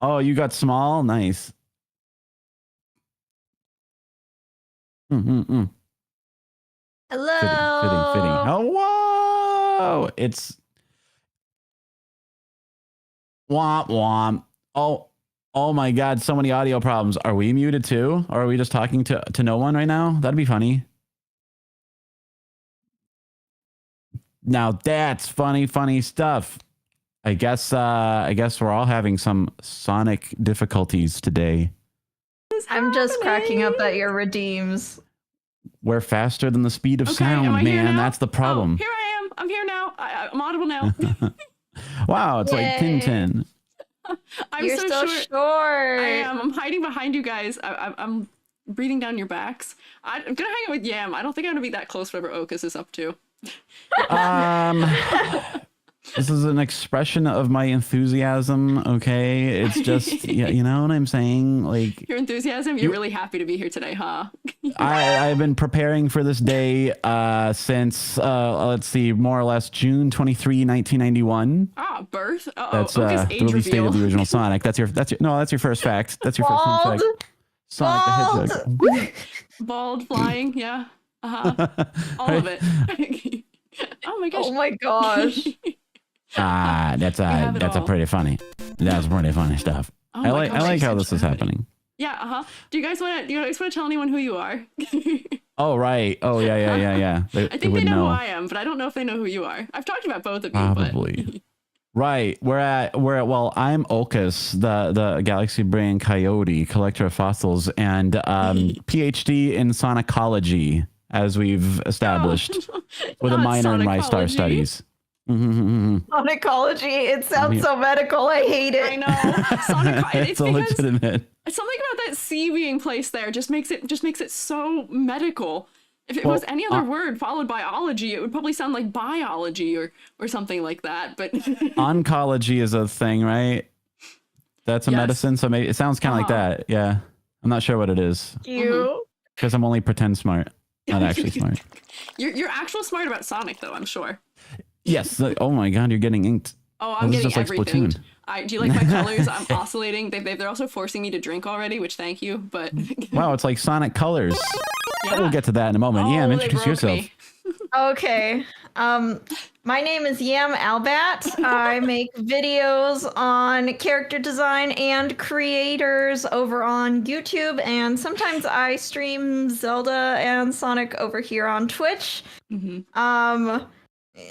Oh, you got small? Nice. Hello. Fitting. Oh, whoa! It's womp womp. Oh my God! So many audio problems. Are we muted too? Or are we just talking to no one right now? That'd be funny. Now that's funny stuff. I guess we're all having some Sonic difficulties today. I'm just cracking up at your redeems. We're faster than the speed of sound, man. That's the problem. Oh, here I am. I'm here now. I'm audible now. Wow, it's like Tintin. You're so short. I am. I'm hiding behind you guys. I'm breathing down your backs. I'm gonna hang out with Yam. I don't think I'm gonna be that close. Whatever Okas is up to. This is an expression of my enthusiasm. Okay, it's just you know what I'm saying. Like your enthusiasm. You're really happy to be here today, huh? I've been preparing for this day since let's see, more or less June 23, 1991. Ah, birth. That's the release date of the original Sonic. That's your first fact. That's your first fun fact. Sonic the Hedgehog. Bald, flying, yeah. All of it. Oh my gosh. Oh my gosh. That's pretty funny. That's pretty funny stuff. Oh I like how this is happening. Yeah. Do you guys want to tell anyone who you are? Oh right. Oh yeah. I think they know who I am, but I don't know if they know who you are. I've talked about both of you. Probably. Right. We're at well, I'm Okas, the Galaxy Brain Coyote, collector of fossils, and PhD in sonicology, as we've established, with a minor in my star studies. Sonicology. It sounds so medical. I hate it. I know. It's so legitimate. Something about that C being placed there just makes it so medical. If it was any other word followed by ology, it would probably sound like biology or something like that. But oncology is a thing, right? That's a medicine. So maybe it sounds kind of like that. Yeah. I'm not sure what it is. You. Because I'm only pretend smart, not actually smart. You're actual smart about Sonic, though, I'm sure. Yes. Oh my God, you're getting inked. Oh, I'm getting just everything. Like Splatoon. Do you like my colors? I'm oscillating. They're also forcing me to drink already, which thank you. But wow, it's like Sonic colors. Yeah. We'll get to that in a moment. Yam, introduce yourself. Me. Okay. My name is Yam Albat. I make videos on character design and creators over on YouTube, and sometimes I stream Zelda and Sonic over here on Twitch.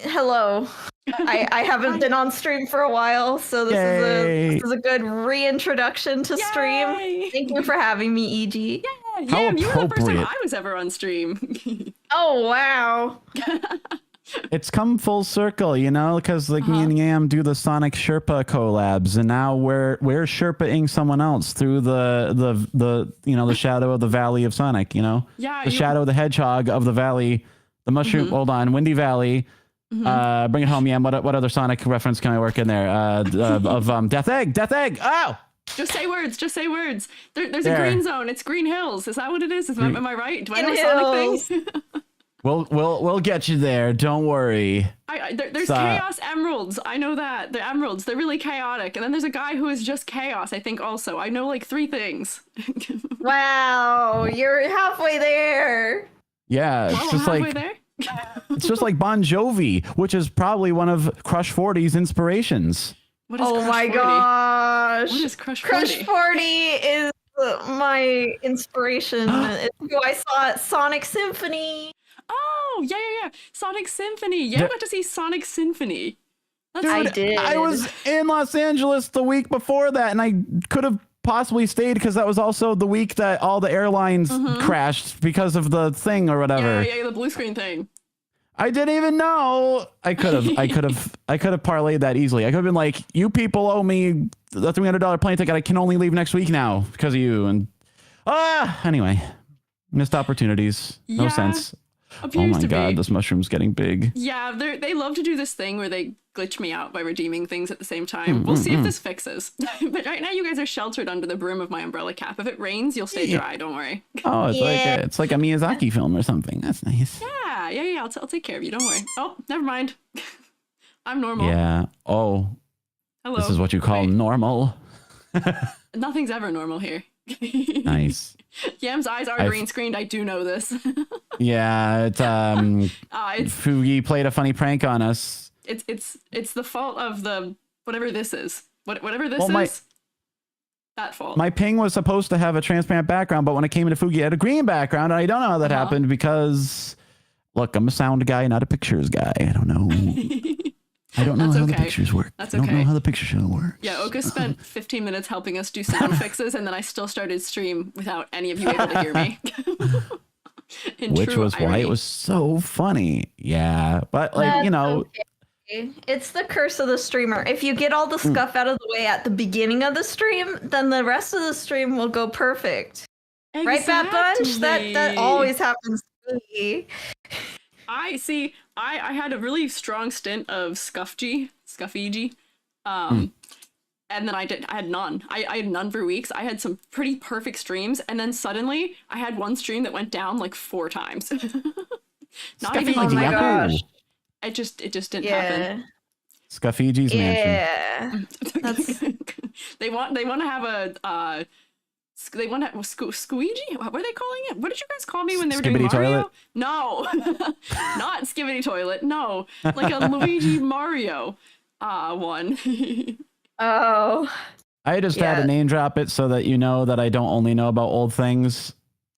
Hello. I haven't been on stream for a while, so this is a good reintroduction to stream. Thank you for having me, EG. Yeah, you were the first time I was ever on stream. Oh, wow. It's come full circle, you know, because like me and Yam do the Sonic Sherpa collabs, and now we're Sherpa-ing someone else through the you know, the shadow of the Valley of Sonic, you know? Yeah. The shadow of the hedgehog of the valley, the mushroom, hold on, Windy Valley. Bring it home, Yam. What other Sonic reference can I work in there? Of Death Egg. Oh! Just say words. There's a green zone. It's Green Hills. Is that what it is? Am I right? Do I know Sonic things? We'll get you there. Don't worry. There's Chaos Emeralds. I know that. The emeralds. They're really chaotic. And then there's a guy who is just chaos, I think also. I know like 3 things. Wow. You're halfway there. Yeah. It's just halfway like there? it's just like Bon Jovi, which is probably one of Crush 40's inspirations. What is oh Crush my 40? gosh. What is Crush 40? Crush 40 is my inspiration. It's who I saw at Sonic Symphony. Oh, yeah. Sonic Symphony. Yeah, I got to see Sonic Symphony. Dude, I did. I was in Los Angeles the week before that, and I could have possibly stayed because that was also the week that all the airlines crashed because of the thing or whatever. Yeah, the blue screen thing. I didn't even know. I could have parlayed that easily. I could have been like, you people owe me the $300 plane ticket. I can only leave next week now because of you. And anyway, missed opportunities. No sense. Oh my God, this mushroom's getting big. Yeah, they love to do this thing where they glitch me out by redeeming things at the same time. We'll see if this fixes. But right now you guys are sheltered under the brim of my umbrella cap. If it rains, you'll stay dry, don't worry. Oh, it's like a Miyazaki film or something. That's nice. Yeah, I'll take care of you, don't worry. Oh, never mind. I'm normal. Yeah. Oh. Hello. This is what you call normal. Nothing's ever normal here. Nice. Yam's eyes are green screened. I do know this. Yeah, it's Fugi played a funny prank on us. It's the fault of the whatever this is. Whatever this is. That fault. My ping was supposed to have a transparent background, but when it came into Fugi, it had a green background, and I don't know how that happened because, look, I'm a sound guy, not a pictures guy. I don't know. I don't know how the pictures work. That's okay. I don't know how the picture show works. Yeah, Okas spent 15 minutes helping us do sound fixes, and then I still started stream without any of you able to hear me. Which was irony. Why it was so funny. Yeah, but like, you know. Okay. It's the curse of the streamer. If you get all the stuff out of the way at the beginning of the stream, then the rest of the stream will go perfect. Exactly. Right, Bad Bunch? That always happens to me. I had a really strong stint of Scuffiji. And then I had none. I had none for weeks. I had some pretty perfect streams, and then suddenly I had one stream that went down like 4 times. Not even like, oh my gosh. It just didn't happen. Scuffigi's mansion. Yeah. They want to have they want to Squiiji? What are they calling it? What did you guys call me when they were doing Mario? Toilet? No, not Skibidi Toilet. No, like a Luigi Mario one. Oh. I just had to name drop it so that you know that I don't only know about old things.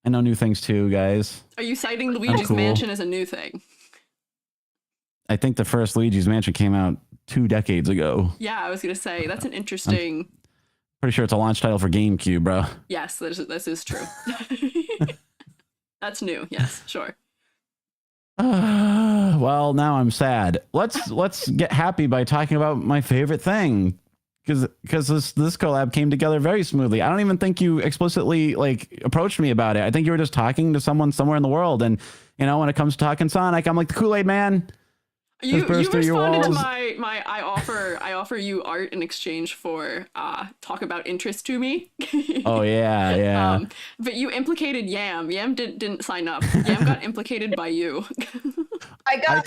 I know new things too, guys. Are you citing Luigi's Mansion as a new thing? I think the first Luigi's Mansion came out 2 decades ago. Yeah, I was going to say, that's an interesting... Pretty sure it's a launch title for GameCube, bro. Yes, this is true. That's new. Yes, sure. Well, now I'm sad. Let's get happy by talking about my favorite thing, because this collab came together very smoothly. I don't even think you explicitly like approached me about it. I think you were just talking to someone somewhere in the world, and You know, when it comes to talking Sonic, I'm like the Kool-Aid man. You burst through your responded to walls. my I offer you art in exchange for talk about interest to me. Oh yeah. But you implicated Yam. Yam didn't sign up. Yam got implicated by you. I got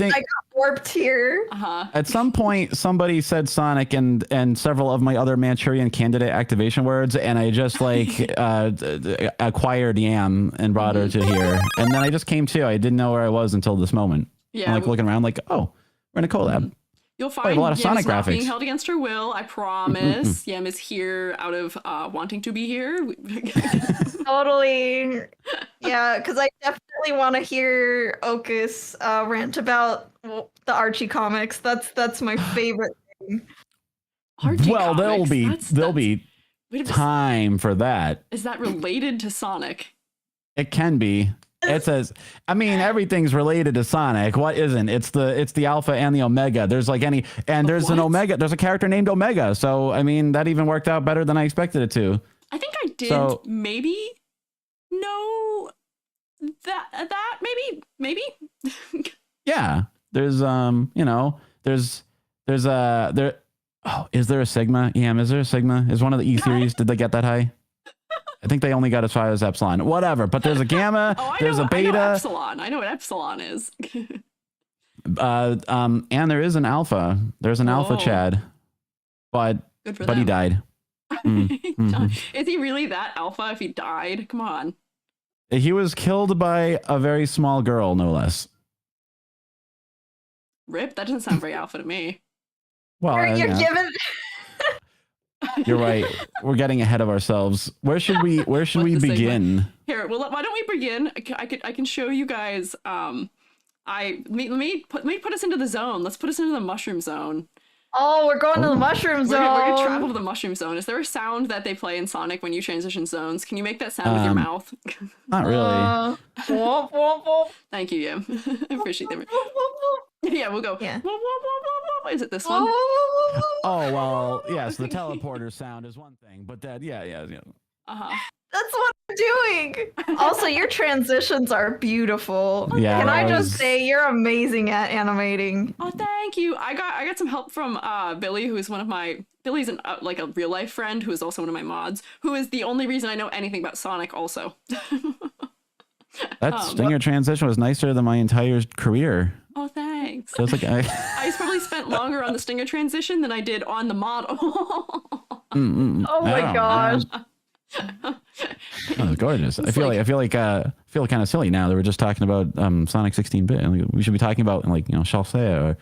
warped here. At some point, somebody said Sonic and several of my other Manchurian Candidate activation words, and I just like acquired Yam and brought her to here, and then I just came to. I didn't know where I was until this moment. Yeah, I'm like looking around, like, oh, we're in a collab. You'll find a lot of Yam Sonic is not graphics. being held against her will. I promise. Yam is here out of wanting to be here. Totally. Yeah, because I definitely want to hear Okas rant about the Archie comics. That's my favorite thing. Archie Well, comics, there'll be wait, time for that. Is that related to Sonic? It can be. It says, I mean, everything's related to Sonic. What isn't? It's the alpha and the omega. There's like there's an omega. There's a character named Omega. So I mean, that even worked out better than I expected it to. I think I did maybe know that maybe. Yeah. There's there's there. Oh, is there a Sigma? Yeah, is there a Sigma? Is one of the E series? Did they get that high? I think they only got as far as Epsilon. Whatever, but there's a Gamma, there's a Beta. I know what Epsilon is. And there is an Alpha. There's an Alpha Chad. But he died. Is he really that alpha if he died? Come on. He was killed by a very small girl, no less. Rip, that doesn't sound very alpha to me. Well, You're giving. You're right. We're getting ahead of ourselves. Where should we begin? Here, well, why don't we begin? I can show you guys. Let me put us into the zone. Let's put us into the mushroom zone. Oh, we're going to the mushroom zone. We're gonna travel to the mushroom zone. Is there a sound that they play in Sonic when you transition zones? Can you make that sound with your mouth? Not really. Womp, womp, womp. Thank you, Yam. I appreciate that. Yeah, we'll go. Yeah. Womp, womp, womp, womp. Is it this one? Oh, well, yes, the teleporter sound is one thing, but that, yeah. That's what I'm doing. Also, your transitions are beautiful. Yeah, Can I just say you're amazing at animating? Oh, thank you. I got some help from Billy, who is Billy's like a real life friend who is also one of my mods, who is the only reason I know anything about Sonic also. That stinger transition was nicer than my entire career. Oh, thanks. So it's like I probably spent longer on the stinger transition than I did on the model. Oh my gosh. Oh, it's gorgeous. I feel kind of silly now that we're just talking about Sonic 16-bit. We should be talking about Chaucer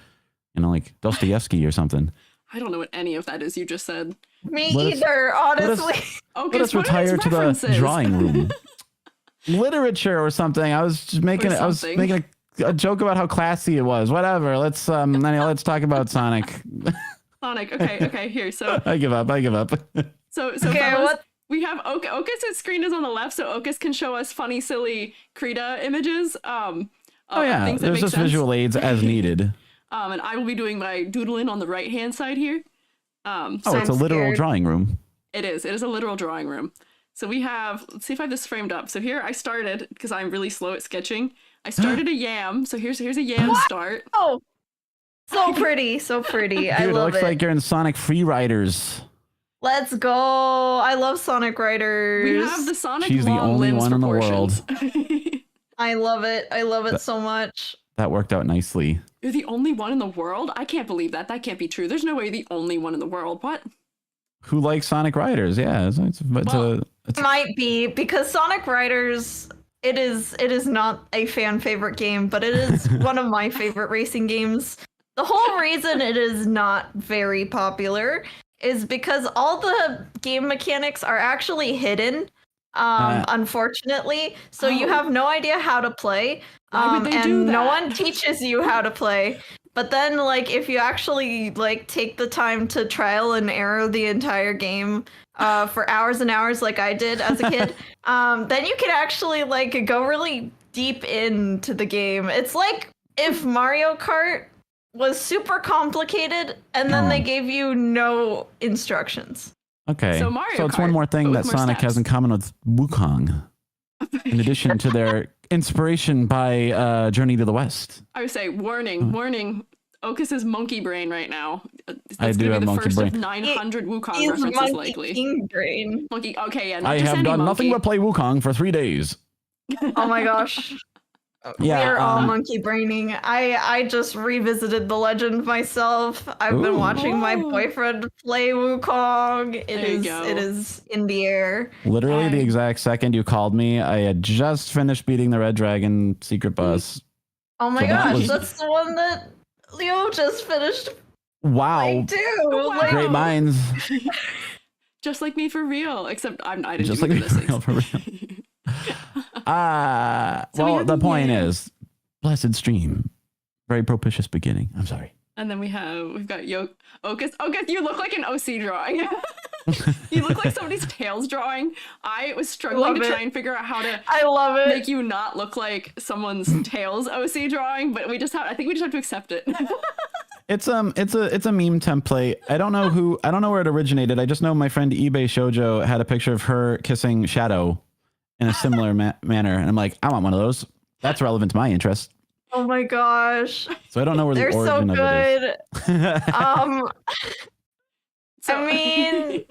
or like Dostoevsky or something. I don't know what any of that is you just said. Me either, honestly. Okay, let us retire to the drawing room. Literature or something. I was just making a joke about how classy it was. Whatever. Let's talk about Sonic. Sonic. Okay. Here. So I give up. So Okay, fellas, what? we have Okas' screen is on the left, so Okas can show us funny, silly Krita images. Oh yeah, things that there's make just sense. visual aids as needed. And I will be doing my doodling on the right hand side here. It's a literal drawing room. It is a literal drawing room. So we have, let's see if I have this framed up. So here I started, because I'm really slow at sketching. I started a yam. So here's a yam start. Oh, so pretty. Dude, I it love looks it. like you're in Sonic Free Riders. Let's go. I love Sonic Riders. We have the Sonic She's the long only limbs one in the proportions. I love it. I love it so much. That worked out nicely. You're the only one in the world? I can't believe that. That can't be true. There's no way you're the only one in the world. What? Who likes Sonic Riders? Yeah, It might be because Sonic Riders. It is not a fan favorite game, but it is one of my favorite racing games. The whole reason it is not very popular is because all the game mechanics are actually hidden. Unfortunately, so you have no idea how to play. Why would they do And no that? one teaches you how to play. But then, like, if you actually take the time to trial and error the entire game for hours and hours, like I did as a kid, then you can actually go really deep into the game. It's like if Mario Kart was super complicated and then they gave you no instructions. Okay. So Mario it's Kart, one more thing but that with more Sonic steps. has in common with Wukong. In addition to their inspiration by Journey to the West. I would say, warning. Okas is monkey brain right now. I do have monkey brain. Of 900 Wukong He's references, monkey likely. king brain. Monkey. Okay, yeah. Not I just have any done nothing monkey. but play Wukong for 3 days. Oh my gosh. Yeah, We're all monkey braining. I just revisited the legend myself. I've been watching my boyfriend play Wukong. It is in the air. Literally the exact second you called me, I had just finished beating the Red Dragon secret boss. Oh my So that gosh, was- that's the one that Leo just finished Wow. playing too. Wow. Like, Great minds. Just like me for real, except I didn't Just do like any of me this. for real. So we Well, have the point Yam. is, blessed stream. Very propitious beginning. I'm sorry. And then we've got Okas. Okas, you look like an OC drawing. You look like somebody's Tails drawing. I was struggling to try and figure out how to I love it. make you not look like someone's Tails OC drawing, but I think we just have to accept it. It's a meme template. I don't know where it originated. I just know my friend eBay Shoujo had a picture of her kissing Shadow in a similar manner, and I'm like, I want one of those. That's relevant to my interest. Oh my gosh. So I don't know where the They're so origin of it good. is. I mean,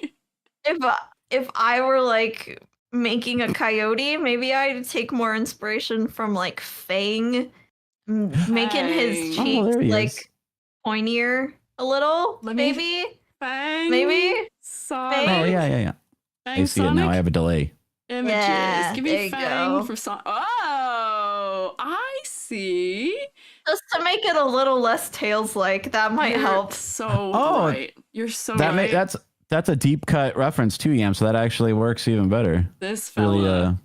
if I were like making a coyote, maybe I'd take more inspiration from like Fang, making his Fang. cheeks there he is. like pointier a little. Let me- Maybe. Fang. Maybe? Sonic. Oh yeah. Fang I see it now. I have a delay. Images. Yeah, Give there me you Fang go. from Sonic. Oh, I see. Just to make it a little less Tails-like, that might You're help. So Oh, right. You're so That right. that's a deep cut reference too, Yam. So that actually works even better. This fella. Really,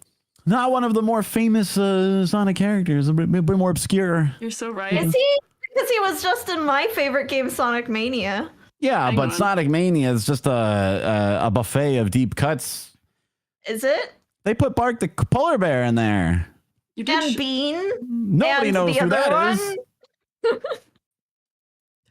not one of the more famous Sonic characters, a bit more obscure. You're so right. Is he? Because he was just in my favorite game, Sonic Mania. Yeah, Hang but on. Sonic Mania is just a buffet of deep cuts. Is it? They put Bark the polar bear in there. You did. And Bean. Nobody and knows the who other that one. is.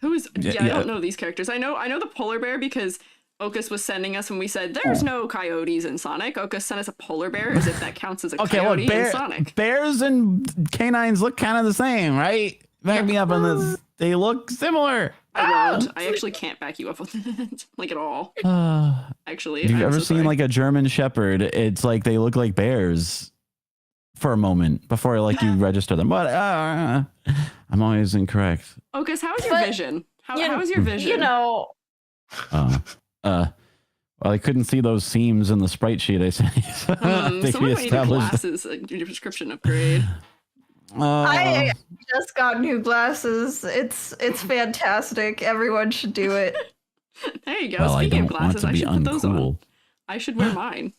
Who's? Yeah, I yeah. don't know these characters. I know the polar bear because Okas was sending us when we said there's no coyotes in Sonic. Okas sent us a polar bear as if that counts as a Okay, coyote look, in Sonic. bears and canines look kind of the same, right? Back me up on this. They look similar. I won't. I actually can't back you up with it, like at all. Actually, Have you I'm ever so seen sorry. like a German Shepherd? It's like they look like bears for a moment before like you register them. But I'm always incorrect. Okas, how is your But, vision? How you know- is your vision? You know, Well, I couldn't see those seams in the sprite sheet I sent you. So I think someone we might need established. glasses. Your prescription upgrade. I just got new glasses. It's fantastic. Everyone should do it. There you go. Well, I Speaking of don't want glasses, to I be should put those on. uncool. I should wear mine.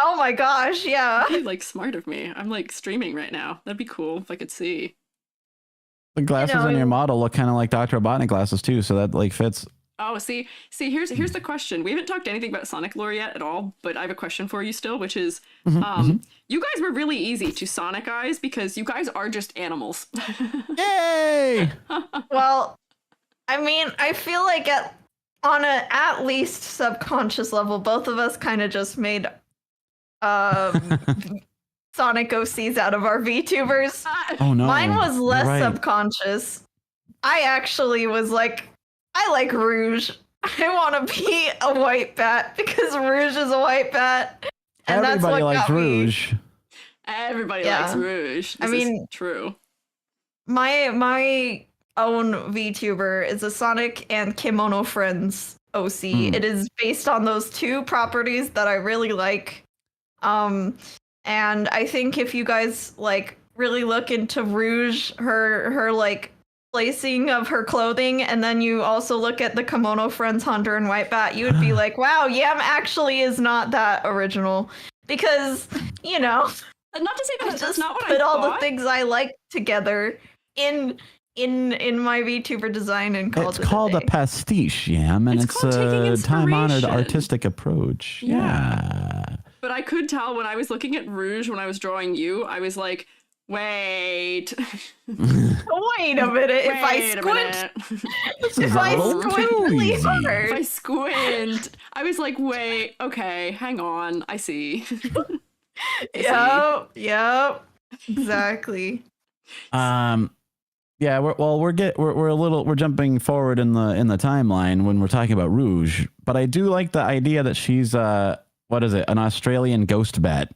Oh my gosh, yeah. That'd be like smart of me. I'm like streaming right now. That'd be cool if I could see. The glasses know, on your model look kind of like Dr. Robotnik glasses too, so that like fits. Oh, see, here's the question. We haven't talked anything about Sonic lore yet at all, but I have a question for you still, which is, you guys were really easy to Sonicize because you guys are just animals. Yay! Well, I mean, I feel like on a at least subconscious level, both of us kind of just made Sonic OCs out of our VTubers. Oh no. Mine was you're less right. subconscious. I actually was like, I like Rouge. I want to be a white bat because Rouge is a white bat. And Everybody that's what likes got me. Rouge. Everybody Yeah. likes Rouge. I This mean- is true. My own VTuber is a Sonic and Kimono Friends OC. It is based on those two properties that I really like. And I think if you guys like really look into Rouge, her like placing of her clothing, and then you also look at the Kimono Friends Hunter and White Bat, you would be like, wow, Yam actually is not that original. Because, you know, Not to say I that's just not what I put all the thought. things I like together in my VTuber design and called It's it called a day. pastiche, Yam, and It's it's called taking a time-honored inspiration. artistic approach. Yeah. But I could tell when I was looking at Rouge when I was drawing you, I was like, wait. Wait a minute, if I Wait a squint, minute. This is if a I little squint too really easy. If I hard. squint, I was like, wait, okay, hang on, I see. Yep. Exactly. Yeah, we're jumping forward in the timeline when we're talking about Rouge, but I do like the idea that she's what is it, an Australian ghost bat,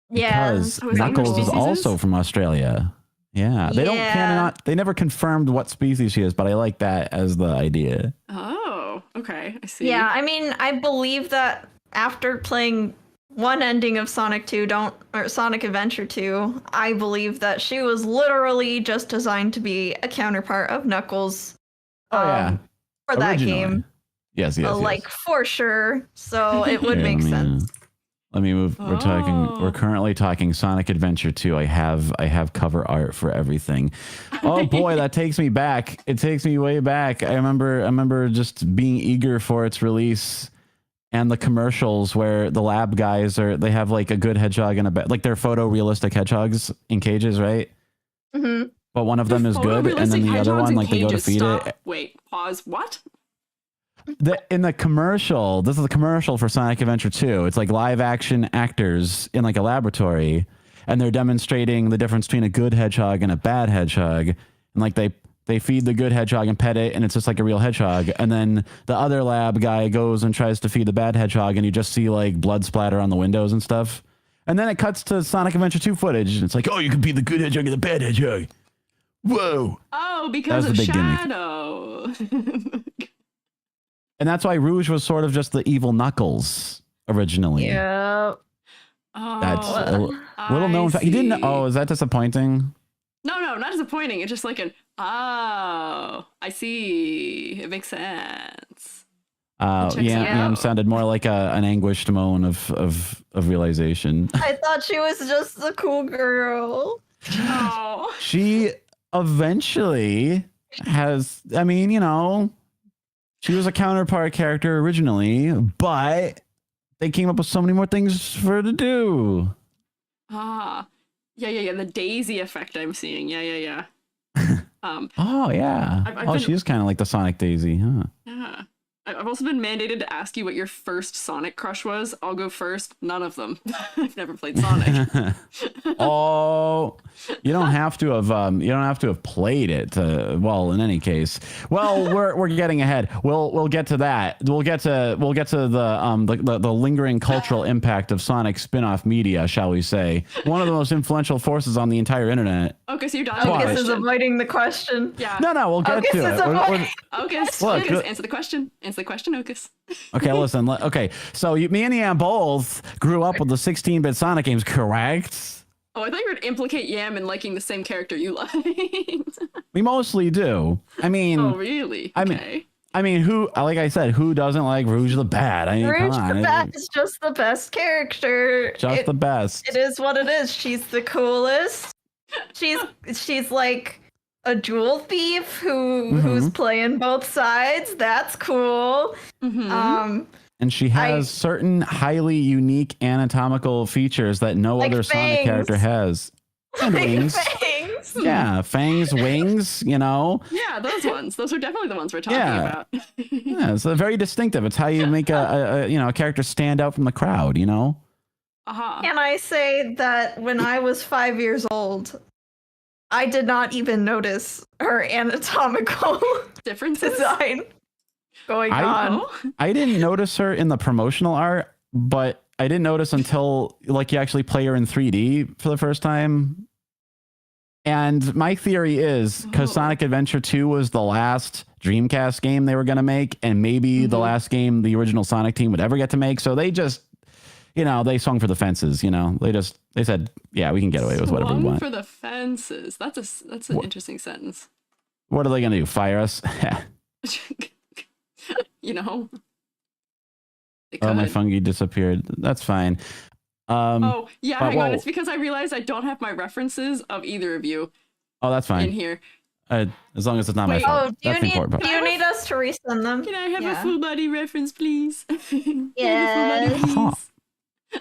Yeah. because So is that what Knuckles is species also is? from Australia. Yeah, Yeah. they never confirmed what species she is, but I like that as the idea. Oh, okay. I see. Yeah, I mean, I believe that after playing one ending of Sonic 2, or Sonic Adventure 2, I believe that she was literally just designed to be a counterpart of Knuckles. Oh yeah, For that originally. game. Yes. Like for sure. So it would Here, make sense. Let me move. We're currently talking Sonic Adventure 2. I have cover art for everything. Oh boy, that takes me back. It takes me way back. I remember just being eager for its release, and the commercials where the lab guys they have like a good hedgehog and like they're photorealistic hedgehogs in cages, right? Mm-hmm. But one of them is good, and then the other one, like they go to feed it. Wait, pause. What? In the commercial, this is a commercial for Sonic Adventure 2. It's like live action actors in like a laboratory, and they're demonstrating the difference between a good hedgehog and a bad hedgehog. And like they feed the good hedgehog and pet it, and it's just like a real hedgehog. And then the other lab guy goes and tries to feed the bad hedgehog, and you just see like blood splatter on the windows and stuff. And then it cuts to Sonic Adventure 2 footage, and it's like, oh, you can be the good hedgehog and the bad hedgehog. Whoa. Oh, because of Shadow. And that's why Rouge was sort of just the evil Knuckles originally. Yeah. Oh, That's a little known fact. You didn't know? Oh, is that disappointing? No, not disappointing. It's just like I see. It makes sense. Yam sounded more like an anguished moan of realization. I thought she was just the cool girl. Oh. She eventually has, I mean, she was a counterpart character originally, but they came up with so many more things for her to do. Ah. Yeah. The Daisy effect I'm seeing. Yeah. Oh, yeah. She is kind of like the Sonic Daisy, huh? Yeah. I've also been mandated to ask you what your first Sonic crush was. I'll go first. None of them. I've never played Sonic. Oh, you don't have to have played it. Well, in any case, we're getting ahead. We'll get to that. We'll get to the lingering cultural impact of Sonic spin-off media, shall we say? One of the most influential forces on the entire internet. Okay, so you're done. Okas is avoiding the question. Yeah. No, we'll get to it. Okas, answer the question. Answer the question, Okas. Okay, listen. Okay, so me and Yam both grew up with the 16-bit Sonic games, correct? Oh, I thought you were to implicate Yam in liking the same character you liked. We mostly do. I mean, oh, really? Okay. I mean, like I said, who doesn't like Rouge the Bat? I mean, Rouge come on. the Bat is just the best character. The best. It is what it is. She's the coolest. She's like a jewel thief who's playing both sides. That's cool. Mm-hmm. And she has certain highly unique anatomical features that no other Sonic character has. And wings. Fangs. Yeah, fangs, wings, Yeah, those ones. Those are definitely the ones we're talking about. Yeah, it's very distinctive. It's how you make a character stand out from the crowd, Uh-huh. Can I say that when I was 5 years old, I did not even notice her anatomical differences design going on. I didn't notice her in the promotional art, but I didn't notice until like you actually play her in 3D for the first time. And my theory is because Sonic Adventure 2 was the last Dreamcast game they were going to make, and maybe the last game the original Sonic team would ever get to make. So they just, they swung for the fences. They said, yeah, we can get away with whatever we want. For the fences. That's an interesting sentence. What are they going to do? Fire us? Oh, my fungi disappeared. That's fine. Hang on. It's because I realized I don't have my references of either of you. Oh, that's fine. In here. As long as it's not my fault. Do you need us to resend them? Can I have a full body reference, please? Yeah.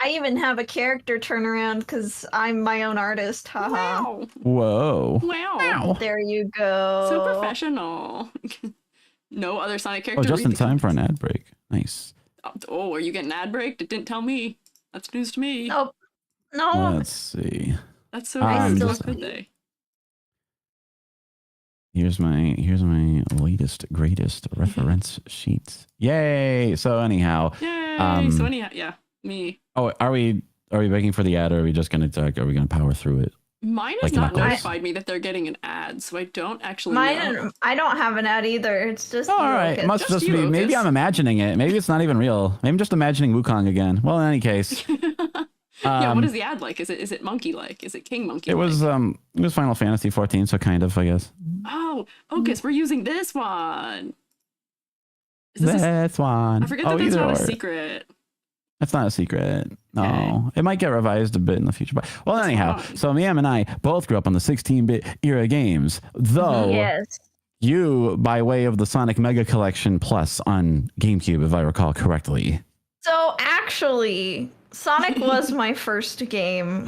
I even have a character turnaround because I'm my own artist. Haha. Wow. Whoa. Wow. There you go. So professional. No other Sonic character. Oh, just in time for an ad break. Nice. Oh, are you getting an ad break? It didn't tell me. That's news to me. Nope. No. Let's see. That's so I weird. still How could they? Here's my latest greatest reference sheets. Yay! So anyhow, Yay! So anyhow, yeah, me. oh, are we begging for the ad, or are we just gonna talk? Are we gonna power through it? Mine has Like not Knuckles? notified me that they're getting an ad, so I don't actually know. I don't have an ad either. It's just Oh, you, all right, Okas. must Just just you, be. Maybe Okas. I'm imagining it. Maybe it's not even real. Maybe I'm just imagining Wukong again. Well, in any case, Yeah, what is the ad like? Is it monkey like? Is it king monkey? it was Final Fantasy 14, so kind of, I guess. Oh, Okas, we're using this one. Is this That's one. I forget that that's either not a or. secret. That's not a secret. No, Okay. it might get revised a bit in the future. But well, That's anyhow, fine. so Yam and I both grew up on the 16-bit era games, though Yes. you by way of the Sonic Mega Collection Plus on GameCube, if I recall correctly. So actually, Sonic was my first game.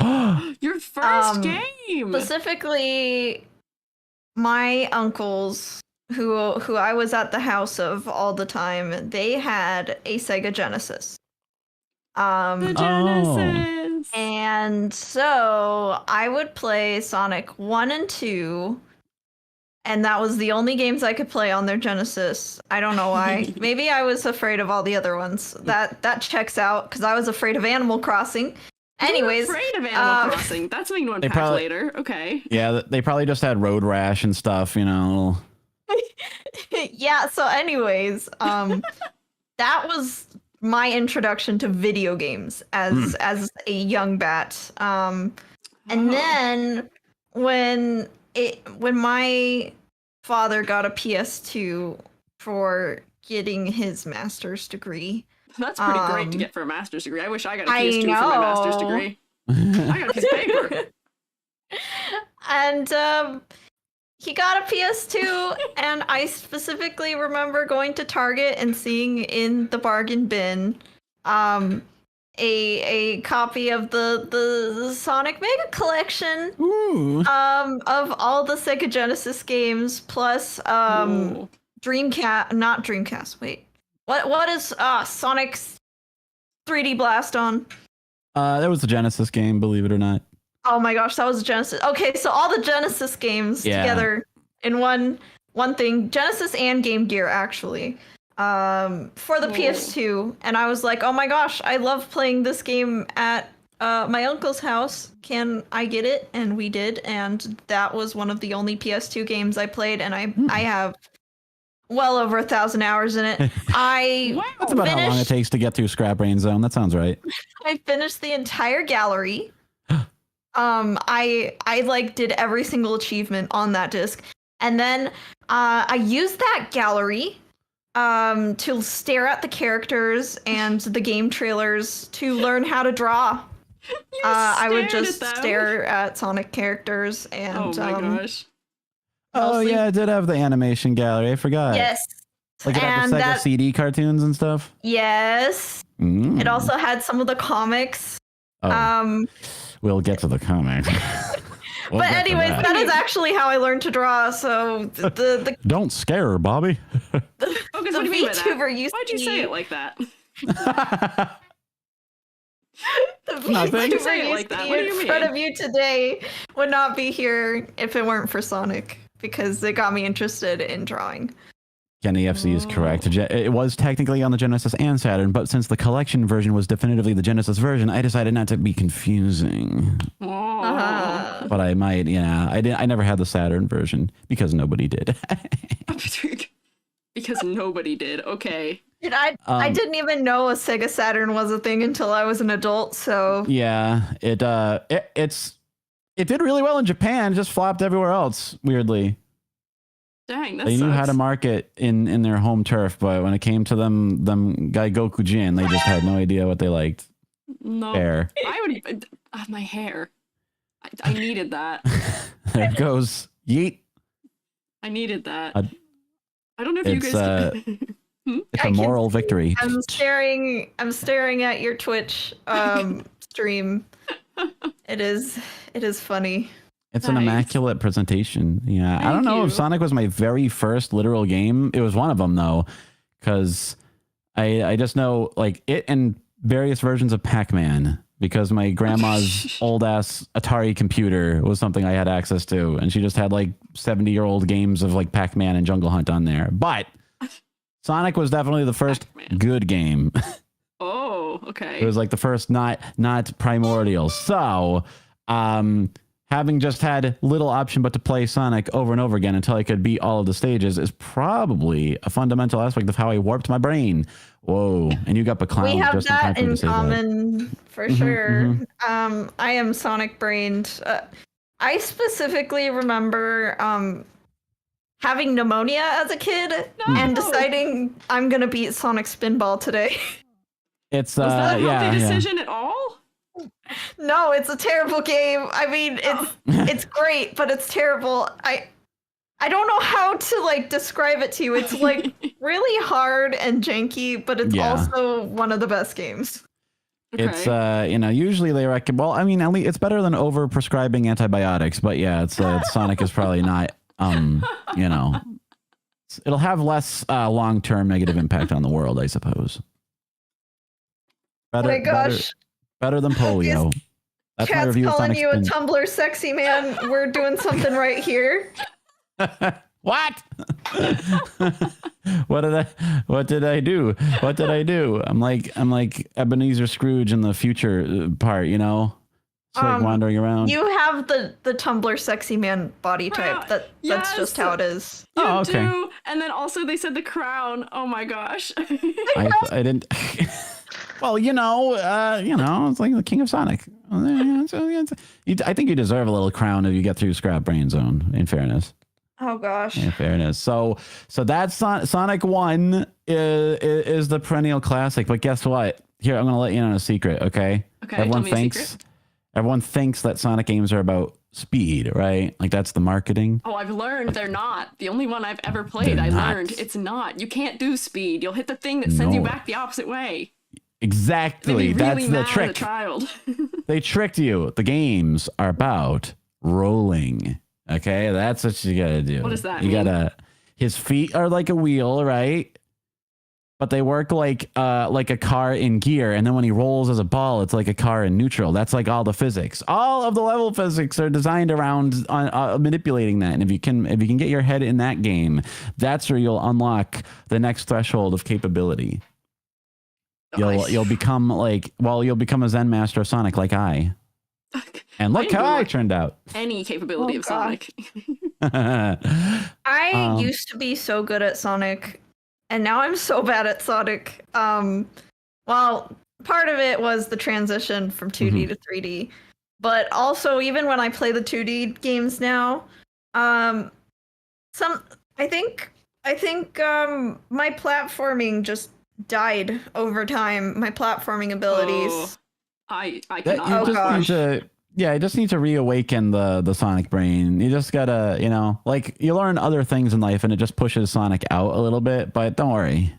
Your first Um, game. Specifically, my uncles, who I was at the house of all the time, they had a Sega Genesis. The Genesis. And so I would play Sonic 1 and 2, and that was the only games I could play on their Genesis. I don't know why. Maybe I was afraid of all the other ones. That checks out, because I was afraid of Animal Crossing. Anyways, You're afraid of Animal Crossing. That's something to unpack probably- later. Okay. Yeah, they probably just had road rash and stuff, you know. yeah, so anyways, that was my introduction to video games as a young bat. And Oh. then when my father got a PS2 for getting his master's degree. That's pretty great to get for a master's degree. I wish I got a I PS2 for my master's know. degree. I got a piece of paper. And he got a PS2, and I specifically remember going to Target and seeing in the bargain bin a copy of the Sonic Mega Collection Ooh. of all the Sega Genesis games plus Ooh. not Dreamcast. Wait. What is Sonic's 3D Blast on? That was the Genesis game, believe it or not. Oh my gosh, that was Genesis. Okay, so all the Genesis games together in one thing, Genesis and Game Gear actually, for the PS2, and I was like, oh my gosh, I love playing this game at my uncle's house. Can I get it? And we did, and that was one of the only PS2 games I played, and I have well over 1,000 hours in it. That's about how long it takes to get through Scrap Brain Zone. That sounds right. I finished the entire gallery. I like did every single achievement on that disc, and then I used that gallery to stare at the characters and the game trailers to learn how to draw. I would just stare at Sonic characters and Oh my gosh. Oh Mostly- yeah, I did have the animation gallery. I forgot. yes, Like it had and the Sega that- CD cartoons and stuff. yes. Mm. It also had some of the comics. Oh, we'll get to the comics. We'll But get to anyways, that. that is actually how I learned to draw. So the Don't scare her, Bobby. Focus, what do you mean by that? VTuber used Why'd you to say be- it like that? The Nothing. VTuber Say it used like that. to What be do you in front mean? of you today would not be here if it weren't for Sonic, because it got me interested in drawing. Kenny FC is correct. It was technically on the Genesis and Saturn, but since the collection version was definitively the Genesis version, I decided not to be confusing. Oh. But I might, yeah. I never had the Saturn version because nobody did. Because nobody did. Okay. And I didn't even know a Sega Saturn was a thing until I was an adult. So Yeah, it did really well in Japan, just flopped everywhere else. Weirdly, Dang, that they knew how to sucks. market in their home turf, but when it came to them Gaigoku Jin, they just had no idea what they liked. No. Fair. I would. My hair. I needed that. There it goes. Yeet. I needed that. Uh, I don't know if you it's, guys. It's I a can moral see- victory. I'm staring at your Twitch stream. It is funny. It's an Nice. immaculate presentation. Yeah. I Thank don't know you. if Sonic was my very first literal game. It was one of them though, because I just know like it and various versions of Pac-Man because my grandma's old ass Atari computer was something I had access to, and she just had like 70-year-old games of like Pac-Man and Jungle Hunt on there. But Sonic was definitely the first Pac-Man. good game. Oh, okay. It was like the first not primordial. So, having just had little option but to play Sonic over and over again until I could beat all of the stages is probably a fundamental aspect of how I warped my brain. Whoa! And you got the clown. We have just in time that for me to in say that. common for sure. I am Sonic brained. I specifically remember having pneumonia as a kid and deciding I'm gonna beat Sonic Spinball today. It's Was that a yeah, healthy yeah. decision at all? No, it's a terrible game. I mean, it's great, but it's terrible. I don't know how to like describe it to you. It's like really hard and janky, but it's Yeah. also one of the best games. It's usually they recommend. Well, I mean, at least it's better than over prescribing antibiotics. But yeah, it's Sonic is probably not. It'll have less long-term negative impact on the world, I suppose. Better, Oh my gosh. better than polio. That's my Cat's review of calling Sonic you a Spin. Tumblr sexy man. We're doing something right here. What? What did I do? What did I do? I'm like Ebenezer Scrooge in the future part, you know? It's like wandering around. You have the Tumblr sexy man body type. That's Yes. just how it is. You Oh, okay. do. And then also they said the crown. Oh my gosh. I didn't. Well, it's like the King of Sonic. I think you deserve a little crown if you get through Scrap Brain Zone. In fairness. Oh gosh. In fairness. So that's Sonic 1 is the perennial classic. But guess what? Here, I'm going to let you in on a secret. Okay. Okay, tell me a secret. Everyone thinks that Sonic games are about speed, right? Like that's the marketing. Oh, I've learned they're not. The only one I've ever played, They're not. learned it's not. You can't do speed. You'll hit the thing that sends you No. back the opposite way. Exactly. Made me really That's the mad as a trick. child. They tricked you. The games are about rolling. Okay, that's what you gotta do. What does that you mean? His feet are like a wheel, right? But they work like a car in gear, and then when he rolls as a ball, it's like a car in neutral. That's like all the physics. All of the level physics are designed around manipulating that. And if you can get your head in that game, that's where you'll unlock the next threshold of capability. You'll become a Zen master of Sonic like I. And look how I turned out. Any capability Oh, of God. Sonic. I used to be so good at Sonic, and now I'm so bad at Sonic. Well, part of it was the transition from 2D to 3D, but also even when I play the 2D games now, I think my platforming just died over time. My platforming abilities. Oh, I That- cannot. you Oh, just gosh. need to, I just need to reawaken the Sonic brain. You just gotta, you learn other things in life, and it just pushes Sonic out a little bit. But don't worry,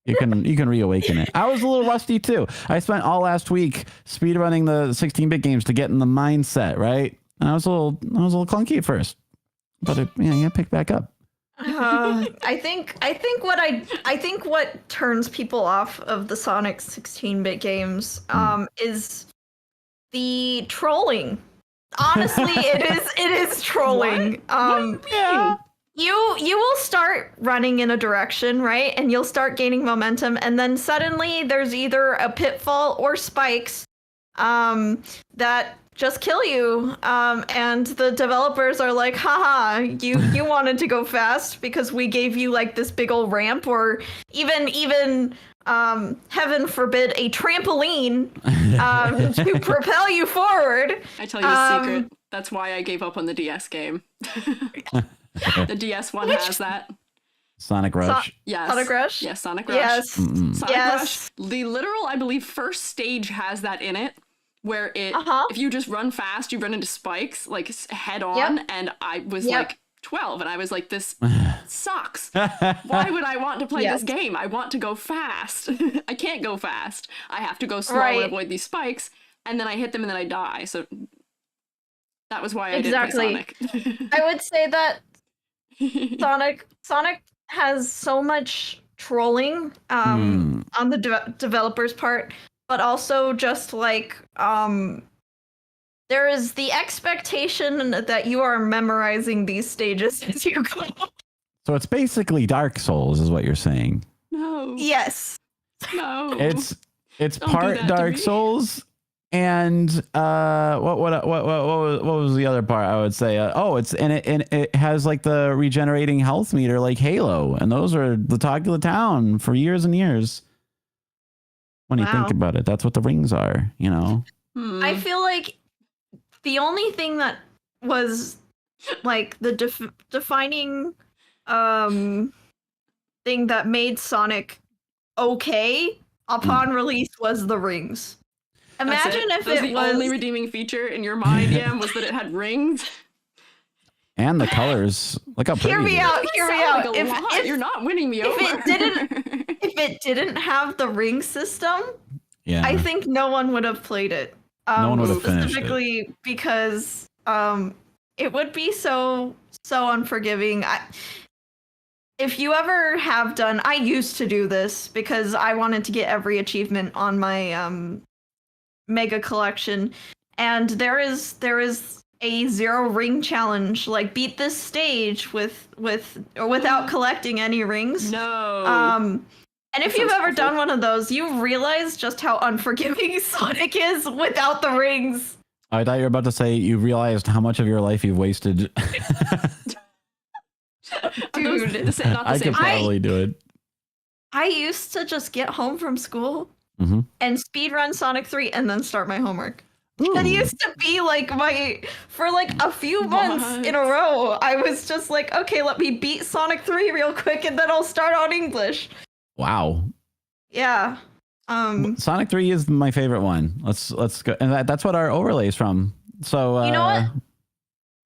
you can reawaken it. I was a little rusty too. I spent all last week speedrunning the 16-bit games to get in the mindset, right? And I was a little clunky at first, but you gotta pick back up. I think what turns people off of the Sonic 16-bit games is the trolling. Honestly, it is trolling. Yeah. You will start running in a direction, right? And you'll start gaining momentum, and then suddenly there's either a pitfall or spikes that just kill you. And the developers are like, haha, you wanted to go fast because we gave you like this big old ramp, or even heaven forbid, a trampoline to propel you forward. I tell you a secret. That's why I gave up on the DS game. The DS one has that. Sonic Rush. Yes. Sonic Rush? Yes, Sonic Rush. Yes. Sonic Yes. Rush. The literal, I believe, first stage has that in it, where if you just run fast, you run into spikes, like head on, and I was like 12, and I was like, this sucks. Why would I want to play this game? I want to go fast. I can't go fast. I have to go slow and avoid these spikes, and then I hit them and then I die. So that was why I didn't play Sonic. I would say that Sonic has so much trolling on the developers' part but also just like there is the expectation that you are memorizing these stages as you go. So it's basically Dark Souls, is what you're saying. No. Yes. No. It's Don't do part that to Dark me. Souls and what was the other part? I would say it has like the regenerating health meter like Halo, and those are the talk of the town for years and years. When you think Wow. about it, that's what the rings are, you know. I feel like the only thing that was like the defining thing that made Sonic okay upon release was the rings. Imagine if that was it the was only redeeming feature in your mind, Yam, was that it had rings. And the colors. Look how pretty hear me it is. out, hear me out. Like a lot. You're not winning me over. If it didn't have the ring system, Yeah. I think no one would have played it. No one would have finished it. Specifically because it would be so unforgiving. If you ever have done, I used to do this because I wanted to get every achievement on my mega collection, and there is a 0 ring challenge, like beat this stage with or without collecting any rings. No. And if you've ever done one of those, you realize just how unforgiving Sonic is without the rings. I thought you were about to say you realized how much of your life you've wasted. Dude, I could probably do it. I used to just get home from school Mm-hmm. and speedrun Sonic 3 and then start my homework. Ooh. That used to be like for like a few months in a row, I was just like, okay, let me beat Sonic 3 real quick and then I'll start on English. Wow. Yeah. Sonic 3 is my favorite one. Let's go. And that's what our overlay is from. So you know what?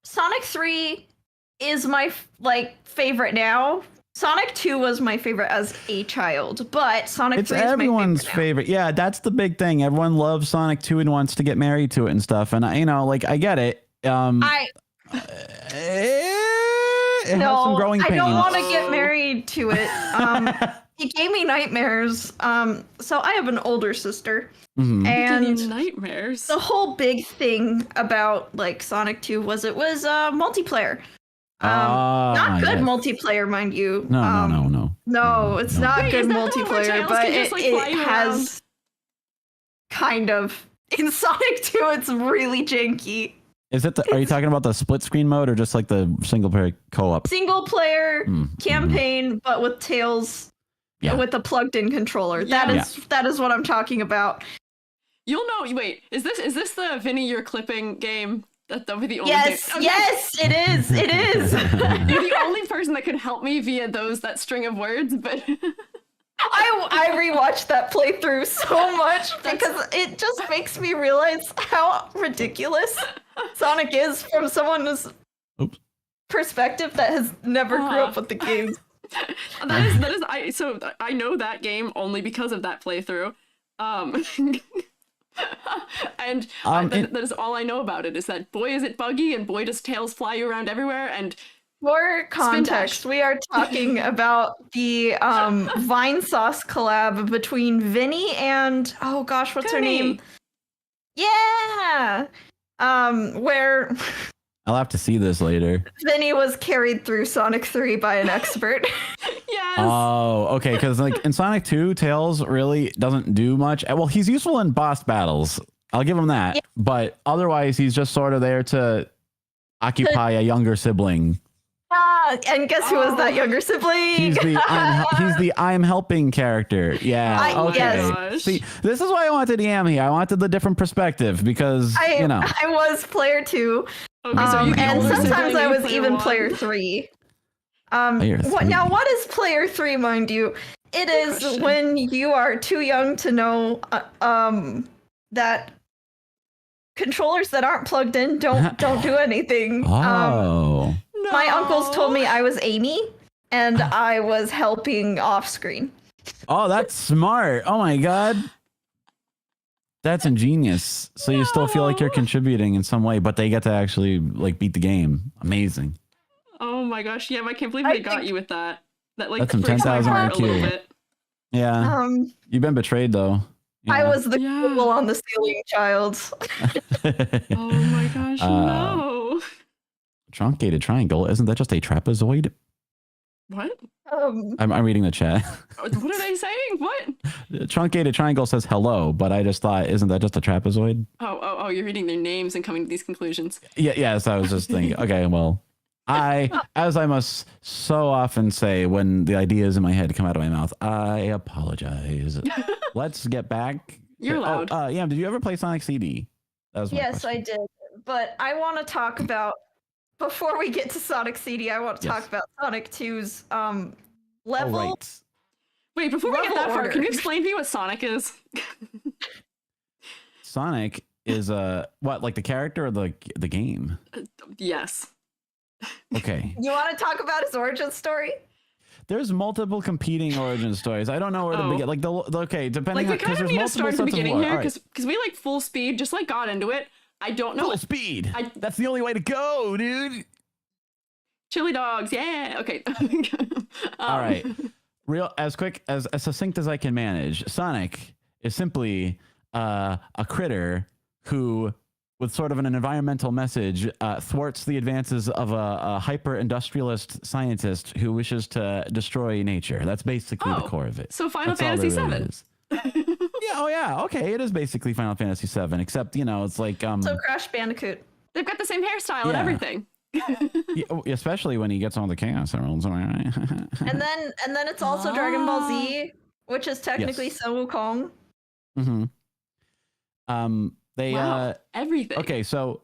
Sonic 3 is my favorite now. Sonic 2 was my favorite as a child, but Sonic 3 is everyone's my favorite now. Yeah, that's the big thing. Everyone loves Sonic 2 and wants to get married to it and stuff. And I get it. It has some growing pains. I don't want to get married to it. It gave me nightmares. So I have an older sister, and nightmares. the whole big thing about like Sonic 2 was it was multiplayer. Not good multiplayer, mind you. No, it's not good multiplayer, but it has kind of. In Sonic 2, it's really janky. Is it? Are you talking about the split screen mode or just like the single player co-op? Single player campaign, but with Tails, with a plugged-in controller. Yeah. That is what I'm talking about. You'll know. Wait, is this the Vinny you're clipping game? That would be the only yes, thing. Okay. Yes, it is. It is. You're the only person that could help me via that string of words, but I rewatched that playthrough so much because it just makes me realize how ridiculous Sonic is from someone's perspective that has never grew up with the game. I know that game only because of that playthrough. And that is all I know about it, is that boy is it buggy and boy does Tails fly you around everywhere. And for context, we are talking about the Vine Sauce collab between Vinny and what's her name? Yeah. Where I'll have to see this later. Vinny was carried through Sonic 3 by an expert. Yes. Oh, okay. Because like in Sonic 2, Tails really doesn't do much. Well, he's useful in boss battles. I'll give him that. Yeah. But otherwise, he's just sort of there to occupy a younger sibling. And guess who was that younger sibling? He's the I'm helping character. Yeah. Okay. See, this is why I wanted Yam here. I wanted the different perspective because I was player 2. Okay, so and sometimes I was even player 3. What is player 3, mind you? It is when you are too young to know that controllers that aren't plugged in don't do anything. Oh. No. My uncles told me I was Amy and I was helping off screen. Oh, that's smart. Oh my god. That's ingenious. So you still feel like you're contributing in some way, but they get to actually like beat the game. Amazing. Oh my gosh, yeah, I can't believe they got you with that. That like that's some 10,000 IQ. Yeah. You've been betrayed though. I was the Yeah. cool on the ceiling child. Oh my gosh, no. Truncated triangle. Isn't that just a trapezoid? What? I'm reading the chat. What are they saying? What? Truncated triangle says hello, but I just thought, isn't that just a trapezoid? Oh, you're reading their names and coming to these conclusions. Yes, I was just thinking, okay, well, as I must so often say when the ideas in my head come out of my mouth, I apologize. Let's get back. You're allowed. Yeah, did you ever play Sonic CD? That was my Yes, question. I did. But I want to talk about, before we get to Sonic CD, I want to talk about Sonic 2's level. Oh, right. Wait, before we get Level that far, order. can you explain to me what Sonic is? Sonic is what, like the character or the game? Yes. Okay. You want to talk about his origin story? There's multiple competing origin stories. I don't know where to begin. Like okay, depending Like, we on, kind of there's need to multiple start at the sets of beginning lore. here, All right. because we like full speed, just like got into it. I don't know. Full speed. That's the only way to go, dude. Chili dogs, yeah. Okay. All right. Real as quick as succinct as I can manage. Sonic is simply a critter who, with sort of an environmental message, thwarts the advances of a hyper-industrialist scientist who wishes to destroy nature. That's basically the core of it. So Final That's all Fantasy there really VII. is. Yeah. Okay, it is basically Final Fantasy VII, except it's like So Crash Bandicoot. They've got the same hairstyle and everything. especially when he gets on the Chaos Emeralds. Right? And then it's also Dragon Ball Z, which is technically Sun Wukong. Mm-hmm. They everything. Okay, so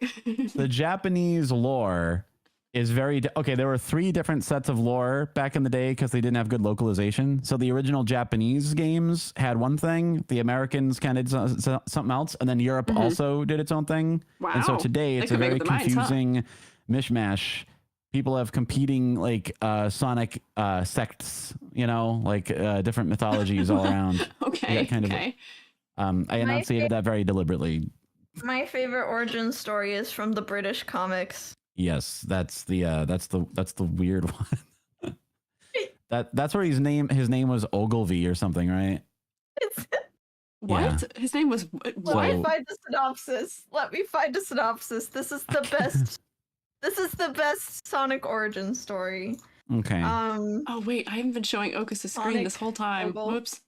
the Japanese lore is very okay. There were 3 different sets of lore back in the day because they didn't have good localization. So the original Japanese games had one thing, the Americans kind of did something else, and then Europe also did its own thing. Wow. And so today it's a very confusing mishmash. People have competing like Sonic sects, like different mythologies all around. Okay. I enunciated that very deliberately. My favorite origin story is from the British comics. Yes, that's the weird one. That's where his name was Ogilvy or something, right? What? Yeah. His name was what? Let me find the synopsis. This is the best. This is the best Sonic origin story. Okay. Oh wait, I haven't been showing Okas' screen this whole time. Whoops.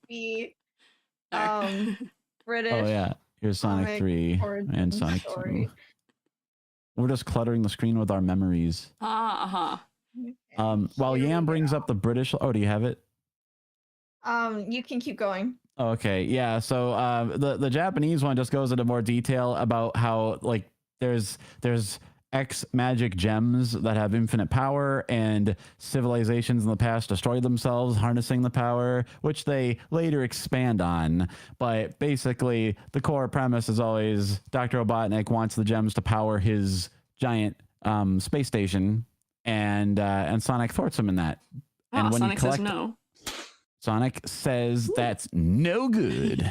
The British. Oh yeah, here's Sonic 3 and Sonic 2. We're just cluttering the screen with our memories. While Yam brings up the British. Oh, do you have it? You can keep going. Okay, yeah. So the Japanese one just goes into more detail about how like there's X magic gems that have infinite power, and civilizations in the past destroyed themselves harnessing the power, which they later expand on. But basically, the core premise is always Dr. Robotnik wants the gems to power his giant space station, and Sonic thwarts him in that. And when Sonic says no. Sonic says that's no good.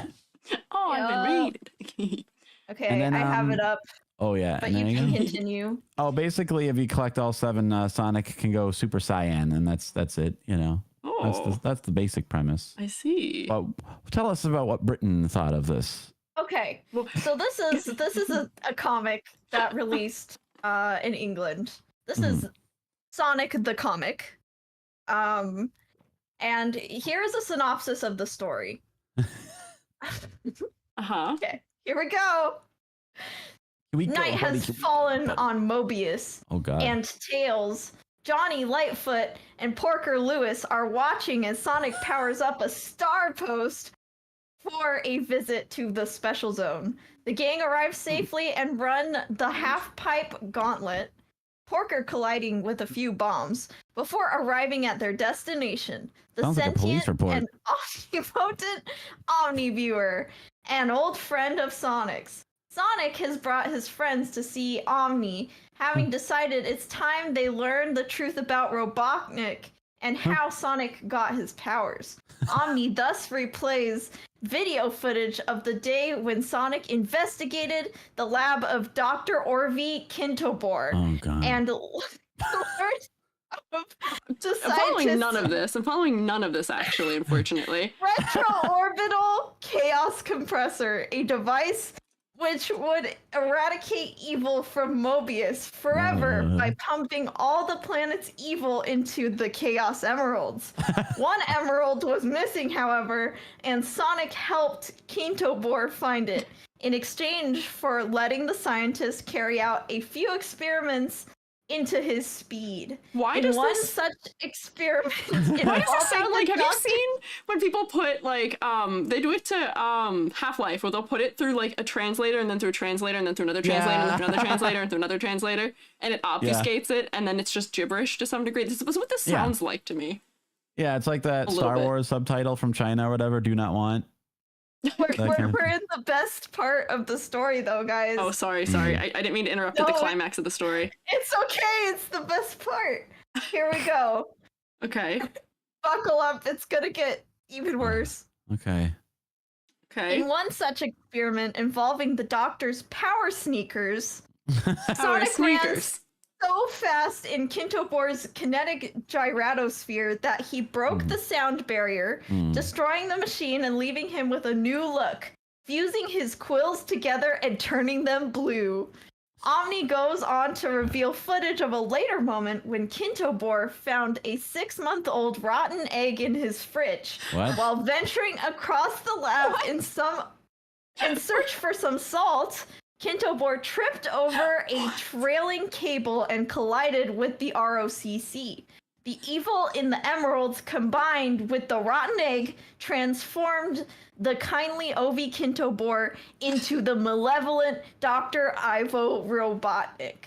Oh, I've been reading. Okay, then, I have it up. Oh yeah, but you can continue. Oh, basically, if you collect all 7, Sonic can go Super Saiyan, and that's it. Oh, that's the basic premise. I see. But tell us about what Britain thought of this. Okay, so this is a comic that released in England. This is Sonic the comic, and here's a synopsis of the story. Okay, here we go. Night has fallen on Mobius. Oh God. And Tails, Johnny Lightfoot, and Porker Lewis are watching as Sonic powers up a star post for a visit to the Special Zone. The gang arrives safely and run the half-pipe gauntlet, Porker colliding with a few bombs, before arriving at their destination. The Sounds like a police report. and omnipotent Omniviewer, an old friend of Sonic's. Sonic has brought his friends to see Omni, having decided it's time they learn the truth about Robotnik and how Sonic got his powers. Omni thus replays video footage of the day when Sonic investigated the lab of Dr. Orvie Kintobor and The I'm following none scientists of this. I'm following none of this, actually, unfortunately. retroorbital chaos compressor, a device which would eradicate evil from Mobius forever by pumping all the planet's evil into the Chaos Emeralds. One emerald was missing, however, and Sonic helped Quintobor find it in exchange for letting the scientists carry out a few experiments into his speed. Why in does one this such experiment, Why does this sound like, have you Doctor- seen when people put like they do it to Half-Life where they'll put it through like a translator and then through a translator and then through another translator and then through another translator and through another translator and it obfuscates it and then it's just gibberish to some degree. This is what this sounds like to me. Yeah, it's like that A little Star bit. Wars subtitle from China or whatever, do not want. We're kind of- in the best part of the story, though, guys. Oh, sorry. I didn't mean to interrupt at the climax of the story. It's okay. It's the best part. Here we go. Okay. Buckle up. It's gonna get even worse. Okay. Okay. In one such experiment involving the Doctor's power sneakers, Power Sonic ran sneakers. so fast in Quintobor's kinetic gyratosphere that he broke the sound barrier, destroying the machine and leaving him with a new look, fusing his quills together and turning them blue. Omni goes on to reveal footage of a later moment when Quintobor found a 6-month-old rotten egg in his fridge What? while venturing across the lab in search for some salt. Quintobor tripped over a trailing cable and collided with the ROCC. The evil in the emeralds combined with the rotten egg transformed the kindly Ovi Quintobor into the malevolent Dr. Ivo Robotnik.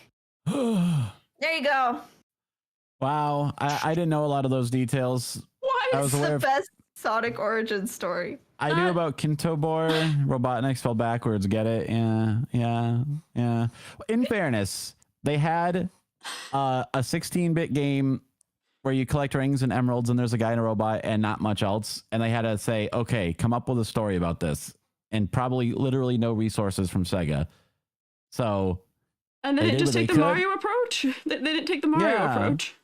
There you go. Wow, I didn't know a lot of those details. What? I was It's aware the of, best Sonic origin story. I knew about Quintobor, Robotnik spelled backwards. Get it? Yeah. In fairness, they had a 16-bit game where you collect rings and emeralds, and there's a guy and a robot, and not much else. And they had to say, "Okay, come up with a story about this," and probably literally no resources from Sega. So, And they They didn't did just what take they the could. Mario approach. They didn't take the Mario Yeah. approach.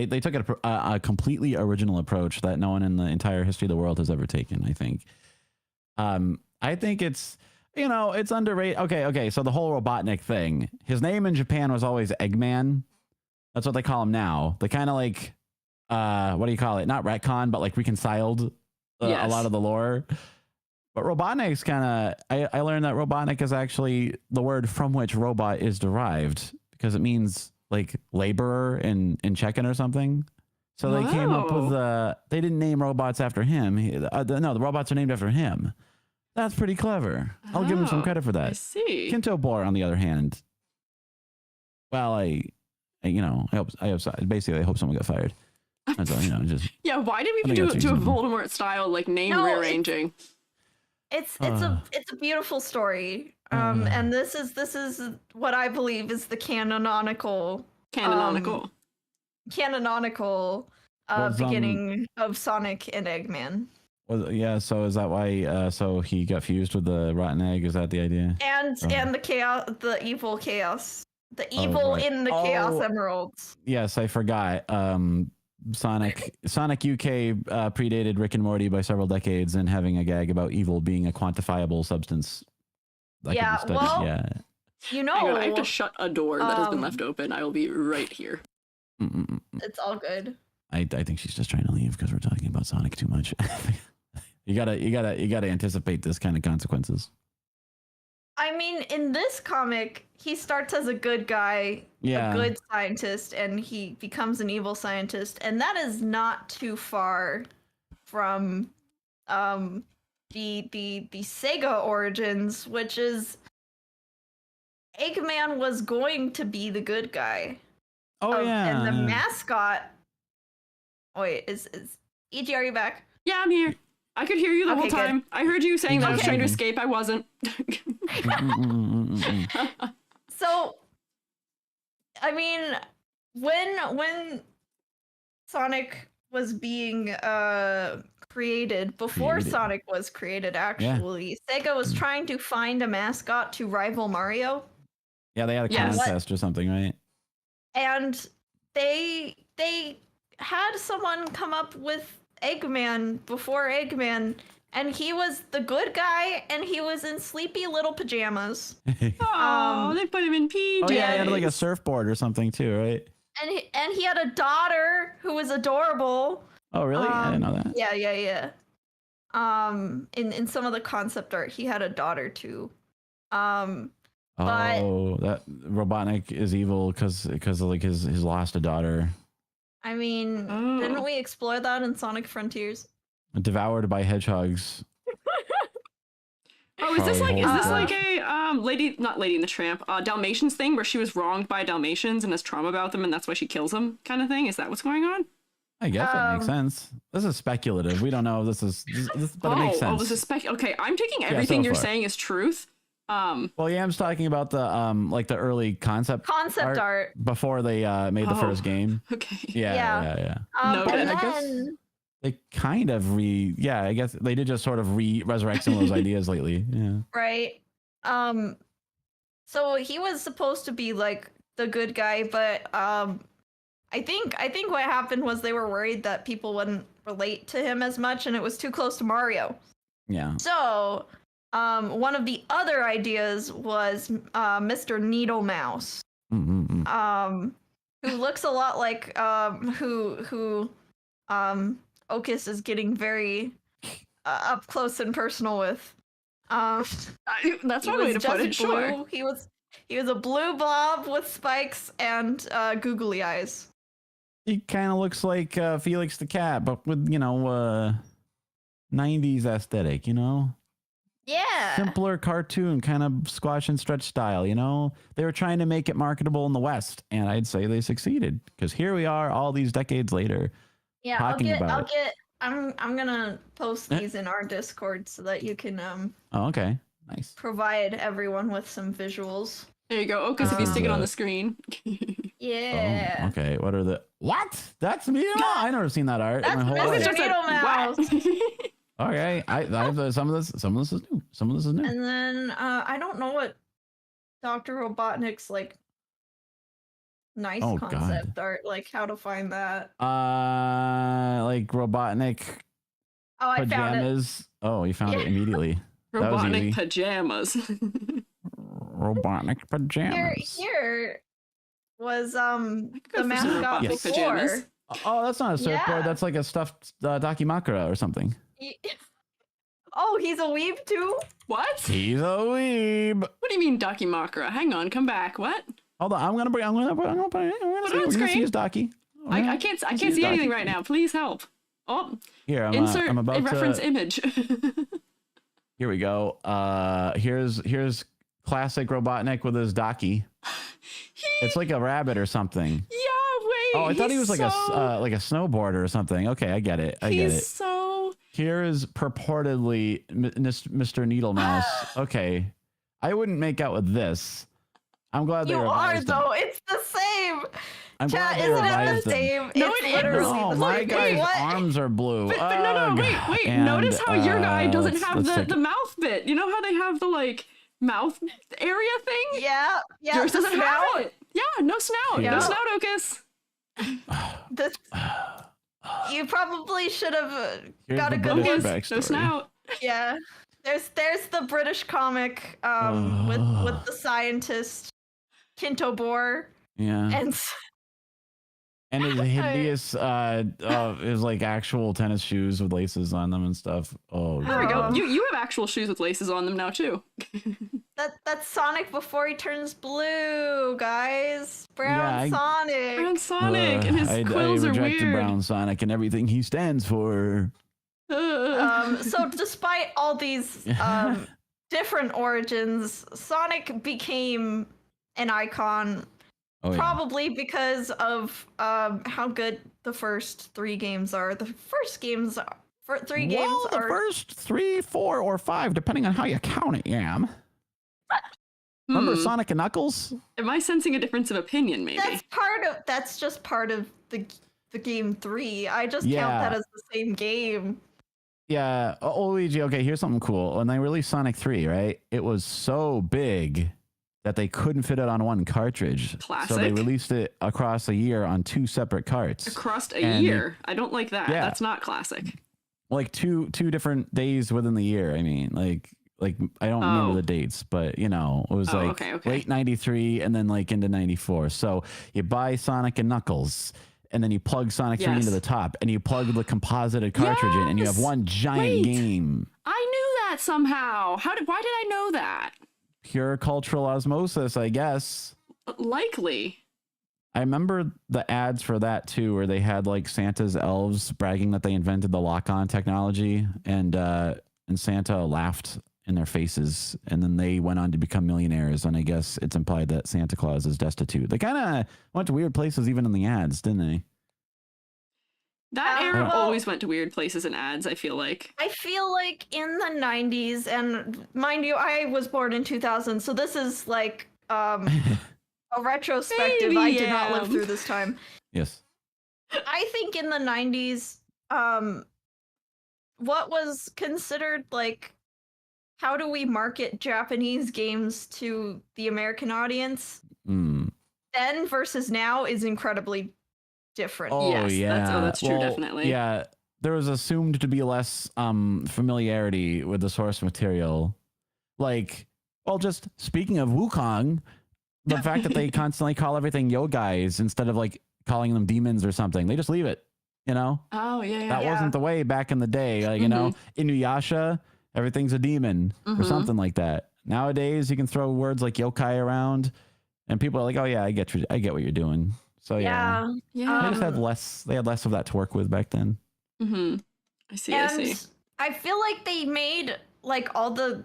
they took a completely original approach that no one in the entire history of the world has ever taken. I think. I think it's it's underrated. Okay. So the whole Robotnik thing. His name in Japan was always Eggman. That's what they call him now. They kind of like, what do you call it? Not retcon, but like reconciled a Yes. lot of the lore. But Robotnik's kind of, I learned that Robotnik is actually the word from which robot is derived because it means like laborer in Chechen or something. So they came up with they didn't name robots after him. No, the robots are named after him. That's pretty clever. I'll give him some credit for I that. see. Quintobor, on the other hand, well, I hope someone got fired. That's all, just Yeah, why did we I think do that's a reasonable. Voldemort style like name No, rearranging? It's a beautiful story. And this is what I believe is the canonical Canonical. Was, beginning of Sonic and Eggman. So is that why? So he got fused with the rotten egg? Is that the idea? And the chaos, the evil right. in the Chaos Oh. Emeralds. Yes, I forgot. Sonic UK predated Rick and Morty by several decades, and having a gag about evil being a quantifiable substance. That Yeah, could be studied. well, Yeah. You know, Hang on, I have to shut a door that has been um, left open. I will be right here. it's all good. I think she's just trying to leave because we're talking about Sonic too much. you gotta anticipate this kind of consequences. I mean, in this comic, he starts as a good guy, Yeah. a good scientist, and he becomes an evil scientist, and that is not too far from the Sega origins, which is Eggman was going to be the good guy. Oh yeah. And the yeah. mascot. Wait, is EG, are you back? Yeah, I'm here. I could hear you the Okay, whole good. time. I heard you saying that I was Okay. trying to escape. I wasn't. So, I mean, when Sonic was being created, before Created. Sonic was created, actually, Sega was trying to find a mascot to rival Mario. Yeah, they had a Yes. contest or something, right? and they had someone come up with Eggman before Eggman, and he was the good guy, and he was in sleepy little pajamas. Oh, they put him in PJs. Oh yeah, he had like a surfboard or something too, right? And he had a daughter who was adorable. Oh really? I didn't know that. Yeah. In some of the concept art, he had a daughter too. But that Robotnik is evil because like his lost a daughter, I mean, didn't we explore that in Sonic Frontiers? devoured by hedgehogs. Oh, is this Probably like a Lady in the Tramp, Dalmatians thing where she was wronged by Dalmatians and has trauma about them and that's why she kills them kind of thing? Is that what's going on? I guess that makes sense. This is speculative. We don't know if this, but it makes sense. Oh, this is okay, I'm taking everything you're saying as truth. Well, yeah, I'm talking about the like the early concept art before they made the first game. Okay. Yeah. Noted. I guess they kind of I guess they did just sort of resurrect some of those ideas lately. Yeah. Right. So he was supposed to be like the good guy, but I think what happened was they were worried that people wouldn't relate to him as much, and it was too close to Mario. Yeah. So, one of the other ideas was Mr. Needle Mouse, who looks a lot like who Okas is getting very up close and personal with. That's one way to put it. Sure. He was a blue blob with spikes and googly eyes. He kind of looks like Felix the Cat, but with 90s aesthetic, Yeah. Simpler cartoon, kind of squash and stretch style, They were trying to make it marketable in the West, and I'd say they succeeded because here we are all these decades later. Yeah, talking about it. I'm gonna post these in our Discord so that you can Oh, okay. Nice. provide everyone with some visuals. There you go. Okas, if you stick it on the screen. Yeah. Oh, okay. What are the That's me. I never seen that art in my whole life. Mr. Needle Mouse. Okay, I some of this is new. Some of this is new. And then I don't know what Dr. Robotnik's like nice concept art, like how to find that. Like Robotnik pajamas. Found it. Oh, you found it immediately. Robotnik pajamas. Robotnik pajamas. Here was the mascot before. Pajamas. Oh, that's not a surfboard. That's like a stuffed Dakimakura or something. Oh, he's a weeb too? What? He's a weeb. What do you mean Dakimakura? Hang on, come back. What? Hold on, I'm gonna put it on screen. See his Daki. I can't see anything right now. Please help. Oh, here insert I'm about a reference image. Here we go. Here's classic Robotnik with his Daki. It's like a rabbit or something. Yeah, wait. Oh, I thought he was like a snowboarder or something. Okay, I get it. He's so. Here is purportedly Mr. Needle Mouse. Okay, I wouldn't make out with this. I'm glad they revised him. though. It's the same. I'm glad they revised him. No, it's literally no, my guy's arms are blue. But no, wait. Notice how your guy doesn't have the mouth bit. You know how they have the like mouth area thing? Yeah. Yours doesn't have it. Yeah, no snout. Yeah. No snout, Okas. You probably should have got a good Okas, one. no snout. Yeah. There's the British comic with the scientist Kinto Boar. Yeah. And his hideous is like actual tennis shoes with laces on them and stuff. Oh, there we go. You have actual shoes with laces on them now too. That's Sonic before he turns blue, guys. Sonic. Brown Sonic and his quills are weird. I rejected Brown Sonic and everything he stands for. So despite all these different origins, Sonic became an icon. Probably because of how good the first three games are. The first games are the first 3, 4, or 5, depending on how you count it, Yam. Remember Sonic and Knuckles? Am I sensing a difference of opinion? Maybe that's just part of the game 3. I just count that as the same game. Yeah. Oh, Luigi. Okay, here's something cool. When they released Sonic 3, right? It was so big that they couldn't fit it on one cartridge. Classic. So they released it across a year on 2 separate carts. Across a year? I don't like that. Yeah. That's not classic. Like two different days within the year. I mean, like I don't remember the dates, but it was late 93 and then like into 94. So you buy Sonic and Knuckles, and then you plug Sonic 3 into the top, and you plug the composited cartridge in, and you have one giant game. I knew that somehow. Why did I know that? Pure cultural osmosis, I guess. Likely. I remember the ads for that too, where they had like Santa's elves bragging that they invented the lock-on technology, and Santa laughed in their faces, and then they went on to become millionaires, and I guess it's implied that Santa Claus is destitute. They kind of went to weird places even in the ads, didn't they? That era always went to weird places in ads, I feel like. I feel like in the 90s, and mind you, I was born in 2000, so this is like a retrospective. I did not live through this time. Yes. I think in the 90s, what was considered like, how do we market Japanese games to the American audience then versus now is incredibly different. Oh, yes, yeah. that's true, definitely. Yeah, there was assumed to be less familiarity with the source material. Like, well, just speaking of Wukong, the fact that they constantly call everything yo guys instead of like calling them demons or something, they just leave it, Oh, yeah. That wasn't the way back in the day. Like, Inuyasha, everything's a demon or something like that. Nowadays, you can throw words like yokai around, and people are like, "Oh yeah, I get what you're doing." So yeah. They just had less. They had less of that to work with back then. I see. I feel like they made like all the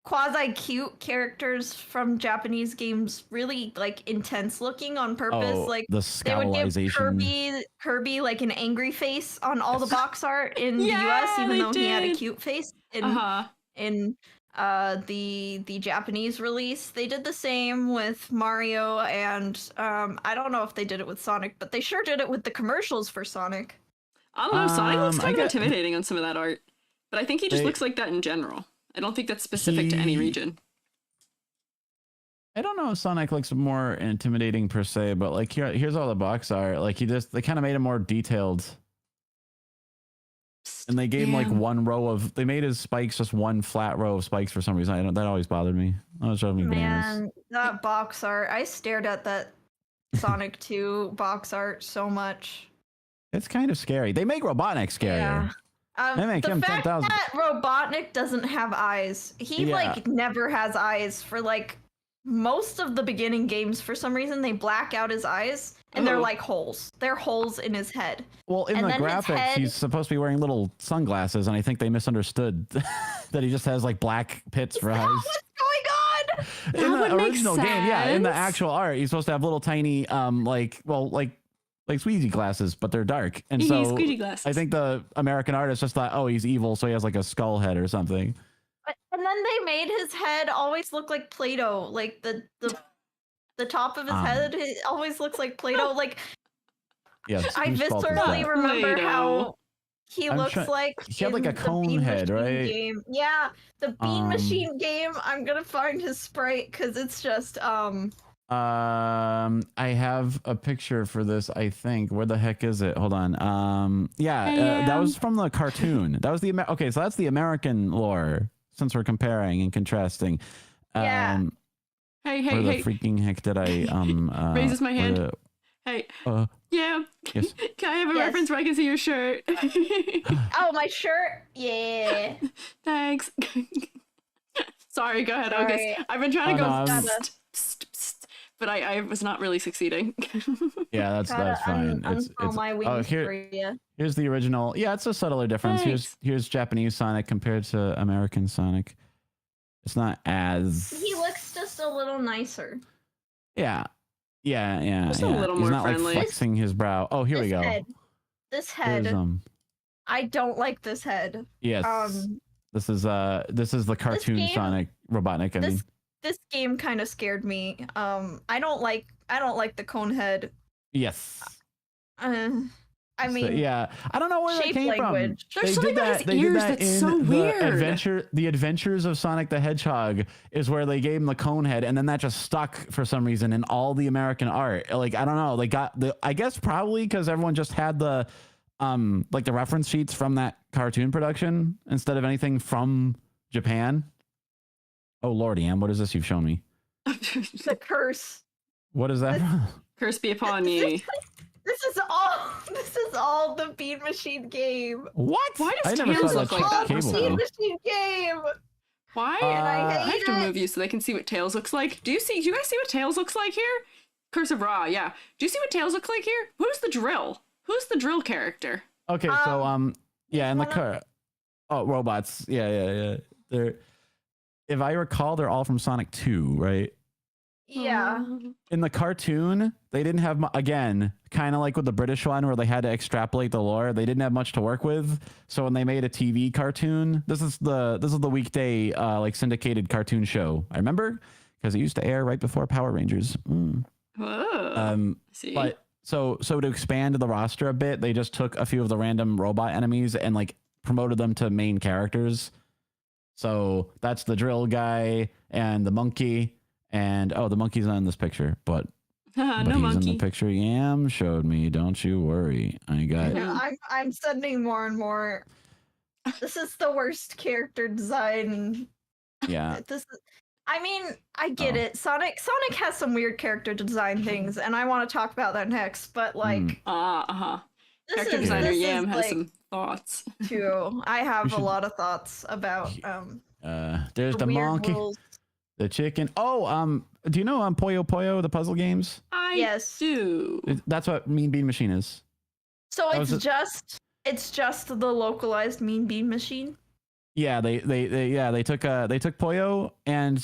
quasi cute characters from Japanese games really like intense looking on purpose. Like the they would give scowlization. Kirby like an angry face on all the box art in the US, even though he had a cute face. In the Japanese release, they did the same with Mario, and I don't know if they did it with Sonic, but they sure did it with the commercials for Sonic. I don't know. Sonic looks kind of intimidating on some of that art, but I think he just looks like that in general. I don't think that's specific to any region. I don't know if Sonic looks more intimidating per se, but like here's all the box art. Like they kind of made him more detailed. And they gave him like one row of, they made his spikes just one flat row of spikes for some reason. That always bothered me. That was driving me bananas. Man, that box art, I stared at that Sonic 2 box art so much. It's kind of scary. They make Robotnik scarier. They make him the fact 10,000. that Robotnik doesn't have eyes, he like never has eyes for like most of the beginning games. For some reason, they black out his eyes. And they're like holes. They're holes in his head. Well, in the graphics, he's supposed to be wearing little sunglasses, and I think they misunderstood that he just has like black pits for eyes. What's going on? In the original game, in the actual art, he's supposed to have little tiny, like Squeiji glasses, but they're dark. And so Squeiji glasses. I think the American artist just thought, oh, he's evil, so he has like a skull head or something. And then they made his head always look like Play-Doh, like the top of his head always looks like Play-Doh. Like, yes, I viscerally remember how he looks like. He had like a cone head, right? Game. Yeah, the Bean Machine game. I'm gonna find his sprite because it's just I have a picture for this. I think. Where the heck is it? Hold on. That was from the cartoon. That was the okay. So that's the American lore. Since we're comparing and contrasting. Yeah. Hey, where the freaking heck did I raises my hand. Hey. Yeah. Yes. Can I have a reference where I can see your shirt? Oh, my shirt? Yeah. Thanks. Sorry, go ahead, Okas. I've been trying to go but I was not really succeeding. Yeah, that's fine. It's my wings for you. Here's the original. Yeah, it's a subtler difference. Thanks. Here's Japanese Sonic compared to American Sonic. It's not as. He looks just a little nicer. Yeah. Just a little He's more not friendly. Like flexing his brow. Oh, here we go. This head. I don't like this head. Yes. This is the cartoon Sonic Robotnik. I mean, this game kind of scared me. I don't like the cone head. Yes. I So, mean, yeah, I don't know where that shape came language. from. There's something about his ears that's so weird. The Adventures of Sonic the Hedgehog is where they gave him the cone head, and then that just stuck for some reason in all the American art. Like, I don't know, they got the, I guess probably because everyone just had the like the reference sheets from that cartoon production instead of anything from Japan. Oh Lord, Yam, what is this you've shown me? The curse. What is that? Curse be upon ye. This is all the Bean Machine game. What? Why does I never Tails saw look that like that? cable First of show. Bean all? Machine game. Why? I I hate have to it. move you so they can see what Tails looks like. Do you guys see what Tails looks like here? Curse of Ra, yeah. Do you see what Tails looks like here? Who's the drill? Who's the drill character? Okay, so yeah, in the wanna- car. Oh, robots. Yeah. They're, if I recall, they're all from Sonic 2, right? Yeah. In the cartoon, they didn't have again, kind of like with the British one where they had to extrapolate the lore. They didn't have much to work with. So when they made a TV cartoon, this is the weekday like syndicated cartoon show. I remember because it used to air right before Power Rangers. Whoa. See? But so to expand the roster a bit, they just took a few of the random robot enemies and like promoted them to main characters. So that's the drill guy and the monkey. And the monkey's not in this picture, but no he's monkey. in the picture Yam showed me. Don't you worry. I got Yeah, I'm sending more and more. This is the worst character design. yeah. I mean, I get it. Sonic has some weird character design things, and I want to talk about that next. But like, this Character is- designer this Yam is, has like, some thoughts. too. I have should- a lot of thoughts about There's the weird monkey, rules. the chicken. Oh, do you know Puyo Puyo, the puzzle games? Yes. do. That's what Mean Bean Machine is. So That was it's just the localized Mean Bean Machine. Yeah, they took Puyo and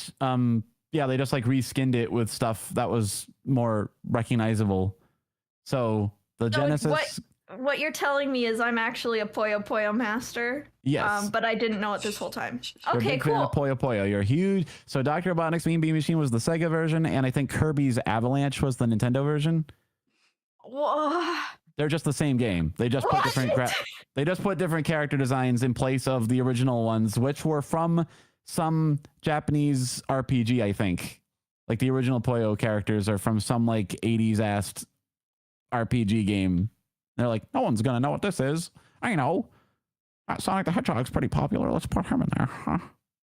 they just like reskinned it with stuff that was more recognizable. So the So Genesis. What you're telling me is I'm actually a Puyo Puyo master. Yes. But I didn't know it this whole time. You're a Okay, big fan of cool. Puyo Puyo. You're huge. So Dr. Robotnik's Mean Bean Machine was the Sega version, and I think Kirby's Avalanche was the Nintendo version. Whoa. They're just the same game. They just put different character designs in place of the original ones, which were from some Japanese RPG, I think. Like the original Puyo characters are from some like 80s ass RPG game. They're like, no one's gonna know what this is. I know. Sonic the Hedgehog's pretty popular. Let's put him in there.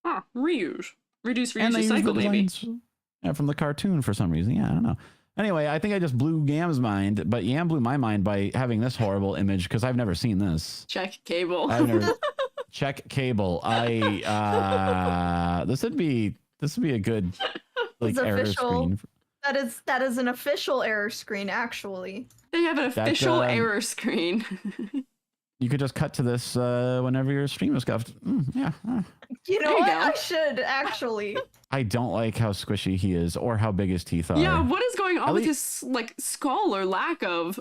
Huh? Reuse, reduce, And they used the recycle, maybe. designs, from the cartoon for some reason. Yeah, I don't know. Anyway, I think I just blew Yam's mind, but Yam blew my mind by having this horrible image because I've never seen this. Check cable. I've never check cable. This would be a good like It's error official. screen. That is an official error screen, actually. They have an That, official error screen. You could just cut to this whenever your stream is scuffed. Yeah. You know There you what? go. I should actually. I don't like how squishy he is or how big his teeth are. Yeah, what is going on At with least- his like skull or lack of?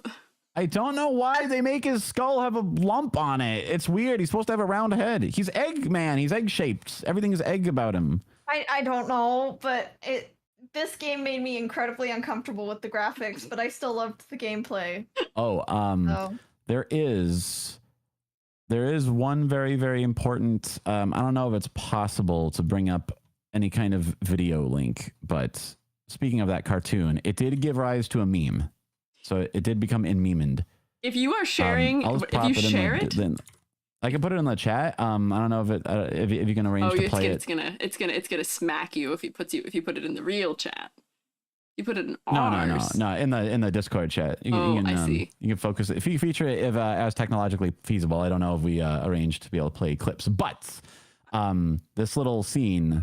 I don't know why they make his skull have a lump on it. It's weird. He's supposed to have a round head. He's Eggman. He's egg shaped. Everything is egg about him. I don't know, but this game made me incredibly uncomfortable with the graphics, but I still loved the gameplay. Oh, So there is one very, very important. I don't know if it's possible to bring up any kind of video link, but speaking of that cartoon, it did give rise to a meme. So it did become in-memed. If you are sharing, I'll just if pop you it in share the- it, then I can put it in the chat. I don't know if you can arrange to play it's gonna smack you if you put it in the real chat. You put it in No, ours. no, in the Discord chat. You can, I see. You can focus if you feature it as technologically feasible. I don't know if we arranged to be able to play clips, but this little scene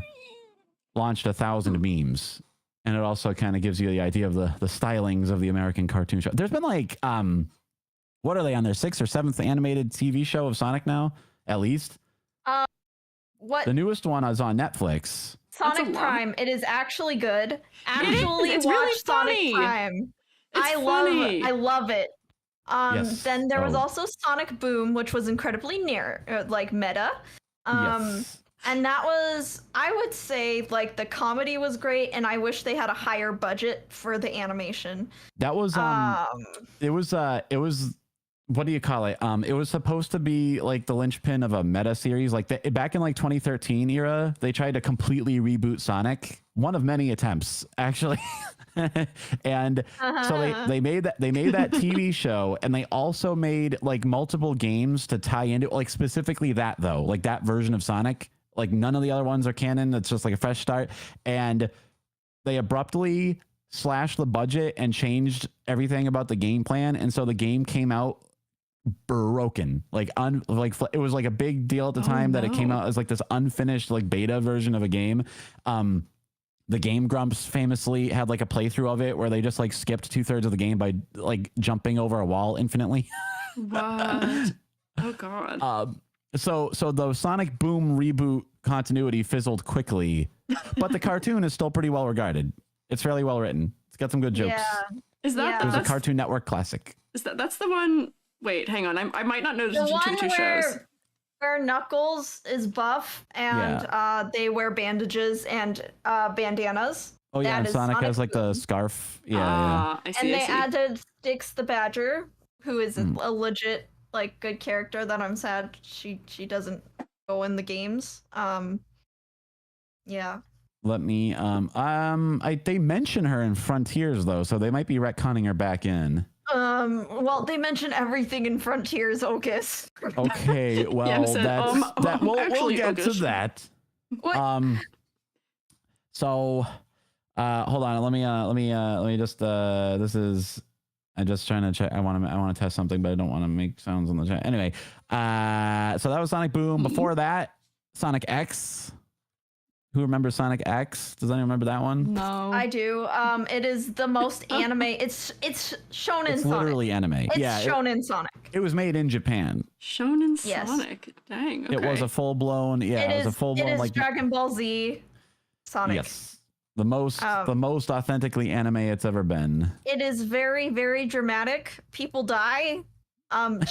launched 1,000 memes, and it also kind of gives you the idea of the stylings of the American cartoon show. There's been like what are they on their 6th or 7th animated TV show of Sonic now? At least what the newest one is on Netflix. That's a Sonic lot. Prime? It is actually good. Actually, It's watch really funny. Sonic Prime. It's funny. I love it. Yes. Then there was Oh. also Sonic Boom, which was incredibly like meta. Yes. And that was, I would say, like the comedy was great, and I wish they had a higher budget for the animation. That was it was what do you call it? It was supposed to be like the linchpin of a meta series. Like back in like 2013 era, they tried to completely reboot Sonic. One of many attempts, actually. And so they made that TV show, and they also made like multiple games to tie into, like specifically that though, like that version of Sonic. Like none of the other ones are canon. It's just like a fresh start. And they abruptly slashed the budget and changed everything about the game plan. And so the game came out broken. Like it was like a big deal at the time that it came out as like this unfinished like beta version of a game. The Game Grumps famously had like a playthrough of it where they just like skipped 2/3 of the game by like jumping over a wall infinitely. What? Oh god. So the Sonic Boom reboot continuity fizzled quickly, but the cartoon is still pretty well regarded. It's fairly well written. It's got some good jokes. Yeah. Is that It was a Cartoon Network classic. that's the one? Wait, hang on. I might not know the two shows. Where Knuckles is buff and they wear bandages and bandanas. Oh yeah, and Sonic has like the scarf. Yeah. I see. And they added Styx the Badger, who is a legit like good character that I'm sad she doesn't go in the games. Yeah. Let me they mention her in Frontiers though, so they might be retconning her back in. Well, they mention everything in Frontiers, Okas. Okay, well, Yeah, we'll get to that. What? So, hold on. Let me just. This is. I'm just trying to check. I want to test something, but I don't want to make sounds on the chat. Anyway, so that was Sonic Boom. Before that, Sonic X. Who remembers Sonic X? Does anyone remember that one? No, I do. It is the most anime. It's shown in It's Sonic. literally anime. It's shown in Sonic. It was made in Japan. Shonen Yes. Sonic. Dang. Okay. It was a full blown. Yeah, it was a full blown like Dragon Ball Z Sonic. Yes, the most authentically anime it's ever been. It is very, very dramatic. People die.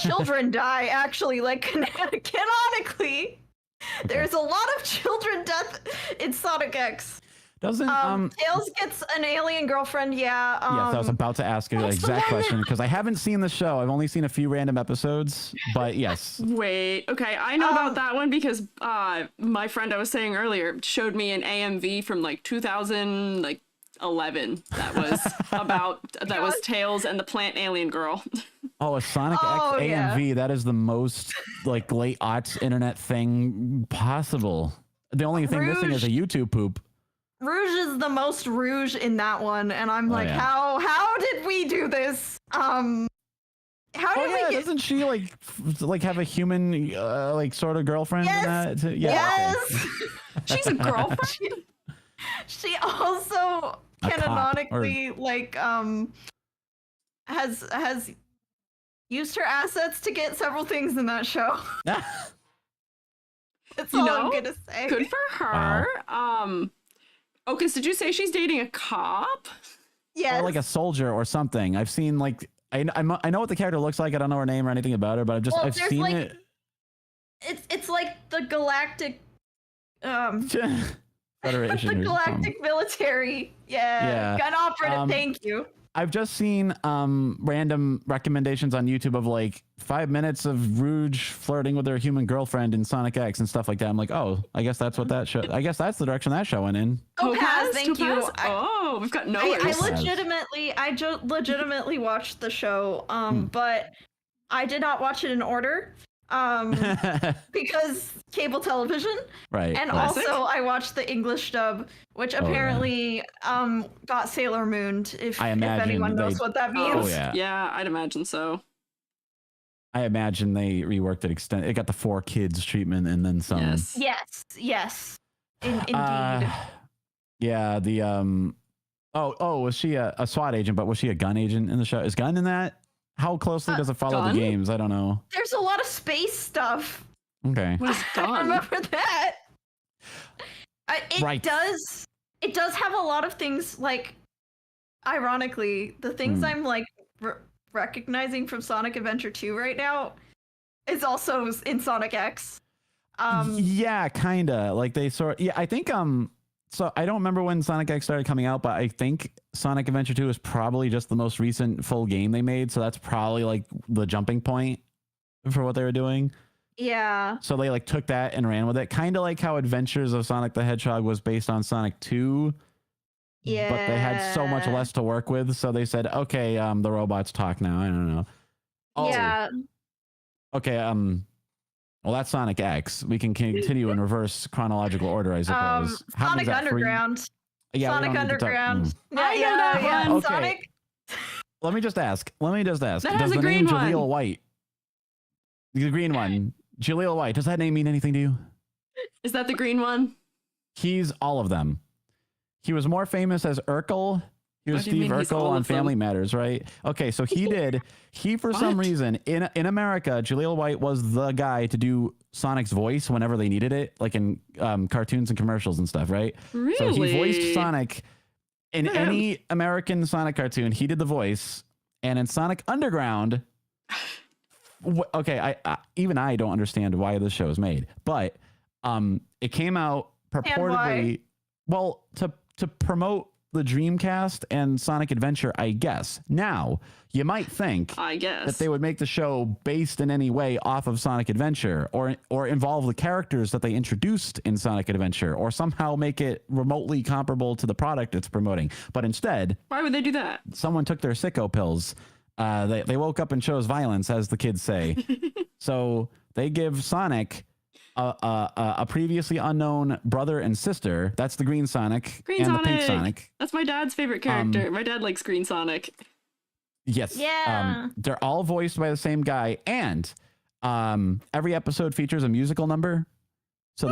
Children die, actually, like canonically. There's a lot of children death in Sonic X. Doesn't Tails gets an alien girlfriend? Yeah. Yes, I was about to ask you the exact question because I haven't seen the show. I've only seen a few random episodes, but yes. Wait, okay, I know about that one because my friend I was saying earlier showed me an AMV from like 2011 that was was Tails and the plant alien girl. Oh, a Sonic X AMV. That is the most like late aughts internet thing possible. The only thing missing is a YouTube poop. Rouge is the most rouge in that one, and I'm how did we do this? How did we get... Doesn't she like have a human like sort of girlfriend in that? Yes. Okay. She's a girlfriend. She also canonically has used her assets to get several things in that show. That's all I'm gonna say. Good for her. Wow. Okas, did you say she's dating a cop? Yes. Or like a soldier or something. I've seen like I know what the character looks like. I don't know her name or anything about her, but I've seen like, it. It's like the galactic Federation. the galactic military. Yeah. Gun operative. Thank you. I've just seen random recommendations on YouTube of like 5 minutes of Rouge flirting with her human girlfriend in Sonic X and stuff like that. I'm like, oh, I guess that's what that show. I guess that's the direction that show went in. Topaz, thank you. We've got knowers. I legitimately watched the show, but I did not watch it in order. Because cable television, right? And also I watched the English dub, which apparently got Sailor Mooned. If anyone knows what that means. Oh, yeah, I'd imagine so. I imagine they reworked it. It got the 4 kids treatment and then some. Yes. Indeed. Yeah. The was she a SWAT agent? But was she a gun agent in the show? Is Gun in that? How closely does it follow the games? I don't know. There's a lot of space stuff. Okay. What is Gun? I remember that. It does have a lot of things, like, ironically, the things I'm like recognizing from Sonic Adventure 2 right now is also in Sonic X. Yeah, kinda. Like they I think So I don't remember when Sonic X started coming out, but I think Sonic Adventure 2 is probably just the most recent full game they made. So that's probably like the jumping point for what they were doing. Yeah. So they like took that and ran with it. Kind of like how Adventures of Sonic the Hedgehog was based on Sonic 2. Yeah. But they had so much less to work with. So they said, okay, the robots talk now. I don't know. Oh, yeah. okay. Well, that's Sonic X. We can continue in reverse chronological order, I suppose. Sonic Underground. Yeah, Sonic Underground. I know that one. Okay. Sonic. Let me just ask. That Does has a the green name one. Jaleel White, the green one, Jaleel White, does that name mean anything to you? Is that the green one? He's all of them. He was more famous as Urkel. He was What do you Steve mean he's Urkel all on of them? Family Matters, right? Okay, so he for some What? reason in America, Jaleel White was the guy to do Sonic's voice whenever they needed it, like in cartoons and commercials and stuff, right? Really? So he voiced Sonic in any American Sonic cartoon. He did the voice, and in Sonic Underground, okay, I don't understand why this show is made, but it came out purportedly, well, to promote the Dreamcast and Sonic Adventure, I guess. Now, you might think that they would make the show based in any way off of Sonic Adventure or involve the characters that they introduced in Sonic Adventure or somehow make it remotely comparable to the product it's promoting. But instead, Why would they do that? someone took their sicko pills. They woke up and chose violence, as the kids say. So they give Sonic a previously unknown brother and sister. That's the Green Sonic Green and Sonic. the Pink Sonic. That's my dad's favorite character. My dad likes Green Sonic. Yes. Yeah. They're all voiced by the same guy, and every episode features a musical number. So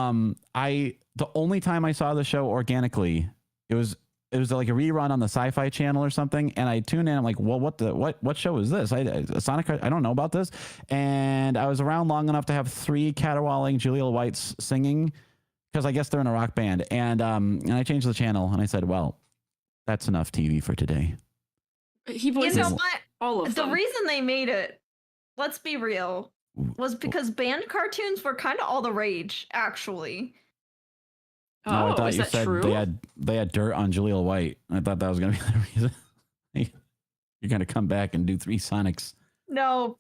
the only time I saw the show organically, it was like a rerun on the Sci-Fi Channel or something, and I tuned in. I'm like, well, what show is this? Sonic, I don't know about this. And I was around long enough to have 3 caterwauling Jaleel Whites singing, because I guess they're in a rock band. And I changed the channel and I said, well, that's enough TV for today. He voices all of them. The reason they made it, let's be real, was because band cartoons were kind of all the rage, actually. No, I thought is you that said true? they had dirt on Jaleel White. I thought that was going to be the reason. You're going to come back and do 3 Sonics. No,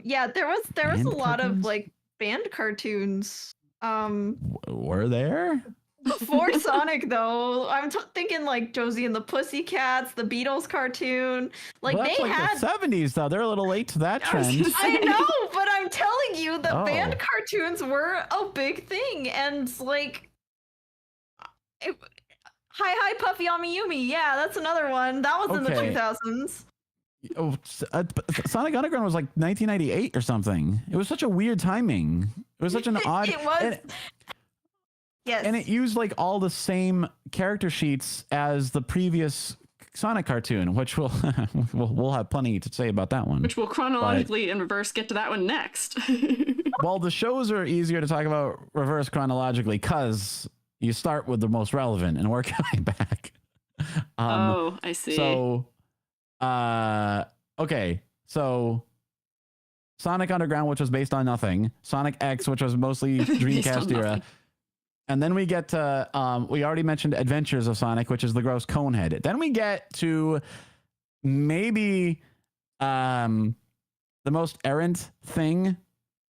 yeah, there was Band a lot of cartoons? like band cartoons. Were there? For Sonic though, I'm thinking like Josie and the Pussycats, the Beatles cartoon. Like Well, that's they like had. the 70s, though. They're a little late to that I was trend. gonna I know, but I'm telling you, the Oh. band cartoons were a big thing, and like, Hi Hi Puffy Amiyumi, yeah, that's another one. That was in the Okay. 2000s. Oh, Sonic Underground was like 1998 or something. It was such a weird timing. It was such an odd. It was. Yes. And it used like all the same character sheets as the previous Sonic cartoon, which we'll have plenty to say about that one. Which we'll chronologically in reverse get to that one next. Well, the shows are easier to talk about reverse chronologically because you start with the most relevant and work your way back. Oh, I see. So, okay. So Sonic Underground, which was based on nothing. Sonic X, which was mostly Based on Dreamcast era. nothing. And then we get to, we already mentioned Adventures of Sonic, which is the gross conehead. Then we get to maybe the most errant thing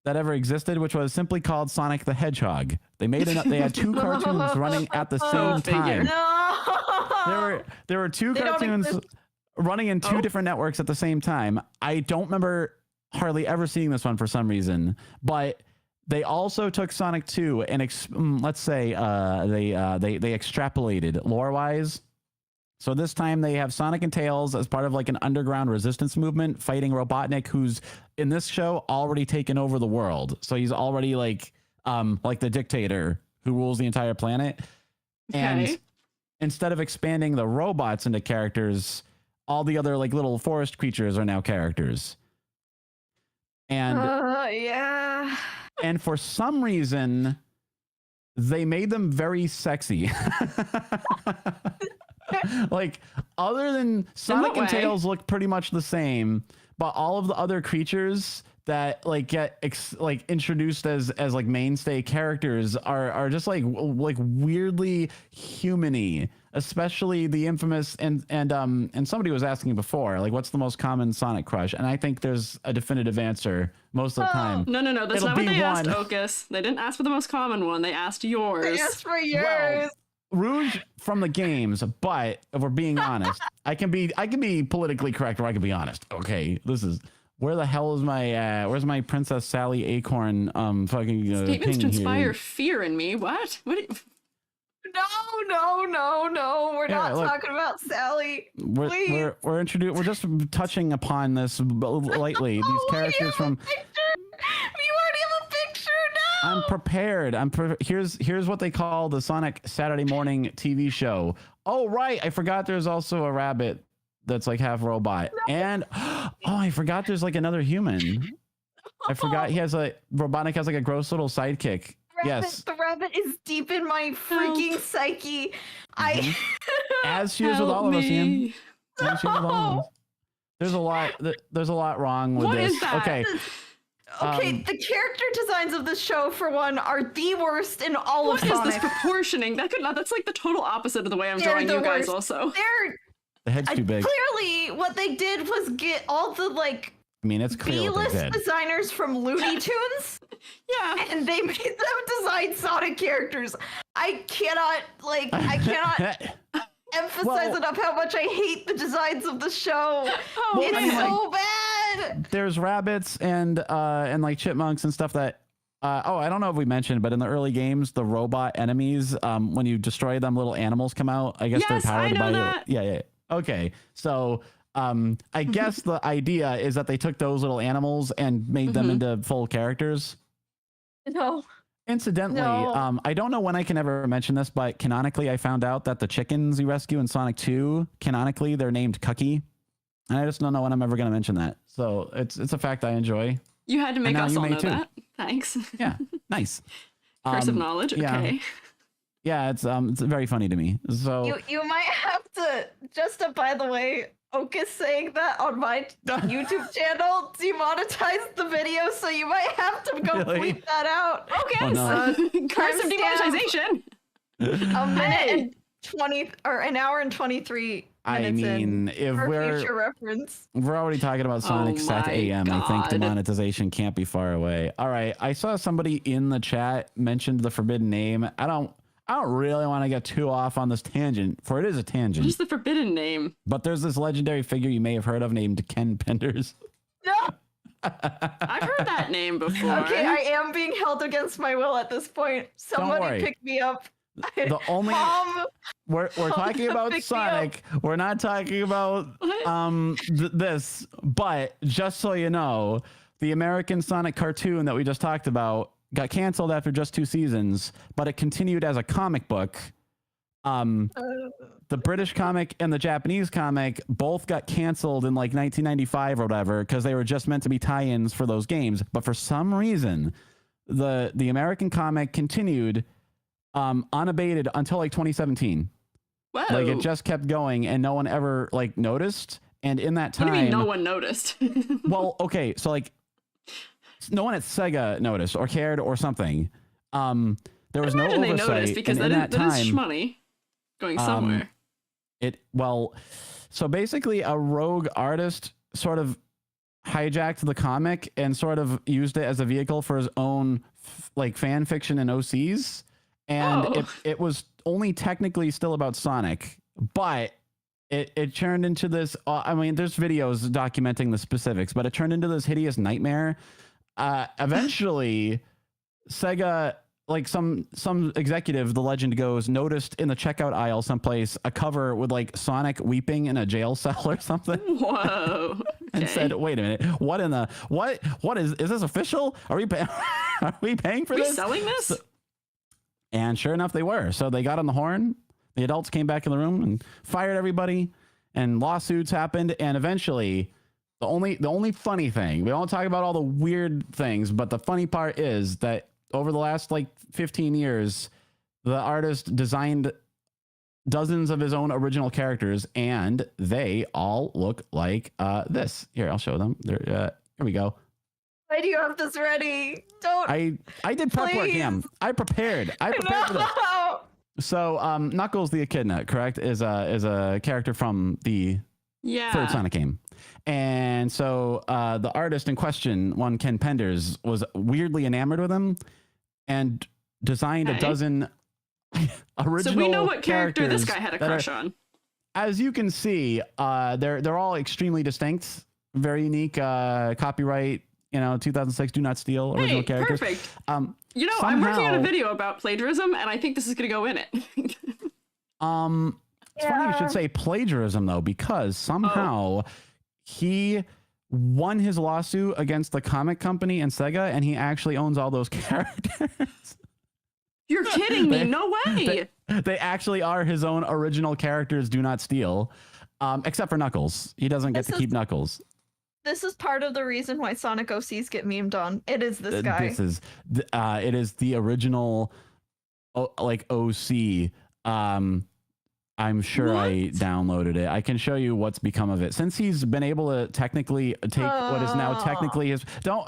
that ever existed, which was simply called Sonic the Hedgehog. They had 2 cartoons running at the same time. No. There were 2 They don't cartoons exist. running in 2 different networks at the same time. I don't remember hardly ever seeing this one for some reason, but they also took Sonic 2 and let's say they extrapolated lore-wise. So this time they have Sonic and Tails as part of like an underground resistance movement fighting Robotnik, who's in this show already taken over the world. So he's already like the dictator who rules the entire planet. And Okay. instead of expanding the robots into characters, all the other like little forest creatures are now characters. And Yeah. and for some reason they made them very sexy. Like other than Sonic and way? Tails look pretty much the same, but all of the other creatures, that like get like introduced as like mainstay characters are just like weirdly human-y, especially the infamous and somebody was asking before, like, what's the most common Sonic crush? And I think there's a definitive answer most of the time. No, that's It'll not what be they asked, one. Okas. They didn't ask for the most common one. They asked yours. They asked for yours. Well, Rouge from the games, but if we're being honest, I can be politically correct, or I can be honest. Okay, this is where the hell is my where's my Princess Sally Acorn fucking Statements to inspire here? fear in me. What? No. We're not talking about Sally. Please. We're just touching upon this lightly. These characters from. You already have a picture now. I'm prepared. Here's what they call the Sonic Saturday morning TV show. Oh right, I forgot there's also a rabbit that's like half robot, and I forgot there's like another human. I forgot he has Robotnik has like a gross little sidekick. Yes, the rabbit is deep in my freaking psyche. As she is with all of us, Ian. As she is with all of us. There's a lot wrong with what this. Is that? Okay, the character designs of this show, for one, are the worst in all of Sonic. What is this proportioning? That's like the total opposite of the way I'm drawing you guys. Also, the head's too big. Clearly, what they did was get all the like. I mean, it's clear what they B-list did. designers from Looney Tunes. Yeah, and they made them design Sonic characters. I cannot emphasize enough how much I hate the designs of the show. It's so bad. There's rabbits and like chipmunks and stuff that. I don't know if we mentioned, but in the early games, the robot enemies, when you destroy them, little animals come out. I guess they're powered by that. Yeah. Okay, so I guess the idea is that they took those little animals and made them into full characters. No. Incidentally, I don't know when I can ever mention this, but canonically, I found out that the chickens you rescue in Sonic 2, canonically, they're named Cookie. And I just don't know when I'm ever going to mention that. So it's a fact I enjoy. You had to make us all know that. Thanks. Yeah, nice. Curse of knowledge. Okay. Yeah, it's very funny to me. So you might have to by the way, Okas saying that on my YouTube channel demonetized the video, so you might have to go bleep that out. Okay, curse of demonetization. A minute and 20 or an hour and 23 I mean, if future reference. We're already talking about Sonic Sat AM. I think demonetization can't be far away. All right, I saw somebody in the chat mentioned the forbidden name. I don't really want to get too off on this tangent, for it is a tangent. Just the forbidden name. But there's this legendary figure you may have heard of named Ken Penders. No. I've heard that name before. Okay, I am being held against my will at this point. Somebody pick me up. The only we're talking about Sonic. We're not talking about this. But just so you know, the American Sonic cartoon that we just talked about got canceled after just 2 seasons, but it continued as a comic book. The British comic and the Japanese comic both got canceled in like 1995 or whatever because they were just meant to be tie-ins for those games. But for some reason, the American comic continued unabated until like 2017. Whoa. Like it just kept going and no one ever like noticed. And in that time, what do you mean no one noticed? Well, okay, so like no one at Sega noticed or cared or something. There was no oversight. They noticed because that is shmoney going somewhere. So basically a rogue artist sort of hijacked the comic and sort of used it as a vehicle for his own like fan fiction and OCs. And it was only technically still about Sonic, but it turned into this. I mean, there's videos documenting the specifics, but it turned into this hideous nightmare. Eventually, Sega, like some executive, the legend goes, noticed in the checkout aisle someplace a cover with like Sonic weeping in a jail cell or something. Whoa! Okay. And said, "Wait a minute, what in the what is this official? Are we are we paying for this? Selling this?" And sure enough, they were. So they got on the horn. The adults came back in the room and fired everybody, and lawsuits happened. And eventually, the only funny thing, we don't talk about all the weird things, but the funny part is that over the last like 15 years, the artist designed dozens of his own original characters, and they all look like this. Here, I'll show them. Here we go. Why do you have this ready? Don't. I did prep work, Please. Yam. I prepared for this. No. So Knuckles the Echidna, correct, is a character from the third Sonic game. And so the artist in question, one Ken Penders, was weirdly enamored with him and designed a dozen original. So we know what character this guy had a crush are, on. As you can see, they're all extremely distinct, very unique. Copyright, 2006, do not steal original characters. Perfect. Somehow, I'm working on a video about plagiarism, and I think this is going to go in it. It's funny you should say plagiarism though, because somehow he won his lawsuit against the comic company and Sega, and he actually owns all those characters. You're kidding me? No way. They actually are his own original characters. Do not steal, except for Knuckles. He doesn't get to keep Knuckles. This is part of the reason why Sonic OCs get memed on. It is this guy. It is the original, OC. I'm sure I downloaded it. I can show you what's become of it since he's been able to technically take what is now technically his. It'll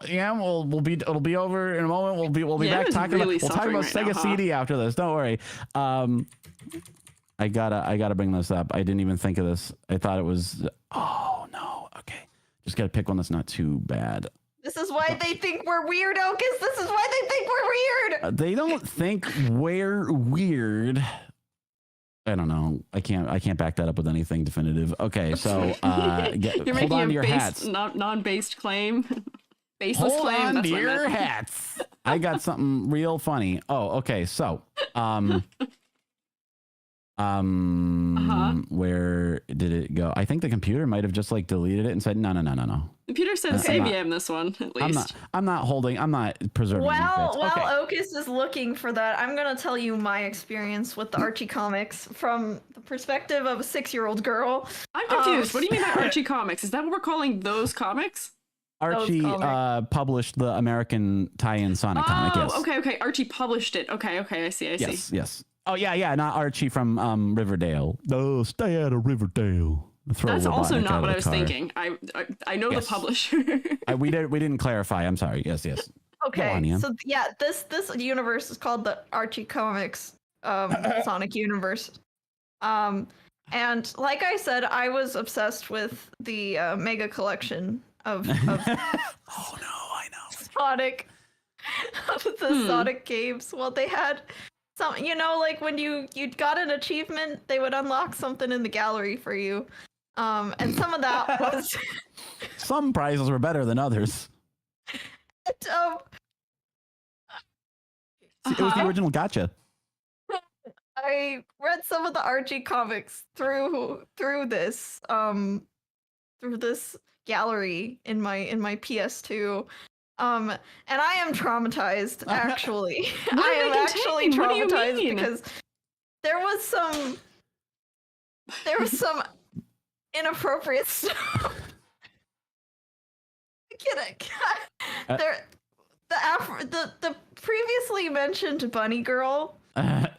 be over in a moment. We'll be back talking really we'll talk about Sega CD after this. Don't worry. I gotta bring this up. I didn't even think of this. I thought it was. Oh no. Okay. Just gotta pick one that's not too bad. This is why they think we're weird, Okas. This is why they think we're weird. They don't think we're weird. I don't know. I can't back that up with anything definitive. Okay, so hold on to your hats. Non-based claim. Baseless hold claim. on to your hats. I got something real funny. Oh, okay. So, where did it go? I think the computer might have just deleted it and said, no. The computer said save him this one, at least. I'm not preserving. While Okas is looking for that, I'm going to tell you my experience with the Archie comics from the perspective of a 6-year-old girl. I'm confused. What do you mean by Archie comics? Is that what we're calling those comics? Archie published the American tie-in Sonic comic. Yes. Okay. Archie published it. Okay. I see. Yes. Oh yeah. Not Archie from Riverdale. No, stay out of Riverdale. That's also not what I was thinking. I know the publisher. we didn't clarify. I'm sorry. Yes. Okay. So yeah, this universe is called the Archie Comics Sonic universe. And like I said, I was obsessed with the mega collection of oh no, I know. Sonic the Sonic games. Well, they had some, when you got an achievement, they would unlock something in the gallery for you. And some of that was some prizes were better than others. It was the original gotcha. I read some of the Archie comics through this gallery in my PS2. And I am traumatized, actually. I am actually traumatized because there was some inappropriate stuff. The previously mentioned bunny girl went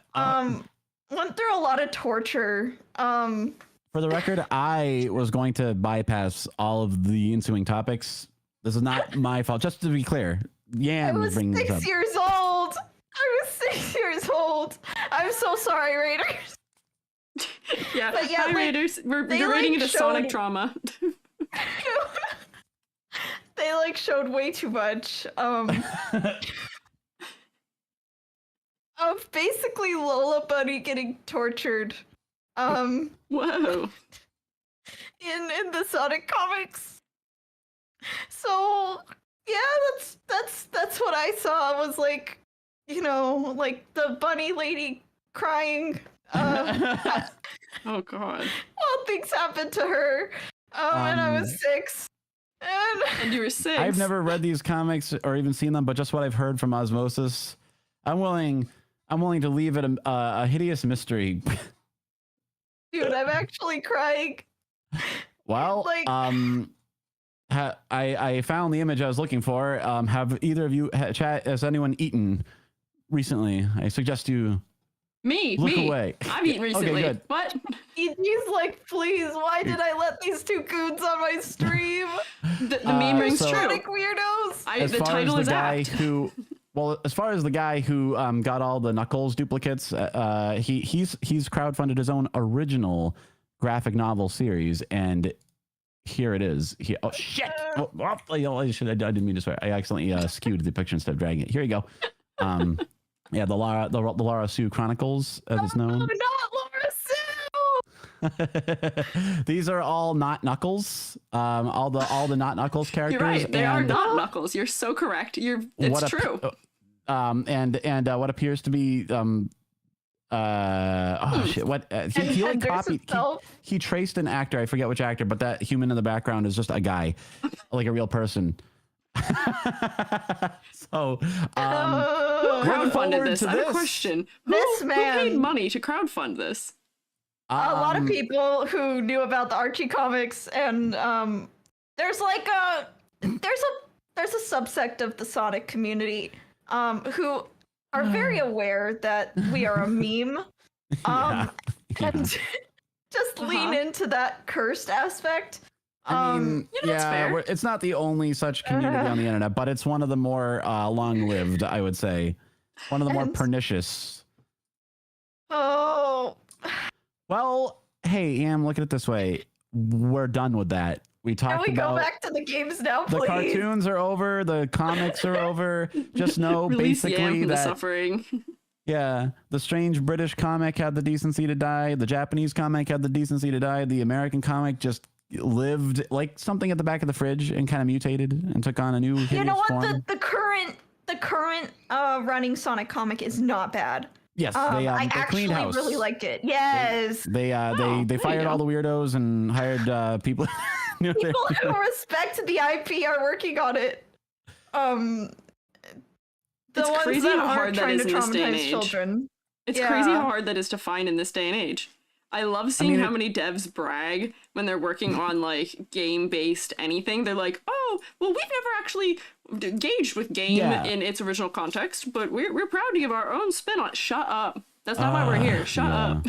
through a lot of torture. For the record, I was going to bypass all of the ensuing topics. This is not my fault. Just to be clear, Yam is bringing this up. I was 6 years old. I was 6 years old. I'm so sorry, Raiders. Yeah, but yeah, hi, Raiders. We're rating it as Sonic trauma. They showed way too much of basically Lola Bunny getting tortured. Whoa. In the Sonic comics. So yeah, that's what I saw. Was the bunny lady crying. Oh god. Well, things happened to her. And I was 6. And you were 6. I've never read these comics or even seen them, but just what I've heard from osmosis, I'm willing to leave it a hideous mystery. Dude, I'm actually crying. Well, I found the image I was looking for. Have either of you has anyone eaten recently? I suggest you Me. Look me. away. I've eaten recently. good. What? He's like, please, why did I let these two goons on my stream? The meme rings true. Sonic weirdos. The title is apt. As far as the guy who got all the Knuckles duplicates, he's crowdfunded his own original graphic novel series, and here it is. Oh shit! I didn't mean to swear. I accidentally skewed the picture instead of dragging it. Here you go. Yeah, the Lara Sue Chronicles, as it's known. Oh, not Laura Sue. These are all not Knuckles. All the not Knuckles characters. You're right. They are not Knuckles. You're so correct. It's true. And what appears to be shit, what he like copied he traced an actor, I forget which actor, but that human in the background is just a guy, like a real person. So who crowdfunded this? I have a question. Who paid money to crowdfund this? A lot of people who knew about the Archie comics, and there's like there's a subsect of the Sonic community who are very aware that we are a meme, and just lean into that cursed aspect. I mean, it's not the only such community on the internet, but it's one of the more long-lived, I would say. One of the more pernicious. Oh. Well, hey, Yam, look at it this way. We're done with that. We talked about... go back to the games now, please? The cartoons are over. The comics are over. Just know, basically, that... the suffering. Yeah, the strange British comic had the decency to die. The Japanese comic had the decency to die. The American comic just lived like something at the back of the fridge and kind of mutated and took on a new hideous You know what? form. The current running Sonic comic is not bad. Yes, I cleaned actually house. really liked it. Yes, they fired all the weirdos and hired people. People who respect the IP are working on it. It's crazy how hard that is in this day and age. Children. It's crazy how hard that is to find in this day and age. I love seeing how many devs brag when they're working on like game-based anything. They're like, "Oh, well, we've never actually engaged with game in its original context, but we're proud to give our own spin on it." Shut up. That's not why we're here. Shut up.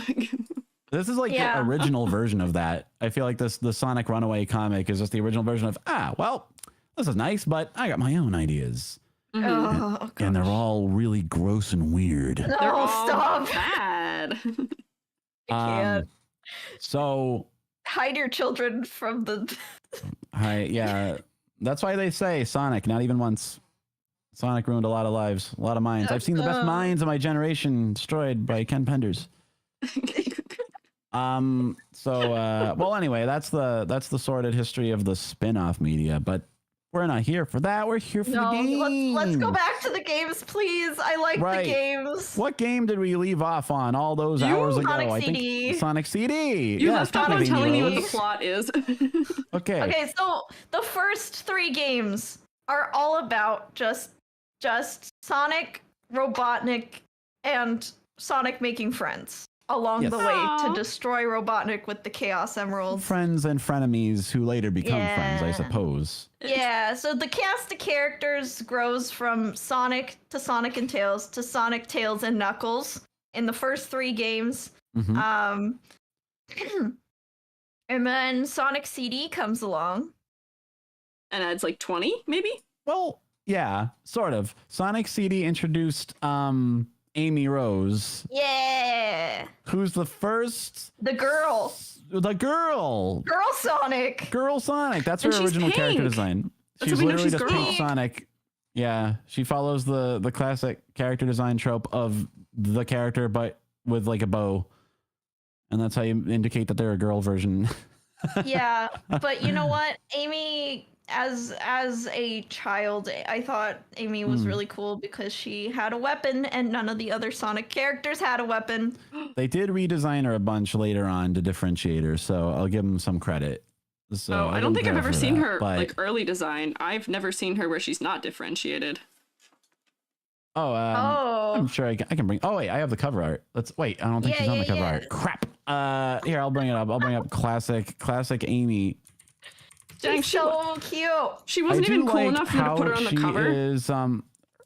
This is like the original version of that. I feel like the Sonic Runaway comic is just the original version of, well, this is nice, but I got my own ideas. Oh, and they're all really gross and weird. No, they're all stop. bad. I can't. So hide your children from the... That's why they say Sonic, not even once. Sonic ruined a lot of lives, a lot of minds. I've seen the best minds of my generation destroyed by Ken Penders. Well, anyway, that's the sordid history of the spin-off media, but we're not here for that. We're here for the games. Let's go back to the games, please. I like the games. What game did we leave off on all those hours ago? Sonic I CD. think Sonic CD. You left off on telling me what the plot is. Okay, so the first 3 games are all about just Sonic, Robotnik, and Sonic making friends along the way to destroy Robotnik with the Chaos Emeralds. Friends and frenemies who later become friends, I suppose. Yeah, so the cast of characters grows from Sonic to Sonic and Tails to Sonic, Tails, and Knuckles in the first 3 games. And then Sonic CD comes along. And adds like 20, maybe? Well, yeah, sort of. Sonic CD introduced Amy Rose. Yeah. Who's the first? The girl. Girl Sonic. Girl Sonic. That's her original character design. She's literally just pink Sonic. Yeah, she follows the classic character design trope of the character, but with like a bow. And that's how you indicate that they're a girl version. Yeah, but you know what? Amy, as a child, I thought Amy was really cool because she had a weapon and none of the other Sonic characters had a weapon. They did redesign her a bunch later on to differentiate her, so I'll give them some credit. So I don't think I've ever seen her like early design. I've never seen her where she's not differentiated. I'm sure I can bring. Oh wait, I have the cover art. Let's wait. I don't think she's on the cover art. Crap. Here, I'll bring it up. I'll bring up classic Amy. She's so cute. She wasn't even cool enough for you to put her on the cover.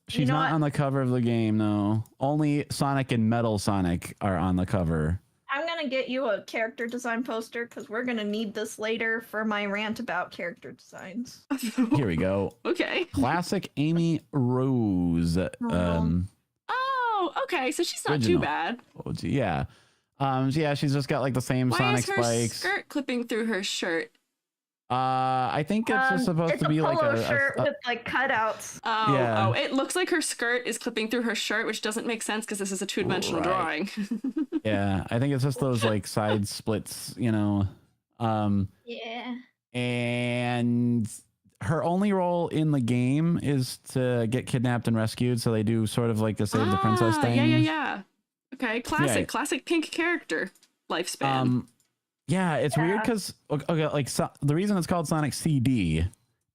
She's know not what? on the cover of the game, no. Only Sonic and Metal Sonic are on the cover. I'm gonna get you a character design poster because we're gonna need this later for my rant about character designs. Here we go. Okay. Classic Amy Rose. Oh, okay. So she's not Original. too bad. Oh, gee, yeah. Yeah, she's just got like the same Why Sonic is her spikes. skirt clipping through her shirt? I think it's just supposed it's to be a like polo a shirt with like cutouts. Oh, Yeah. oh, it looks like her skirt is clipping through her shirt, which doesn't make sense because this is a two-dimensional Right. drawing. yeah. I think it's just those like side splits, you know. Yeah. And her only role in the game is to get kidnapped and rescued. So they do sort of like a save the princess thing. Yeah. Okay, classic pink character lifespan. Yeah, it's weird because okay, like the reason it's called Sonic CD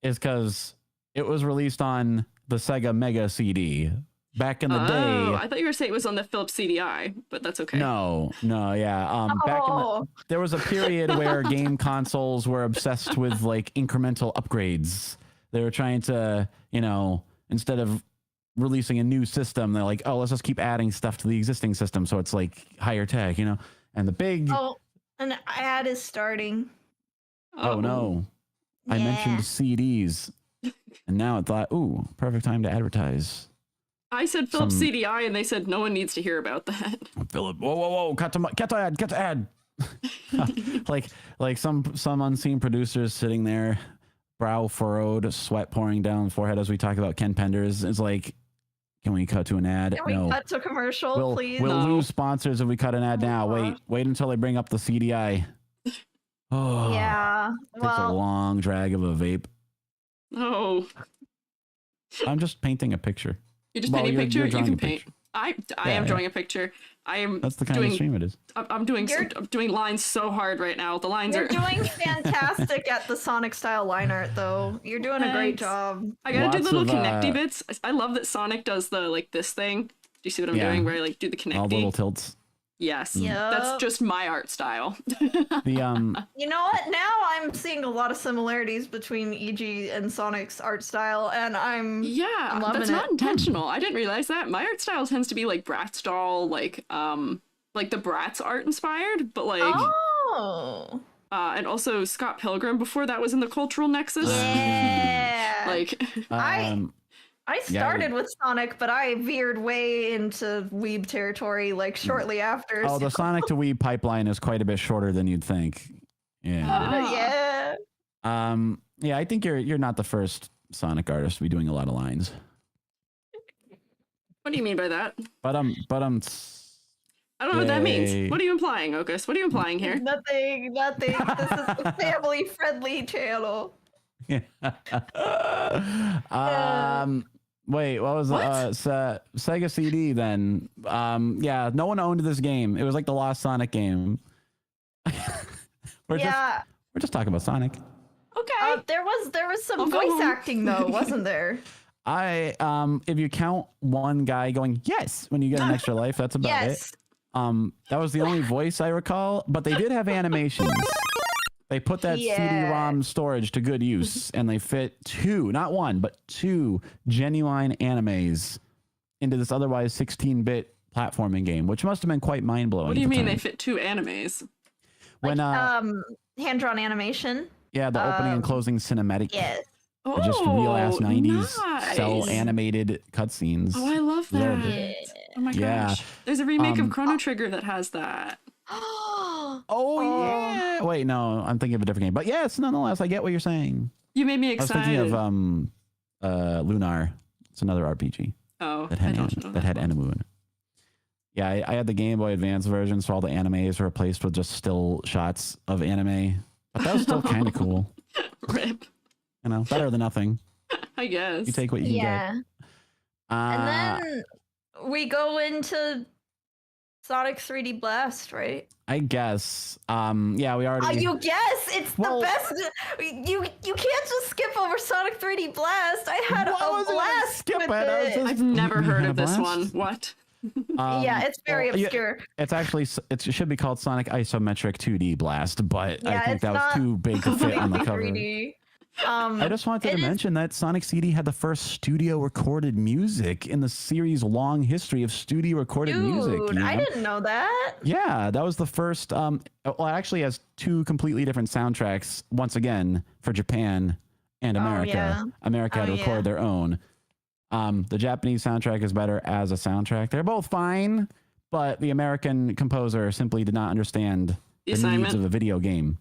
is because it was released on the Sega Mega CD back in the day. I thought you were saying it was on the Philips CDI, but that's okay. No, yeah. There was a period where game consoles were obsessed with like incremental upgrades. They were trying to, you know, instead of releasing a new system, they're like, oh, let's just keep adding stuff to the existing system, so it's like higher tech, you know. And the big an ad is starting. oh no, I mentioned CDs, and now it thought, ooh, perfect time to advertise. I said Philips CDI, and they said no one needs to hear about that. Philip, whoa, cut to ad. like some unseen producers sitting there, brow furrowed, sweat pouring down forehead as we talk about Ken Penders. It's like, can we cut to an ad? Can we cut to commercial, please? We'll lose sponsors if we cut an ad now. Wait until they bring up the CDI. Oh, yeah. Takes a long drag of a vape. Oh, I'm just painting a picture. you're just painting a picture. You're You drawing can a paint. picture. I am drawing a picture. I am. That's the kind of stream it is. I'm doing lines so hard right now. The lines You're are. doing fantastic at the Sonic style line art, though. You're doing a great Thanks. job. I gotta do Lots the little of, connecty bits. I love that Sonic does the like this thing. Do you see what I'm doing? Where I like do the connecty. All the little tilts. Yes. Yep. That's just my art style. The You know what? Now I'm seeing a lot of similarities between EG and Sonic's art style, and I'm loving that's it. not intentional. I didn't realize that. My art style tends to be like Bratz doll, like the Bratz art inspired, but like and also Scott Pilgrim before that was in the cultural nexus. Yeah. Like I started with Sonic, but I veered way into weeb territory like shortly after. the Sonic to Wii pipeline is quite a bit shorter than you'd think. Yeah. Yeah. I think you're not the first Sonic artist to be doing a lot of lines. what do you mean by that? But I don't know what that means. What are you implying, Okas? What are you implying here? Nothing. This is a family-friendly channel. Wait, what was Sega CD then? No one owned this game. It was like the Lost Sonic game. We're just talking about Sonic. Okay. There was some voice acting though, wasn't there? If you count one guy going yes when you get an extra life, that's about it. That was the only voice I recall, but they did have animations. They put that CD-ROM storage to good use, and they fit not one, but two genuine animes into this otherwise 16-bit platforming game, which must have been quite mind-blowing. What do you mean they fit two animes? When hand-drawn animation. Yeah, the opening and closing cinematic. Yes. Oh, just real-ass 90s nice. cell-animated cutscenes. Oh, I love that. Yeah. Oh my gosh. There's a remake of Chrono Trigger that has that. Yeah. Wait, no, I'm thinking of a different game. But yes, nonetheless, I get what you're saying. You made me I was excited. thinking of Lunar. It's another RPG. Oh, that had Enemu in it. Yeah, I had the Game Boy Advance version, so all the animes were replaced with just still shots of anime. But that was still kind of cool. Rip. You know, better than nothing. I guess. You take what you can get. And then we go into Sonic 3D Blast, right? I guess. Yeah, we already. You guess it's the best. You can't just skip over Sonic 3D Blast. I had a blast with it. I've never heard of this one. What? Yeah, it's very obscure. It's actually it should be called Sonic Isometric 2D Blast, but I think that was not too big to fit on the cover. 3D. I just wanted to mention that Sonic CD had the first studio recorded music in the series' long history of studio recorded music. Dude, I didn't know that. Yeah, that was the first. Well, it actually has two completely different soundtracks. Once again, for Japan and America. yeah. America had to record their own. The Japanese soundtrack is better as a soundtrack. They're both fine, but the American composer simply did not understand the needs of a video game.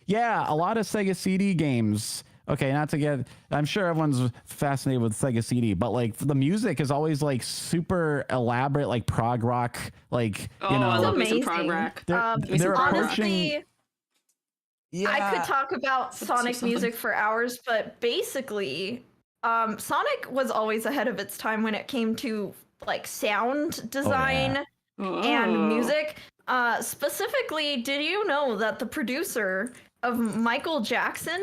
Yeah, a lot of Sega CD games. Okay, not to get, I'm sure everyone's fascinated with Sega CD, but like the music is always like super elaborate, like prog rock, like, you know. I love me some prog rock. They're honestly, yeah. I could talk about Sonic music for hours, but basically, Sonic was always ahead of its time when it came to like sound design and music. Specifically, did you know that the producer of Michael Jackson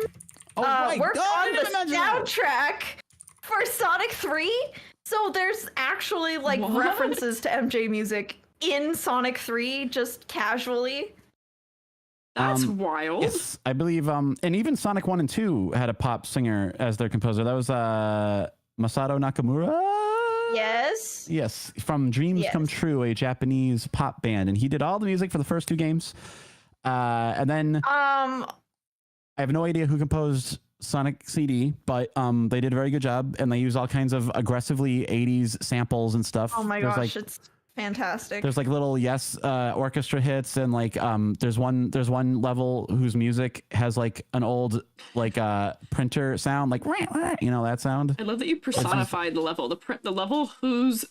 worked on the soundtrack for Sonic 3? So there's actually like references to MJ music in Sonic 3 just casually. That's wild. Yes, I believe and even Sonic 1 and 2 had a pop singer as their composer. That was Masato Nakamura. Yes, from Dreams Come True, a Japanese pop band, and he did all the music for the first two games. And then I have no idea who composed Sonic CD, but they did a very good job, and they use all kinds of aggressively 80s samples and stuff. Oh my gosh, it's fantastic. There's like little orchestra hits, and like there's one level whose music has like an old like printer sound, like you know that sound. I love that you personified the level. The level whose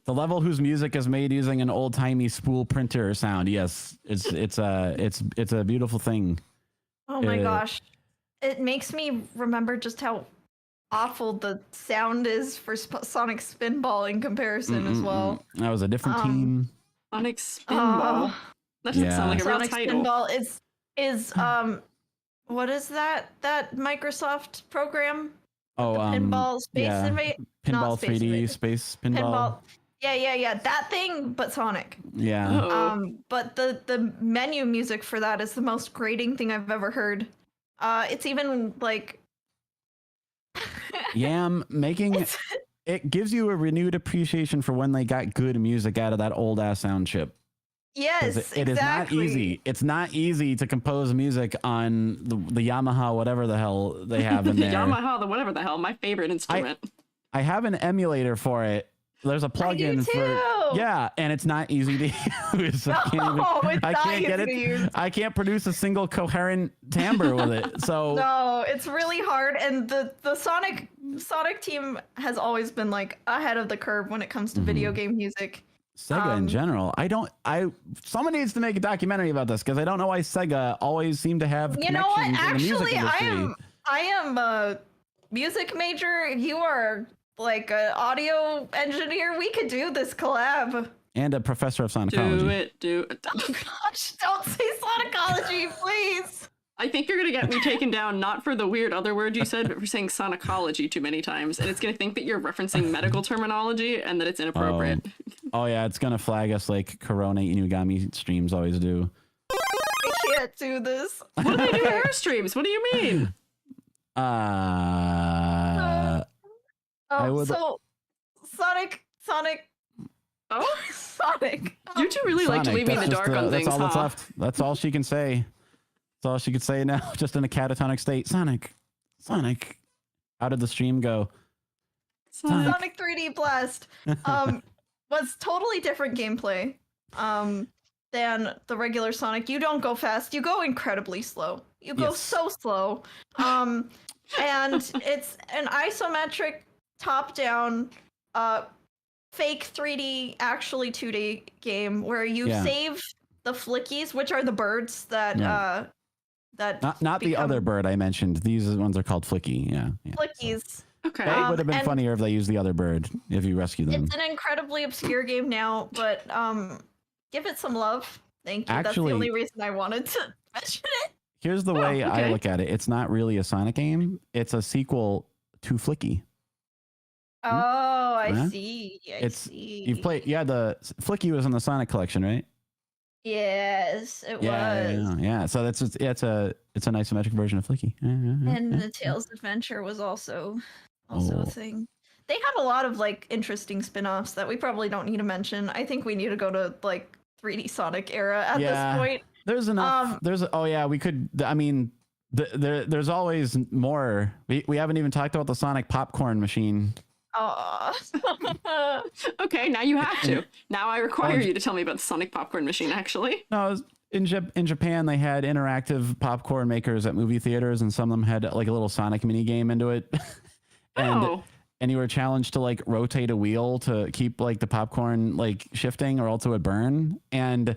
the level whose music is made using an old timey spool printer sound. Yes, it's a beautiful thing. Oh my gosh, it makes me remember just how awful the sound is for Sonic Spinball in comparison as well. That was a different team. Sonic Spinball. That doesn't sound like a real Sonic title. Spinball is what is that Microsoft program? Pinball Space Invade. Pinball 3D Space Pinball. Yeah. That thing, but Sonic. Yeah. But the menu music for that is the most grating thing I've ever heard. It's even like Yam making it gives you a renewed appreciation for when they got good music out of that old ass sound chip. Yes, it is not easy. It's not easy to compose music on the Yamaha, whatever the hell they have in there. Yamaha, the whatever the hell, my favorite instrument. I have an emulator for it. There's a plugin for and it's not easy to use. I can't produce a single coherent timbre with it. So no, it's really hard. And the Sonic team has always been like ahead of the curve when it comes to video game music. Sega in general. Someone needs to make a documentary about this because I don't know why Sega always seem to have connections. You know what? Actually, in the music industry. I am a music major. You are like an audio engineer. We could do this collab. And a professor of sonicology. Do it. Oh gosh, don't say sonicology, please. I think you're going to get me taken down, not for the weird other word you said, but for saying sonicology too many times. And it's going to think that you're referencing medical terminology and that it's inappropriate. Oh yeah, it's going to flag us like Corona Inugami streams always do. I can't do this. What do they do air streams? What do you mean? So Sonic. Oh, Sonic. You two really like to leave me in the dark on things. That's all that's left. That's all she can say. That's all she could say now, just in a catatonic state. Sonic. How did the stream go? Sonic 3D Blast was totally different gameplay than the regular Sonic. You don't go fast. You go incredibly slow. You go so slow. And it's an isometric top-down fake 3D, actually 2D game where you save the flickies, which are the birds that that not the other bird I mentioned. These ones are called Flicky. Yeah. Flickies. Okay. It would have been funnier if they used the other bird if you rescue them. It's an incredibly obscure game now, but give it some love. Thank you. Actually, that's the only reason I wanted to mention it. Here's the way I look at it. It's not really a Sonic game. It's a sequel to Flicky. Oh, I see. I see. You've played, the Flicky was in the Sonic collection, right? Yes, it Yeah, was. yeah. So that's just, yeah, it's a nice symmetric version of Flicky. And the Tails Adventure was also a Oh. thing. They had a lot of like interesting spin-offs that we probably don't need to mention. I think we need to go to like 3D Sonic era at this point. There's enough. Oh yeah, we could. I mean, there's always more. We haven't even talked about the Sonic popcorn machine. Okay, now you have to. Now I require you to tell me about the Sonic popcorn machine, actually. No, in Japan, they had interactive popcorn makers at movie theaters, and some of them had like a little Sonic mini game into it. And you were challenged to like rotate a wheel to keep like the popcorn like shifting, or else it would burn. And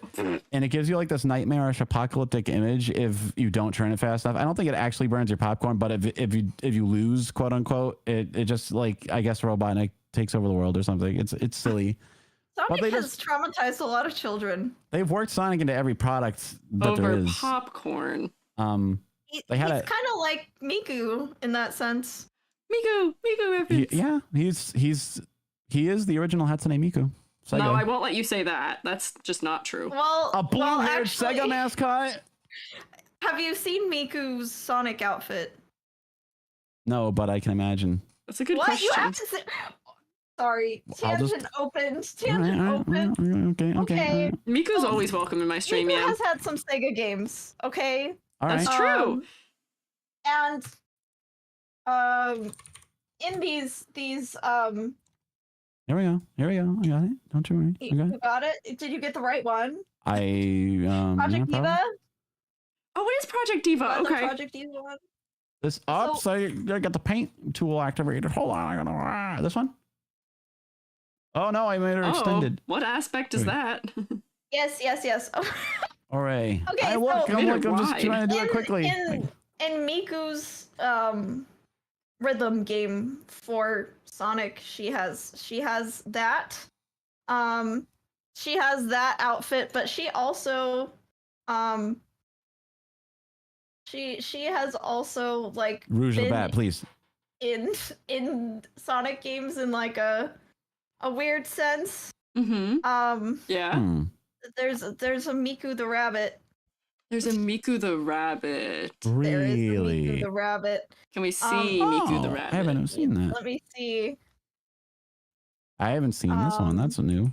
it gives you like this nightmarish apocalyptic image if you don't turn it fast enough. I don't think it actually burns your popcorn, but if you lose, quote unquote, it just like, I guess, Robotnik takes over the world or something. It's silly. Sonic has traumatized a lot of children. They've worked Sonic into every product that there is. Popcorn. He's kind of like Miku in that sense. Miku reference. He is the original Hatsune Miku. Sega. No, I won't let you say that. That's just not true. Well, a blue-haired Sega mascot. Have you seen Miku's Sonic outfit? No, but I can imagine. That's a good question. You have to say. Sorry, tangent opened. Okay. Miku's always welcome in my stream. Miku has had some Sega games. Okay. All right. That's true. And in these Here we go. I got it. Don't you worry. You got it? Did you get the right one? Project Diva? Oh, it is Project Diva. Okay. Project Diva one. This up, so I got the paint tool activated. Hold on, I gotta this one. Oh no, I made her extended. What aspect is that? Yes. All right. Okay, I'm just trying to do it quickly. In Miku's rhythm game for Sonic, she has that. She has that outfit, but she also she has also like Rouge the Bat, please. In Sonic games in like a weird sense. Yeah. There's a Miku the rabbit. There's a Miku the rabbit. Really? There is a Miku the rabbit. Can we see Miku the rabbit? I haven't seen that. Let me see. I haven't seen this one. That's new.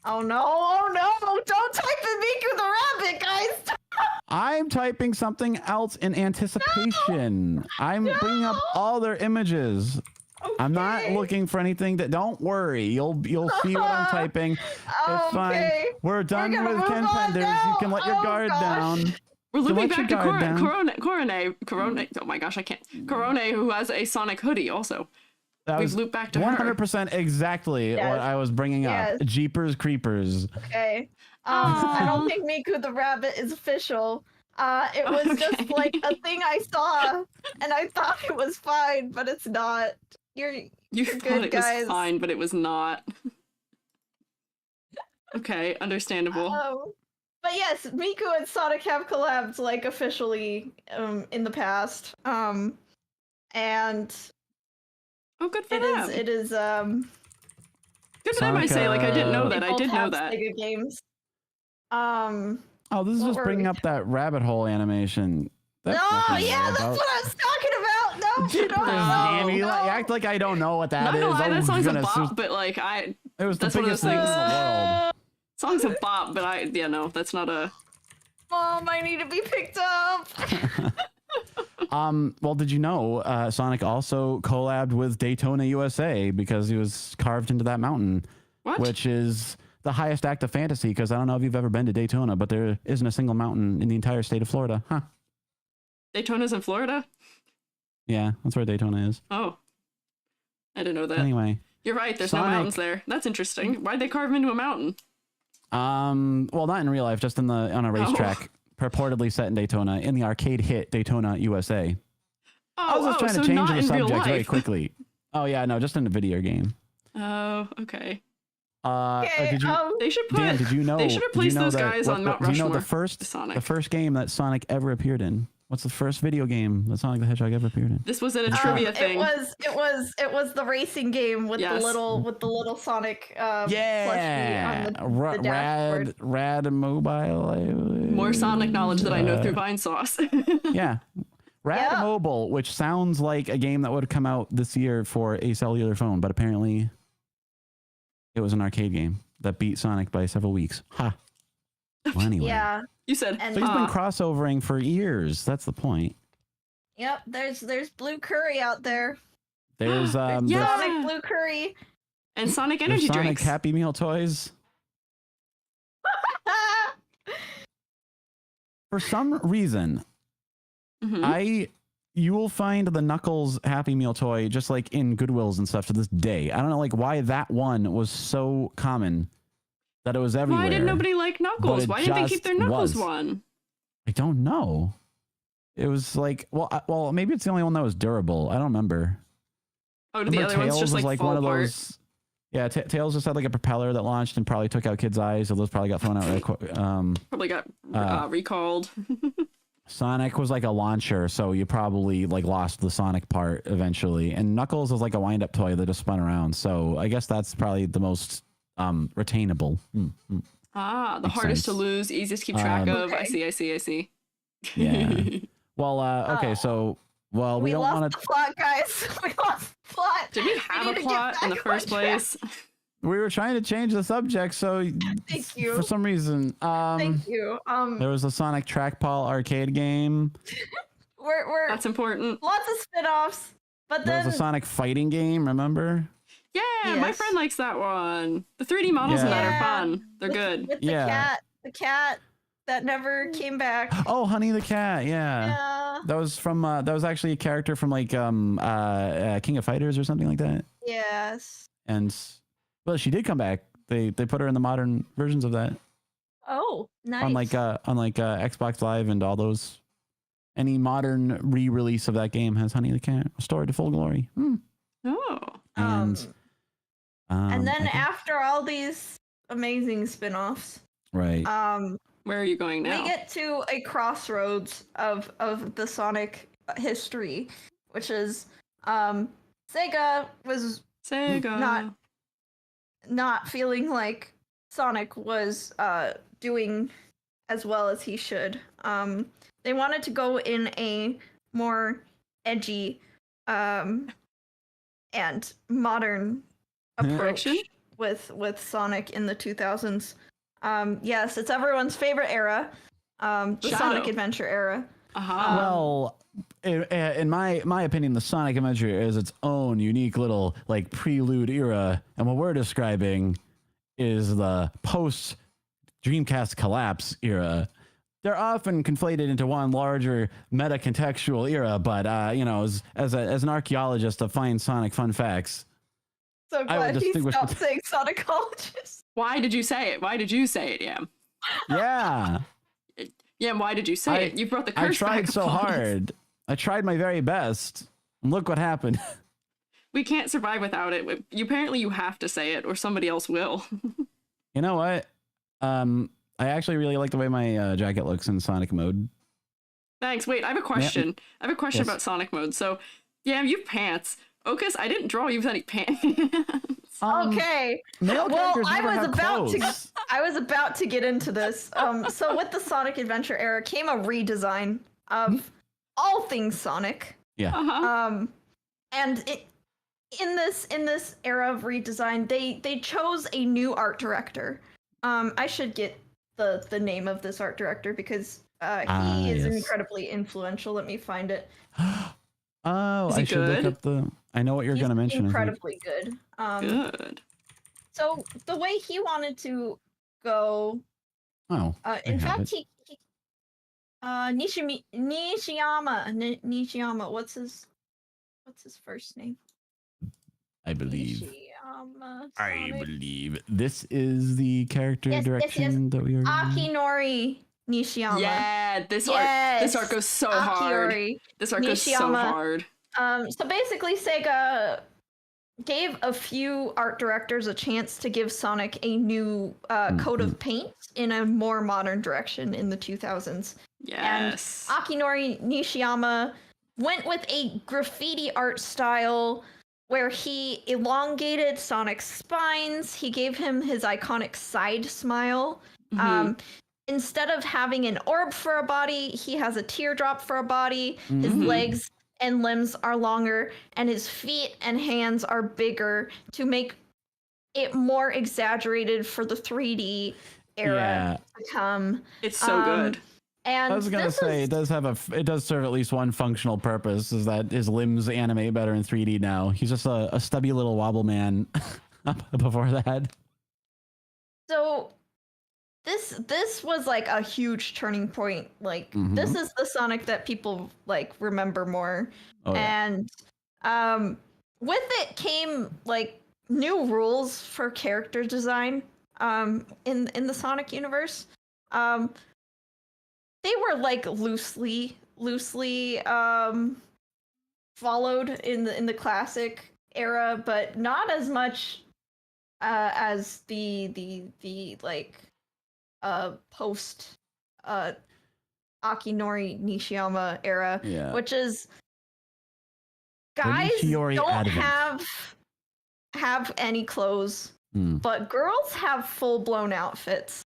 Oh no! Don't type in Miku the rabbit, guys. I'm typing something else in anticipation. No! I'm bringing up all their images. Okay. I'm not looking for anything that. Don't worry, you'll see what I'm typing. It's fine. We're done with Ken Penders. You can let your guard down. We're looping back to Corone. Oh my gosh, I can't. Corone, who has a Sonic hoodie, also. We've looped back to 100% exactly what I was bringing up. Jeepers Creepers. Okay. I don't think Miku the rabbit is official. It was just like a thing I saw, and I thought it was fine, but it's not. You're thought good, it guys. Was fine, but it was not. Okay, understandable. But yes, Miku and Sonic have collabed like officially in the past. And good for them. It is good for them. I say, like, I didn't know that. I did know that. Sega games. This is just bringing up that rabbit hole animation. That's what I was talking about. No. You act like I don't know what that is. No, that song's a bop, but like it was the biggest thing in the world. Song's a bop, but that's not a. Mom, I need to be picked up. Well, did you know Sonic also collabed with Daytona, USA, because he was carved into that mountain, which is the highest act of fantasy. Because I don't know if you've ever been to Daytona, but there isn't a single mountain in the entire state of Florida. Huh? Daytona's in Florida? Yeah, that's where Daytona is. Oh, I didn't know that. Anyway, you're right. There's no mountains there. That's interesting. Why'd they carve him into a mountain? Well, not in real life, just on a racetrack, purportedly set in Daytona, in the arcade hit Daytona USA. I was just trying to change the subject very quickly. Oh yeah, no, just in the video game. Oh, okay. They should put. Dan, did you know? They should replace those guys on Mount Rushmore. Do you know the first game that Sonic ever appeared in What's the first video game that Sonic the Hedgehog ever appeared in? This was in a trivia thing. It was the racing game with Yes. the little Sonic Yeah, plushie on the dashboard. rad mobile. More Sonic knowledge that I know through Vine Sauce. Yeah, Rad Yeah. Mobile, which sounds like a game that would come out this year for a cellular phone, but apparently it was an arcade game that beat Sonic by several weeks. Ha. Well, anyway. Yeah. You said, And So he's been crossovering for years. That's the point. Yep, there's Blue Curry out there. There's Yeah. Sonic Blue Curry. and Sonic there's energy Sonic drinks. Happy Meal toys. For some reason, Mhm. you will find the Knuckles Happy Meal toy just like in Goodwills and stuff to this day. I don't know like why that one was so common that it was everywhere. Why did nobody like Knuckles? it Why didn't they keep just their Knuckles was. one? I don't know. It was like well maybe it's the only one that was durable. I don't remember. Oh, did the Remember other ones Tails just was like one fall of apart? those. Yeah, Tails just had like a propeller that launched and probably took out kids' eyes, so those probably got thrown out really quick. Probably got recalled. Sonic was like a launcher, so you probably like lost the Sonic part eventually. And Knuckles was like a wind-up toy that just spun around. So I guess that's probably the most retainable. The Makes hardest to sense. lose, easiest to keep track of. Okay. I see. Yeah. Well, okay, Oh. so we don't lost want the to. plot, guys. We lost the plot. Did we have need a to get plot in back the first on track. place? We were trying to change the subject, so Thank you. for some reason, Thank you. there was a Sonic Trackball arcade game. We're That's important. lots of spin-offs, but There then was a Sonic fighting game. Remember? Yeah, my Yes. friend likes that one. The 3D models in that Yeah. are fun. They're with, good. with Yeah. the cat that never came back. Oh, Honey the Cat. Yeah. Yeah. That was from that was actually a character from like King of Fighters or something like that. Yes. And well, she did come back. They put her in the modern versions of that Oh, nice. on like Xbox Live and all those. Any modern re-release of that game has Honey the Cat restored to full glory. Oh. And and then I think- after all these amazing spin-offs, right. Where are you going now? we get to a crossroads of the Sonic history, which is Sega was Sega. not feeling like Sonic was doing as well as he should. They wanted to go in a more edgy and modern approach Direction? with Sonic in the 2000s. Yes, it's everyone's favorite era, the Shadow. Sonic Adventure era. Uh-huh. Well, in my opinion, the Sonic Adventure is its own unique little like prelude era, and what we're describing is the post Dreamcast collapse era. They're often conflated into one larger meta-contextual era, but you know, as an archaeologist of fine Sonic fun facts, So I would glad he distinguish stopped between- saying Sonicologist. Why did you say it? Why did you say it, Yam? yeah, Yam, why did you say it? You brought the I curse tried back so upon us. hard. I tried my very best. And look what happened. We can't survive without it. Apparently you have to say it or somebody else will. You know what? I actually really like the way my jacket looks in Sonic mode. Thanks. Wait, I have a question. I have a question Yes. about Sonic mode. So, Yam, you have pants. Okas, I didn't draw you with any pants. Okay. Male Well, characters I never was have about clothes. I was about to get into this. So with the Sonic Adventure era came a redesign of all things Sonic. Yeah. Uh-huh. And in this era of redesign, they chose a new art director. I should get the name of this art director because he is yes. incredibly influential. Let me find it. Oh, Is he I should good? look up the. I know what you're He's going to mention. I think. incredibly good. Good. So the way he wanted to go, Oh, in have fact, he Nishiyama. What's his first name? I believe. Nishiyama. I Sonic. believe this is the character Yes, yes, direction that we are. Akinori Nishiyama. Yeah, this Yes. art goes so hard. Akiori. This art goes so Nishiyama. hard. So basically, Sega gave a few art directors a chance to give Sonic a new coat of paint in a more modern direction in the 2000s. Yes. And Akinori Nishiyama went with a graffiti art style where he elongated Sonic's spines. He gave him his iconic side smile. Instead of having an orb for a body, he has a teardrop for a body. His legs and limbs are longer, and his feet and hands are bigger to make it more exaggerated for the 3D era to come. It's so good. And I was gonna say it does serve at least one functional purpose, is that his limbs animate better in 3D now. He's just a stubby little wobble man before that. So this was like a huge turning point. Like this is the Sonic that people like remember more. Oh, yeah. And with it came like new rules for character design in the Sonic universe. They were like loosely followed in the classic era, but not as much as the like post Akinori Nishiyama era, which is guys don't have any clothes, but girls have full blown outfits.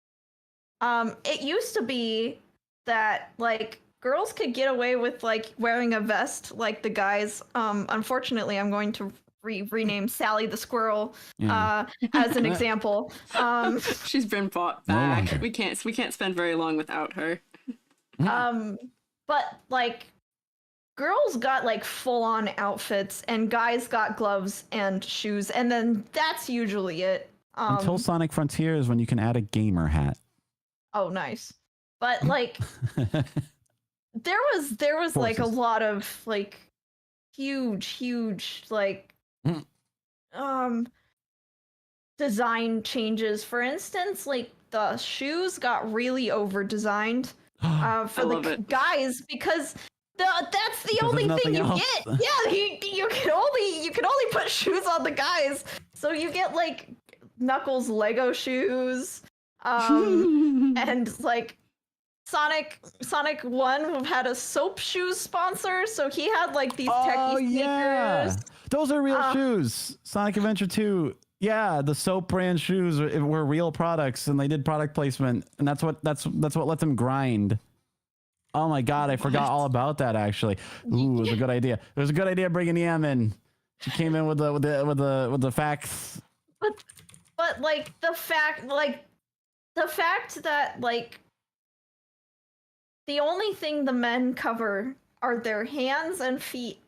It used to be that like girls could get away with like wearing a vest like the guys. Unfortunately, I'm going to rename Sally the Squirrel as an example. She's been brought back. We can't spend very long without her. But like girls got like full on outfits and guys got gloves and shoes, and then that's usually it. Until Sonic Frontiers, when you can add a gamer hat. Oh, nice. But like there was like a lot of like huge like design changes. For instance, like the shoes got really over designed for the guys, because that's the only thing you get. Yeah, you can only put shoes on the guys. So you get like Knuckles Lego shoes, and like Sonic 1 had a soap shoes sponsor, so he had like these techie sneakers. Those are real shoes. Sonic Adventure 2. Yeah, the soap brand shoes were real products, and they did product placement, and that's what let them grind. Oh my god, I forgot all about that actually. Ooh, it was a good idea. It was a good idea bringing Yam in. She came in with the facts. But like the fact that like the only thing the men cover are their hands and feet.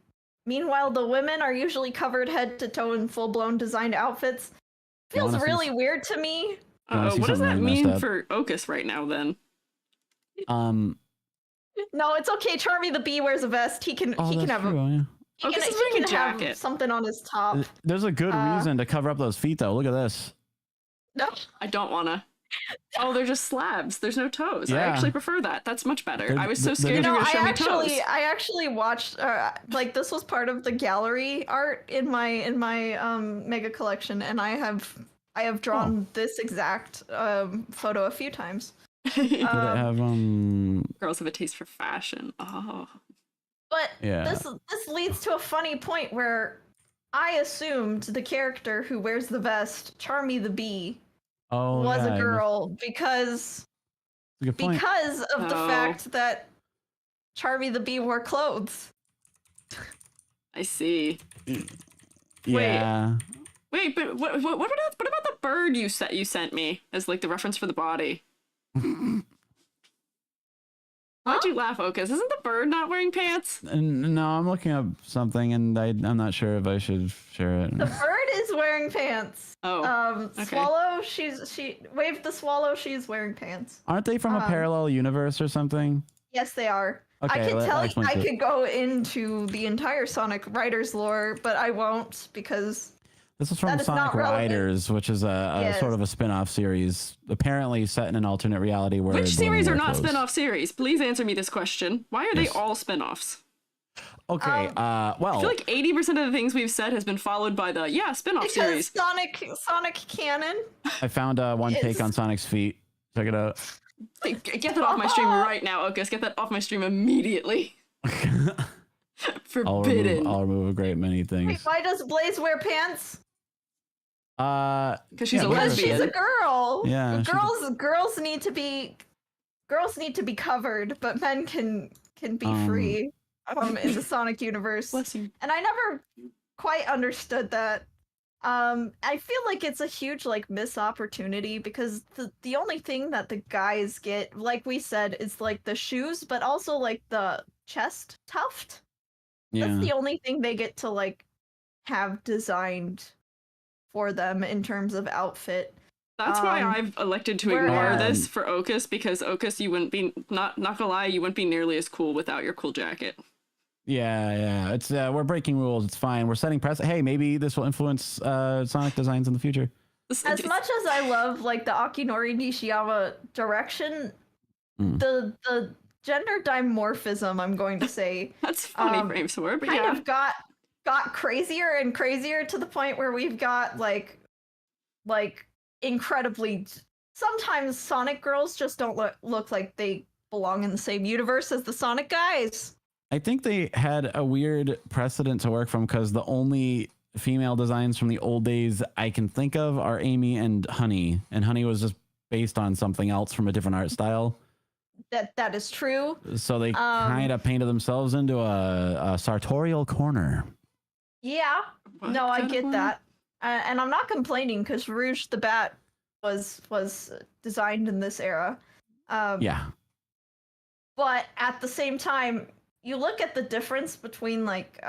Meanwhile, the women are usually covered head to toe in full-blown designed outfits. Feels really weird to me. What does that mean for Okas right now, then? No, it's okay. Charmy the Bee wears a vest. He can have he can have something on his top. There's a good reason to cover up those feet, though. Look at this. No, I don't wanna. Oh, they're just slabs. There's no toes. I actually prefer that. That's much better. I was so scared you were gonna show me toes. I actually watched like this was part of the gallery art in my mega collection, and I have drawn this exact photo a few times. Did it have girls have a taste for fashion. Oh. But this leads to a funny point where I assumed the character who wears the vest, Charmy the Bee, was a girl because of the fact that Charmy the Bee wore clothes. I see. Yeah. Wait, but what about the bird you sent me as like the reference for the body? Why'd you laugh, Okas? Isn't the bird not wearing pants? No, I'm looking up something, and I'm not sure if I should share it. The bird is wearing pants. Oh, okay. Swallow, she waved the swallow. She's wearing pants. Aren't they from a parallel universe or something? Yes, they are. Okay, I could tell you, I could go into the entire Sonic writers lore, but I won't because this is from Sonic Riders, which is a sort of a spin-off series, apparently set in an alternate reality where... Which series are not spin-off series? Please answer me this question. Why are they all spin-offs? Okay, well... I feel like 80% of the things we've said has been followed by the, spin-off series. Sonic canon. I found one take on Sonic's feet. Check it out. Get that off my stream right now, Okas. Get that off my stream immediately. Forbidden. I'll remove a great many Wait, things. why does Blaze wear pants? Because she's a Because she's lesbian. a girl. Yeah, Girls need to be covered, but men can be free in the Sonic universe. Bless you. And I never quite understood that. I feel like it's a huge like missed opportunity because the only thing that the guys get, like we said, is like the shoes, but also like the chest tuft. yeah. That's the only thing they get to like have designed for them in terms of outfit. That's why I've elected to ignore whereas- this for Okas, because Okas, you wouldn't be not gonna lie, you wouldn't be nearly as cool without your cool jacket. Yeah. It's we're breaking rules. It's fine. We're setting precedent. Hey, maybe this will influence Sonic designs in the future. As much as I love like the Akinori Nishiyama direction, the gender dimorphism, I'm going to say, That's funny frames for it, but kind yeah. of got crazier and crazier to the point where we've got like incredibly. Sometimes Sonic girls just don't look like they belong in the same universe as the Sonic guys. I think they had a weird precedent to work from because the only female designs from the old days I can think of are Amy and Honey, and Honey was just based on something else from a different art style. That is true. So they kind of painted themselves into a sartorial corner. Yeah. What No, I kind of get one? that. And I'm not complaining because Rouge the Bat was designed in this era. Yeah. But at the same time, you look at the difference between like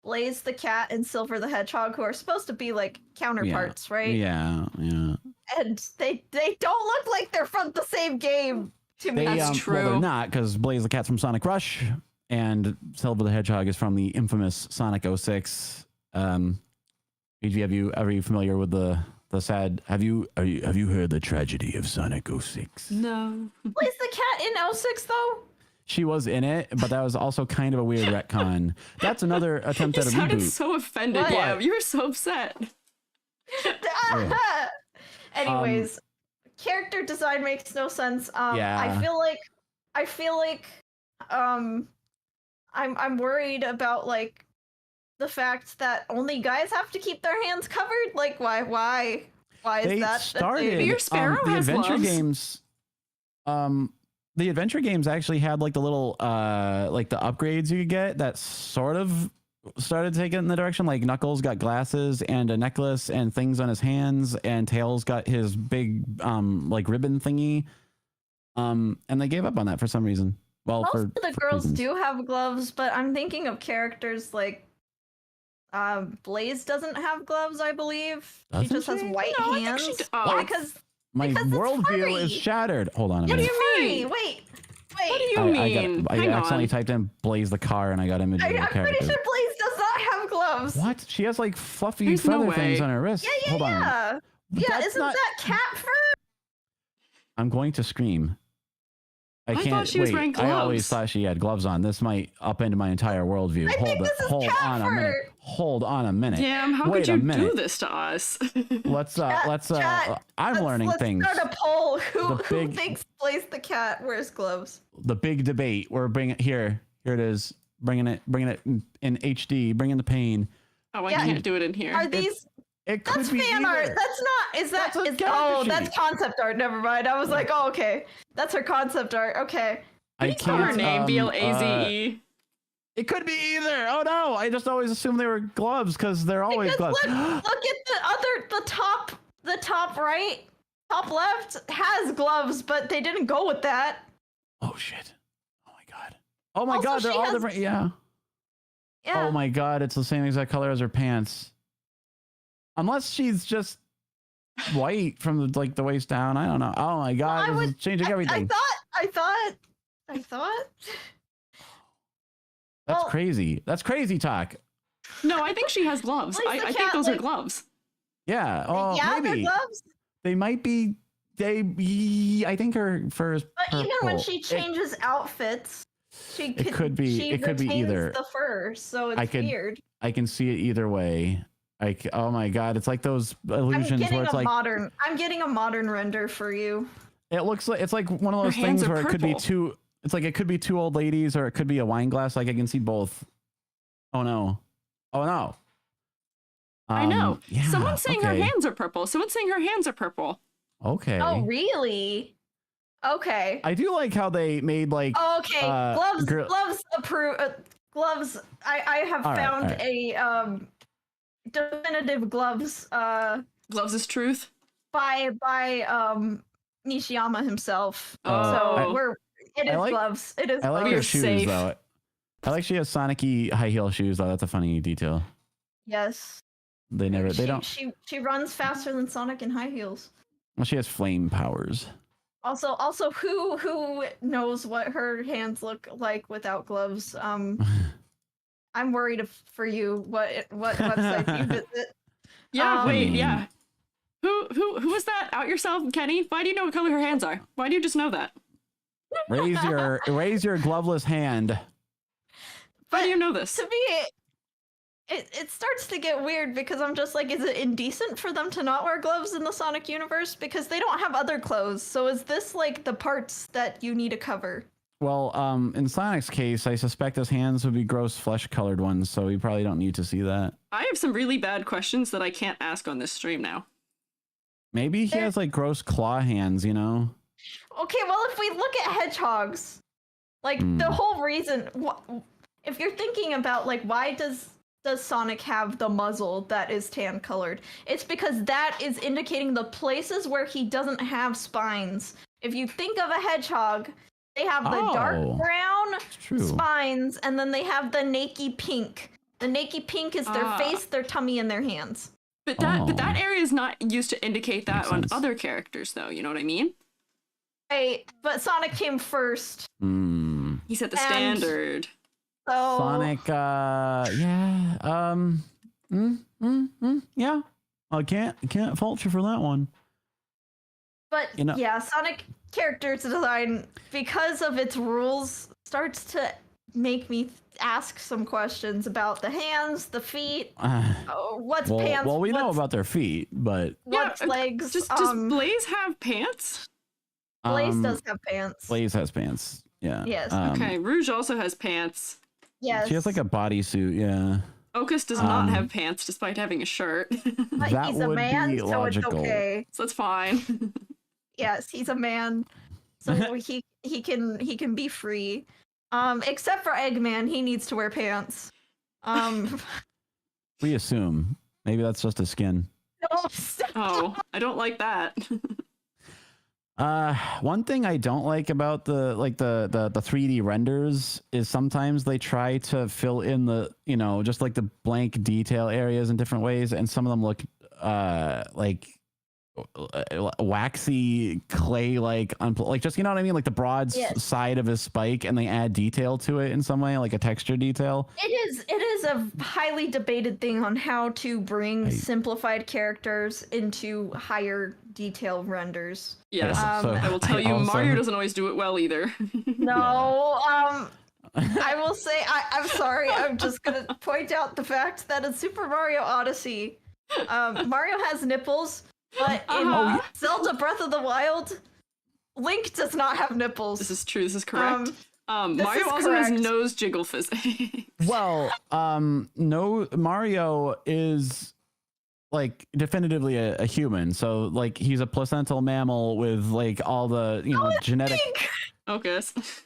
Blaze the Cat and Silver the Hedgehog, who are supposed to be like counterparts, right? Yeah. And they don't look like they're from the same game to me. That's Well, true. they're not, because Blaze the Cat's from Sonic Rush, and Silver the Hedgehog is from the infamous Sonic 06. BG, are you familiar with the sad? Have you heard the tragedy of Sonic 06? No. Blaze the Cat in 06 though? She was in it, but that was also kind of a weird retcon. That's another attempt You at a sounded reboot. so offended, What? yeah. You were so upset. Anyways, character design makes no sense. Yeah. I feel like I'm worried about like the fact that only guys have to keep their hands covered. Like why is They that? started Your Sparrow the has adventure gloves. games. The adventure games actually had like the little like the upgrades you could get that sort of started taking in the direction. Like Knuckles got glasses and a necklace and things on his hands, and Tails got his big like ribbon thingy. And they gave up on that for some reason. Well, Most for of the for girls reasons. do have gloves, but I'm thinking of characters like Blaze doesn't have gloves, I believe. She Doesn't just has she? white No, I think hands. she oh. Because My because it's worldview is furry. shattered. Hold on a What do minute. you Furry. mean? Wait. What do you I mean? I Hang accidentally on. typed in Blaze the car and I got images of I'm the pretty character. sure Blaze does not have gloves. What? She has like fluffy There's no feather things way. on her wrist. Yeah, Hold on. yeah. But Yeah, that's isn't not- that cat fur? I'm going to scream. I thought can't she was wait. wearing I always gloves. thought she had gloves on. This might upend my entire worldview. I think this is hold cat on a minute. fur. Hold on a minute. Damn, how Wait could a you minute. do this to us? Let's Chat, I'm learning let's things. start a poll. Who The big- thinks Blaze the cat wears gloves? The big debate. We're bringing here it is. Bringing it in HD. Bringing the pain. Oh, I Yeah. can't do it in here. Are these? It could That's be fan either. art. That's not. Is that? That's a Is character oh, sheet. that's concept art. Never mind. I was like, oh, okay. That's her concept art. Okay. I Spell her can't, name, BLAZE. It could be either. Oh no! I just always assumed they were gloves because they're always Because gloves. look at the top right, top left has gloves, but they didn't go with that. Oh shit! Oh my god! Oh my Also, god! They're she all has- different. Yeah. Yeah. Oh my god! It's the same exact color as her pants. Unless she's just white from the waist down. I don't know. Oh my god! I This is would- changing everything. I thought. That's well- crazy. That's crazy talk. No, I think she has gloves. Blaze the I think cat, those are like- gloves. Yeah. Oh, yeah, they're maybe gloves. they might be. I think her fur is But even when purple. she changes outfits, she could be- She it could be retains either. the fur, so I it's could- weird. I can see it either way. Like, oh my god, it's like those I'm illusions getting where it's a like modern. I'm getting a modern render for you. it looks like it's like one of Her those hands things are where it could be purple. two. It's like it could be two old ladies or it could be a wine glass. Like I can see both. Oh no! Oh no! I know. Yeah, Someone's saying her okay. hands are purple. Someone's saying her hands are purple. Okay. Oh, really? Okay. I do like how they made like. Okay. Gloves. gr- Gloves. Gloves. I have All right, found all right. a definitive gloves. Gloves is truth. By Nishiyama himself. Oh. So it is like- gloves. It is I like gloves. her We're shoes safe. though. I like she has Sonic-y high heel shoes though. That's a funny detail. Yes. They don't. She runs faster than Sonic in high heels. Well, she has flame powers. Also, who knows what her hands look like without gloves? I'm worried for you. What website you visit? Yeah, wait, Hmm. yeah. Who is that? Out yourself, Kenny. Why do you know what color her hands are? Why do you just know that? raise your gloveless hand. Why do you know this? To me, it starts to get weird because I'm just like, is it indecent for them to not wear gloves in the Sonic universe because they don't have other clothes? So is this like the parts that you need to cover? Well, in Sonic's case, I suspect his hands would be gross flesh-colored ones, so we probably don't need to see that. I have some really bad questions that I can't ask on this stream now. Maybe he has like gross claw hands, you know? Okay, well, if we look at hedgehogs, like the whole reason, if you're thinking about like why does Sonic have the muzzle that is tan colored? It's because that is indicating the places where he doesn't have spines. If you think of a hedgehog, they have the dark brown True. spines, and then they have the naked pink. The naked pink is their face, their tummy, and their hands. But that area is not used to indicate that Makes on sense. other characters, though. You know what I mean? Right, but Sonic came first. He set the And- standard. So Sonic, yeah, yeah. I can't fault you for that one. But You know- yeah, Sonic character design, because of its rules, starts to make me ask some questions about the hands, the feet, what's pants. Well, we know what's- about their feet, but what's Yeah, legs. Does Blaze have pants? Blaze does have pants. Blaze has pants. Yeah. Yes. Okay, Rouge also has pants. Yes. She has like a bodysuit. Yeah. Okas does not have pants despite having a shirt. But that he's a would man, be so logical. it's okay. So that's fine. Yes, he's a man, so he can be free. Except for Eggman, he needs to wear pants. We assume maybe that's just a skin. Oh, I don't like that. One thing I don't like about the 3D renders is sometimes they try to fill in the, you know, just like the blank detail areas in different ways, and some of them look like waxy clay, like just, you know what I mean, like the broad Yes. side of his spike, and they add detail to it in some way, like a texture detail. It is a highly debated thing on how to bring simplified characters into higher detail renders. Yes, So I will tell I you, also- Mario doesn't always do it well either. No, I will say I'm sorry. I'm just gonna point out the fact that in Super Mario Odyssey, Mario has nipples, but in Zelda Breath of the Wild, Link does not have nipples. This is true. This is correct. This Mario is also has correct. nose jiggle physics. Well, no, Mario is like definitively a human, so like he's a placental mammal with like all the, you know, genetic. Link! Okas.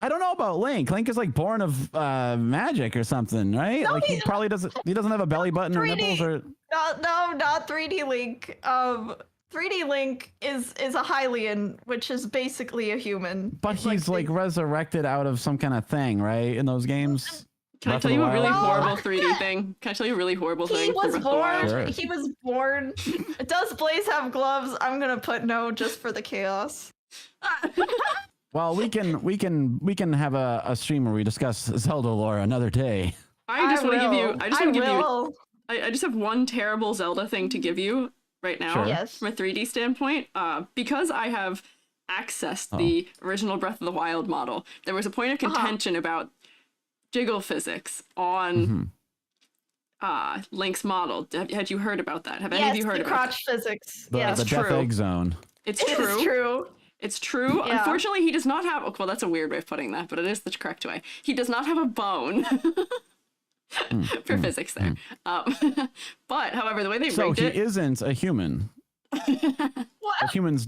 I don't know about Link. Link is like born of magic or something, right? No, Like he probably doesn't. He doesn't have a belly button or 3D. nipples or. No, not 3D Link. 3D Link is a Hylian, which is basically a human. But It's he's like resurrected out of some kind of thing, right? In those games. Can I Breath tell of you the a really Wild? horrible 3D thing? Can I tell you a really horrible He thing? for was Breath of the Wild? born. Sure. He was born. Does Blaze have gloves? I'm gonna put no, just for the chaos. Well, we can have a stream where we discuss Zelda lore another day. I just want to give you. I just want to give you. will. I just have one terrible Zelda thing to give you right now. Sure. Yes. From a 3D standpoint, because I have accessed the original Breath of the Wild model, there was a point of contention about jiggle physics on Link's model. Had you heard about that? Have any Yes, of you heard the about crotch physics. The Yes, death true. egg zone. It's it true. is true. It's true. Yeah. Unfortunately, he does not have. Well, that's a weird way of putting that, but it is the correct way. He does not have a bone for physics there. But however, the way they So rigged he it. isn't a human. What? Humans.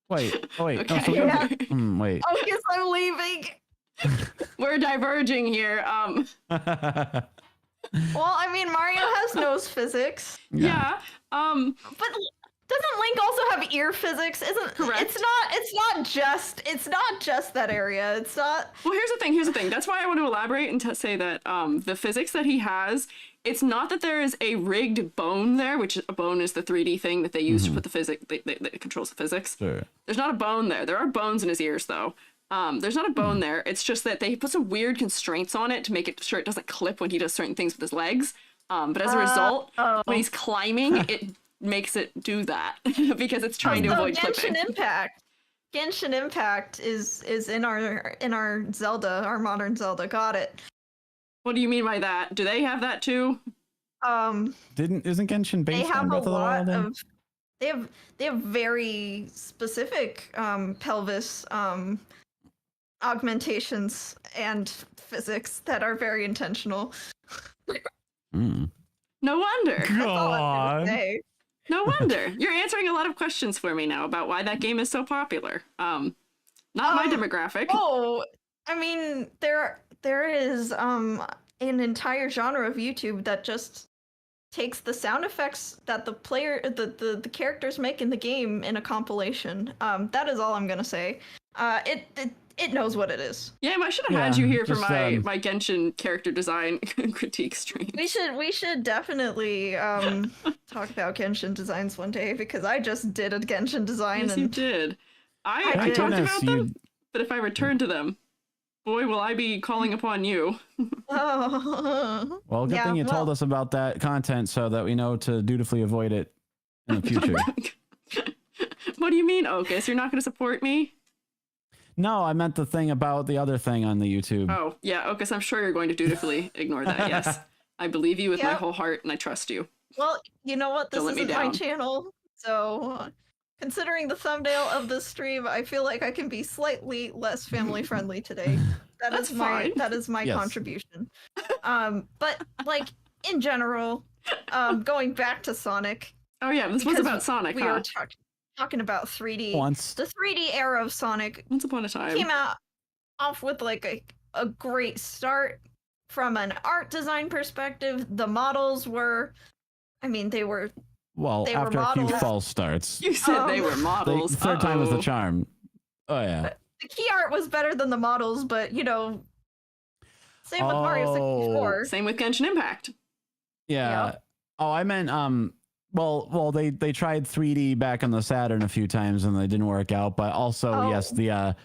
Wait. Oh wait. Okay. No, so we Yeah. wait. Oh, yes, I'm leaving. We're diverging here. Well, I mean, Mario knows physics, Yeah. but doesn't Link also have ear physics? Isn't Correct. It's not just that area. It's not. Well, here's the thing. That's why I want to elaborate and say that the physics that he has, it's not that there is a rigged bone there, which a bone is the 3D thing that they use to put the physics that controls the physics. Sure. There's not a bone there. There are bones in his ears though. There's not a bone there. It's just that they put some weird constraints on it to make it sure it doesn't clip when he does certain things with his legs. But as a result, when he's climbing, it makes it do that because it's trying to avoid clipping. Genshin Impact is in our Zelda, our modern Zelda. Got it. What do you mean by that? Do they have that too? Isn't Genshin They based have on a Breath of the lot Wild? Then? of. They have very specific pelvis augmentations and physics that are very intentional. Mm. No wonder. That's all I'm gonna say. No wonder. You're answering a lot of questions for me now about why that game is so popular. Not my demographic. Oh, I mean, there is an entire genre of YouTube that just takes the sound effects that the characters make in the game in a compilation. That is all I'm gonna say. It knows what it is. Yeah, I should have had you here for just, my Genshin character design critique stream. We should definitely talk about Genshin designs one day because I just did a Genshin design Yes, you and did. I did. talked Goodness, about them, but if I return to them, boy, will I be calling upon you. oh. Well, good thing you told us about that content so that we know to dutifully avoid it in the future. What do you mean, Okas? You're not going to support me? No, I meant the thing about the other thing on the YouTube. Oh, yeah, Okas, I'm sure you're going to dutifully ignore that, yes. I believe you with my Yeah. whole heart, and I trust you. Well, you know what? This Don't let me isn't my down. channel, so considering the thumbnail of this stream, I feel like I can be slightly less family friendly today. That's fine. That is my Yes. contribution. But like in general, going back to Sonic. Oh yeah, this was because about Sonic, We huh? were talking about 3D. Once. The 3D era of Sonic Once upon a time. came out off with like a great start from an art design perspective. The models were, I mean, they were Well, They were after a few models. false starts. You said they were models. Third time was the Uh-oh. charm. Oh, yeah. the key art was better than the models, but you know, same with Mario Oh. 64. Same with Genshin Impact. Yeah. Oh, I meant well they tried 3D back on the Saturn a few times and they didn't work out, but also Oh. yes, the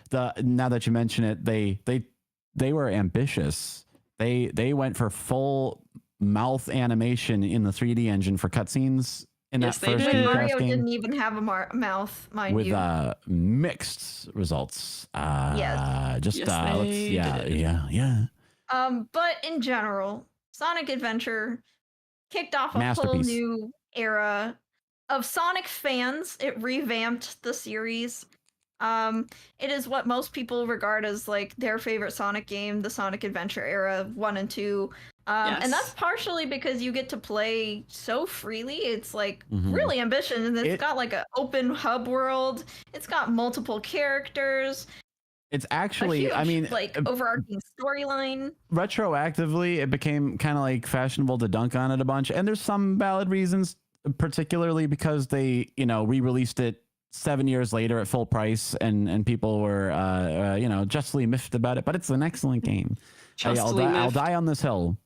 now that you mention it, they were ambitious. They went for full mouth animation in the 3D engine for cutscenes in Yes, that they first did. Dreamcast Mario game didn't even have a mouth, mind with you. mixed results. Yes. Just Yes, let's they yeah, did. yeah. But in general, Sonic Adventure kicked off a whole Masterpiece. new era of Sonic fans. It revamped the series. It is what most people regard as like their favorite Sonic game, the Sonic Adventure era 1 and 2. And Yes. that's partially because you get to play so freely. It's like Mhm. really ambitious, and it's It- got like an open hub world. It's got multiple characters. It's A actually, huge, I mean, like overarching storyline. retroactively, it became kind of like fashionable to dunk on it a bunch, and there's some valid reasons, particularly because they, re-released it 7 years later at full price, and people were, justly miffed about it. But it's an excellent game. Justly I'll miffed. die on this hill.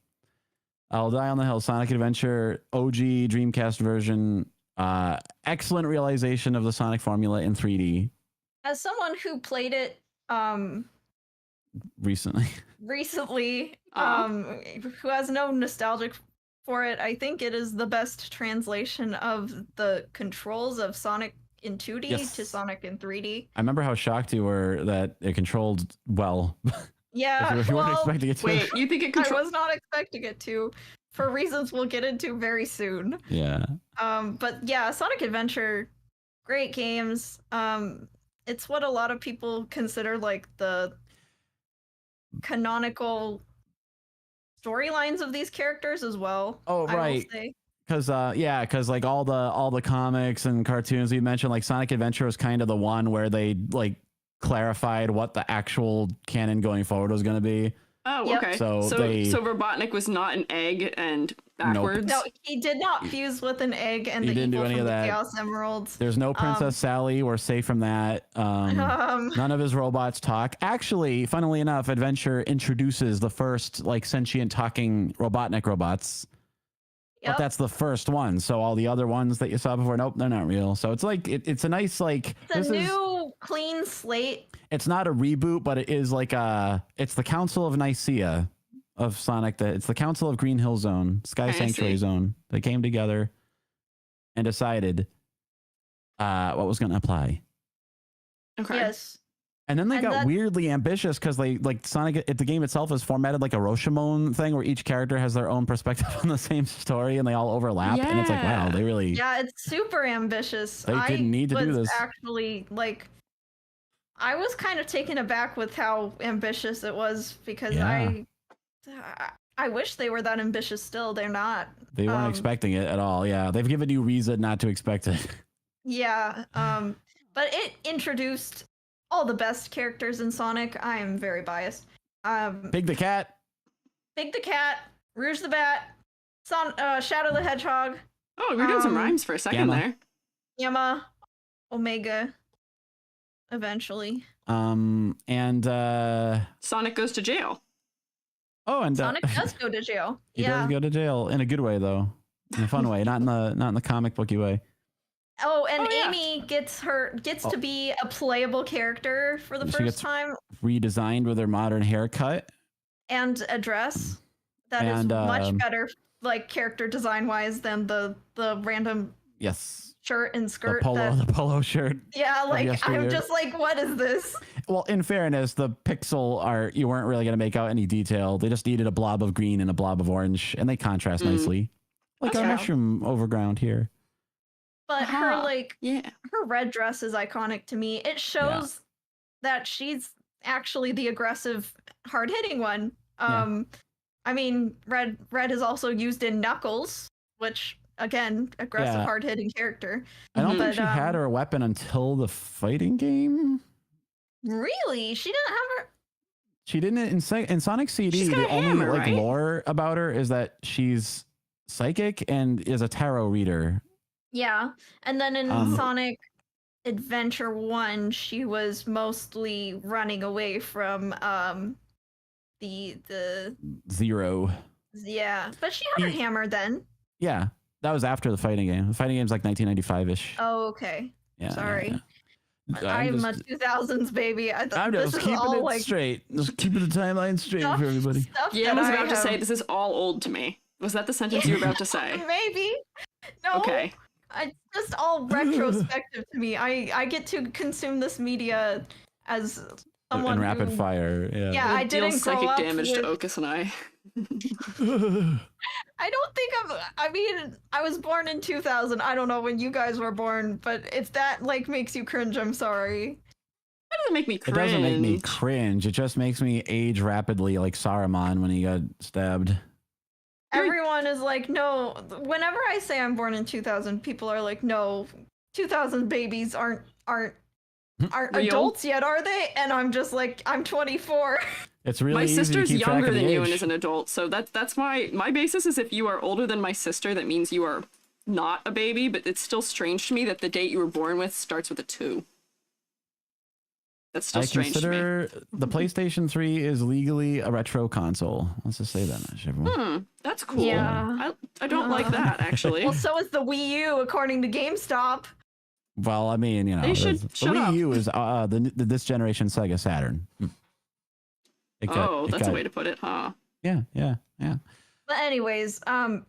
I'll die on the hill. Sonic Adventure OG Dreamcast version. Excellent realization of the Sonic formula in 3D As someone who played it recently. recently, Uh-huh. who has no nostalgic for it, I think it is the best translation of the controls of Sonic in 2D Yes. to Sonic in 3D. I remember how shocked you were that it controlled well. Yeah, you weren't well, expecting it to. Wait, you think it I controls? was not expecting it to. for reasons we'll get into very soon. Yeah. But yeah, Sonic Adventure, great games. It's what a lot of people consider like the canonical storylines of these characters as well. Oh, I will right. say. Because like all the comics and cartoons you mentioned, like Sonic Adventure was kind of the one where they like clarified what the actual canon going forward was going to be. Oh, Yep. okay. So So they- Robotnik was not an egg and backwards. No, he did not fuse with an egg and He the didn't do evil any from of the that. Chaos Emeralds. There's no Princess Sally. We're safe from that. None of his robots talk. Actually, funnily enough, Adventure introduces the first like sentient talking Robotnik robots. But that's the first one. So all the other ones that you saw before, nope, they're not real. So it's like it's a nice like It's a new clean slate. It's not a reboot, but it is like it's the Council of Nicaea of Sonic. It's the Council of Green Hill Zone, Sky Sanctuary Zone. They came together and decided what was going to apply. Okay. Yes. And then they got weirdly ambitious because they like Sonic. The game itself is formatted like a Rashomon thing, where each character has their own perspective on the same story, and they all overlap. And it's like, wow, they really it's super ambitious. They didn't need to do this. Actually, like, I was kind of taken aback with how ambitious it was because I wish they were that ambitious. Still, they're not. They weren't expecting it at all. Yeah, they've given you reason not to expect it. Yeah. But it introduced all the best characters in Sonic. I am very biased. Big the Cat, Rouge the Bat, Shadow the Hedgehog. Oh, we were doing some rhymes for a second there. Gamma, Omega, eventually. and Sonic goes to jail. Oh, and Sonic does go to jail. He does go to jail in a good way, though, in a fun way, not in the comic booky way. Oh, and Amy gets to be a playable character for the first time. Redesigned with her modern haircut And a dress that is much better, like character design wise, than the random shirt and skirt. The polo shirt. Yeah, like I'm just like, what is this? Well, in fairness, the pixel art, you weren't really going to make out any detail. They just needed a blob of green and a blob of orange, and they contrast nicely, like our mushroom overground here. But her red dress is iconic to me. It shows that she's actually the aggressive, hard-hitting one. I mean, red is also used in Knuckles, which again, aggressive, hard-hitting character. I don't think she had her weapon until the fighting game. Really? She didn't have her. She didn't in Sonic CD. The only lore about her is that she's psychic and is a tarot reader. Yeah, and then in Sonic Adventure 1, she was mostly running away from the Zero. Yeah, but she had her hammer then. Yeah, that was after the fighting game. The fighting game's like 1995-ish. Oh, okay. Yeah. Sorry. I'm a 2000s baby. I'm just keeping it straight. Just keeping the timeline straight for everybody. Yeah, I was about to say, this is all old to me. Was that the sentence you were about to say? Maybe. No. Okay. It's just all retrospective to me. I get to consume this media as someone in rapid fire. Yeah. I didn't grow psychic up damage with... to Okas and I. I don't think I mean, I was born in 2000. I don't know when you guys were born, but if that like makes you cringe, I'm sorry. That doesn't make me cringe. It doesn't make me cringe. It just makes me age rapidly, like Saruman when he got stabbed. Everyone is like, no. Whenever I say I'm born in 2000, people are like, no, 2000 babies aren't adults yet, are they? And I'm just like, I'm 24. It's really my sister's easy to keep younger track of than the you age. and is an adult, so that's my basis is if you are older than my sister, that means you are not a baby. But it's still strange to me that the date you were born with starts with a 2. That's still strange to me. I consider the PlayStation 3 is legally a retro console. Let's just say that much, everyone. That's cool. Yeah. I don't like that, actually. Well, so is the Wii U, according to GameStop. Well, I mean, you know, They should the shut Wii up. U is this generation Sega Saturn. That's a way to put it, huh? Yeah. But anyways, a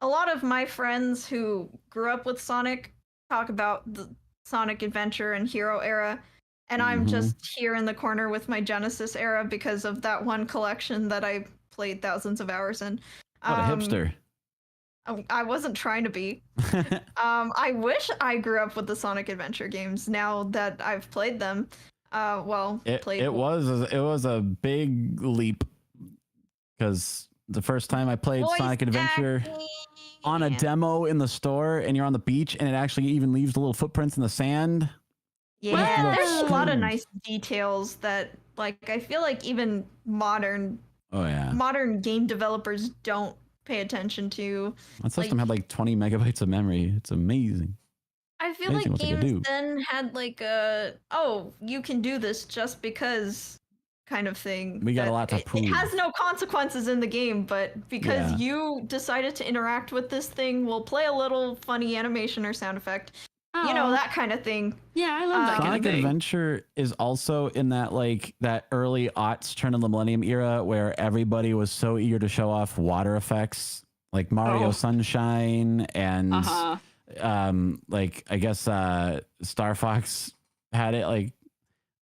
lot of my friends who grew up with Sonic talk about the Sonic Adventure and Hero era, and I'm just here in the corner with my Genesis era because of that one collection that I played thousands of hours in. What a hipster. I wasn't trying to be. I wish I grew up with the Sonic Adventure games now that I've played them. It was a big leap because the first time I played voice Sonic Adventure acting. on a demo in the store, and you're on the beach, and it actually even leaves the little footprints in the sand. Yeah, there's a lot of Strange. nice details that, like, I feel like even modern game developers don't pay attention to. That system had like 20 megabytes of memory. It's amazing. I feel Amazing like what they could do. games then had like a, oh, you can do this just because kind of thing. We got a that lot to prove. It has no consequences in the game, but because Yeah. you decided to interact with this thing, we'll play a little funny animation or sound effect. You know, that kind of thing. Yeah, I love that kind of Sonic thing. Adventure is also in that like that early aughts turn of the millennium era where everybody was so eager to show off water effects like Mario Sunshine and like I guess Star Fox had it. Like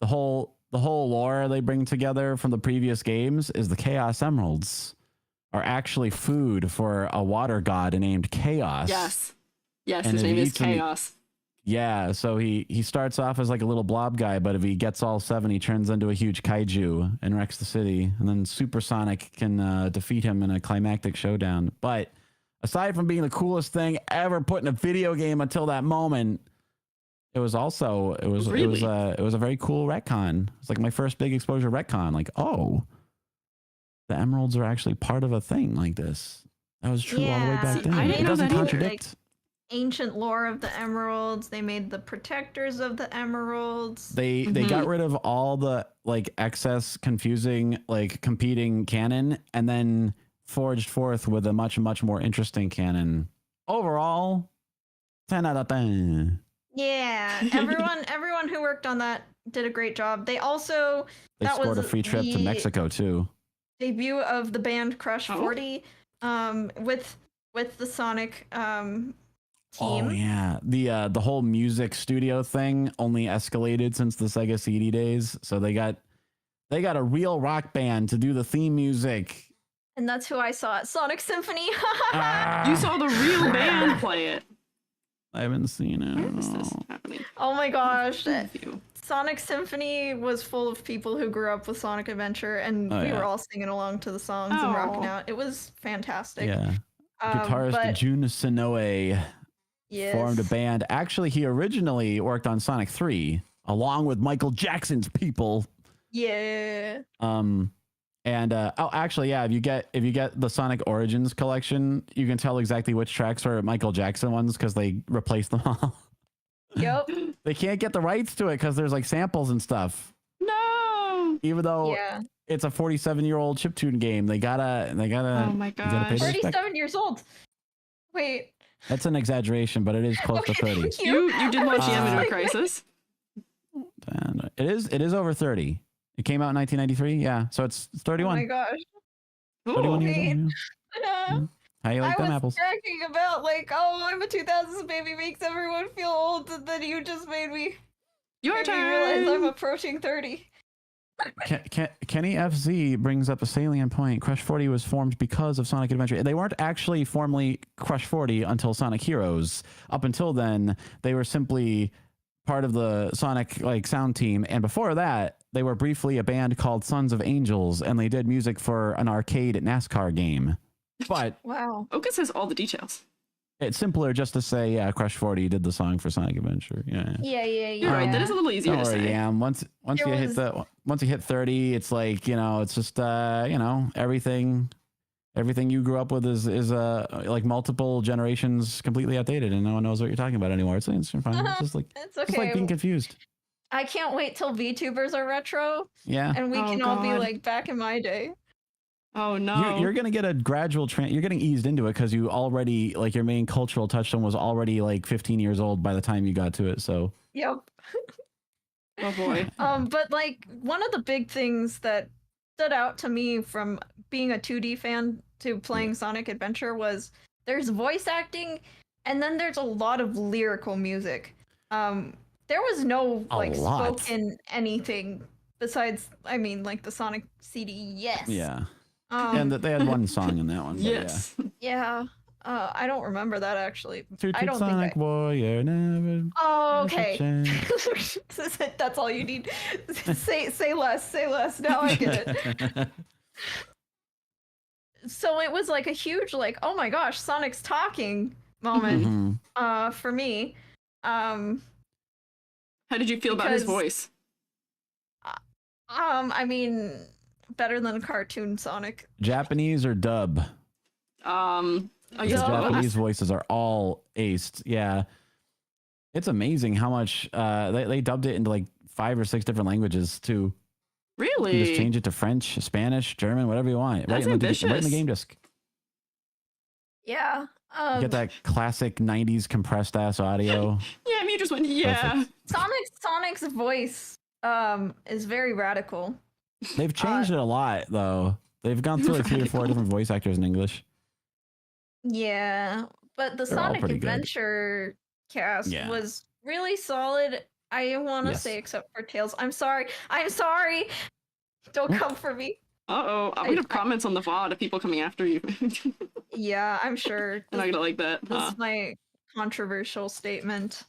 the whole lore they bring together from the previous games is the Chaos Emeralds are actually food for a water god named Chaos. Yes, And his if name he is eats them- Chaos. Yeah, so he starts off as like a little blob guy, but if he gets all seven, he turns into a huge kaiju and wrecks the city. And then Super Sonic can defeat him in a climactic showdown. But aside from being the coolest thing ever put in a video game until that moment, it was also it was a very cool retcon. It's like my first big exposure retcon. Like, oh, the emeralds are actually part of a thing like this. That was true all the way Yeah. back See, then. I didn't It know doesn't that either. contradict. Ancient lore of the emeralds. They made the protectors of the emeralds. They got rid of all the like excess confusing like competing canon and then forged forth with a much more interesting canon. Overall, 10 out of 10. Yeah, everyone who worked on that did a great job. They also They that scored a was free trip to the Mexico too. debut of the band Crush Oh. 40 with the Sonic team. Oh yeah, the whole music studio thing only escalated since the Sega CD days. So they got a real rock band to do the theme music. And that's who I saw at Sonic Symphony. You saw the real band play it. I haven't seen it. Where is this happening? Oh my gosh. Review. Sonic Symphony was full of people who grew up with Sonic Adventure, and Oh, we yeah. were all singing along to the songs and rocking out. It was fantastic. Yeah, guitarist but Jun Sonoe yes. formed a band. Actually, he originally worked on Sonic 3 along with Michael Jackson's people. Yeah. Actually, yeah, if you get the Sonic Origins collection, you can tell exactly which tracks were Michael Jackson ones because they replaced them all. Yep. They can't get the rights to it because there's like samples and stuff. No. Even though Yeah. it's a 47-year-old chiptune game, they gotta. Oh my you gotta pay gosh. the respect. 37 years old. Wait. That's an exaggeration, but it is close to 30. Thank you. You did watch Yam Like, Crisis? And it is over 30. It came out in 1993. Yeah, so it's Oh 31. my gosh. 31 years Wait. old. Yeah. How you like I them was apples? talking about like, oh, I'm a 2000s baby makes everyone feel old, and then you just made me Your realize I'm turn. approaching 30. Kenny FZ brings up a salient point. Crush 40 was formed because of Sonic Adventure. They weren't actually formally Crush 40 until Sonic Heroes. Up until then, they were simply part of the Sonic like sound team. And before that, they were briefly a band called Sons of Angels, and they did music for an arcade NASCAR game. But Wow. Okas has all the details. it's simpler just to say, yeah, Crush 40 did the song for Sonic Adventure. Yeah. Yeah. You're right. That is a little easier Don't to worry, say. yeah. Once There you hit 30, it's like, it's just everything you grew up with is like multiple generations completely outdated, and no one knows what you're talking about anymore. It's fine. It's just like It's it's like okay. being confused. I can't wait till VTubers are retro, Yeah. and we Oh, can all be God. like back in my day. Oh no. You're gonna get a gradual you're getting eased into it because you already like your main cultural touchstone was already like 15 years old by the time you got to it. So Yep. Oh boy. But like one of the big things that stood out to me from being a 2D fan to playing Sonic Adventure was there's voice acting, and then there's a lot of lyrical music. There was no like lot. spoken anything besides, I mean, like the Sonic CD. Yes. yeah, and they had one song in that one. But Yes. Yeah. I don't remember that actually. I Toot don't Sonic think Warrior never. Oh, has a okay. chance. That's all you need. Say less. Say less. Now I get it. So it was like a huge, like, oh my gosh, Sonic's talking moment. Mhm. For me. How did you feel about his Because- voice? I mean, better than a cartoon Sonic. Japanese or dub? I The guess Dub. both. Japanese voices are all aced. Yeah. It's amazing how much they dubbed it into like 5 or 6 different languages too. You can just Really? change it to French, Spanish, German, whatever you want. That's right in the ambitious. game disc. Yeah. You get that classic 90s compressed ass audio. Yeah, you just went, yeah. Sonic's voice is very radical. They've changed it a lot though. They've gone through like 3 or 4 different voice actors in English. Yeah, but the They're all Sonic pretty good. Adventure cast Yeah. was really solid. I want to Yes. say, except for Tails. I'm sorry. I'm sorry. Don't come for me. Uh-oh. I'm gonna have comments on the VOD of people coming after you. Yeah, I'm sure. I'm not gonna like that. This is my controversial statement.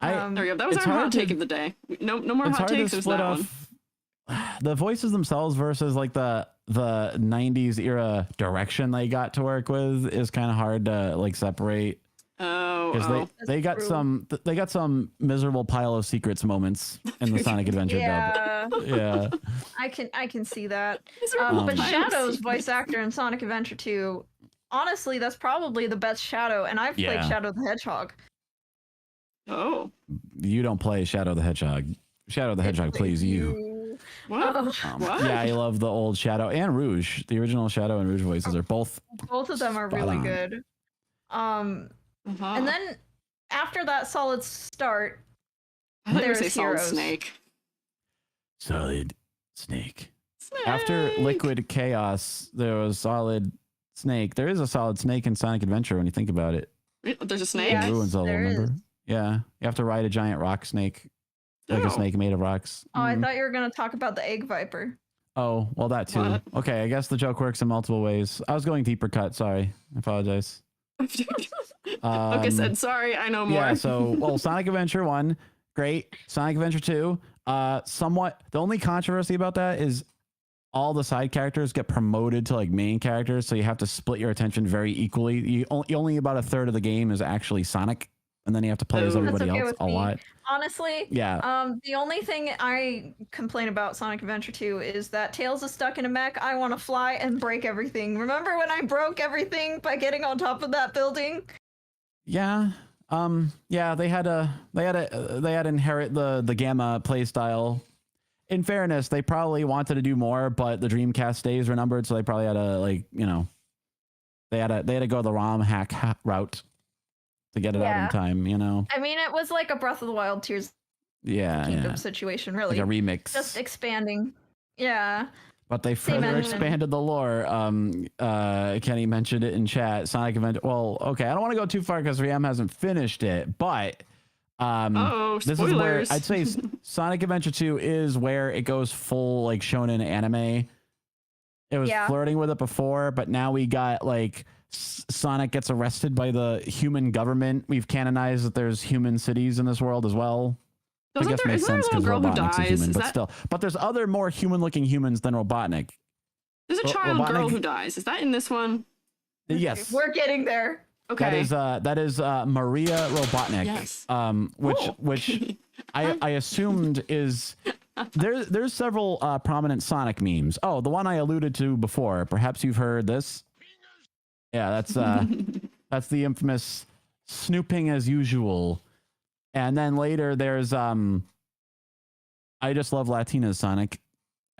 I- There we go. That was It's our hard hot to- take of the day. No more It's hot hard takes. to It was split that one. off the voices themselves versus like the 90s era direction they got to work with is kind of hard to like separate. Because Oh. they got That's true. some miserable pile of secrets moments in the Sonic Adventure dub. Yeah, Yeah. I can see that. Miserable But pile of Shadow's secrets. voice actor in Sonic Adventure 2, honestly, that's probably the best Shadow, and I've Yeah. played Shadow the Hedgehog. Oh. You don't play Shadow the Hedgehog. Shadow the Hedgehog plays you. What? Oh. What? Yeah, I love the old Shadow and Rouge. The original Shadow and Rouge voices are both. Both of them are Spot really on. good. Uh-huh. And then after that solid start, I thought you were there's say Solid heroes. Snake. Solid Snake. Snake. After Liquid Chaos, there was Solid Snake. There is a Solid Snake in Sonic Adventure when you think about it. There's a snake? Yes, In Ruins level, there remember? is. Yeah. You have to ride a giant rock snake. Like Oh. a snake made of rocks. Oh, I Mhm. thought you were gonna talk about the egg viper. Oh, well, that too. What? Okay, I guess the joke works in multiple ways. I was going deeper cut. Sorry. I apologize. Okay, said sorry, I know more. Yeah, so, well, Sonic Adventure 1, great. Sonic Adventure 2, somewhat. The only controversy about that is all the side characters get promoted to like main characters, so you have to split your attention very equally. You only about a third of the game is actually Sonic, and then you have to play as Oh. everybody That's okay else with a me. lot. Honestly, Yeah. the only thing I complain about Sonic Adventure 2 is that Tails is stuck in a mech. I want to fly and break everything. Remember when I broke everything by getting on top of that building? Yeah. Yeah, they had to inherit the Gamma play style. In fairness, they probably wanted to do more, but the Dreamcast days were numbered, so they probably had to they had to go the ROM hack route to get it out in Yeah. time, I mean, it was like a Breath of the Wild Tears Yeah, Kingdom yeah. situation, Like really. a remix. Just expanding. Yeah. But they Same further engine. expanded the lore. Kenny mentioned it in chat. Sonic Adventure. Well, okay, I don't want to go too far because Riam hasn't finished it, but Oh, this is where spoilers. I'd say Sonic Adventure 2 is where it goes full like shonen anime. It was Yeah. flirting with it before, but now we got like Sonic gets arrested by the human government. We've canonized that there's human cities in this world as well. I guess makes Isn't there sense a little because girl who Robotnik's a dies? human, Is but that, still. But there's other more human-looking humans than Robotnik. there's a Ro- child girl Robotnik- who dies. Is that in this one? Yes, We're getting there. Okay. that is Maria Robotnik. Yes. Which I assumed is there's several prominent Sonic memes. Oh, the one I alluded to before. Perhaps you've heard this. Yeah, that's the infamous snooping as usual. And then later there's I just love Latinas Sonic.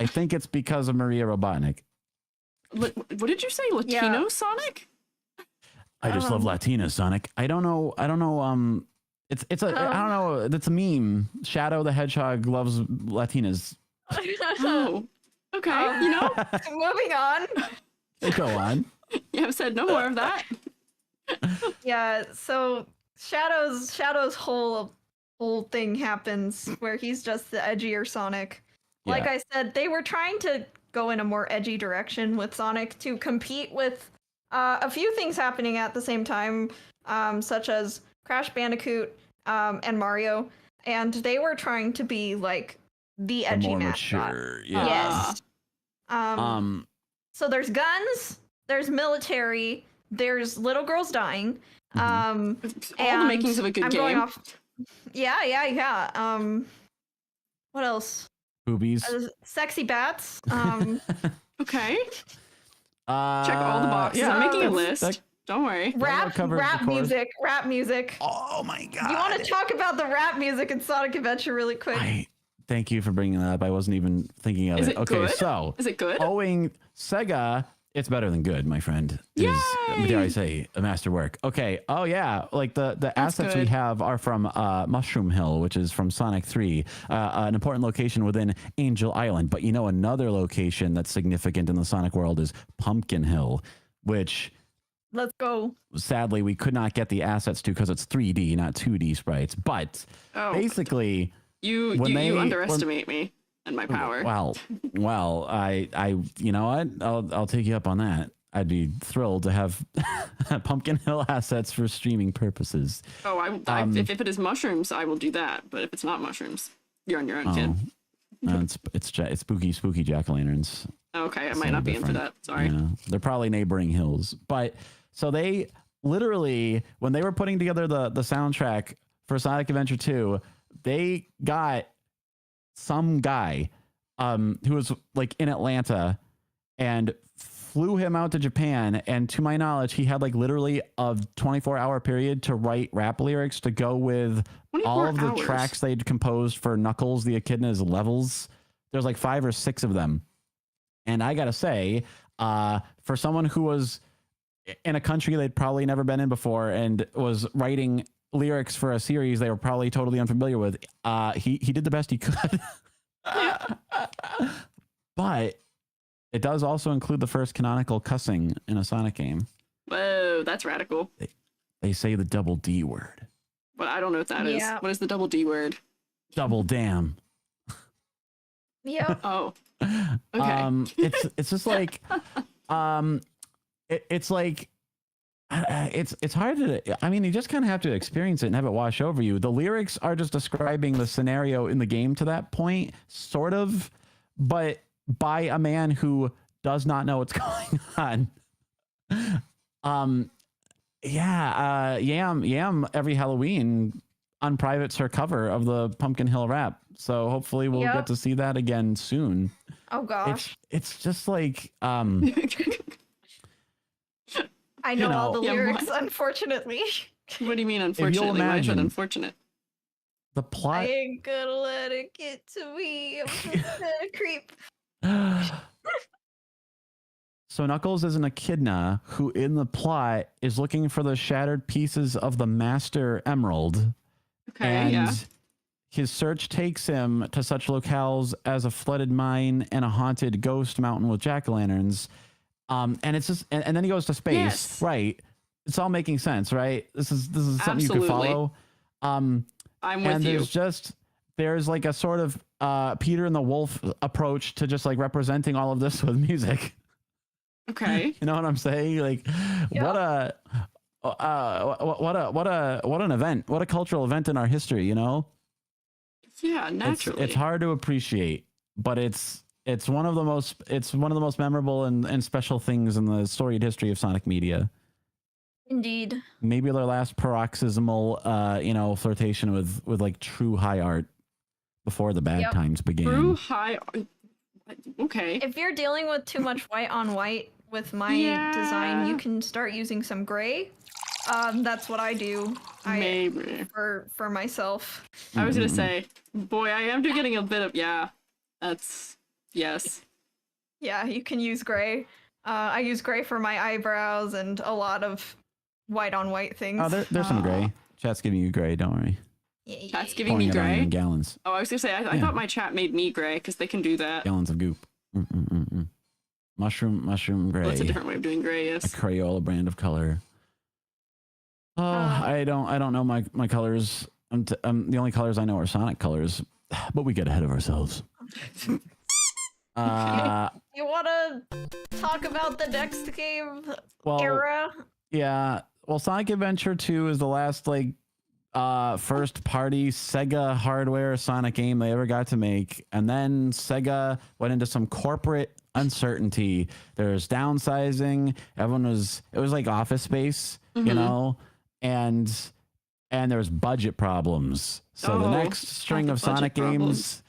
I think it's because of Maria Robotnik. What did you say? Latino Sonic? I just love Latina Sonic. I don't know. It's a I don't know. That's a meme. Shadow the Hedgehog loves Latinas. Oh. Okay. You know, Moving on. Go on. you have said no more of that. Yeah, so Shadow's whole thing happens where he's just the edgier Sonic. Like Yeah. I said, they were trying to go in a more edgy direction with Sonic to compete with a few things happening at the same time, such as Crash Bandicoot and Mario, and they were trying to be like the edgy more mascot. mature. Yeah. Yes. Um. So there's guns, there's military, there's little girls dying. All the makings of a good I'm game. going off. Yeah. What else? Boobies. Sexy bats. Okay. Check all the boxes. Yeah, I'm making a that's- list. Don't worry. rap music. Oh my god! You want to talk about the rap music in Sonic Adventure really quick? Thank you for bringing that up. I wasn't even thinking of Is it. it Okay, good? so Is it good? owing Sega, it's better than good, my friend. Is, Yay! dare I say, a masterwork. Okay. Oh yeah, like the assets we good. have are from Mushroom Hill, which is from Sonic 3, an important location within Angel Island. But you know, another location that's significant in the Sonic world is Pumpkin Hill, which Let's go. sadly we could not get the assets to because it's 3D, not 2D sprites. But basically, You underestimate me and my power. Well, I you know what? I'll take you up on that. I'd be thrilled to have Pumpkin Hill assets for streaming purposes. Oh, if it is mushrooms, I will do that. But if it's not mushrooms, you're on your own, kid. It's spooky jack-o'-lanterns. Okay, I might not be into that. Sorry. Yeah, they're probably neighboring hills. But so they literally, when they were putting together the soundtrack for Sonic Adventure 2, they got some guy who was like in Atlanta and flew him out to Japan. And to my knowledge, he had like literally a 24-hour period to write rap lyrics to go with all of the tracks they'd composed for Knuckles, the Echidna's levels. There's like 5 or 6 of them. And I got to say, for someone who was in a country they'd probably never been in before and was writing lyrics for a series they were probably totally unfamiliar with, he did the best he could. But it does also include the first canonical cussing in a Sonic game. Whoa, that's radical. They say the double D word. But I don't know what that is. What is the double D word? Double damn. Yeah. Oh. Okay. It's just like it's like it's hard to, I mean, you just kind of have to experience it and have it wash over you. The lyrics are just describing the scenario in the game to that point, sort of, but by a man who does not know what's going on. Yam every Halloween unprivates her cover of the Pumpkin Hill rap. So hopefully we'll get to see that again soon. Oh gosh. It's just like I know all the lyrics, unfortunately. What do you mean, unfortunately? Why is it unfortunate? The plot. I ain't gonna let it get to me. I'm just a creep. So Knuckles is an echidna who in the plot is looking for the shattered pieces of the Master Emerald. Okay, and his search takes him to such locales as a flooded mine and a haunted ghost mountain with jack-o'-lanterns. And it's just, and then he goes to space, right? It's all making sense, right? This is something you could follow. I'm with and you. There's like a sort of Peter and the Wolf approach to just like representing all of this with music. Okay. You know what I'm saying? Like, what an event! What a cultural event in our history, you know? Yeah, naturally. It's hard to appreciate, but it's one of the most memorable and special things in the storied history of Sonic media. Indeed. Maybe their last paroxysmal, flirtation with like true high art before the bad times began. True high art. Okay. If you're dealing with too much white on white with my design, you can start using some gray. That's what I do. Maybe. For myself. I was gonna say, boy, I am getting a bit of that's yes. Yeah, you can use gray. I use gray for my eyebrows and a lot of white on white things. Oh, there's some gray. Chat's giving you gray. Don't worry. Chat's giving me gray. In gallons. Oh, I was gonna say I thought my chat made me gray because they can do that. Gallons of goop. Mushroom gray. Well, that's a different way of doing gray. Yes. A Crayola brand of color. Oh, I don't know my colors. The only colors I know are Sonic colors, but we get ahead of ourselves. You want to talk about the next game era? Yeah. Well, Sonic Adventure 2 is the last like first party Sega hardware Sonic game they ever got to make. And then Sega went into some corporate uncertainty. There's downsizing. It was like Office Space, you know, and there's budget problems. So the next string of Sonic games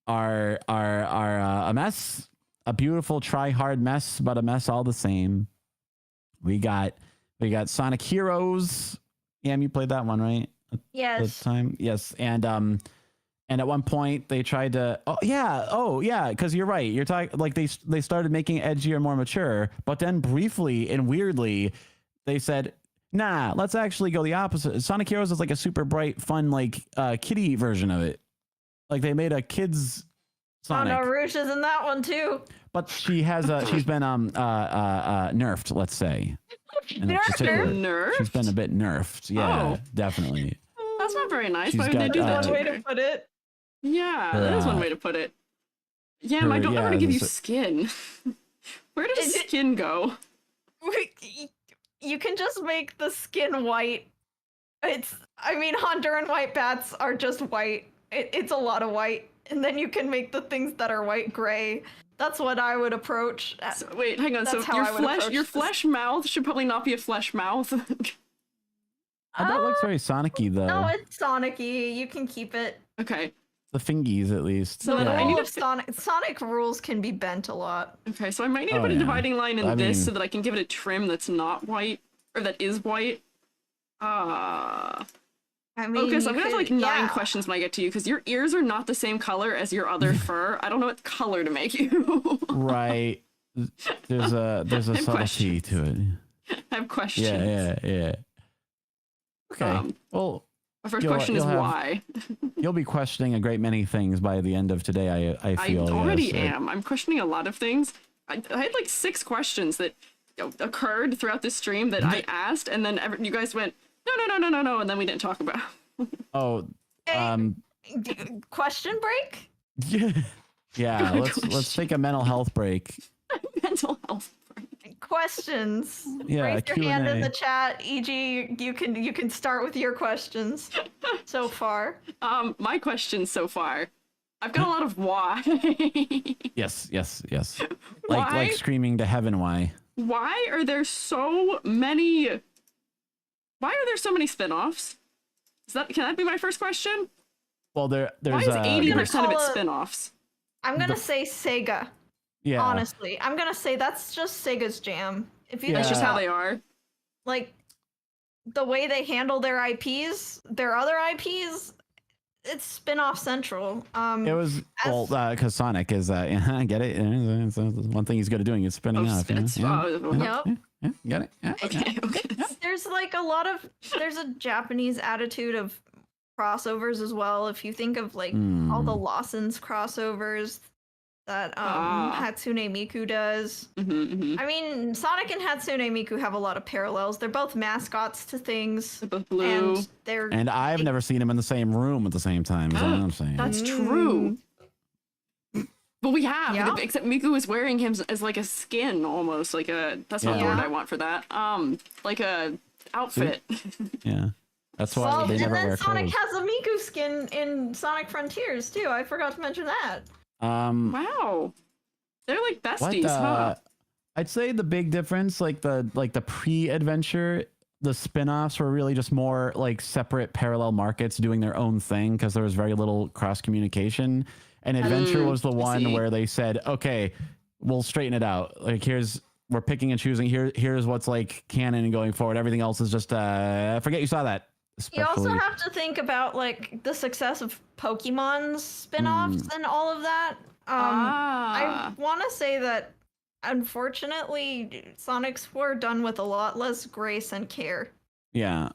are a mess, a beautiful try hard mess, but a mess all the same. We got Sonic Heroes. Yam, you played that one, right? Yes. The time, yes, and at one point they tried to. Oh yeah, because you're right. You're talking like they started making edgier, more mature, but then briefly and weirdly, they said, "Nah, let's actually go the opposite." Sonic Heroes is like a super bright, fun, like kiddie version of it. Like they made a kids Sonic. Oh no, Rouge is in that one too. But she's been nerfed, let's say. Nerfed? She's been a bit nerfed. Yeah, definitely. That's not very nice. She's Why would they do that? One way to put it. Yeah, that is one way to put it. Yeah, I don't know how to give you skin. Where does skin go? You can just make the skin white. Honduran white bats are just white. It's a lot of white. And then you can make the things that are white gray. That's what I would approach. So, wait, hang on. So your flesh mouth should probably not be a flesh mouth. That looks very Sonic-y, though. No, it's Sonic-y. You can keep it. Okay. The fingies, at least. So I need to Sonic rules can be bent a lot. Okay, so I might need to put a dividing line in this so that I can give it a trim that's not white, or that is white. Okay, so I'm gonna have like 9 questions when I get to you, because your ears are not the same color as your other fur. I don't know what color to make you. Right. There's a subtlety to it. I have questions. Yeah. Okay. Well, my first question is why. You'll be questioning a great many things by the end of today, I feel. I already am. I'm questioning a lot of things. I had like 6 questions that occurred throughout this stream that I asked, and then you guys went, no, and then we didn't talk about. Question break? Yeah, let's take a mental health break. Mental health break. Questions. Yeah, raise your Q&A. hand in the chat. E.g., you can start with your questions so far. My questions so far. I've got a lot of why. Yes. Like screaming to heaven, why? Why are there so many? Why are there so many spin-offs? Can that be my first question? Well, there's why is 80% of it spin-offs? I'm gonna say Sega. Yeah. Honestly, I'm gonna say that's just Sega's jam. That's just how they are. Like the way they handle their IPs, their other IPs, it's spin-off central. It was because Sonic is I get it. It's one thing he's good at doing is spinning off. Yep. Yeah, got it. Yeah. Okay. There's like there's a Japanese attitude of crossovers as well. If you think of like all the Lawson's crossovers that Hatsune Miku does. I mean, Sonic and Hatsune Miku have a lot of parallels. They're both mascots to things. They're both blue. And I've never seen them in the same room at the same time. Is what I'm saying. That's true. But we have, except Miku is wearing him as like a skin almost, like that's not the word I want for that. Like a outfit. Yeah. That's why they never wear clothes. And then Sonic has a Miku skin in Sonic Frontiers too. I forgot to mention that. Wow. They're like besties, huh? I'd say the big difference, like the pre-adventure, the spin-offs were really just more like separate parallel markets doing their own thing because there was very little cross communication. And adventure was the one where they said, okay, we'll straighten it out. Like we're picking and choosing. Here's what's like canon and going forward. Everything else is just forget you saw that. You also have to think about like the success of Pokemon's spin-offs and all of that. I want to say that unfortunately Sonics were done with a lot less grace and care. Yeah.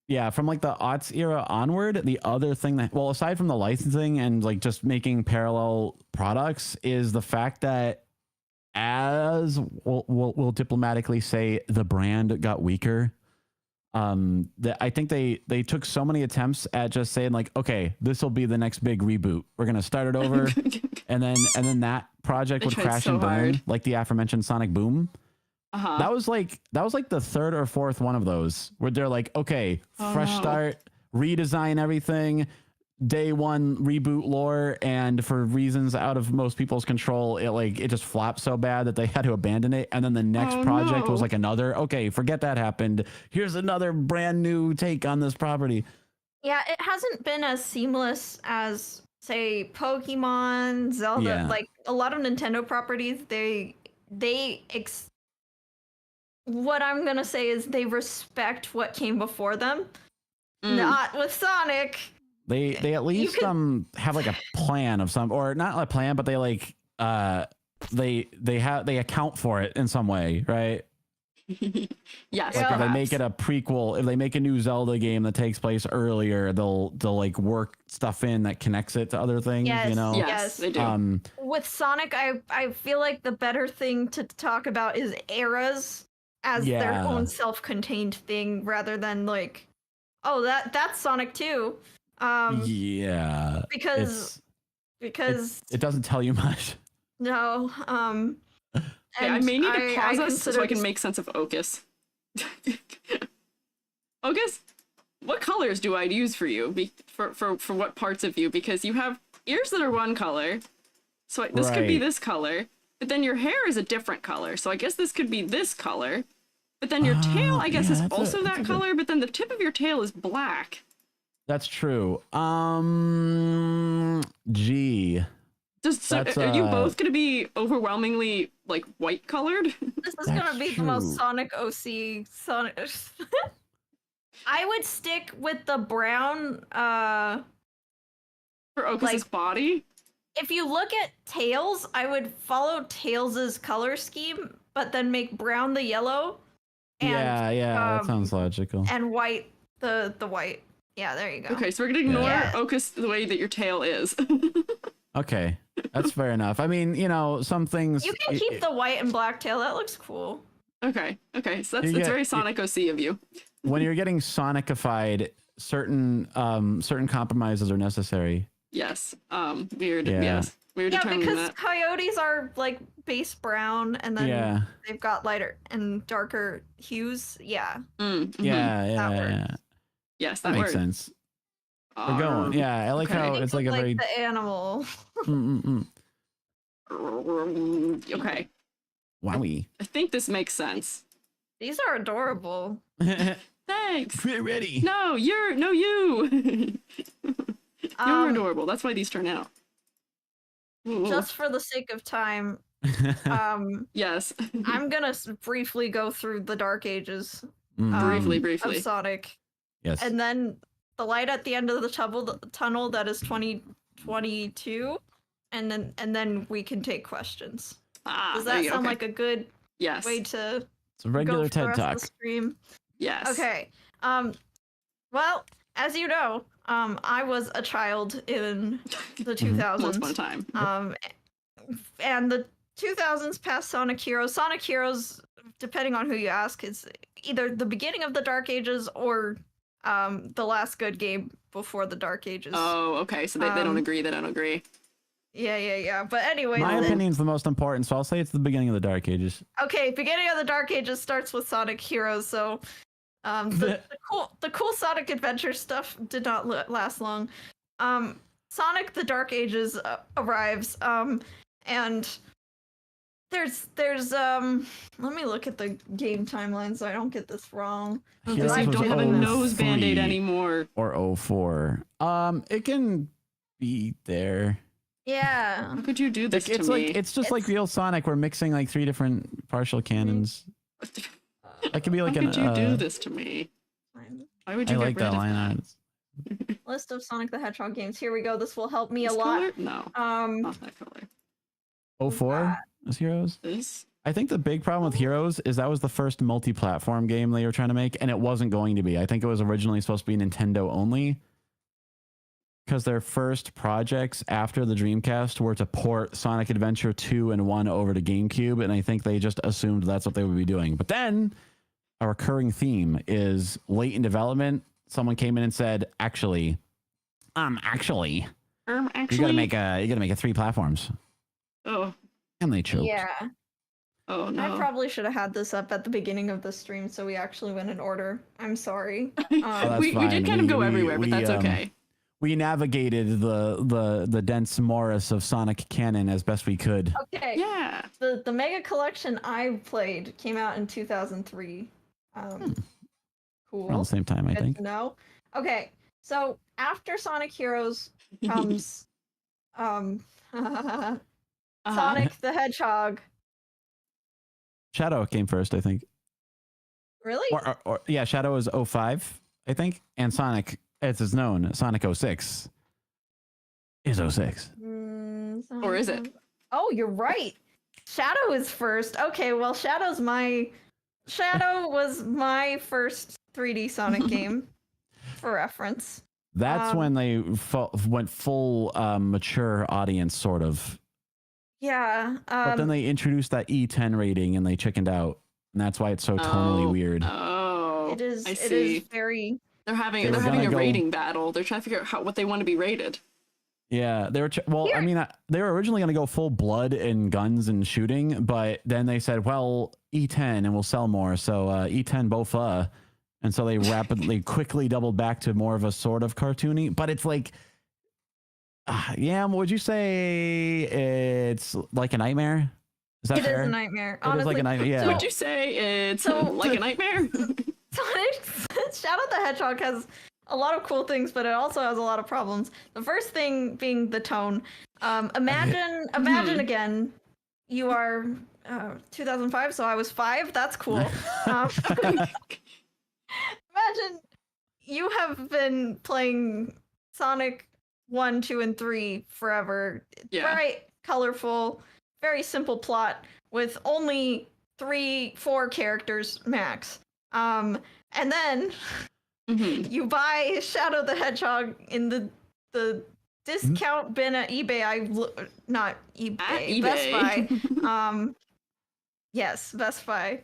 Yeah, from like the aughts era onward, the other thing aside from the licensing and like just making parallel products is the fact that as we'll diplomatically say the brand got weaker. I think they took so many attempts at just saying like, okay, this will be the next big reboot. We're going to start it over. and then that project They would tried crash so and burn, hard. like the aforementioned Sonic Boom. Uh-huh. That was like the third or fourth one of those where they're like, okay, fresh start, redesign everything, day one reboot lore, and for reasons out of most people's control, it just flopped so bad that they had to abandon it. And then the next project was like another, okay, forget that happened. Here's another brand new take on this property. Yeah, it hasn't been as seamless as, say, Pokemon, Zelda. Yeah. Like a lot of Nintendo properties, what I'm gonna say is they respect what came before them. Not with Sonic. They at least have like a plan of some, or not a plan, but they like they account for it in some way, right? Yes. Like if they make it a prequel, if they make a new Zelda game that takes place earlier, they'll like work stuff in that connects it to other things. Yes, You know, Yes, they do. With Sonic, I feel like the better thing to talk about is eras as their own self-contained thing, rather than like, oh, that's Sonic 2. Yeah, because it doesn't tell you much. no. Okay, I may need to pause us so I can consider make sense of Okas. Okas, what colors do I use for you? For what parts of you? Because you have ears that are one color, so this could be this color. But then your hair is a different color, so I guess this could be this color. But then your tail, I guess, is also that color. But then the tip of your tail is black. That's true. Gee. Are you both going to be overwhelmingly like white colored? This is gonna be the most Sonic OC Sonic. I would stick with the brown. For Okas's body. If you look at Tails, I would follow Tails's color scheme, but then make brown the yellow. And, that sounds logical. And white the white. Yeah, there you go. Okay, so we're gonna ignore Okas the way that your tail is. Okay, that's fair enough. I mean, some things you can keep the white and black tail. That looks cool. Okay, so that's very Sonic OC of you. When you're getting Sonicified, certain compromises are necessary. Yes. Weird. Yeah. Yes. We're determining because that. coyotes are like base brown, and then they've got lighter and darker hues. Yeah. Yeah. Yes, that makes sense. We're going. Yeah, I like how it's like a very the animal. Okay. Wowie. I think this makes sense. These are adorable. Thanks. We're ready. No, you. You're adorable. That's why these turn out. Ooh. Just for the sake of time, yes, I'm gonna briefly go through the Dark Ages. Briefly. Of Sonic. Yes. And then the light at the end of the tunnel that is 2022, and then we can take questions. Does that sound like a good way to it's a regular TED Talk stream? Yes. Okay. Well, as you know, I was a child in the 2000s. Once upon a time. And the 2000s past Sonic Heroes. Sonic Heroes, depending on who you ask, is either the beginning of the Dark Ages or the last good game before the Dark Ages. Oh, okay. So they don't agree. They don't agree. Yeah. But anyway, my opinion's the most important, so I'll say it's the beginning of the Dark Ages. Okay, beginning of the Dark Ages starts with Sonic Heroes, so the cool Sonic Adventure stuff did not last long. Sonic the Dark Ages arrives, and there's let me look at the game timeline so I don't get this wrong. Because you don't have a nose band-aid anymore. Or 04. It can be there. Yeah. How could you do this to me? It's just like real Sonic. We're mixing like 3 different partial canons. That could be like How could you do this to me? Why would you like that line art. List of Sonic the Hedgehog games. Here we go. This will help me a color? lot. No. Not that color. 04 is Heroes? This? I think the big problem with Heroes is that was the first multi-platform game they were trying to make, and it wasn't going to be. I think it was originally supposed to be Nintendo only, because their first projects after the Dreamcast were to port Sonic Adventure 2 and 1 over to GameCube, and I think they just assumed that's what they would be doing. But then a recurring theme is late in development, someone came in and said, actually, Actually, You gotta make it 3 platforms. Oh, And they choked. Yeah. oh no. I probably should have had this up at the beginning of the stream so we actually went in order. I'm sorry. that's we fine. did kind of go everywhere, but we, that's okay. We navigated the dense morass of Sonic canon as best we could. Okay. Yeah. The Mega Collection I played came out in 2003. Cool. Around the same time, I Good think. to know. Okay, so after Sonic Heroes comes Uh-huh. Sonic the Hedgehog. Shadow came first, I think. Really? Or yeah, Shadow was 05, I think, and Sonic, as is known, Sonic 06 is 06. Or is it? Oh, you're right. Shadow is first. Okay, well, Shadow was my first 3D Sonic game, for reference. That's when they went full mature audience, sort of. Yeah. But then they introduced that E10 rating and they chickened out. And that's why it's so tonally weird. Oh, it is. I It see. is very. They're having They were a gonna go- rating battle. They're trying to figure out what they want to be rated. Yeah, they were. I mean, they were originally going to go full blood and guns and shooting, but then they said, "Well, E10 and we'll sell more." So E10 both, and so they quickly doubled back to more of a sort of cartoony. But it's like, yeah, would you say it's like a nightmare? Is that fair? It is a nightmare. It is like a nightmare. Yeah. Would you say it's like a nightmare? Sonic Shadow the Hedgehog has a lot of cool things, but it also has a lot of problems. The first thing being the tone. Imagine again, you are 2005, so I was 5. That's cool. Imagine you have been playing Sonic 1, 2, and 3 forever. Yeah. Bright, colorful, very simple plot with only 3-4 characters max. And then you buy Shadow the Hedgehog in the discount bin at eBay. Not eBay, At eBay. Best Buy. Yes, Best Buy.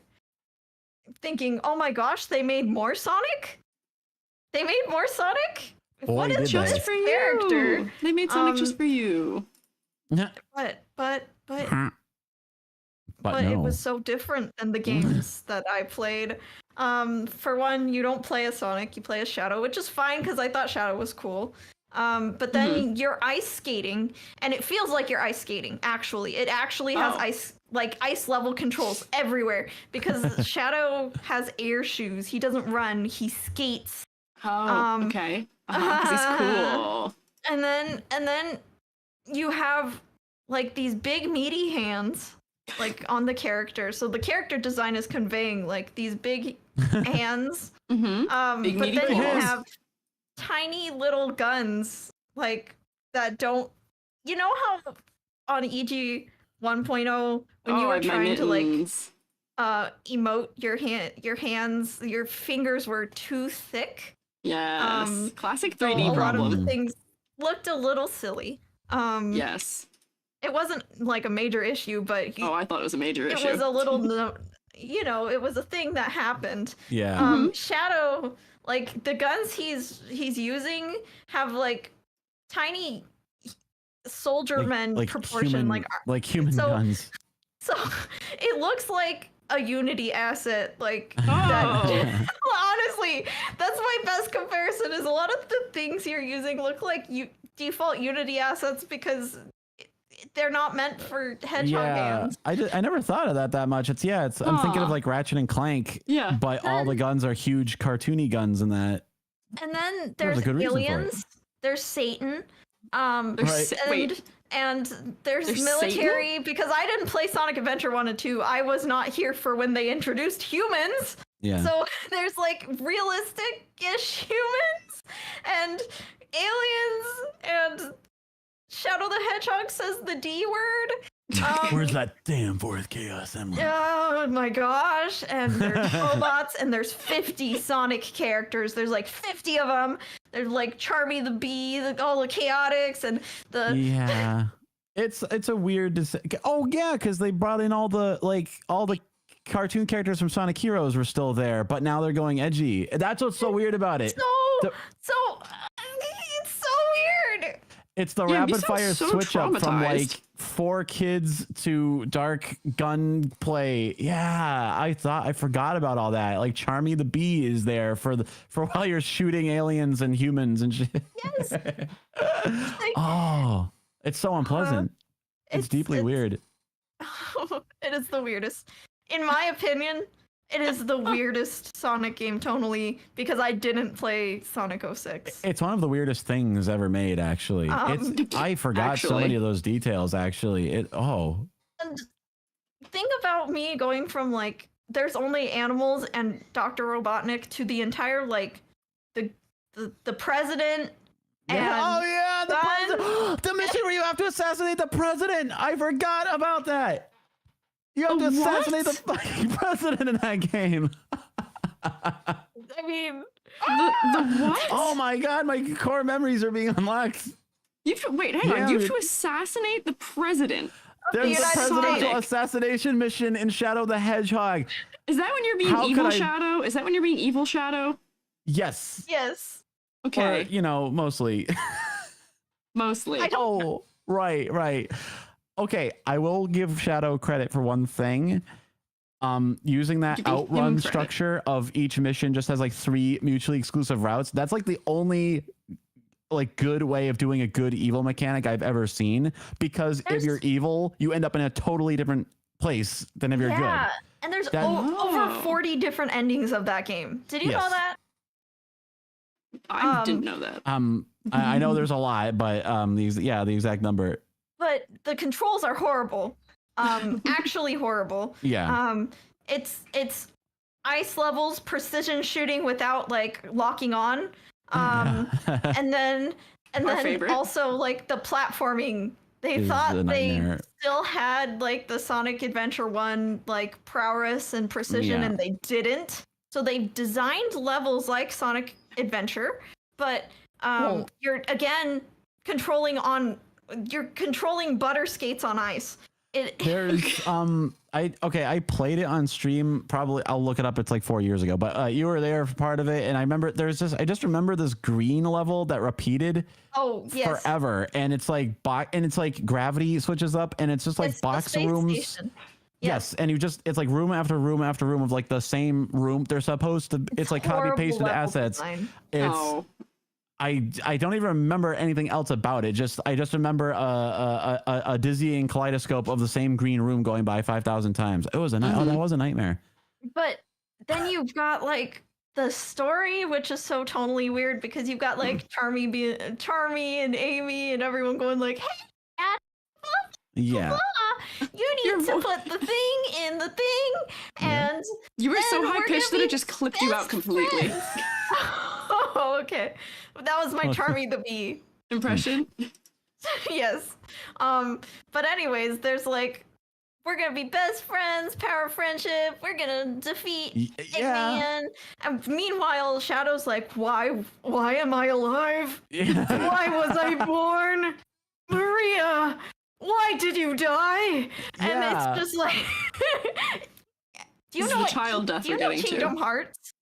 Thinking, oh my gosh, they made more Sonic? They made more Sonic? Boy, What did is they. this Just for character? you. They made Sonic just for you. But But it no. was so different than the games that I played. For one, you don't play as Sonic, you play as Shadow, which is fine because I thought Shadow was cool. But then you're ice skating, and it feels like you're ice skating, actually. It actually has ice level controls everywhere because Shadow has air shoes. He doesn't run, he skates. Oh, okay. 'Cause he's cool. And then you have like these big meaty hands like on the character. So the character design is conveying like these big hands. Big But meaty then you paws. have tiny little guns like that don't, you know how on EG 1.0 when you were my trying to like mittens. emote your hands, your fingers were too thick. Yes. Classic So 3D a lot of the problem. things looked a little silly. Yes. It wasn't like a major issue, but Oh, I thought it was a major it issue. was a little, it was a thing that happened. Yeah. Shadow, like the guns he's using have like tiny soldier men proportion, human so- guns. so it looks like a Unity asset, like Oh. that. Honestly, that's my best comparison. Is a lot of the things you're using look like default Unity assets because they're not meant for hedgehog hands. I never thought of that much. I'm thinking of like Ratchet and Clank. Yeah. But all the guns are huge cartoony guns in that. And then There's there's a good reason for it. aliens. There's Satan. There's wait. And there's There's military because I didn't play Sonic Adventure 1 and 2. I was not here for when they introduced humans. Yeah. So there's like realistic-ish humans and aliens, and Shadow the Hedgehog says the D word. Where's that damn fourth Chaos Emerald? Oh my gosh. And there's robots, and there's 50 Sonic characters. There's like 50 of them. There's like Charmy the Bee, all the Chaotix, and the... Yeah. It's a weird... Oh, yeah, because they brought in all the cartoon characters from Sonic Heroes were still there, but now they're going edgy. That's what's so weird about it. it's so weird. It's the Yeah, you rapid sound fire so switch up from traumatized. like 4 kids to dark gun play. Yeah, I forgot about all that. Like Charmy the Bee is there for while you're shooting aliens and humans and shit. Yes. Oh, it's so unpleasant. It's deeply weird. It is the weirdest. In my opinion, it is the weirdest Sonic game tonally because I didn't play Sonic 06. It's one of the weirdest things ever made, actually. I forgot so Actually. many of those details, actually. And think about me going from like there's only animals and Dr. Robotnik to the entire like the president and oh yeah, the Gun. president. The mission where you have to assassinate the president. I forgot about that. You have to What? assassinate the fucking president in that game. I mean The what? Oh my god, my core memories are being unlocked. Wait, hang on. You have to assassinate the president. There's the a United presidential States. assassination mission in Shadow the Hedgehog. Is that when you're being How could evil I- Shadow? Is that when you're being evil Shadow? Yes. yes. Okay, Or, you know, mostly. mostly. Oh, right. Okay, I will give Shadow credit for one thing. Using that Give him outrun credit. structure of each mission just has like 3 mutually exclusive routes. That's like the only like good way of doing a good evil mechanic I've ever seen. Because if There's- you're evil, you end up in a totally different place than if you're Yeah. good. And there's That- over Oh. 40 different endings of that game. Did you know Yes. that? I didn't know that. I know there's a lot, but the exact number. But the controls are horrible. Actually horrible. Yeah. It's ice levels, precision shooting without like locking on. And then favorite. also like the platforming. They Is thought a they nightmare. still had like the Sonic Adventure 1 like prowess and precision Yeah. and they didn't. So they designed levels like Sonic Adventure, but Well- you're again you're controlling butter skates on ice. There's I played it on stream. Probably I'll look it up. It's like 4 years ago, but you were there for part of it, and I remember I just remember this green level that repeated Oh yes. forever, and it's like gravity switches up, and it's just like It's the box space rooms. station. Yes, and it's like room after room after room of like the same room. They're supposed to. It's like copy Horrible pasted level assets. design. It's Oh, I don't even remember anything else about it. I just remember a dizzying kaleidoscope of the same green room going by 5,000 times. It was that was a nightmare. But then you've got like the story, which is so tonally weird because you've got like Charmy and Amy and everyone going like, "Hey, Yeah. you Your need to vo- put the thing in the thing," and you were so then high we're pitched gonna that it be just clipped you out best completely. friends. Oh, okay. That was my Charmy the Bee. Impression? Yes. But anyways, there's like, we're gonna be best friends, power of friendship, we're gonna defeat Yeah. Eggman. And meanwhile, Shadow's like, why am I alive? Yeah. Why was I born? Maria, why did you die? And Yeah. it's just like do you This is know the what, child death do you we're know getting to. Kingdom Hearts?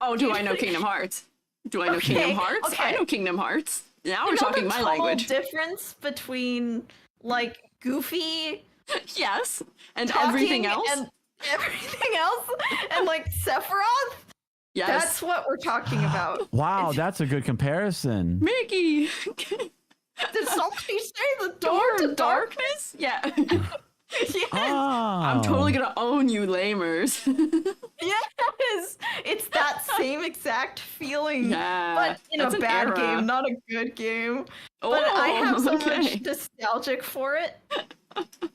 Oh, do I know Kingdom Hearts? Do I know Okay, Kingdom Hearts? I okay. know Kingdom Hearts. Now You we're know talking the my total language. difference between like Goofy Yes. And talking everything else? and everything else and like Sephiroth? Yes. That's what we're talking about. Wow, that's a good comparison. Mickey! Did somebody say the door to darkness? Yeah. Yes. I'm totally gonna own you lamers. Yes. It's that same exact feeling. Yeah, But in that's a an bad era. game, not a good game. Oh, But I have so okay. much nostalgic for it.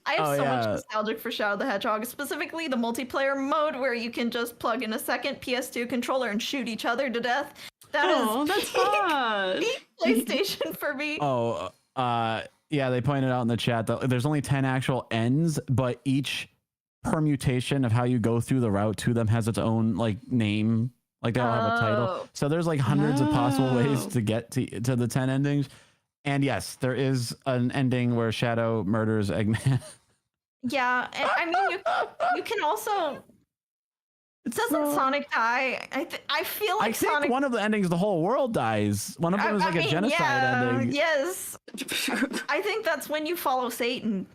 I have Oh, so much yeah. nostalgic for Shadow the Hedgehog, specifically the multiplayer mode where you can just plug in a second PS2 controller and shoot each other to death. That is Oh, that's fun. peak PlayStation for me. Oh, yeah, they pointed out in the chat that there's only 10 actual ends, but each permutation of how you go through the route to them has its own like name. Like they all have a title. Oh. So there's like hundreds of possible ways Oh. to get to the 10 endings. And yes, there is an ending where Shadow murders Eggman. Yeah, and I mean you can also Doesn't Sonic die? I feel like I think Sonic. one of the endings, the whole world dies. One of them is like a genocide ending. Yes. I think that's when you follow Satan.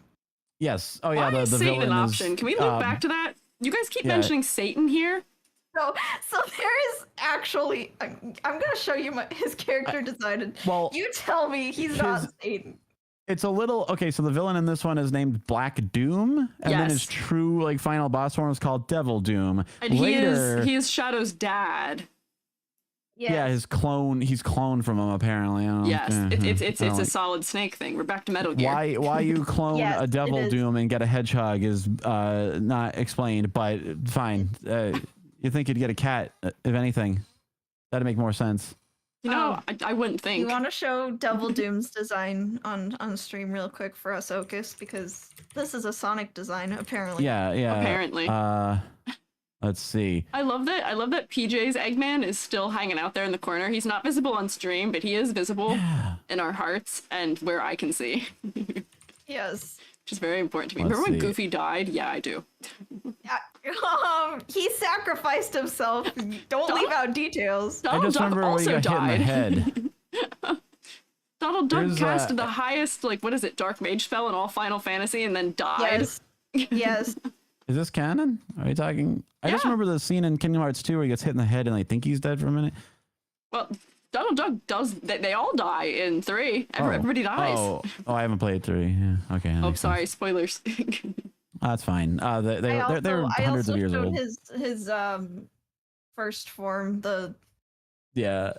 Yes. Oh Why yeah, is the Satan villain an is, option? Can we loop back to that? You guys keep yeah. mentioning Satan here. So there is actually. I'm gonna show you his character design. Well, You tell me he's not Satan. It's a little okay. So the villain in this one is named Black Doom, and then his true like final boss form is called Devil Doom. And Later, he is Shadow's dad. Yes. Yeah, his clone. He's cloned from him apparently. Yes, it's a solid Snake thing. We're back to Metal Gear. Why you clone Yes, a Devil Doom and get a hedgehog is not explained, but fine. You think you'd get a cat, if anything? That'd make more sense. You know, I wouldn't think. You want to show Devil Doom's design on stream real quick for us, Okas, because this is a Sonic design apparently. Yeah. Apparently. Let's see. I love that PJ's Eggman is still hanging out there in the corner. He's not visible on stream, but he is visible in our hearts and where I can see. Yes. Which is very important to me. Remember when Goofy died? Yeah, I do. He sacrificed himself. Don't leave out details. I just remember when he got hit in the head. Donald Duck casted the highest, like, what is it, Dark Mage spell in all Final Fantasy and then died. Yes. Is this canon? Are you talking? I just remember the scene in Kingdom Hearts 2 where he gets hit in the head and I think he's dead for a minute. Well, Donald Duck does. They all die in 3. Everybody dies. Oh, I haven't played 3. Yeah. Okay. Oh, sorry, spoilers. That's fine. They're hundreds of years old. His first form, Yeah,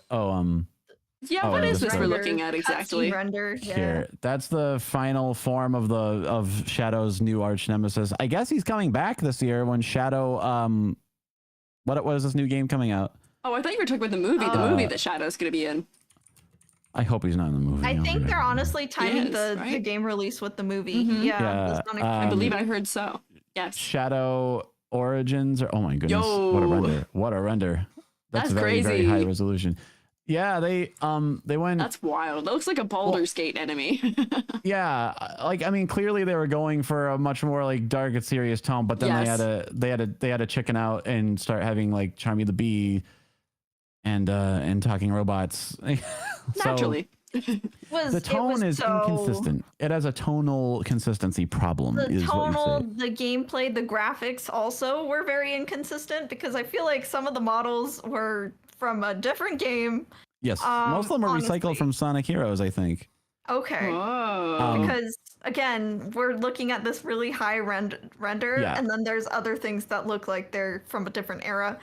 what is this we're looking at exactly? Render. Here, that's the final form of Shadow's new arch nemesis. I guess he's coming back this year when Shadow. What is this new game coming out? Oh, I thought you were talking about the movie. The movie that Shadow's going to be in. I hope he's not in the movie. I think they're honestly timing the game release with the movie. Mm-hmm. Yeah. I believe I heard so. Yes. Shadow Origins. Oh my goodness! What a render! What a render! That's very, crazy. Very high resolution. Yeah, they went. That's wild. That looks like a Baldur's Gate enemy. Yeah, like I mean, clearly they were going for a much more like dark and serious tone, but then they had to chicken out and start having like Charmy the Bee and talking robots. Naturally. The tone is inconsistent. It has a tonal consistency problem. The gameplay, the graphics also were very inconsistent because I feel like some of the models were from a different game. Yes, most of them are recycled from Sonic Heroes, I think. Okay. Because again, we're looking at this really high render, and then there's other things that look like they're from a different era.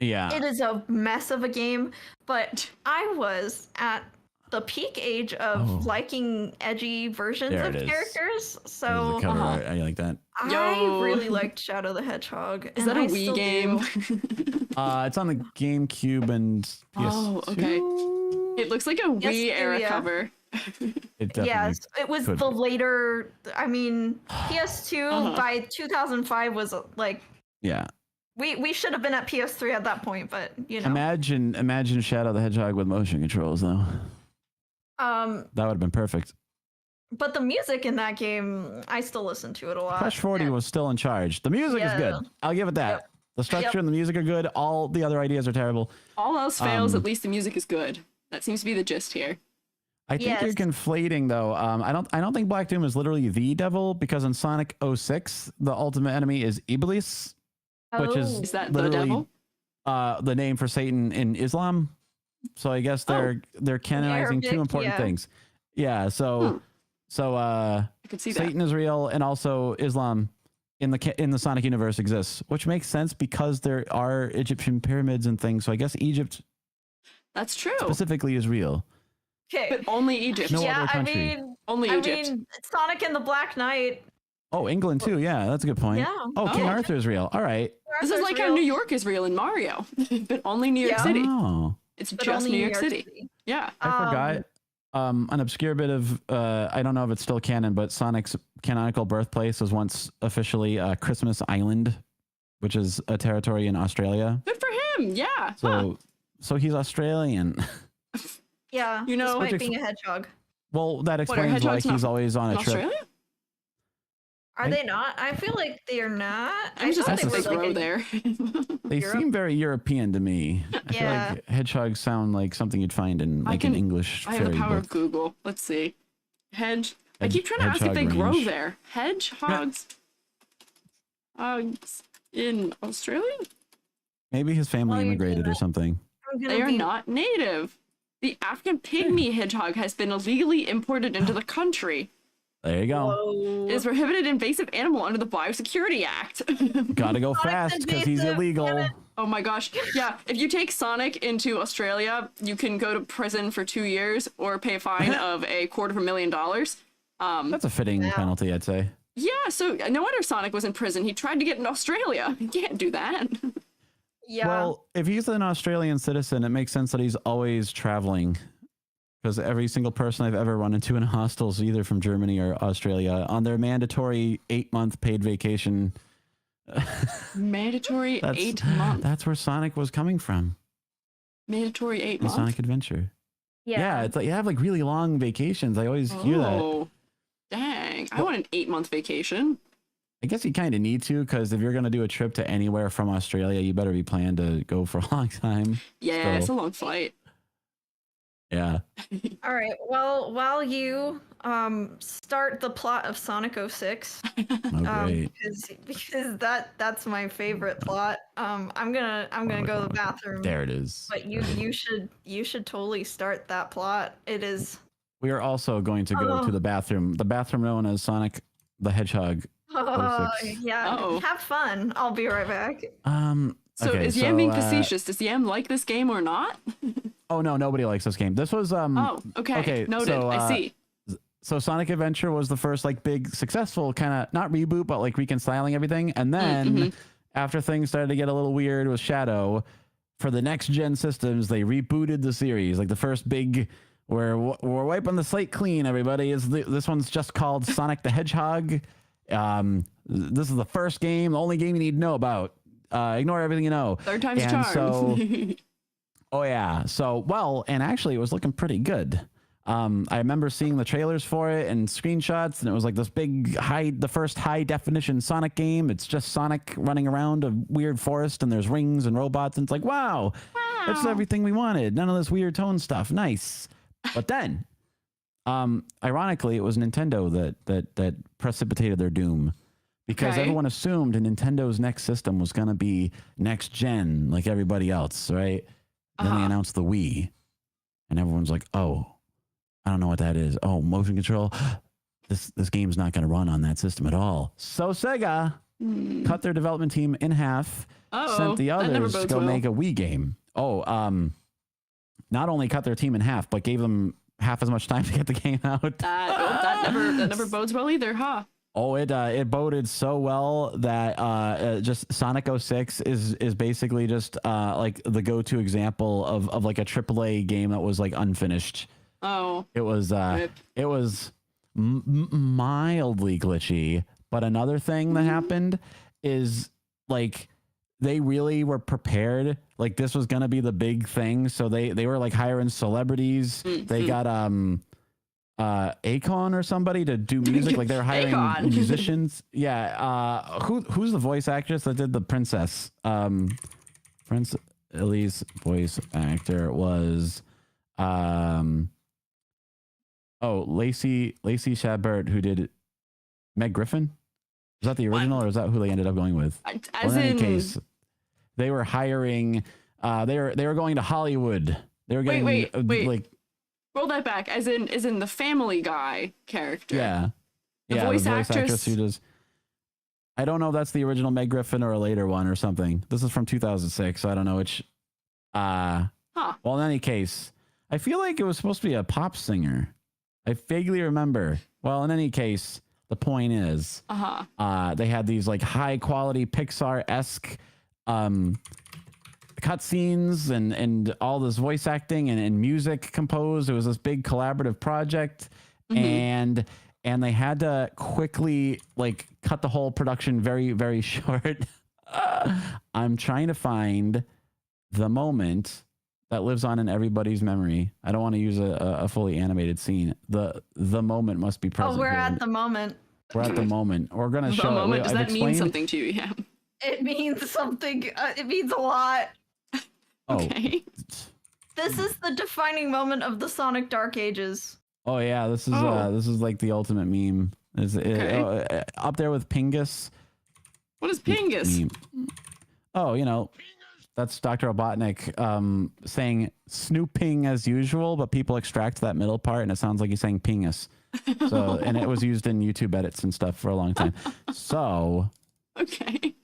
Yeah. It is a mess of a game, but I was at the peak age of liking edgy versions of characters. So I like that. I really liked Shadow the Hedgehog. Is that a Wii game? It's on the GameCube and PS2. Oh, okay. It looks like a Wii era cover. Yes, it was the later. I mean, PS2 by 2005 was like. Yeah. We should have been at PS3 at that point, but you know. Imagine Shadow the Hedgehog with motion controls though. That would have been perfect. But the music in that game, I still listen to it a lot. Crush 40 was still in charge. The music is good. I'll give it that. Yep. The structure and the music are good. All the other ideas are terrible. All else fails, at least the music is good. That seems to be the gist here. I think you're conflating though. I don't think Black Doom is literally the devil because in Sonic 06, the ultimate enemy is Iblis, which is that the devil? The name for Satan in Islam. So I guess they're canonizing two important things. Yeah. So I could see Satan is real, and also Islam in the Sonic universe exists, which makes sense because there are Egyptian pyramids and things. So I guess Egypt. That's true. Specifically is real. Okay. But only Egypt. No other country. Only Egypt. I mean, Sonic and the Black Knight. Oh, England too. Yeah, that's a good point. Yeah. Oh, King Arthur is real. All right. This is like how New York is real in Mario, but only New York City. Oh. It's just New York City. Yeah. I forgot an obscure bit of, I don't know if it's still canon, but Sonic's canonical birthplace was once officially Christmas Island, which is a territory in Australia. Good for him. Yeah. So he's Australian. Yeah. You know, despite being a hedgehog. Well, that explains why he's always on a trip. Australia? Are they not? I feel like they're not. I'm I just thought saying they they were grow like there. They Europe? seem very European to me. I feel Yeah. like hedgehogs sound like something you'd find in like an English I have the fairy power book. of Google. Let's see. I keep trying to ask if Hedgehog they grow range. there. Hedgehogs in Australia? Maybe his family Well, you're immigrated or something. I'm gonna They are be not native. The African pygmy hedgehog has been illegally imported into the country. There you go. Whoa. It is prohibited invasive animal under the Biosecurity Act. Gotta go Sonic's fast because he's invasive, illegal. damn it. Oh my gosh. Yeah, if you take Sonic into Australia, you can go to prison for 2 years or pay a fine of $250,000. That's a fitting Wow. penalty, I'd say. Yeah, so no wonder Sonic was in prison. He tried to get in Australia. You can't do that. Yeah. Well, if he's an Australian citizen, it makes sense that he's always traveling. Because every single person I've ever run into in hostels, either from Germany or Australia, on their mandatory 8-month paid vacation, Mandatory 8 months. that's where Sonic was coming from. Mandatory 8 The months. Sonic Adventure. Yeah, it's like you have like really long vacations. I always hear that. Oh, dang. I want an 8-month vacation. I guess you kind of need to, because if you're going to do a trip to anywhere from Australia, you better be planned to go for a long time. Yeah, it's So, a long flight. yeah. All right. Well, while you start the plot of Sonic 06, Oh, great. because that's my favorite plot. I'm gonna go to the bathroom. There it is. But you should totally start that plot. It is. We are also going to go to the bathroom known as Sonic the Hedgehog. Oh 06. yeah. Uh-oh. Have fun. I'll be right back. So Okay, is Yam being uh, facetious? Does Yam like this game or not? Oh no, nobody likes this game. This was Oh, okay. Noted. So, I see. So Sonic Adventure was the first like big successful kind of not reboot but like reconciling everything, and then after things started to get a little weird with Shadow, for the next gen systems they rebooted the series. Like the first big we're wiping the slate clean. Everybody this one's just called Sonic the Hedgehog. This is the first game, the only game you need to know about. Ignore everything you know. Third time's And charm. So, oh yeah. So, well, and actually it was looking pretty good. I remember seeing the trailers for it and screenshots, and it was like this big the first high definition Sonic game. It's just Sonic running around a weird forest and there's rings and robots. And it's like, wow, that's everything we wanted. None of this weird tone stuff. Nice. But then, ironically, it was Nintendo that precipitated their doom. Because Okay. everyone assumed Nintendo's next system was going to be next gen like everybody else, right? Then they announced the Wii. And everyone's like, oh, I don't know what that is. Oh, motion control. This game's not going to run on that system at all. So Sega cut their development team in half, sent the that never others to bodes go well. make a Wii game. Oh, not only cut their team in half, but gave them half as much time to get the game out. That never bodes well either, huh? Oh, it boded so well that just Sonic 06 is basically just like the go-to example of like a AAA game that was like unfinished. Oh. It was Rip. it was mildly glitchy, but another thing that happened is like they really were prepared. Like this was gonna be the big thing, so they were like hiring celebrities. They got Akon or somebody to do music. Like they're hiring Akon. musicians. Yeah. Who's the voice actress that did the princess? Prince Ellie's voice actor was Lacey Chabert, who did Meg Griffin. Is that the original, or is that who they ended up going with? As Well, in any in, case, they were hiring. They were going to Hollywood. They were getting wait. like roll that back. As in the Family Guy character. yeah, The voice actress who does. I don't know if that's the original Meg Griffin or a later one or something. This is from 2006, so I don't know which. Well, in any case, I feel like it was supposed to be a pop singer. I vaguely remember. Well, in any case, the point is, they had these like high quality Pixar-esque cutscenes and all this voice acting and music composed. It was this big collaborative project, and they had to quickly like cut the whole production very, very short. I'm trying to find the moment that lives on in everybody's memory. I don't want to use a fully animated scene. The moment must be present. Oh, we're here. at the moment. We're at the moment. We're gonna The show. moment, does I've that mean explained- something to you? Yeah. It means something. It means a lot. Oh, Okay. This is the defining moment of the Sonic Dark Ages. oh yeah. This is like the ultimate meme. Is it, Okay. up there with Pingus? What is Pingus? Meme. Oh, you know, that's Dr. Robotnik saying snooping as usual, but people extract that middle part and it sounds like he's saying pingus. So, and it was used in YouTube edits and stuff for a long time. So, Okay.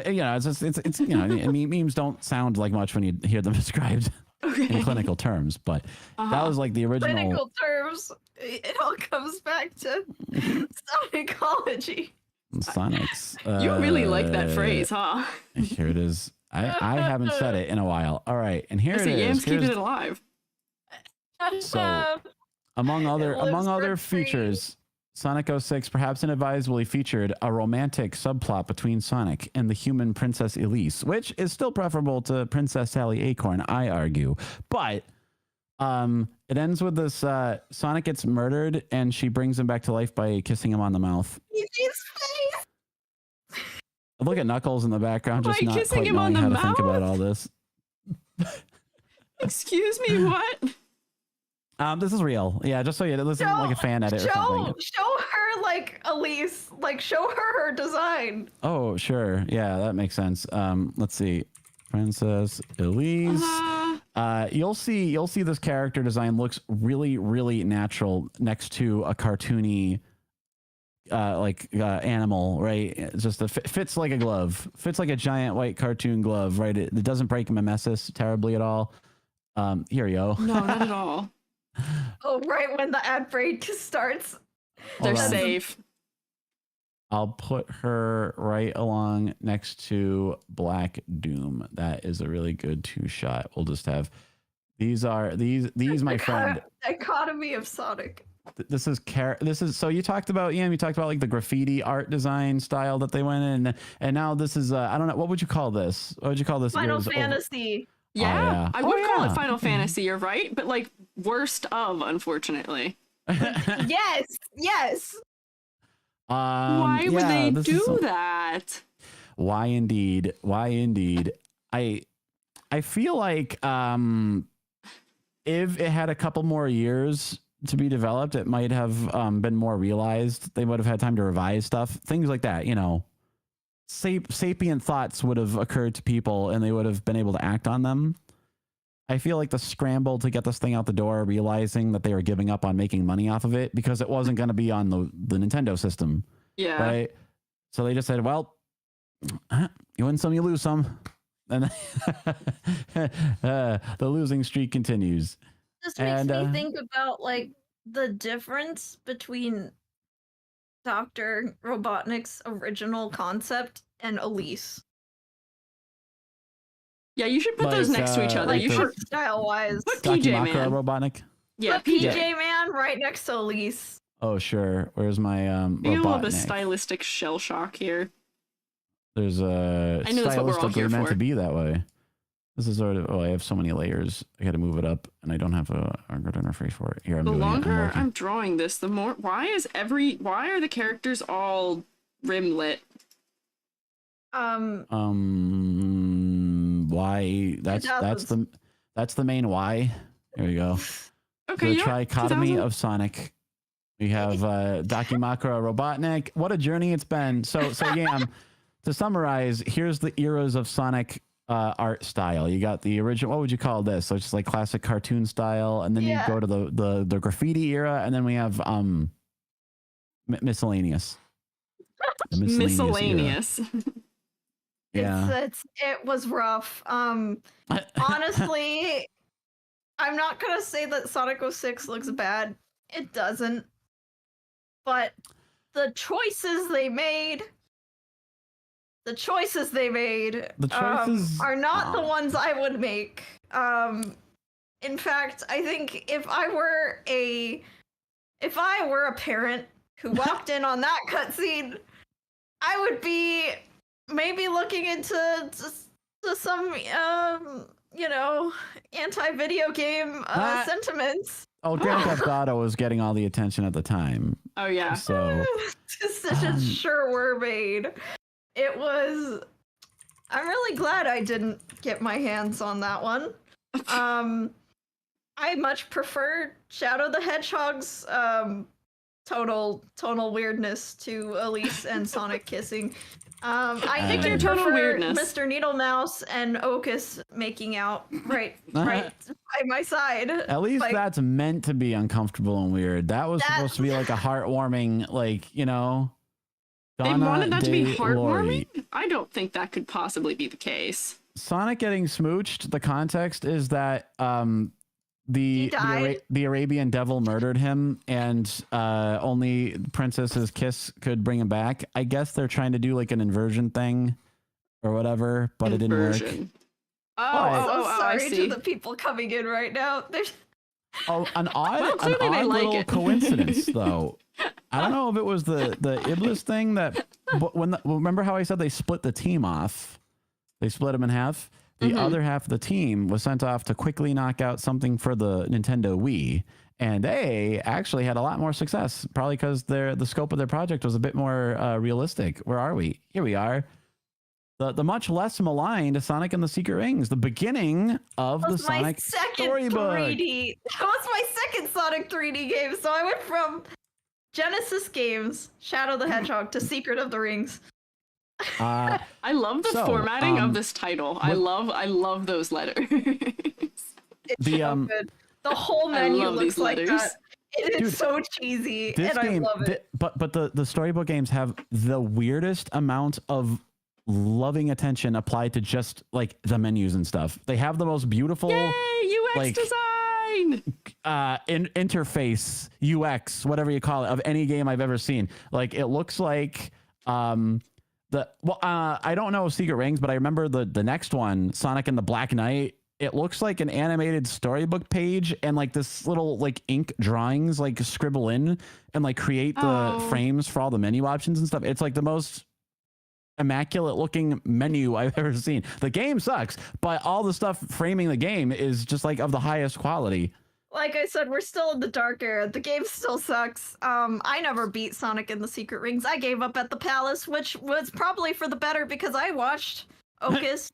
you know, it's you know, memes don't sound like much when you hear them described in clinical terms, but that was like the original. Clinical terms, it all comes back to Sonicology. Sonics. You really like that phrase, huh? Here it is. I haven't said it in a while. All right, and here I it say is. Yams keeping Here's- it alive. So, among other lives features, rent-free. Sonic 06 perhaps inadvisably featured a romantic subplot between Sonic and the human Princess Elise, which is still preferable to Princess Sally Acorn, I argue. But it ends with this Sonic gets murdered and she brings him back to life by kissing him on the mouth. His face. Look at Knuckles in the background, just By not kissing quite him on knowing how the to think about mouth? all this. Excuse me, what? This is real. Yeah, just so you this isn't like a fan edit or something. Show her like Elise, like show her design. Oh, sure. Yeah, that makes sense. Let's see. Princess Elise. You'll see this character design looks really, really natural next to a cartoony animal, right? It's just fits like a glove. Fits like a giant white cartoon glove, right? It doesn't break mimesis terribly at all. Here you go. No, not at all. Oh, right when the ad break starts. They're Hold on. safe. I'll put her right along next to Black Doom. That is a really good two shot. We'll just have these my friend. Dichotomy of Sonic. This is so you talked about like the graffiti art design style that they went in, and now this is I don't know, what would you call this? What would you call this? Final It was Fantasy. Yeah, yeah. I would Oh, call yeah. it Final Fantasy, you're right, but like worst of, unfortunately. Yes. Why would yeah, they this is do that? Why indeed? I feel like if it had a couple more years to be developed, it might have been more realized. They would have had time to revise stuff, things like that. You know, sapient thoughts would have occurred to people, and they would have been able to act on them. I feel like the scramble to get this thing out the door, realizing that they were giving up on making money off of it because it wasn't going to be on the Nintendo system. Yeah. Right. So they just said, well, you win some, you lose some. And the losing streak continues. This makes And, me think about like the difference between Dr. Robotnik's original concept and Elise. Yeah, you should put those Like, next to each other. like You the- should Style wise. put PJ Dakimakura Man. Robotnik. Yeah, Put PJ PJ. Man right next to Elise. Oh, sure. Where's my Maybe a little bit of Robotnik? stylistic shell shock here. There's a I know that's what we're all stylistically here meant for. to be that way. This is sort of, I have so many layers. I got to move it up, and I don't have a good interface for it. Here, I'm The doing it. I'm longer working. I'm drawing this, the more. Why are the characters all rimlit? Why? That's the main why. Here we go. Okay, The you know what? trichotomy 2000 of Sonic. We have Dakimakura Robotnik. What a journey it's been. So Yam, to summarize, here's the eras of Sonic art style. You got the original. What would you call this? So it's just like classic cartoon style, and then you go to the graffiti era, and then we have miscellaneous. The era. miscellaneous. Yeah. It was rough. Honestly, I'm not gonna say that Sonic 06 looks bad. It doesn't. But the choices they made The choices are not the ones I would make. In fact, I think if I were a parent who walked in on that cutscene, I would be maybe looking into some anti-video game sentiments. Oh, Grand Theft Auto was getting all the attention at the time. Oh yeah. So Decisions sure were made. It was. I'm really glad I didn't get my hands on that one. I much prefer Shadow the Hedgehog's tonal weirdness to Elise and Sonic kissing. I think even your tonal prefer weirdness. Mr. Needlemouse and Okas making out right by my side. At least Like, that's meant to be uncomfortable and weird. That was supposed to be like a heartwarming, like, you know. They Donna wanted that to be De heartwarming? Lori. I don't think that could possibly be the case. Sonic getting smooched, the context is that the Arabian devil murdered him and only Princess's kiss could bring him back. I guess they're trying to do like an inversion thing or whatever, but it didn't work. sorry I see. to the people coming in right now. There's An odd clearly they like little it. coincidence though. I don't know if it was the Iblis thing that remember how I said they split the team off? They split them in half. The other half of the team was sent off to quickly knock out something for the Nintendo Wii, and they actually had a lot more success, probably because the scope of their project was a bit more realistic. Where are we? Here we are. The much less maligned Sonic and the Secret Rings, the beginning of the Sonic storybook. 3D. That was my second Sonic 3D game. So I went from Genesis games, Shadow the Hedgehog, to Secret of the Rings. I love the formatting of this title. I love those letters. It's so good. The whole menu looks like that. It is so cheesy, and I love it. But the storybook games have the weirdest amount of loving attention applied to just like the menus and stuff. They have the most beautiful UX design, interface, UX, whatever you call it, of any game I've ever seen. Like it looks like I don't know Secret Rings, but I remember the next one, Sonic and the Black Knight. It looks like an animated storybook page, and like this little like ink drawings like scribble in and like create the frames for all the menu options and stuff. It's like the most immaculate looking menu I've ever seen. The game sucks, but all the stuff framing the game is just like of the highest quality. Like I said, we're still in the dark era. The game still sucks. I never beat Sonic and the Secret Rings. I gave up at the palace, which was probably for the better because I watched Okas.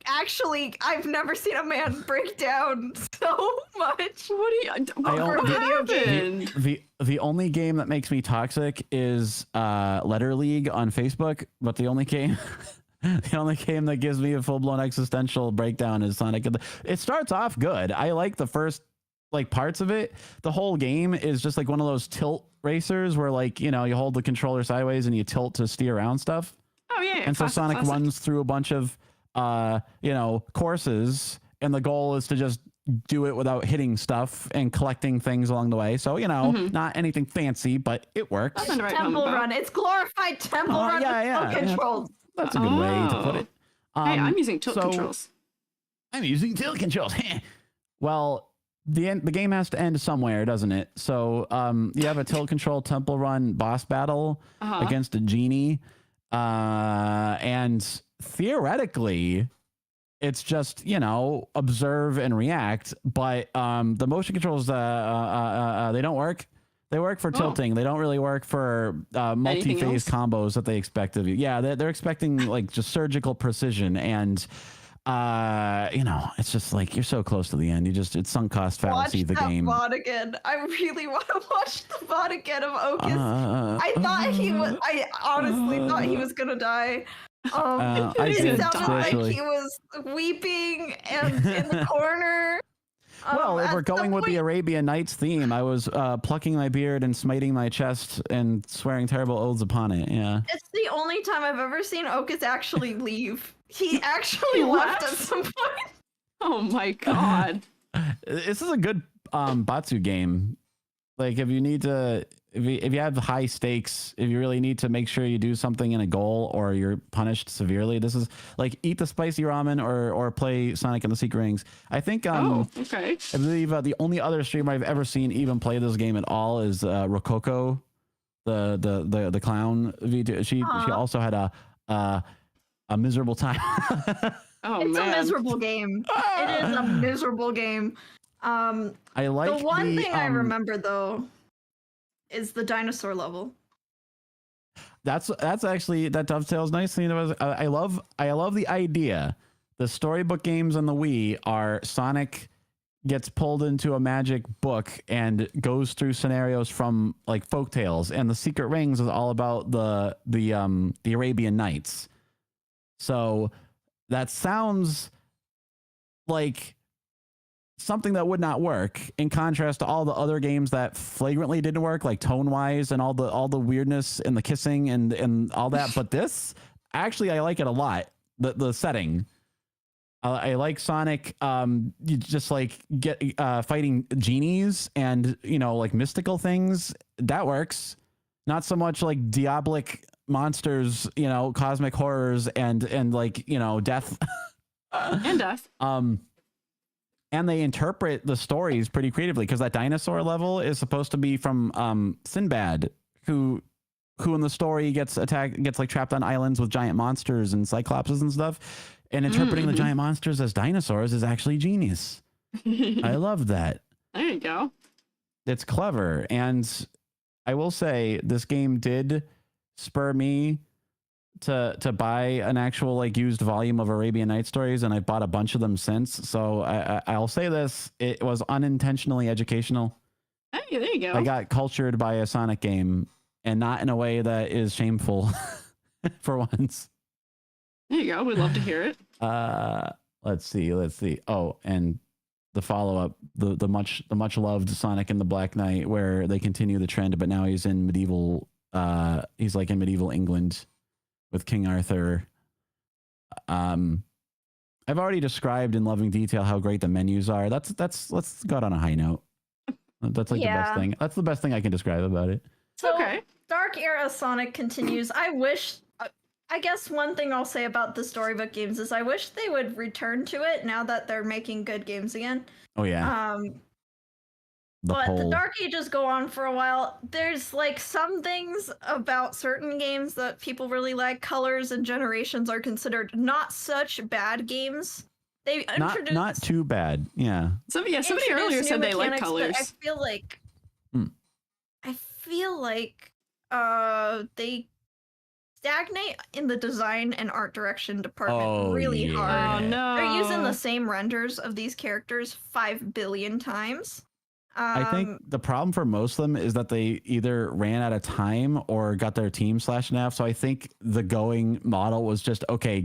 Actually, I've never seen a man break down so much. What happened? The only game that makes me toxic is Letter League on Facebook, but the only game that gives me a full-blown existential breakdown is Sonic. It starts off good. I like the first like parts of it. The whole game is just like one of those tilt racers where like, you know, you hold the controller sideways and you tilt to steer around stuff. Oh yeah. And so Sonic runs through a bunch of courses, and the goal is to just do it without hitting stuff and collecting things along the way. So, you know, not anything fancy, but it works. Temple Run. It's glorified Temple Run with controls. That's a good way to put it. Hey, I'm using tilt controls. I'm using tilt controls. Well, the game has to end somewhere, doesn't it? So you have a tilt control Temple Run boss battle against a genie. And theoretically, it's just, you know, observe and react. But the motion controls, they don't work. They work for tilting. They don't really work for multi-phase combos that they expect of you. Yeah, they're expecting like just surgical precision, and you know, it's just like you're so close to the end. It's sunk cost fallacy. The game. VOD again. I really want to watch the VOD again of Okas. I honestly thought he was gonna die. It sounded like he was weeping and in the corner. Well, if we're going with the Arabian Nights theme, I was plucking my beard and smiting my chest and swearing terrible oaths upon it. Yeah. It's the only time I've ever seen Okas actually leave. He actually left at some point. Oh my god. This is a good Batsu game. Like if you need to, if you have high stakes, if you really need to make sure you do something in a goal or you're punished severely, this is like eat the spicy ramen or play Sonic and the Secret Rings. I think okay. I believe the only other streamer I've ever seen even play this game at all is Rococo, the clown VTuber. She also had a miserable time. Oh, it's man. a miserable game. It is a miserable game. I like the one thing I remember though is the dinosaur level. That's actually, that dovetails nicely. I love the idea. The storybook games on the Wii are Sonic gets pulled into a magic book and goes through scenarios from like folktales, and the Secret Rings is all about the Arabian Nights. So that sounds like something that would not work, in contrast to all the other games that flagrantly didn't work, like tone wise and all the weirdness and the kissing and all that. But this, actually, I like it a lot. The setting. I like Sonic. You just like get fighting genies and, you know, like mystical things. That works. Not so much like diabolic monsters, you know, cosmic horrors and like, you know, death. And death. And they interpret the stories pretty creatively, because that dinosaur level is supposed to be from Sinbad, who in the story gets like trapped on islands with giant monsters and cyclopses and stuff. And interpreting the giant monsters as dinosaurs is actually genius. I love that. There you go. It's clever. And I will say, this game did spur me to buy an actual like used volume of Arabian Night stories, and I've bought a bunch of them since. So I'll say this, it was unintentionally educational. Hey, there you go. I got cultured by a Sonic game, and not in a way that is shameful for once. There you go. We'd love to hear it. Let's see. Oh, and the follow-up, the much loved Sonic and the Black Knight, where they continue the trend, but now he's in medieval England with King Arthur. I've already described in loving detail how great the menus are. Let's go out on a high note. That's like the best thing. That's the best thing I can describe about it. So, okay. Dark Era Sonic continues. I guess one thing I'll say about the storybook games is I wish they would return to it now that they're making good games again. Oh yeah. The Dark Ages go on for a while. There's like some things about certain games that people really like. Colors and Generations are considered not such bad games. They introduced not too bad. Yeah. Somebody earlier said they like colors. I feel like they stagnate in the design and art direction department really hard. Oh no. They're using the same renders of these characters 5 billion times. I think the problem for most of them is that they either ran out of time or got their team slashed in half. So I think the going model was just, okay,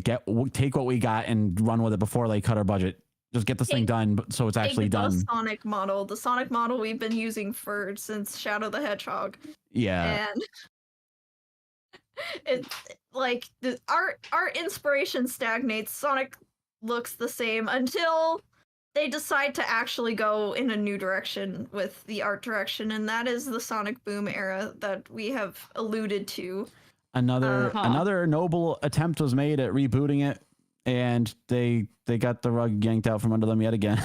take what we got and run with it before they cut our budget. Just get this thing done, so it's actually done. The Sonic model we've been using since Shadow the Hedgehog. Yeah. And it's like the art inspiration stagnates. Sonic looks the same until they decide to actually go in a new direction with the art direction, and that is the Sonic Boom era that we have alluded to. Another noble attempt was made at rebooting it, and they got the rug yanked out from under them yet again.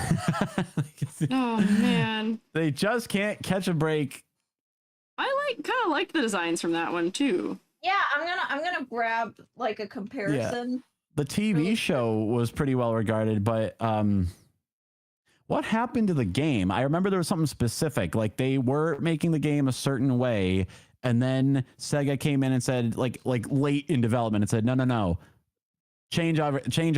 Oh man. They just can't catch a break. I kind of liked the designs from that one too. Yeah, I'm gonna grab like a comparison. Yeah. The TV show was pretty well regarded, but what happened to the game? I remember there was something specific, like they were making the game a certain way, and then Sega came in and said, like late in development, and said, no, change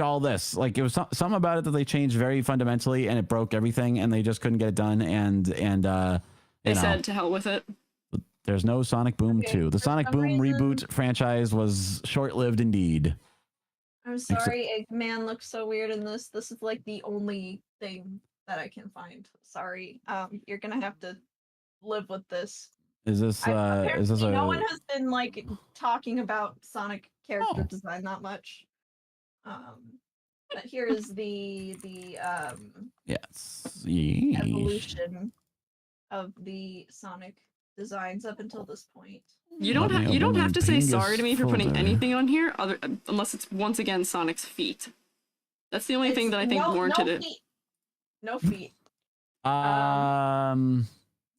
all this. Like it was something about it that they changed very fundamentally, and it broke everything, and they just couldn't get it done. And they said to hell with it. There's no Sonic Boom 2. The Sonic Boom reboot franchise was short-lived indeed. I'm sorry, Eggman looks so weird in this. This is like the only thing that I can find. Sorry. You're gonna have to live with this. Is this no one has been like talking about Sonic character design that much. But here is the evolution of the Sonic designs up until this point. You don't have to say sorry to me for putting anything on here, unless it's once again Sonic's feet. That's the only thing that I think warranted it. No feet. That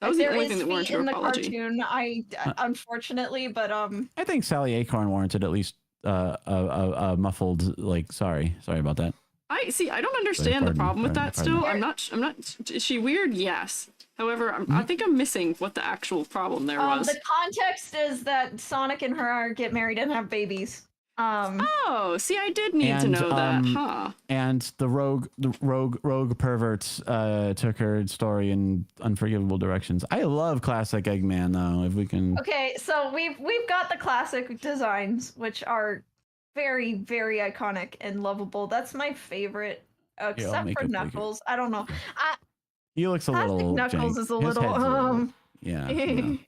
was the only thing that warranted an apology. Cartoon, unfortunately, but I think Sally Acorn warranted at least a muffled like sorry about that. I see. I don't understand the problem with that. Still, I'm not. Is she weird? Yes. However, I think I'm missing what the actual problem there was. The context is that Sonic and her get married and have babies. Oh, see, I did need to know that, huh? And the rogue perverts took her story in unforgivable directions. I love classic Eggman though. If we can. Okay, so we've got the classic designs, which are very, very iconic and lovable. That's my favorite, except for Knuckles. I don't know. He looks a little. Knuckles is a little. Yeah. And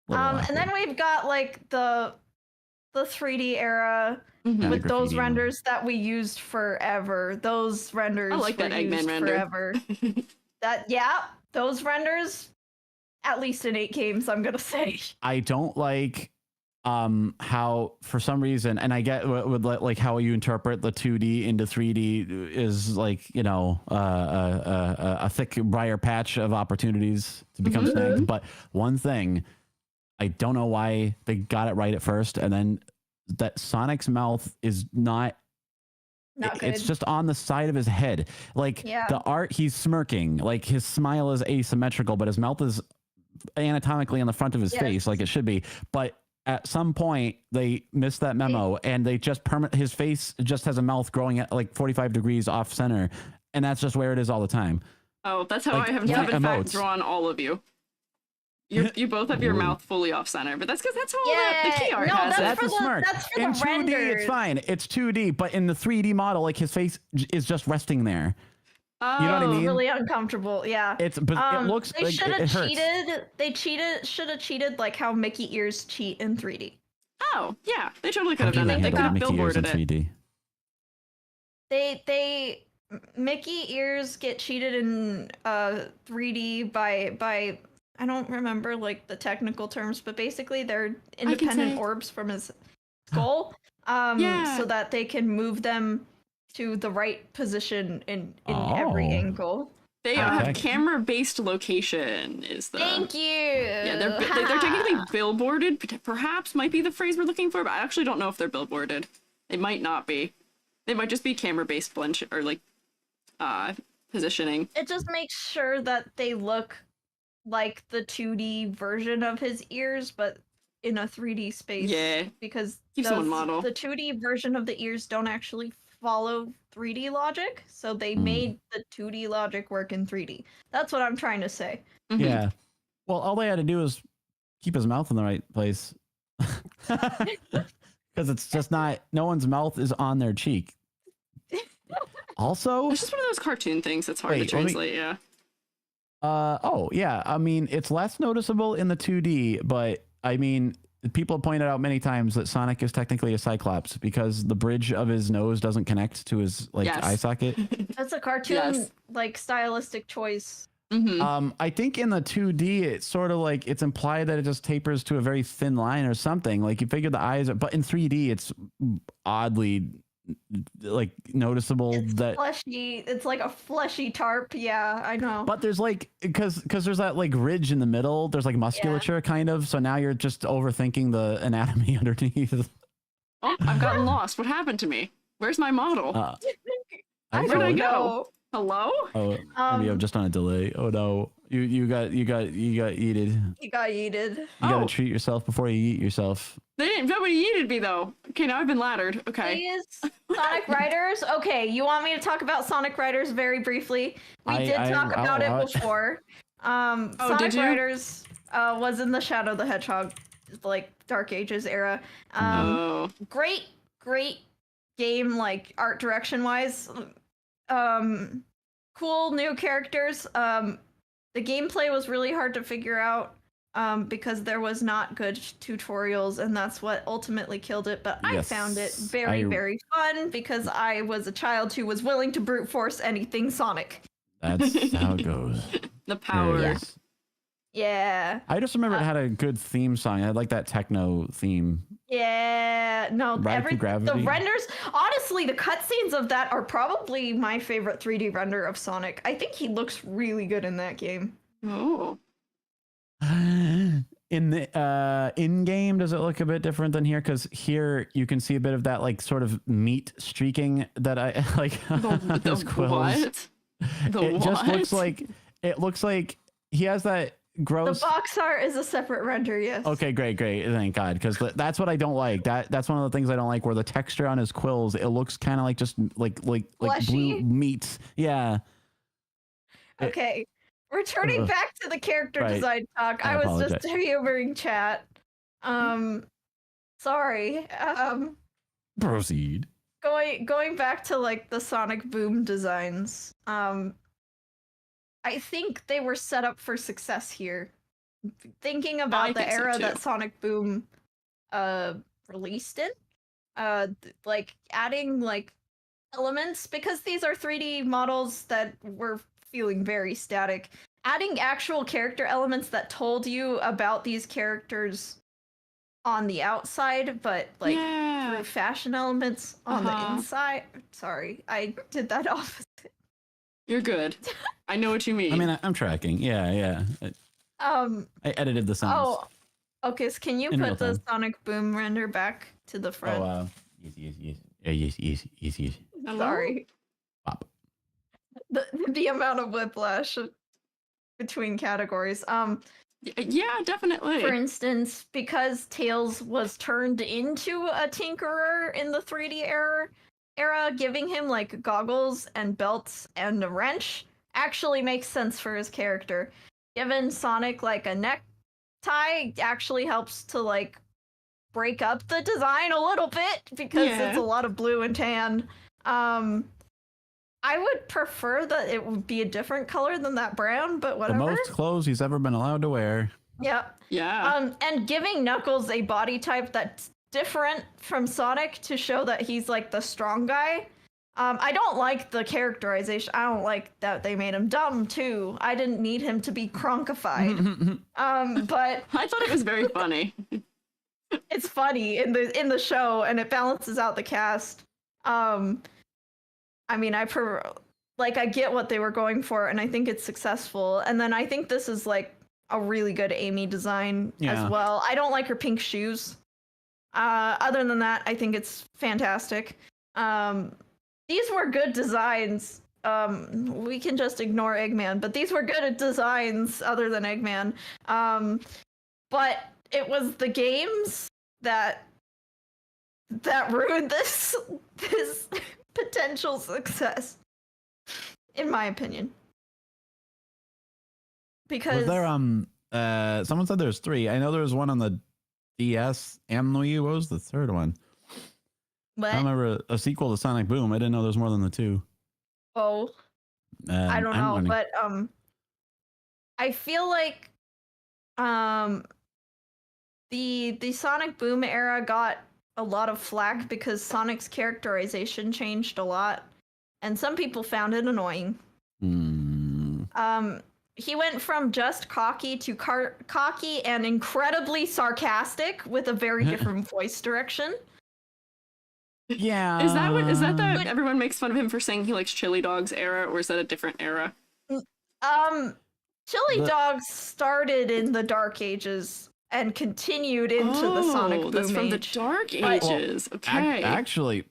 then we've got like the 3D era with those renders that we used forever. Those renders. I like that Eggman render. Forever. Those renders. At least in 8 games, I'm gonna say. I don't like how for some reason, and I get with like how you interpret the 2D into 3D is like, you know, a thick briar patch of opportunities to become snagged. But one thing, I don't know why they got it right at first, and then that Sonic's mouth is not good. It's just on the side of his head. Like the art, he's smirking, like his smile is asymmetrical, but his mouth is anatomically on the front of his face like it should be. But at some point they missed that memo and they just his face just has a mouth growing at like 45 degrees off center, and that's just where it is all the time. Oh, that's how I have in fact drawn all of you. You both have your mouth fully off center, but that's because that's how the key art has it. That's a smirk. That's for in the 2D, renders. it's fine. It's 2D, but in the 3D model, like his face is just resting there. You know what I mean? Really uncomfortable. Yeah. It looks they like should have it hurts. cheated. Should have cheated like how Mickey ears cheat in 3D. Oh yeah, they totally could have done that. They could have billboarded it. 3D. They Mickey ears get cheated in 3D by I don't remember like the technical terms, but basically they're independent orbs from his skull, so that they can move them to the right position in every angle. They have camera-based location. Thank you. Yeah, they're technically billboarded. Perhaps might be the phrase we're looking for, but I actually don't know if they're billboarded. They might not be. They might just be camera-based blend or like positioning. It just makes sure that they look like the 2D version of his ears, but in a 3D space. Yeah. Because the 2D version of the ears don't actually follow 3D logic, so they made the 2D logic work in 3D. That's what I'm trying to say. Yeah. Well, all they had to do is keep his mouth in the right place. Because it's just not, no one's mouth is on their cheek. Also, it's just one of those cartoon things that's hard to translate. I mean, it's less noticeable in the 2D, but I mean, people have pointed out many times that Sonic is technically a Cyclops because the bridge of his nose doesn't connect to his eye socket. That's a cartoon like stylistic choice. I think in the 2D it's sort of like it's implied that it just tapers to a very thin line or something. Like you figure the eyes are, but in 3D it's oddly like noticeable. It's fleshy. It's like a fleshy tarp. Yeah, I know. But there's like because there's that like ridge in the middle. There's like musculature kind of. So now you're just overthinking the anatomy underneath. Oh, I've gotten lost. What happened to me? Where's my model? Where'd I go? Hello? Oh, maybe I'm just on a delay. Oh no, you got yeeted. You got yeeted. You gotta treat yourself before you eat yourself. Nobody yeeted me though. Okay, now I've been laddered. Okay. Please, Sonic Riders. Okay, you want me to talk about Sonic Riders very briefly? We did talk about it before. Sonic Riders was in the Shadow the Hedgehog, like Dark Ages era. Great game, like art direction wise. Cool new characters. The gameplay was really hard to figure out because there was not good tutorials, and that's what ultimately killed it. But I found it very fun because I was a child who was willing to brute force anything Sonic. That's how it goes. The power. Yeah. I just remember it had a good theme song. I had like that techno theme. Yeah, no, the renders, honestly, the cutscenes of that are probably my favorite 3D render of Sonic. I think he looks really good in that game. Oh. In the in game, does it look a bit different than here? Because here you can see a bit of that like sort of meat streaking that I like. His quills. What? Just looks like he has that gross. The box art is a separate render, yes. Okay, great, thank God, because that's what I don't like. That's one of the things I don't like. Where the texture on his quills, it looks kind of like just like blue meat. Yeah. Okay. Returning back to the character design talk, I was just humoring chat. Sorry. Proceed. Going back to like the Sonic Boom designs. I think they were set up for success here. Thinking about the era that Sonic Boom released in, like adding like elements, because these are 3D models that were feeling very static. Adding actual character elements that told you about these characters on the outside, but like through fashion elements on the inside. Sorry, I did that opposite. You're good. I know what you mean. I mean, I'm tracking. Yeah. I edited the sounds. Oh, okay. So can you put the Sonic Boom render back to the front? Oh, yes. Sorry. Pop. The amount of whiplash between categories. Yeah, definitely. For instance, because Tails was turned into a tinkerer in the 3D era, giving him like goggles and belts and a wrench actually makes sense for his character. Giving Sonic like a necktie actually helps to like break up the design a little bit, because it's a lot of blue and tan. I would prefer that it would be a different color than that brown, but whatever. The most clothes he's ever been allowed to wear. Yep. Yeah. And giving Knuckles a body type that's different from Sonic to show that he's like the strong guy. I don't like the characterization. I don't like that they made him dumb too. I didn't need him to be cronkified. But I thought it was very funny. It's funny in the show, and it balances out the cast. I mean, I get what they were going for, and I think it's successful. And then I think this is like a really good Amy design as well. I don't like her pink shoes. Other than that, I think it's fantastic. These were good designs. We can just ignore Eggman, but these were good designs other than Eggman. But it was the games that ruined this potential success, in my opinion. Because was there someone said there's 3. I know there was one on the DS and the Wii U. What was the third one? What? I remember a sequel to Sonic Boom. I didn't know there's more than the 2. Oh, I don't know, but I feel like the Sonic Boom era got a lot of flack because Sonic's characterization changed a lot, and some people found it annoying. He went from just cocky to cocky and incredibly sarcastic with a very different voice direction. Yeah. Is that the everyone makes fun of him for saying he likes chili dogs era, or is that a different era? Chili dogs started in the Dark Ages and continued into the Sonic Boom that's from age. the Dark Ages. Okay. Actually,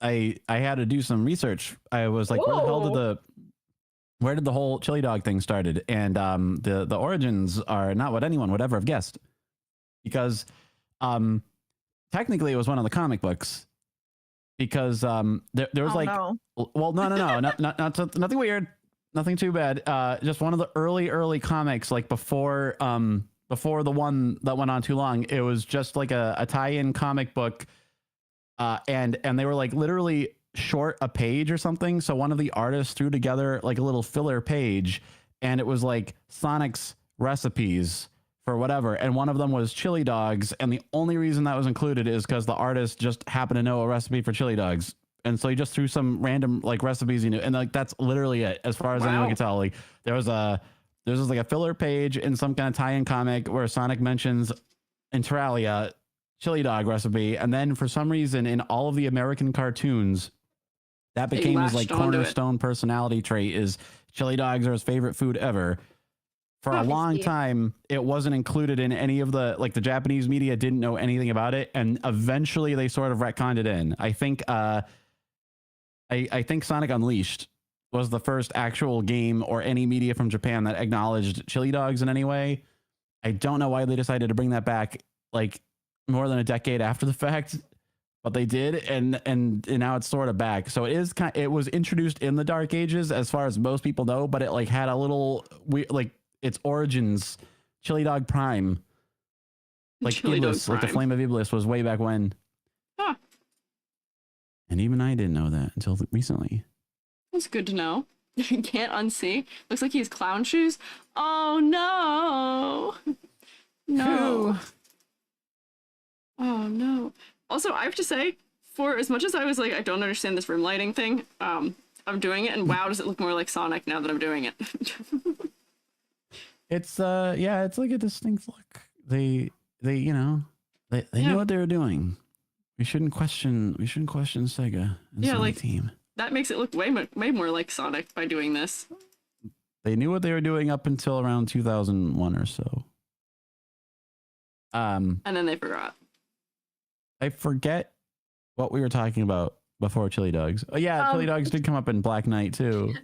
I had to do some research. I was like, where the hell where did the whole chili dog thing started? And the origins are not what anyone would ever have guessed, because technically it was one of the comic books, because there was nothing weird, nothing too bad. Just one of the early comics, like before the one that went on too long. It was just like a tie-in comic book, and they were like literally short a page or something. So one of the artists threw together like a little filler page, and it was like Sonic's recipes for whatever, and one of them was chili dogs, and the only reason that was included is because the artist just happened to know a recipe for chili dogs, and so he just threw some random like recipes, and like that's literally it as far as anyone can tell. Like there's like a filler page in some kind of tie-in comic where Sonic mentions Interalia chili dog recipe, and then for some reason in all of the American cartoons that became his like cornerstone personality trait is chili dogs are his favorite food ever. For a I long see. time, it wasn't included in any of the the Japanese media didn't know anything about it, and eventually they sort of retconned it in. I think I think Sonic Unleashed was the first actual game or any media from Japan that acknowledged chili dogs in any way. I don't know why they decided to bring that back like more than a decade after the fact, but they did, and now it's sort of back. So it was introduced in the Dark Ages as far as most people know, but it like had a little its origins. Chili Dog Prime, like Chili Dog Iblis, like the Prime. Flame of Iblis was way back when. Huh. And even I didn't know that until recently. That's good to know. You can't unsee. Looks like he has clown shoes. Oh no! No. Phew. Oh no. Also, I have to say, for as much as I was like, I don't understand this room lighting thing, I'm doing it, and wow, does it look more like Sonic now that I'm doing it. It's it's like a distinct look. They you know they knew what they were doing. We shouldn't question Sega and Yeah, Sonic like- Team. That makes it look way more like Sonic by doing this. They knew what they were doing up until around 2001 or so. And then they forgot. I forget what we were talking about before Chili Dogs. Oh yeah, Chili Dogs did come up in Black Knight too.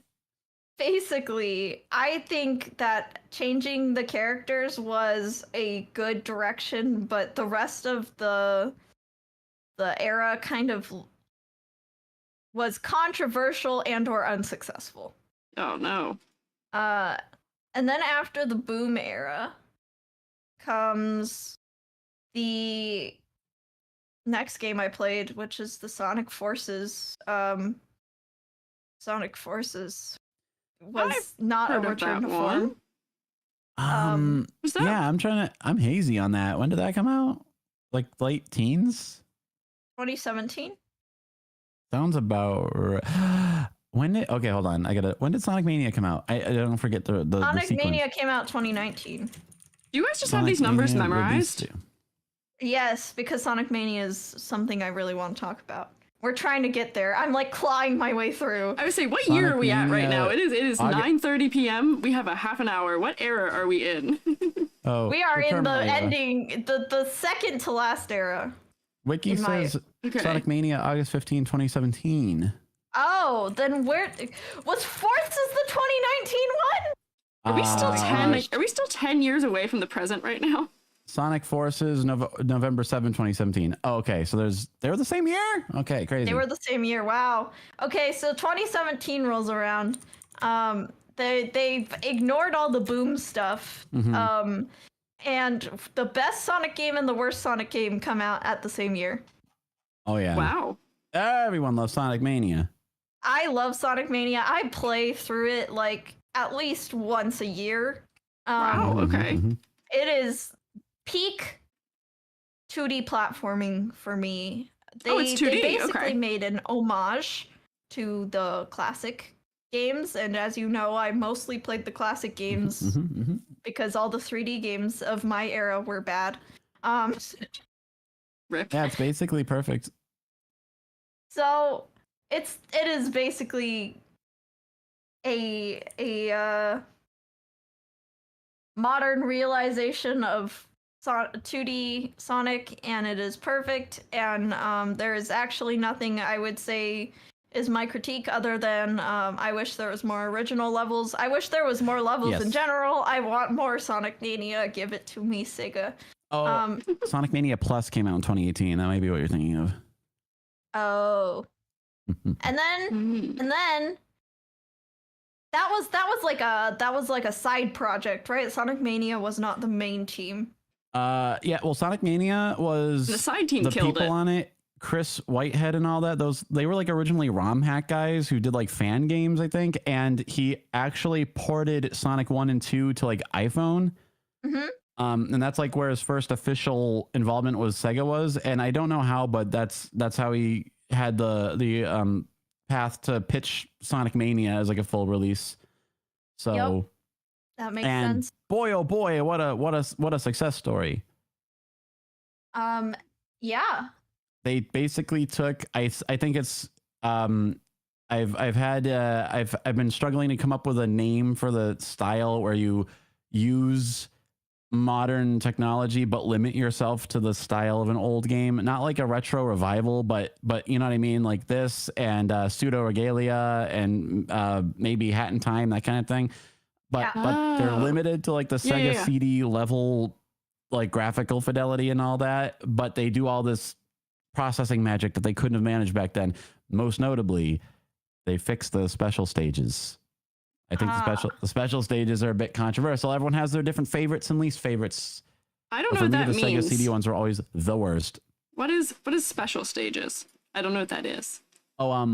Basically, I think that changing the characters was a good direction, but the rest of the era kind of was controversial and or unsuccessful. Oh no. And then after the boom era comes the next game I played, which is the Sonic Forces. Sonic Forces was not a heard of return that to form. Was that? Yeah, I'm hazy on that. When did that come out? Like late teens? 2017. Sounds about okay, hold on. When did Sonic Mania come out? I don't forget the Sonic sequence. Mania came out 2019. Do you guys just have Sonic these numbers Mania memorized? released. Yes, because Sonic Mania is something I really want to talk about. We're trying to get there. I'm like clawing my way through. I would say, what Sonic year are we at right Mania, now? It is August- 9:30 p.m. We have a half an hour. What era are we in? Oh, We are in the Terminal era. ending, the second to last era. Wiki in my- says Okay. Sonic Mania August 15, 2017. Oh, then where was Forces the 2019 one? Are we still Uh, 10? Are we still 10 years away from the present right now? Sonic Forces November 7, 2017. Oh, okay, so they were the same year? Okay, crazy. They were the same year. Wow. Okay, so 2017 rolls around. They've ignored all the boom stuff. Mhm. And the best Sonic game and the worst Sonic game come out at the same year. Oh yeah. Wow. Everyone loves Sonic Mania. I love Sonic Mania. I play through it like at least once a year. Wow. Okay. Mhm. It is peak 2D platforming for me. Oh, it's 2D, They basically okay. made an homage to the classic games, and as you know, I mostly played the classic games Mhm, mhm. because all the 3D games of my era were bad. Rip. Yeah, it's basically perfect. So it is basically a modern realization of 2D Sonic, and it is perfect. And there is actually nothing I would say is my critique other than I wish there was more original levels. I wish there was more levels in Yes. general. I want more Sonic Mania. Give it to me, Sega. Oh, Sonic Mania Plus came out in 2018. That might be what you're thinking of. Oh. And then Mm. that was like a side project, right? Sonic Mania was not the main team. Yeah, well, Sonic Mania was The side team the killed people it. on it. Chris Whitehead and all that. They were like originally ROM hack guys who did like fan games, I think, and he actually ported Sonic 1 and 2 to like iPhone. Mhm. And that's like where his first official involvement was Sega was, and I don't know how, but that's how he had the path to pitch Sonic Mania as like a full release. So Yep. That makes and sense. boy, oh boy, what a success story. Yeah. They basically took I think it's I've been struggling to come up with a name for the style where you use modern technology but limit yourself to the style of an old game, not like a retro revival, but you know what I mean, like this and pseudo regalia and maybe Hat in Time, that kind of thing, but they're limited to like the Sega CD level, like graphical fidelity and all that, but they do all this processing magic that they couldn't have managed back then. Most notably, they fixed the special stages. I think the special stages are a bit controversial. Everyone has their different favorites and least favorites. I don't know what that means. The Sega CD ones are always the worst. What is special stages? I don't know what that is. Oh,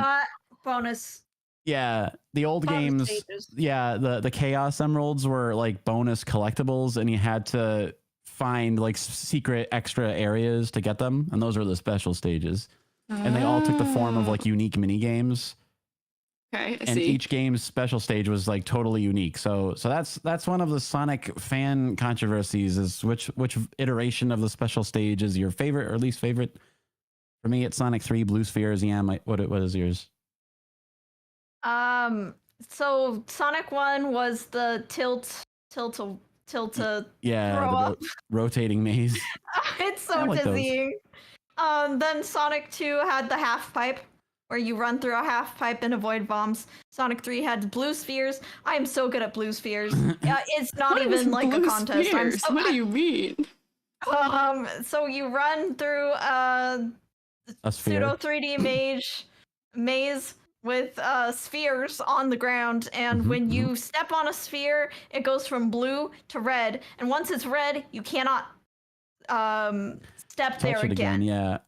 bonus. Yeah, the old games. Stages. Yeah, the Chaos Emeralds were like bonus collectibles, and you had to find like secret extra areas to get them, and those are the special stages. And they all took the form of like unique mini games. Okay, and each game's special stage was like totally unique. So that's one of the Sonic fan controversies, is which iteration of the special stage is your favorite or least favorite. For me, it's Sonic 3 Blue Spheres. Yeah, what is yours? So Sonic 1 was the tilt yeah, rotating maze. It's so dizzying. Then Sonic 2 had the half pipe, where you run through a half pipe and avoid bombs. Sonic 3 had Blue Spheres. I am so good at Blue Spheres. It's not even like a contest. What do you mean? So you run through a pseudo 3D maze with spheres on the ground, and when you step on a sphere, it goes from blue to red, and once it's red, you cannot step there again. Yeah.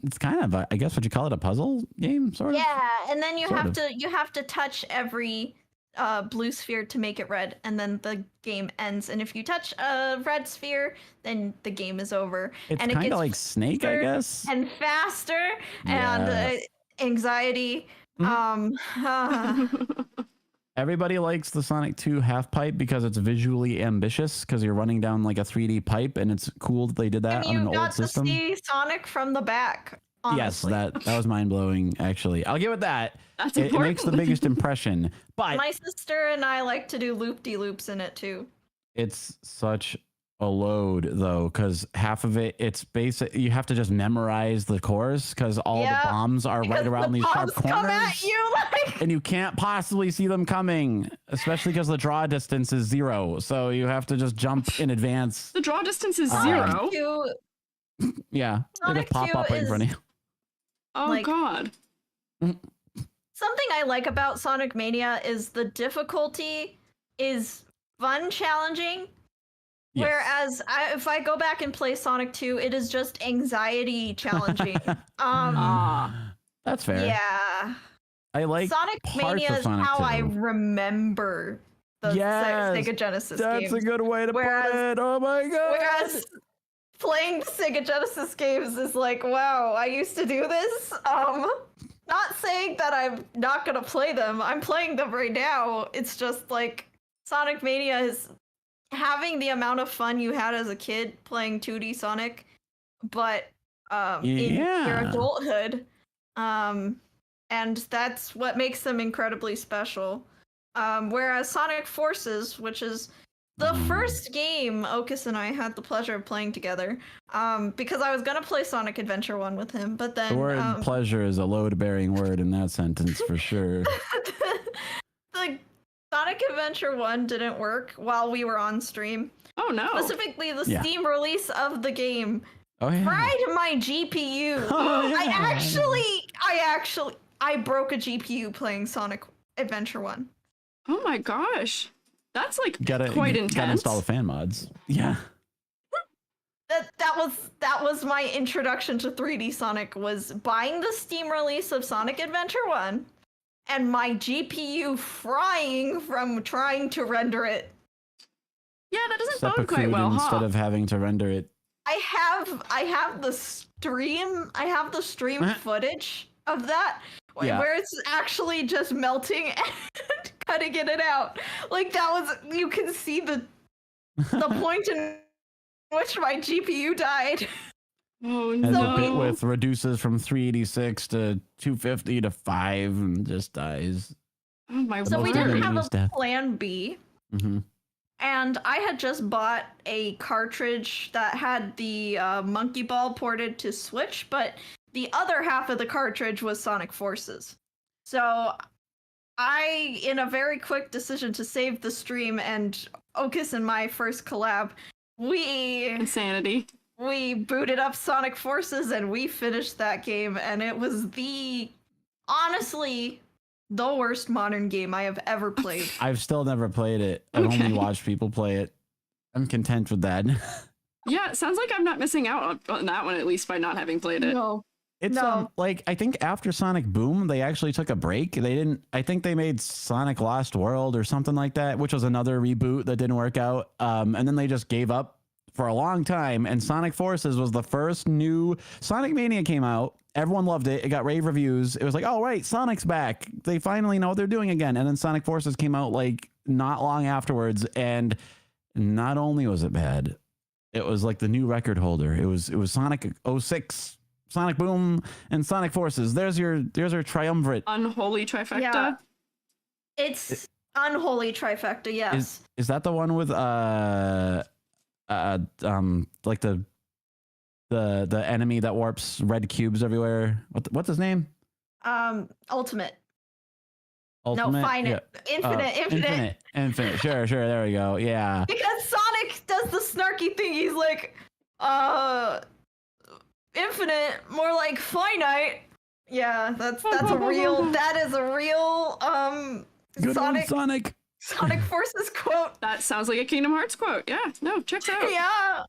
It's kind of I guess what you call it, a puzzle game, sort of. Yeah, and then you have to touch every blue sphere to make it red, and then the game ends. And if you touch a red sphere, then the game is over. It's and kind of like Snake, I guess. And faster, and anxiety. Everybody likes the Sonic 2 half pipe because it's visually ambitious, because you're running down like a 3D pipe, and it's cool that they did that on an old system. You got to see Sonic from the back. Honestly. Yes, that was mind blowing. Actually, I'll give it that. It makes the biggest impression. But my sister and I like to do loop-de-loops in it too. It's such a load though, because half of it's basic. You have to just memorize the course, because all the bombs are right around these sharp corners, come at you, and you can't possibly see them coming, especially because the draw distance is 0. So you have to just jump in advance. The draw distance is 0. Yeah, they just pop up right in front of you. Oh God. Something I like about Sonic Mania is the difficulty is fun, challenging. Yes. Whereas if I go back and play Sonic 2, it is just anxiety challenging. That's fair. Yeah. I like Sonic Mania is how 2. I remember the Sega Genesis games. That's a good way to put it. Oh my God. Whereas playing Sega Genesis games is like, wow, I used to do this. Not saying that I'm not gonna play them. I'm playing them right now. It's just like Sonic Mania is having the amount of fun you had as a kid playing 2D Sonic, but in your adulthood. And that's what makes them incredibly special. Whereas Sonic Forces, which is the first game Okas and I had the pleasure of playing together, because I was going to play Sonic Adventure 1 with him, but then... The word pleasure is a load-bearing word in that sentence, for sure. The Sonic Adventure 1 didn't work while we were on stream. Oh, no. Specifically, the Steam release of the game fried my GPU. I broke a GPU playing Sonic Adventure 1. Oh my gosh. That's like You quite intense. gotta install the fan mods. Yeah. That was my introduction to 3D Sonic, was buying the Steam release of Sonic Adventure 1 and my GPU frying from trying to render it. Yeah, that doesn't bode quite well, instead of having to render it. I have the stream footage of that where it's actually just melting and cutting it out. Like, that was, you can see the point in which my GPU died. Oh no. As a bitwidth reduces from 386 to 250 to 5 and just dies. Oh my So we didn't have a plan B. And I had just bought a cartridge that had the Monkey Ball ported to Switch, but the other half of the cartridge was Sonic Forces. So I, in a very quick decision to save the stream and Okas and my first collab, Insanity. we booted up Sonic Forces and we finished that game, and it was honestly the worst modern game I have ever played. I've still never played it. I've only watched people play it. I'm content with that. Yeah, it sounds like I'm not missing out on that one, at least by not having played it. No. It's like, I think after Sonic Boom, they actually took a break. I think they made Sonic Lost World or something like that, which was another reboot that didn't work out. And then they just gave up for a long time. And Sonic Forces was the first new Sonic Mania came out. Everyone loved it. It got rave reviews. It was like, oh, right, Sonic's back. They finally know what they're doing again. And then Sonic Forces came out like not long afterwards. And not only was it bad, it was like the new record holder. It was Sonic 06. Sonic Boom and Sonic Forces. There's your triumvirate. Unholy trifecta. Yeah. It's unholy trifecta, yes. Is that the one with like the enemy that warps red cubes everywhere? What's his name? Ultimate. No, Finite. Yeah. Infinite. Sure. There we go. Yeah. Because Sonic does the snarky thing. He's like, infinite, more like finite. Yeah, that is a real Good Sonic Forces quote. That sounds like a Kingdom Hearts quote. Yeah, no, checks out. Yeah.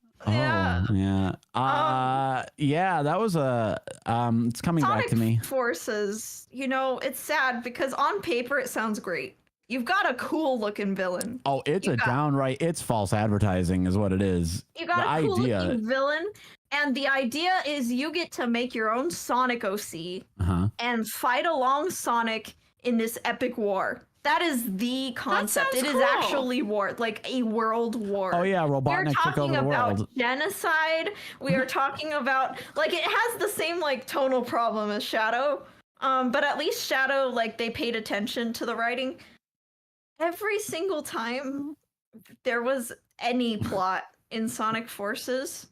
Yeah, that was it's coming Sonic back to me. Forces, it's sad because on paper it sounds great. You've got a cool looking villain. Oh, it's false advertising is what it is. You got a cool looking villain, and the idea is you get to make your own Sonic OC and fight along Sonic in this epic war. That is the concept. It is actually war, like a world war. Oh yeah, Robotnik took over the world. We're talking about genocide. We are talking about, like, it has the same like tonal problem as Shadow, but at least Shadow, like, they paid attention to the writing. Every single time there was any plot in Sonic Forces,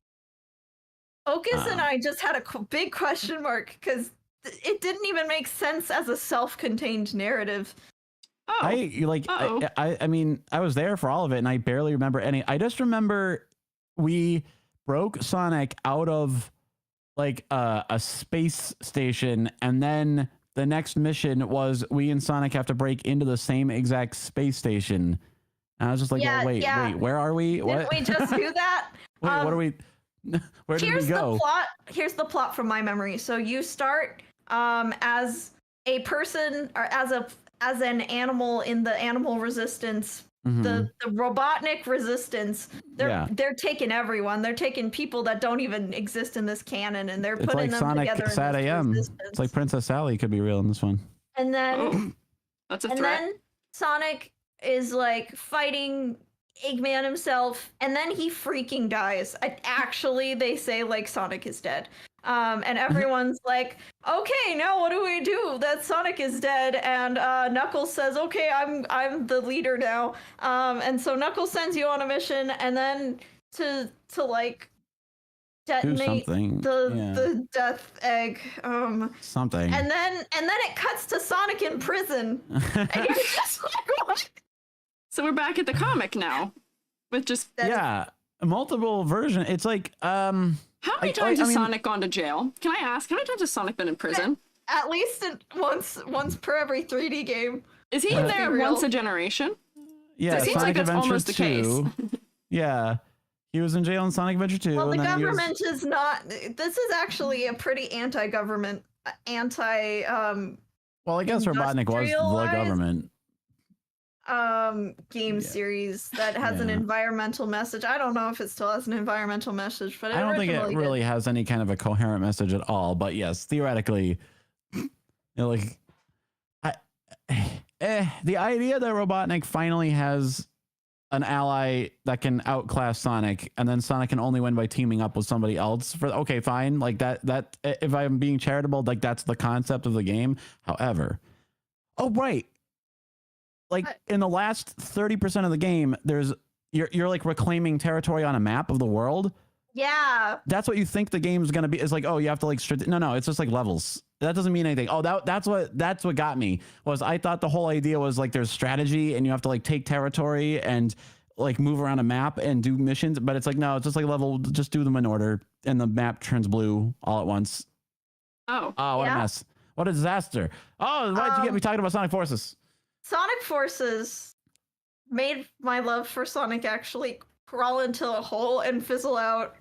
Okas and I just had a big question mark because it didn't even make sense as a self-contained narrative. Oh. I mean, I was there for all of it and I barely remember any. I just remember we broke Sonic out of like a space station, and then the next mission was we and Sonic have to break into the same exact space station. And I was just like, wait, where are we? Didn't we just do that? Wait, what are we? Where did we go? Here's the plot from my memory. So you start as a person or as an animal in the animal resistance, the Robotnik resistance. They're taking everyone. They're taking people that don't even exist in this canon, and they're putting them Sonic together. Sad in this AM. resistance. It's like Princess Sally could be real in this one. And then that's a threat. Then Sonic is like fighting Eggman himself, and then he freaking dies. Actually, they say like Sonic is dead. And everyone's like, okay, now what do we do? That Sonic is dead, and Knuckles says, okay, I'm the leader now. And so Knuckles sends you on a mission, and then to like detonate the death egg. Something. And then it cuts to Sonic in prison. And you're just like, what? So we're back at the comic now, with just multiple version. It's like how many times has Sonic gone to jail? Can I ask? How many times has Sonic been in prison? At least once per every 3D game. Is he there once a generation? Yeah, it seems Sonic like that's Adventure almost the 2. case. Yeah, he was in jail in Sonic Adventure 2. Well, the government is not. This is actually a pretty anti-government, well, I guess Robotnik was the government. Game series that has an environmental message. I don't know if it still has an environmental message, but I don't think it really has any kind of a coherent message at all. But yes, theoretically, the idea that Robotnik finally has an ally that can outclass Sonic, and then Sonic can only win by teaming up with somebody else. Okay, fine, like that. If I'm being charitable, like that's the concept of the game. However, like in the last 30% of the game, there's you're like reclaiming territory on a map of the world. Yeah. That's what you think the game's gonna be. It's like, oh, you have to like no, it's just like levels. That doesn't mean anything. Oh, that's what got me was I thought the whole idea was like there's strategy and you have to like take territory and like move around a map and do missions, but it's like no, it's just like level, just do them in order and the map turns blue all at once. Oh, What a mess. What a disaster. Oh, why'd you get me talking about Sonic Forces? Sonic Forces made my love for Sonic actually crawl into a hole and fizzle out.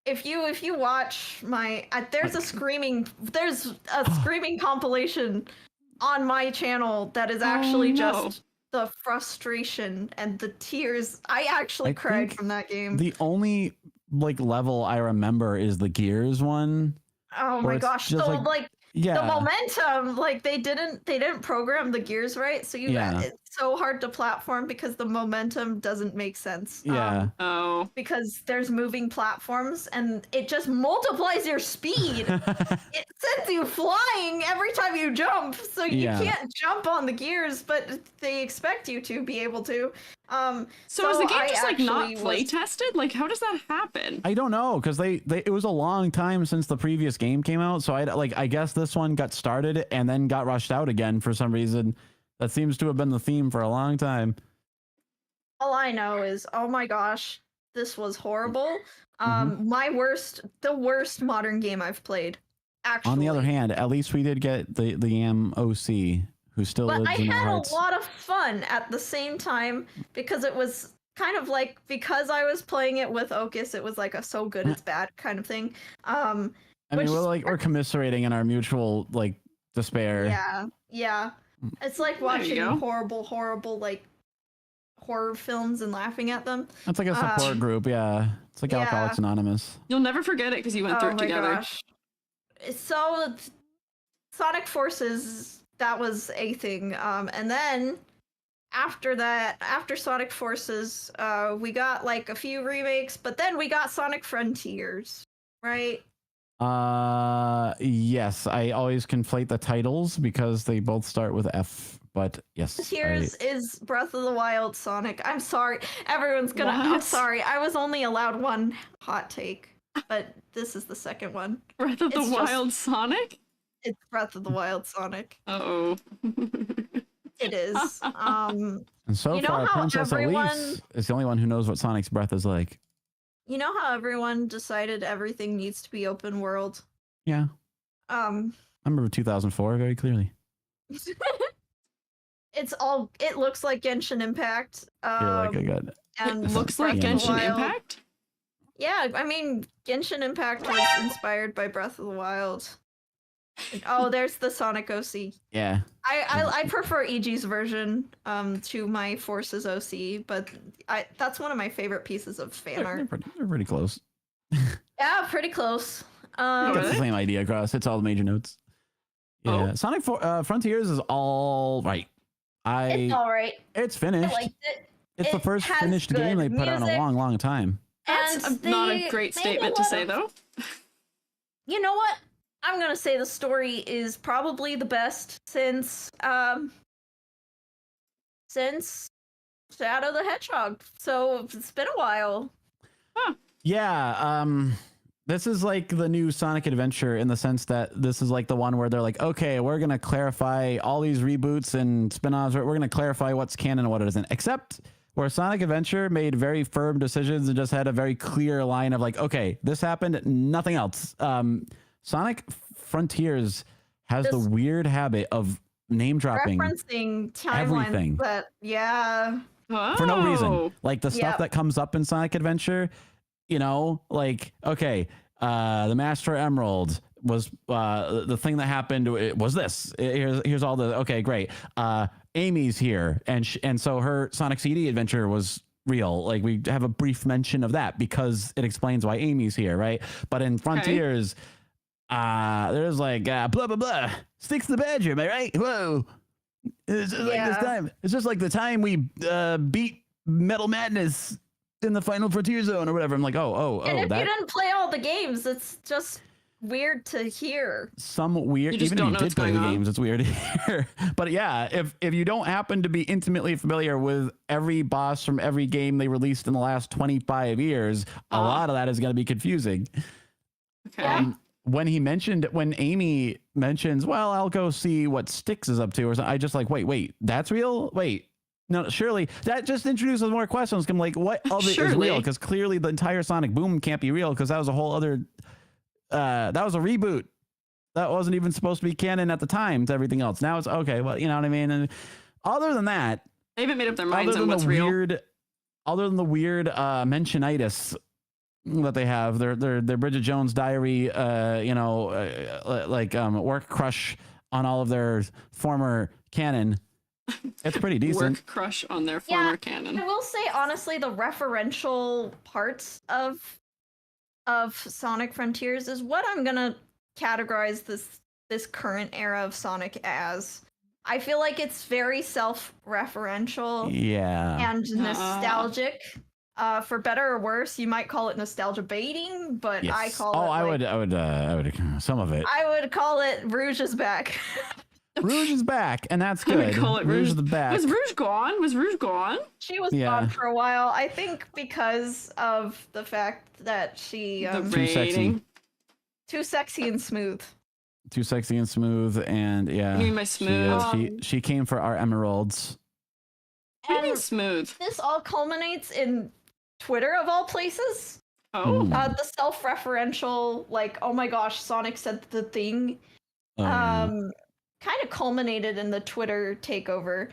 If you watch my there's a screaming compilation on my channel that is actually just the frustration and the tears. I actually cried from that game. The only like level I remember is the Gears one. Oh my gosh. So like yeah, the momentum, like they didn't program the gears right, so it's so hard to platform because the momentum doesn't make sense. Yeah. Because there's moving platforms and it just multiplies your speed. It sends you flying every time you jump, so you can't jump on the gears, but they expect you to be able to. So is the game just like not play tested? Like, how does that happen? I don't know, because it was a long time since the previous game came out, so I guess this one got started and then got rushed out again for some reason. That seems to have been the theme for a long time. All I know is, oh my gosh, this was horrible. The worst modern game I've played. Actually. On the other hand, at least we did get the Yam OC, who still lives in our hearts. I had a lot of fun at the same time because it was kind of like, because I was playing it with Okas, it was like a so good it's bad kind of thing. I mean, we're commiserating in our mutual like despair. Yeah. It's like watching horrible like horror films and laughing at them. That's like a support group, yeah. It's like Alcoholics Anonymous. You'll never forget it because you went through it together. Gosh. So Sonic Forces, that was a thing. And then after that, after Sonic Forces, we got like a few remakes, but then we got Sonic Frontiers, right? Yes, I always conflate the titles because they both start with F, but yes. Frontiers is Breath of the Wild Sonic. I'm sorry. Everyone's gonna... What? I'm sorry. I was only allowed one hot take, but this is the second one. Breath of the Wild Sonic? It's Breath of the Wild Sonic. Uh-oh. It is. And so far, Princess Elise is the only one who knows what Sonic's breath is like. You know how everyone decided everything needs to be open world? Yeah. I remember 2004 very clearly. It looks like Genshin Impact. And looks like Genshin Impact? Yeah, I mean, Genshin Impact was inspired by Breath of the Wild. Oh, there's the Sonic OC. Yeah. I prefer EG's version to my Forces OC, but that's one of my favorite pieces of fan art. They're pretty close. Yeah, pretty close. It's the same idea across. It's all the major notes. Yeah. Sonic Frontiers is all right. It's all right. It's finished. I liked it. It's the first finished game they put out in a long, long time. That's not a great statement to say, though. You know what? I'm gonna say the story is probably the best since Shadow the Hedgehog. So it's been a while. Huh. Yeah, this is like the new Sonic Adventure in the sense that this is like the one where they're like, okay, we're gonna clarify all these reboots and spin-offs. We're gonna clarify what's canon and what it isn't. Except where Sonic Adventure made very firm decisions and just had a very clear line of like, okay, this happened, nothing else. Sonic Frontiers has the weird habit of name dropping referencing everything. But for no reason. Like the stuff that comes up in Sonic Adventure, you know, like, okay, the Master Emerald was the thing that happened. It was this. Here's all the, okay, great. Amy's here. And so her Sonic CD adventure was real. Like we have a brief mention of that because it explains why Amy's here. Right. But in Frontiers, there's like blah blah blah. Sticks the Badger, am I right? Whoa! It's just like this time. It's just like the time we beat Metal Madness in the final Frontier Zone or whatever. I'm like, oh. And if you didn't play all the games, it's just weird to hear. Some weird. You just Even don't if know you what's did play the going on. games, it's weird to hear. But yeah, if you don't happen to be intimately familiar with every boss from every game they released in the last 25 years, a lot of that is going to be confusing. Okay. When Amy mentions, well, I'll go see what Styx is up to, or something, I just like, wait, that's real? Wait. No, surely that just introduces more questions. I'm like, what of it is real? Because clearly the entire Sonic boom can't be real, because that was a whole other, that was a reboot. That wasn't even supposed to be canon at the time to everything else. Now it's okay. Well, you know what I mean? And other than that, They haven't made up their minds on what's real. Other than the weird mentionitis that they have, their Bridget Jones diary, work crush on all of their former canon. It's pretty decent. Work crush on their former canon. I will say honestly, the referential parts of Sonic Frontiers is what I'm gonna categorize this current era of Sonic as. I feel like it's very self-referential, and nostalgic. For better or worse, you might call it nostalgia baiting, but I call it. I would some of it. I would call it Rouge is back. Rouge is back, and that's good. I would call it Rouge is the back. Was Rouge gone? She was gone for a while. I think because of the fact that she too sexy. Too sexy and smooth. Too sexy and smooth, and yeah. You mean my smooth? She came for our emeralds. What do you mean smooth? This all culminates in Twitter of all places. Oh. The self-referential, like, oh my gosh, Sonic said the thing. Kind of culminated in the Twitter takeover.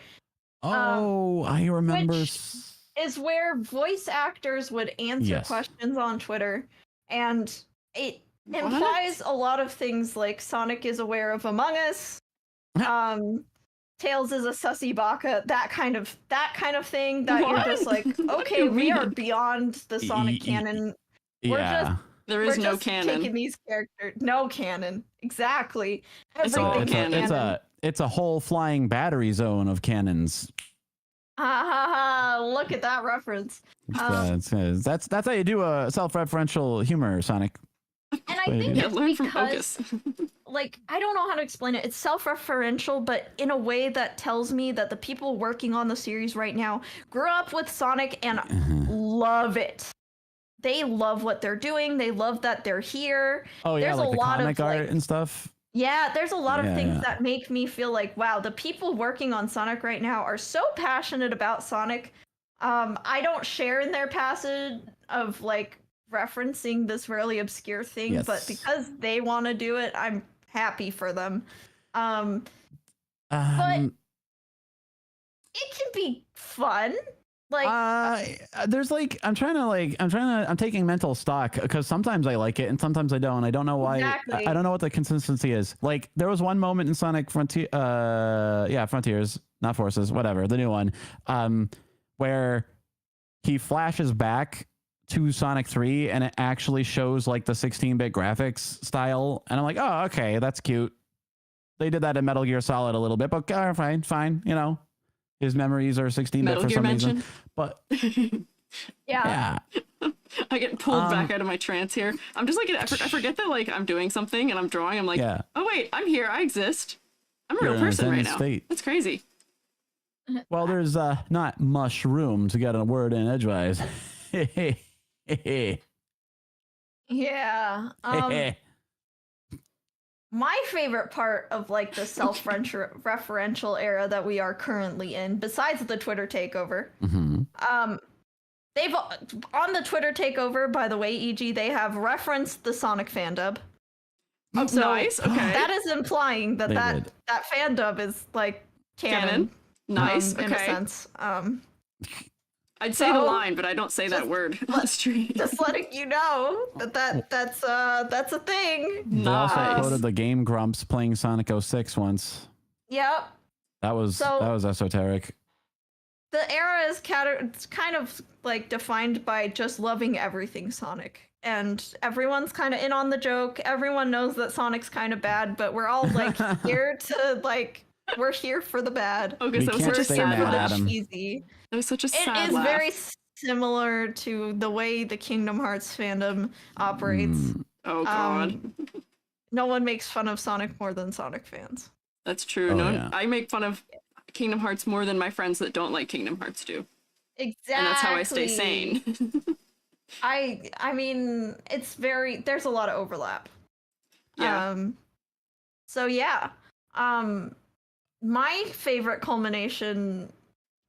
I remember. Which is where voice actors would answer questions on Twitter, and it implies a lot of things like Sonic is aware of Among Us, Tails is a sussy baka, that kind of thing. That you're just like, okay, we are beyond the Sonic canon. There is no canon. Taking these characters, no canon, exactly. It's a whole flying battery zone of cannons. Look at that reference. That's how you do a self-referential humor, Sonic. And I think it's learn from because, Okas. like, I don't know how to explain it. It's self-referential, but in a way that tells me that the people working on the series right now grew up with Sonic and love it. They love what they're doing. They love that they're here. Oh yeah, there's like a the lot comic of art and stuff. Yeah, there's a lot of things that make me feel like, wow, the people working on Sonic right now are so passionate about Sonic. I don't share in their passage of like referencing this really obscure thing, but because they want to do it, I'm happy for them. But it can be fun. Like there's like I'm taking mental stock, because sometimes I like it and sometimes I don't. I don't know why. Exactly. I don't know what the consistency is. Like there was one moment in Sonic Frontiers, not Forces, whatever, the new one, where he flashes back to Sonic 3 and it actually shows like the 16-bit graphics style, and I'm like, oh, okay, that's cute. They did that in Metal Gear Solid a little bit, but fine, you know. His memories are 16-bit for some reason. But yeah. I get pulled back out of my trance here. I'm just like, I forget that like I'm doing something and I'm drawing. I'm like, oh wait, I'm here. I exist. I'm a real person right now. That's crazy. Well, there's not much room to get a word in edgewise. Yeah. My favorite part of like the self-referential era that we are currently in, besides the Twitter takeover, they've on the Twitter takeover, by the way, EG, they have referenced the Sonic fan dub. Oh, so nice. Okay, that is implying that that fan dub is like canon. Nice. In a sense. I'd say the line, but I don't say that word on the street. Just letting you know that's a thing. They also quoted the Game Grumps playing Sonic 06 once. Yep. That was esoteric. The era is it's kind of like defined by just loving everything Sonic. And everyone's kind of in on the joke. Everyone knows that Sonic's kind of bad, but we're all like here to like, we're here for the bad. Okay, so we're just sad for the cheesy. It was such a sad It is laugh. very similar to the way the Kingdom Hearts fandom operates. Oh god. no one makes fun of Sonic more than Sonic fans. That's true. Oh, No, yeah. I make fun of Kingdom Hearts more than my friends that don't like Kingdom Hearts do. Exactly. And that's how I stay sane. I mean, there's a lot of overlap. Yeah. So yeah. My favorite culmination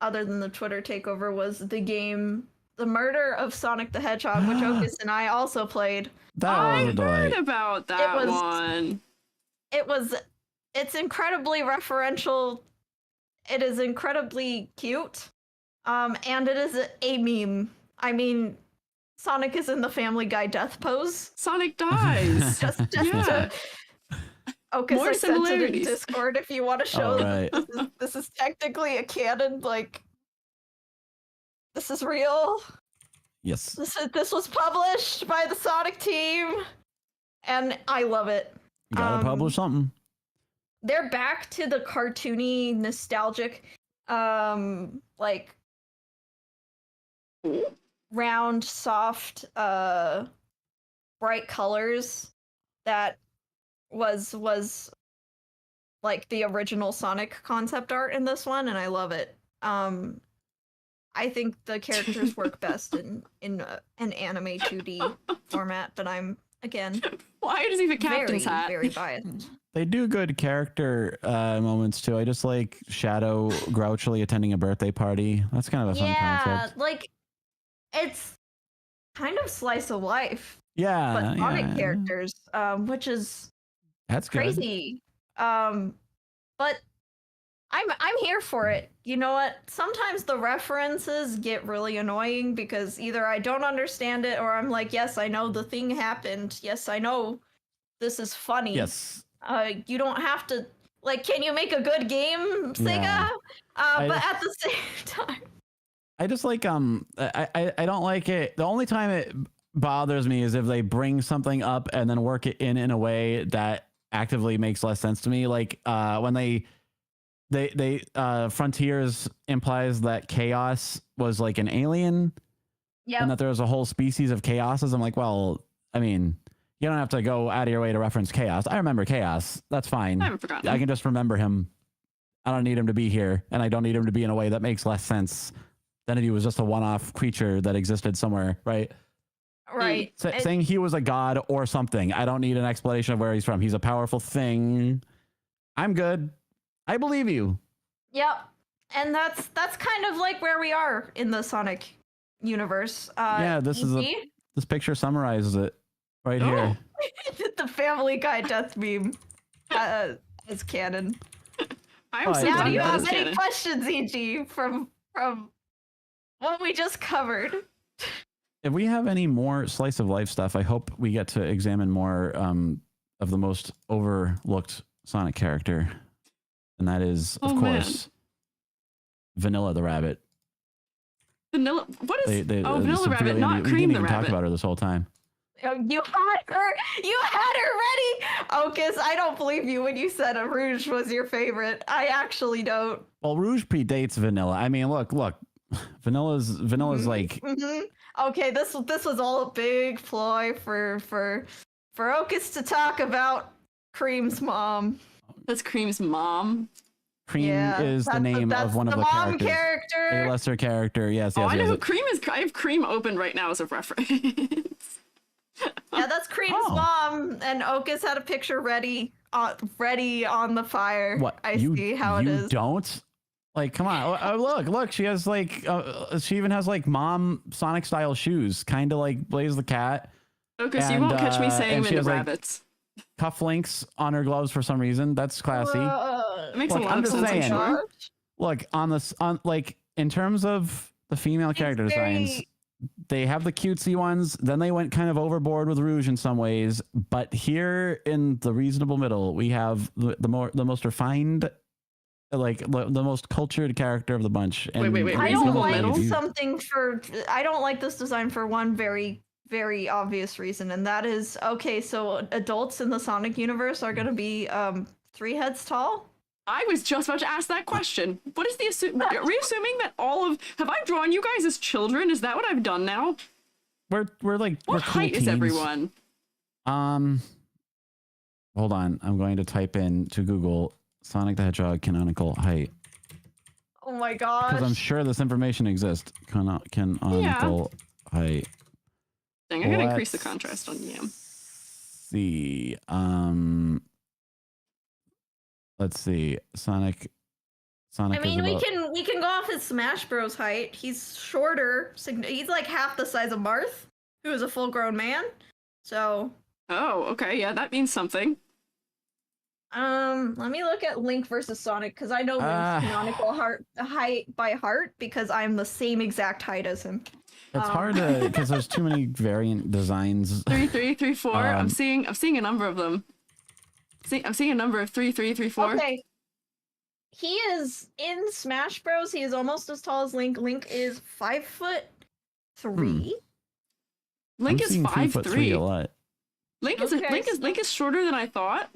other than the Twitter takeover was the game The Murder of Sonic the Hedgehog, which Okus and I also played. That was a I delight. heard about that one. It's incredibly referential. It is incredibly cute. And it is a meme. I mean, Sonic is in the Family Guy death pose. Sonic dies. Just Yeah. Okus, More I sent it in similarities. Discord if you want to show right. that this is technically a canon, like, this is real. Yes. This was published by the Sonic team, and I love it. Gotta publish something. They're back to the cartoony, nostalgic, like round, soft, bright colors that was like the original Sonic concept art in this one, and I love it. I think the characters work best in an anime 2D format, but I'm again Why does he have a very captain's hat? very biased. They do good character moments too. I just like Shadow grouchily attending a birthday party. That's kind of a fun concept. Like it's kind of slice of life, Yeah, but Sonic yeah. characters, which is That's good. crazy. But I'm here for it. You know what? Sometimes the references get really annoying because either I don't understand it or I'm like, yes, I know the thing happened. Yes, I know this is funny. Yes. You don't have to, like, can you make a good game, Sega? Yeah. But at the same time, I just like I don't like it. The only time it bothers me is if they bring something up and then work it in a way that actively makes less sense to me. Like when they Frontiers implies that Chaos was like an alien, and that there was a whole species of Chaoses. I'm like, well, I mean, you don't have to go out of your way to reference Chaos. I remember Chaos. That's fine. I haven't forgotten. I can just remember him. I don't need him to be here, and I don't need him to be in a way that makes less sense than if he was just a one-off creature that existed somewhere, right? right? Saying he was a god or something. I don't need an explanation of where he's from. He's a powerful thing. I'm good. I believe you. Yep. And that's kind of like where we are in the Sonic universe. Yeah, this picture summarizes it right here. The Family Guy death meme is canon. I'm so Yeah, Now, glad do you that have is any canon. questions, EG, from what we just covered? If we have any more slice of life stuff, I hope we get to examine more of the most overlooked Sonic character. And that is, of course, Vanilla the Rabbit. Vanilla. What is? Vanilla Sophia, Rabbit, not we Cream didn't the even talk Rabbit. about her this whole time. Oh, you had her. You had her ready. Okus, I don't believe you when you said a Rouge was your favorite. I actually don't. Well, Rouge predates Vanilla. I mean, look. Vanilla's like Okay, this was all a big ploy for Okus to talk about Cream's mom. That's Cream's mom. Cream is the name of one of the mom characters. character. A lesser character. Yes. I know yes. who Cream is. I have Cream open right now as a reference. Yeah, that's Cream's mom, and Okus had a picture ready on the fire. What? I see how it is. You don't? Like, come on. Look. She has like, she even has like mom Sonic style shoes, kind of like Blaze the Cat. Because you won't catch me saying and them she into has, like, rabbits. Cufflinks on her gloves for some reason. That's classy. It makes Look, a lot I'm of just sense, I'm saying. sure. Look, on like in terms of the female character designs, they have the cutesy ones. Then they went kind of overboard with Rouge in some ways. But here in the reasonable middle, we have the most refined, like the most cultured character of the bunch. And Wait. I Reasonable don't like middle? I don't like this design for one very, very obvious reason, and that is, okay, so adults in the Sonic universe are gonna be 3 heads tall? I was just about to ask that question. What is the are we assuming that have I drawn you guys as children? Is that what I've done now? We're like, What we're cool height is teens. everyone? Hold on. I'm going to type in to Google Sonic the Hedgehog canonical height. Oh my gosh. Because I'm sure this information exists. Canonical height. Dang, I gotta increase the contrast on Yam. See. Let's see. Sonic. I mean, we can go off his Smash Bros height. He's shorter. He's like half the size of Marth, who is a full-grown man. So. Oh, okay. Yeah, that means something. Let me look at Link versus Sonic because I know Link's canonical height by heart because I'm the same exact height as him. It's hard to because there's too many variant designs. 3, 3, 3, 4. I'm seeing a number of them. I'm seeing a number of 3, 3, 3, 4. Okay. He is in Smash Bros. He is almost as tall as Link. Link is 5'3". Link is 5'3". A lot. Link is shorter than I thought,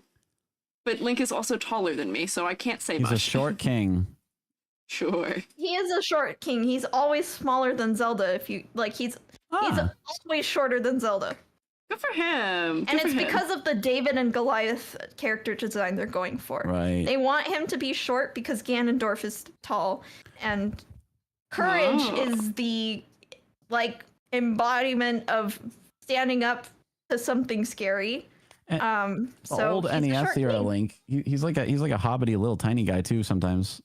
but Link is also taller than me, so I can't say much. He's a short king. Sure. He is a short king. He's always smaller than Zelda. If you like, he's always shorter than Zelda. Good for him. And it's because of the David and Goliath character design they're going for. Right. They want him to be short because Ganondorf is tall, and Courage is the embodiment of standing up to something scary. So old NES era Link. He's like a hobbity little tiny guy too sometimes.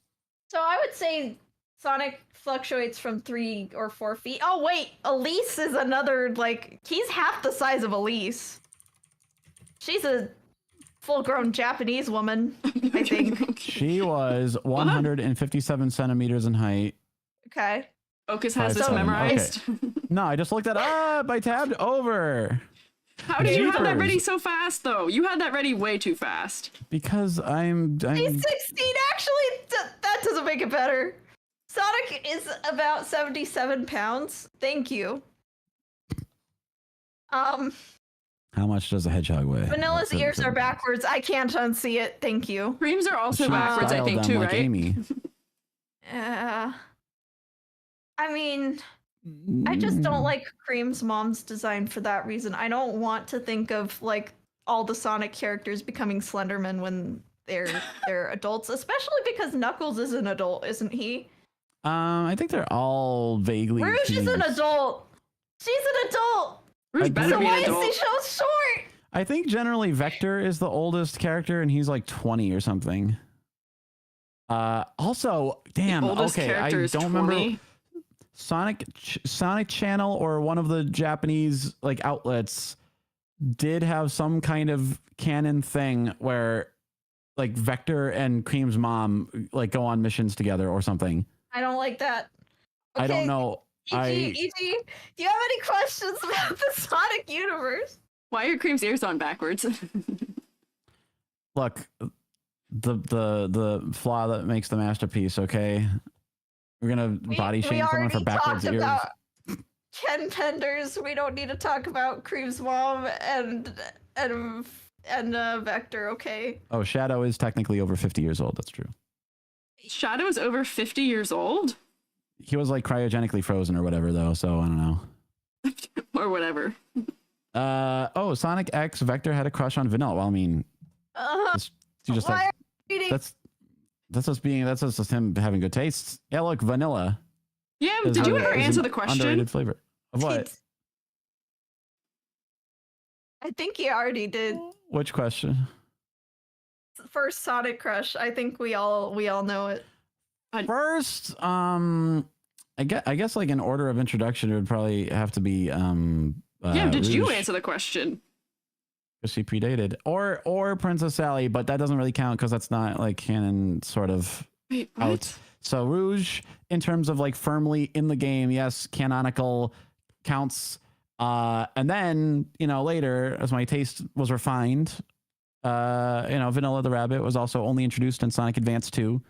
So I would say Sonic fluctuates from 3 or 4 feet. Oh wait, Elise is another he's half the size of Elise. She's a full-grown Japanese woman, I think. She was 157 centimeters in height. Okay. Okas has this memorized. Okay. No, I just looked that up. I tabbed over. How did you have that ready so fast, though? You had that ready way too fast. Because I'm He's 16. Actually, that doesn't make it better. Sonic is about 77 pounds. Thank you. How much does a hedgehog weigh? Vanilla's ears are backwards. I can't unsee it. Thank you. Creams are also backwards, I think, too, like right? Amy. I mean, I just don't like Cream's mom's design for that reason. I don't want to think of all the Sonic characters becoming Slenderman when they're adults, especially because Knuckles is an adult, isn't he? I think they're all vaguely. Rouge is an adult. She's an adult. Rouge better be an adult. Why is he so short? I think generally Vector is the oldest character, and he's like 20 or something. Also, damn. Okay, I don't remember. Sonic Channel or one of the Japanese outlets did have some kind of canon thing where Vector and Cream's mom go on missions together or something. I don't like that. Okay. I don't know. E.G., do you have any questions about the Sonic universe? Why are Cream's ears on backwards? Look, the flaw that makes the masterpiece. Okay, we're gonna body shame someone for backwards ears. About Ken Penders. We don't need to talk about Cream's mom and Vector. Okay. Oh, Shadow is technically over 50 years old. That's true. Shadow is over 50 years old? He was cryogenically frozen or whatever, though, so I don't know. Or whatever. Sonic X Vector had a crush on Vanilla. Well, I mean, that's just him having good tastes. Yeah, look, Vanilla. Yeah, did you ever answer the question? Underrated flavor. Of what? I think he already did. Which question? First Sonic crush. I think we all know it. First, I guess in order of introduction, it would probably have to be did Rouge, you answer the question? because she predated, or Princess Sally, but that doesn't really count because that's not canon sort of. Wait, what? Out. So Rouge, in terms of firmly in the game, yes, canonical counts. And then later, as my taste was refined, Vanilla the Rabbit was also only introduced in Sonic Advance 2.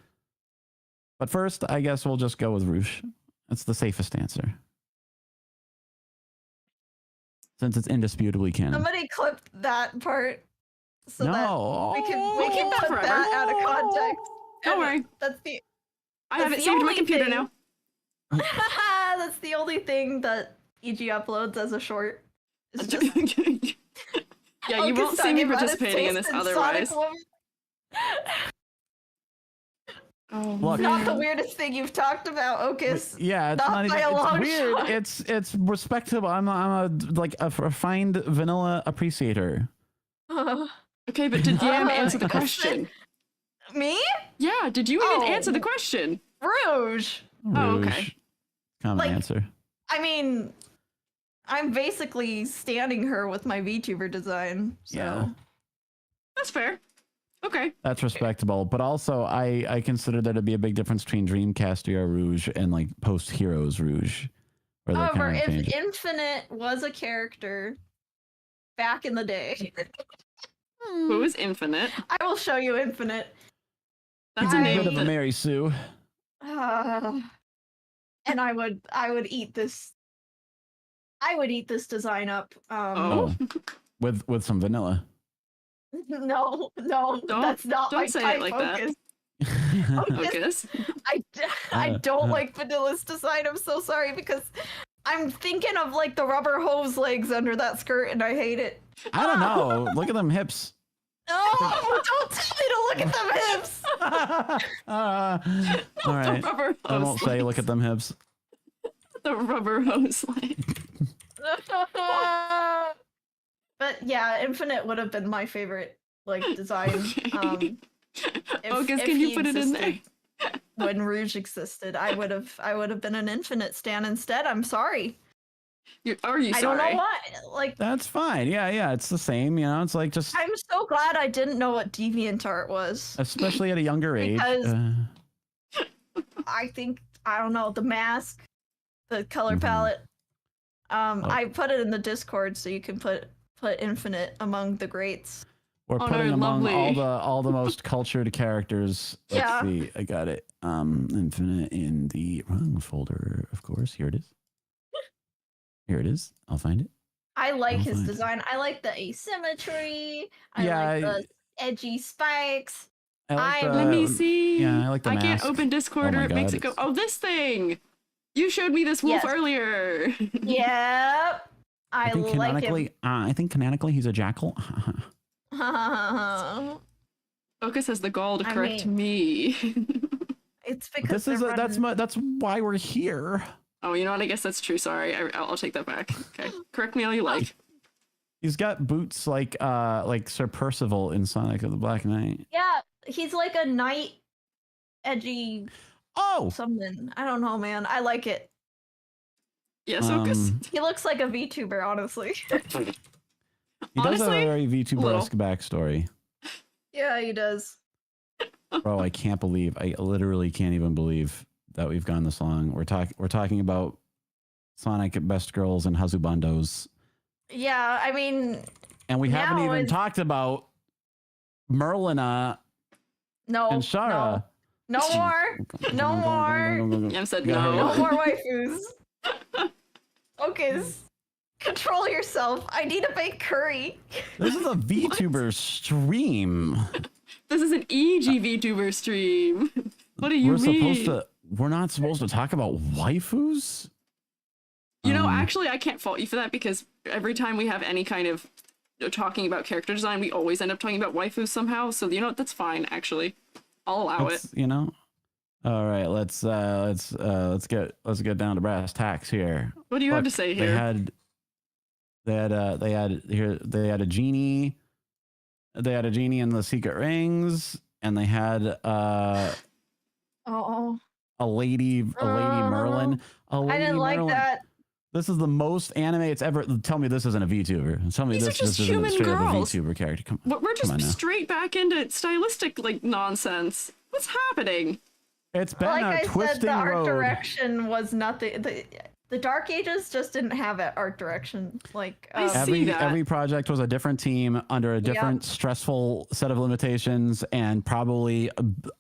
But first, I guess we'll just go with Rouge. That's the safest answer, since it's indisputably canon. Somebody clipped that part so that we keep can that put forever. that out of context. Don't worry. I have it the saved in my only computer thing- now. That's the only thing that EG uploads as a short. It's just, Yeah, you won't see me participating in this otherwise. Oh, Look, Not the weirdest thing you've talked about, Okas. yeah, it's not by even. a long It's weird. shot. It's respectable. I'm a like a refined vanilla appreciator. Okay, but did Yam answer the question? Me? Yeah, did you even answer the question? Rouge. Oh, okay. Rouge. Common Like- answer. I mean, I'm basically standing her with my VTuber design. So. Yeah. That's fair. Okay. That's respectable, but also I consider there to be a big difference between Dreamcast era Rouge and like post Heroes Rouge. Where they However, kind of if change it. Infinite was a character back in the day, Who is Infinite? I will show you Infinite. That's a I- name. Bit of a Mary Sue. And I would eat this. I would eat this design up. Oh. With some vanilla. No, that's not my don't say it type, like that. Focus. Focus. I don't like Vanilla's design. I'm so sorry because I'm thinking of like the rubber hose legs under that skirt and I hate it. I don't know. Look at them hips. Oh, don't tell me to look at them hips. All right. Rubber I hose won't say look legs. at them hips. The rubber hose leg. But yeah, Infinite would have been my favorite like design. Okay. If Can you he put it in there? existed when Rouge existed, I would have been an Infinite stan instead. I'm sorry. Are you sorry? I don't know why. Like That's fine. Yeah. It's the same. You know, it's like just, I'm so glad I didn't know what DeviantArt was. especially at a younger age. Because- I think I don't know the mask, the color Mhm. palette. I put it in the Discord so you can put Infinite among the greats. We're Oh, putting no, among lovely. all the most cultured characters. Let's Yeah. see. I got it. Infinite in the wrong folder, of course. Here it is. Here it is. I'll find it. I like Oh, his fine. design. I like the asymmetry. I Yeah, like the edgy spikes. I like I'm- the, Let me see. yeah, I like the I can't mask. open Discord Oh or my it makes God, it go. it's- Oh, this thing. You showed me this wolf Yes. earlier. Yep. I think like him. canonically, I think canonically he's a jackal. Focus has the gall to I correct me. It's because This is they're that's running- that's why we're here. Oh, you know what? I guess that's true. Sorry. I'll take that back. Okay. Correct me all you like. He's got boots like Sir Percival in Sonic of the Black Knight. Yeah, he's like a knight, edgy Oh, something. I don't know, man. I like it. Yes, Focus. He looks like a VTuber, honestly. he does have Honestly, a very VTuber-esque backstory. Yeah, he does. Bro, I can't believe, I literally can't even believe that we've gone this long. We're talking about Sonic Best Girls and Hazubandos. Yeah, I mean, And we haven't Now even it's- talked about Merlina no, and Shara. no more, no more. Yam said Yeah, no no. more waifus. Focus. Control yourself. I need to make curry. This is a VTuber stream. This is an EG VTuber stream. What do you mean? We're not supposed to talk about waifus? You know, actually, I can't fault you for that because every time we have any kind of talking about character design, we always end up talking about waifus somehow. So you know what? That's fine. Actually, I'll allow it. You know. All right, let's get down to brass tacks here. What do you have Look, to say here? They had a genie. They had a genie in the secret rings, and they had Oh, a lady Merlin. A lady I didn't like Merlin. that. This is the most anime it's ever. Tell me this isn't a VTuber. Tell me These are this just isn't human straight up a girls. VTuber character. Come on. We're Come on now. just straight back into stylistic like nonsense. What's happening? It's been Like a I said, twisting the art road. direction was nothing. The Dark Ages just didn't have an art direction. Like I see Every that. every project was a different team under a different stressful set of limitations and probably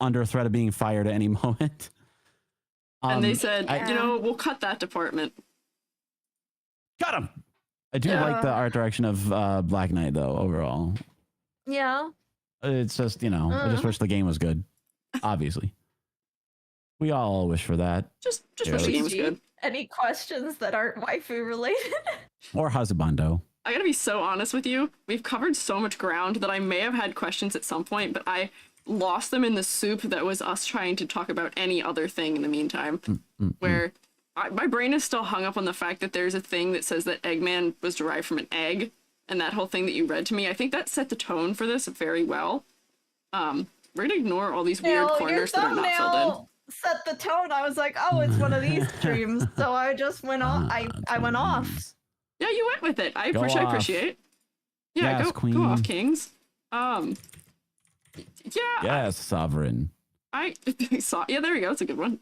under threat of being fired at any moment. And they said, I- you know, we'll cut that department. got him. I do like the art direction of Black Knight though. Overall, yeah. it's just I just wish the game was good. Obviously, we all wish for that. Just Yeah, wish the game let's- was good. Any questions that aren't waifu related? Or Hazubando. I gotta be so honest with you. We've covered so much ground that I may have had questions at some point, but I lost them in the soup that was us trying to talk about any other thing in the meantime. Where my brain is still hung up on the fact that there's a thing that says that Eggman was derived from an egg, and that whole thing that you read to me. I think that set the tone for this very well. We're gonna ignore all these weird corners that are not filled in. Set the tone. I was like, oh, it's one of these streams, so I just went off. I went off. Yeah, you went with it. Which I appreciate. Yeah, Yes, go queen. off, kings. Yeah. Yes, sovereign. I saw. Yeah, there we go. It's a good one.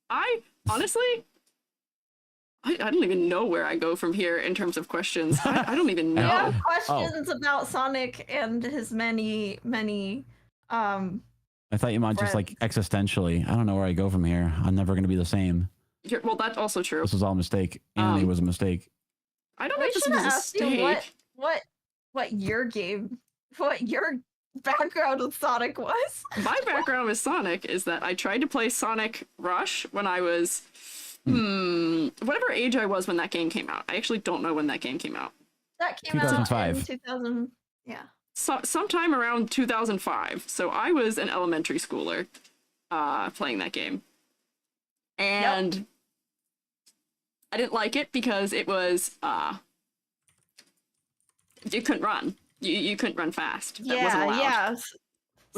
I honestly, I don't even know where I go from here in terms of questions. I don't even know. I have questions about Sonic and his many. I thought you meant just like existentially. I don't know where I go from here. I'm never going to be the same. Well, that's also true. This was all a mistake. Annie was a mistake. I don't know if this was a mistake. What your background with Sonic was? My background with Sonic is that I tried to play Sonic Rush when I was whatever age I was when that game came out. I actually don't know when that game came out. That came 2005. out in 2000. Yeah. So, sometime around 2005. So I was an elementary schooler playing that game. And I didn't like it because it was you couldn't run. You couldn't run fast. That wasn't allowed. Yeah.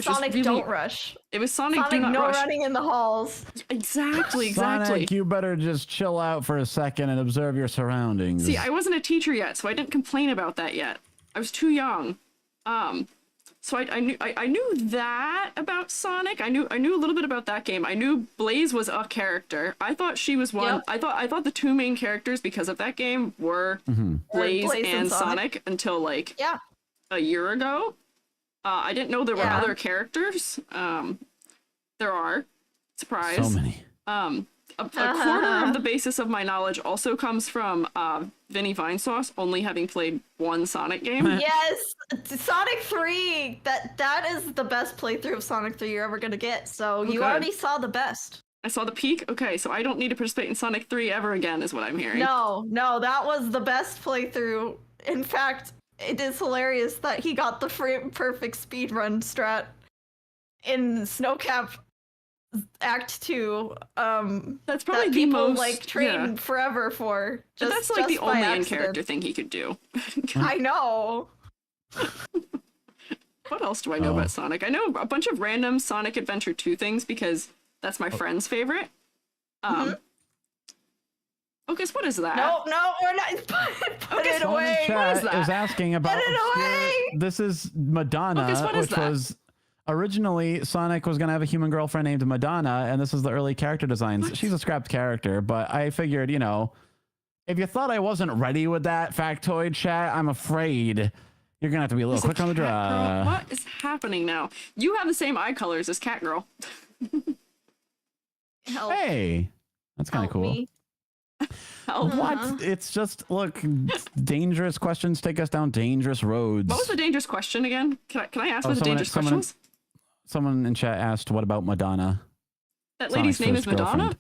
Sonic really, don't rush. It was Sonic do not no rush. Running in the halls. Exactly. Sonic, you better just chill out for a second and observe your surroundings. See, I wasn't a teacher yet, so I didn't complain about that yet. I was too young. So I knew that about Sonic. I knew a little bit about that game. I knew Blaze was a character. I thought she was one. Yep. I thought the two main characters because of that game were Blaze and Sonic until like a year ago. I didn't know there were other characters. There are. Surprise. So many. A quarter of the basis of my knowledge also comes from Vinny Vinesauce only having played one Sonic game. Yes, Sonic 3. That is the best playthrough of Sonic 3 you're ever gonna get. So you already saw the best. I saw the peak. Okay, so I don't need to participate in Sonic 3 ever again, is what I'm hearing. No, that was the best playthrough. In fact, it is hilarious that he got the perfect speedrun strat in Snowcap Act 2. That's probably that the people most like train forever for. But that's like the only in-character thing he could do. I know. What else do I know about Sonic? I know a bunch of random Sonic Adventure 2 things because that's my friend's favorite. Okas, what is that? No, we're not. Put it away. What is that? Is asking about. Put it away. This is Madonna, Okas, which was originally Sonic was gonna have a human girlfriend named Madonna, and this is the early character designs. She's a scrapped character, but I figured, if you thought I wasn't ready with that factoid, chat, I'm afraid you're gonna have to be a little quick on the draw. What is happening now? You have the same eye colors as Catgirl. Help. Hey, that's kind of cool. Me. What? It's just, look, dangerous questions take us down dangerous roads. What was the dangerous question again? Can I ask what the dangerous question was? Someone in chat asked, what about Madonna? That lady's name is Madonna?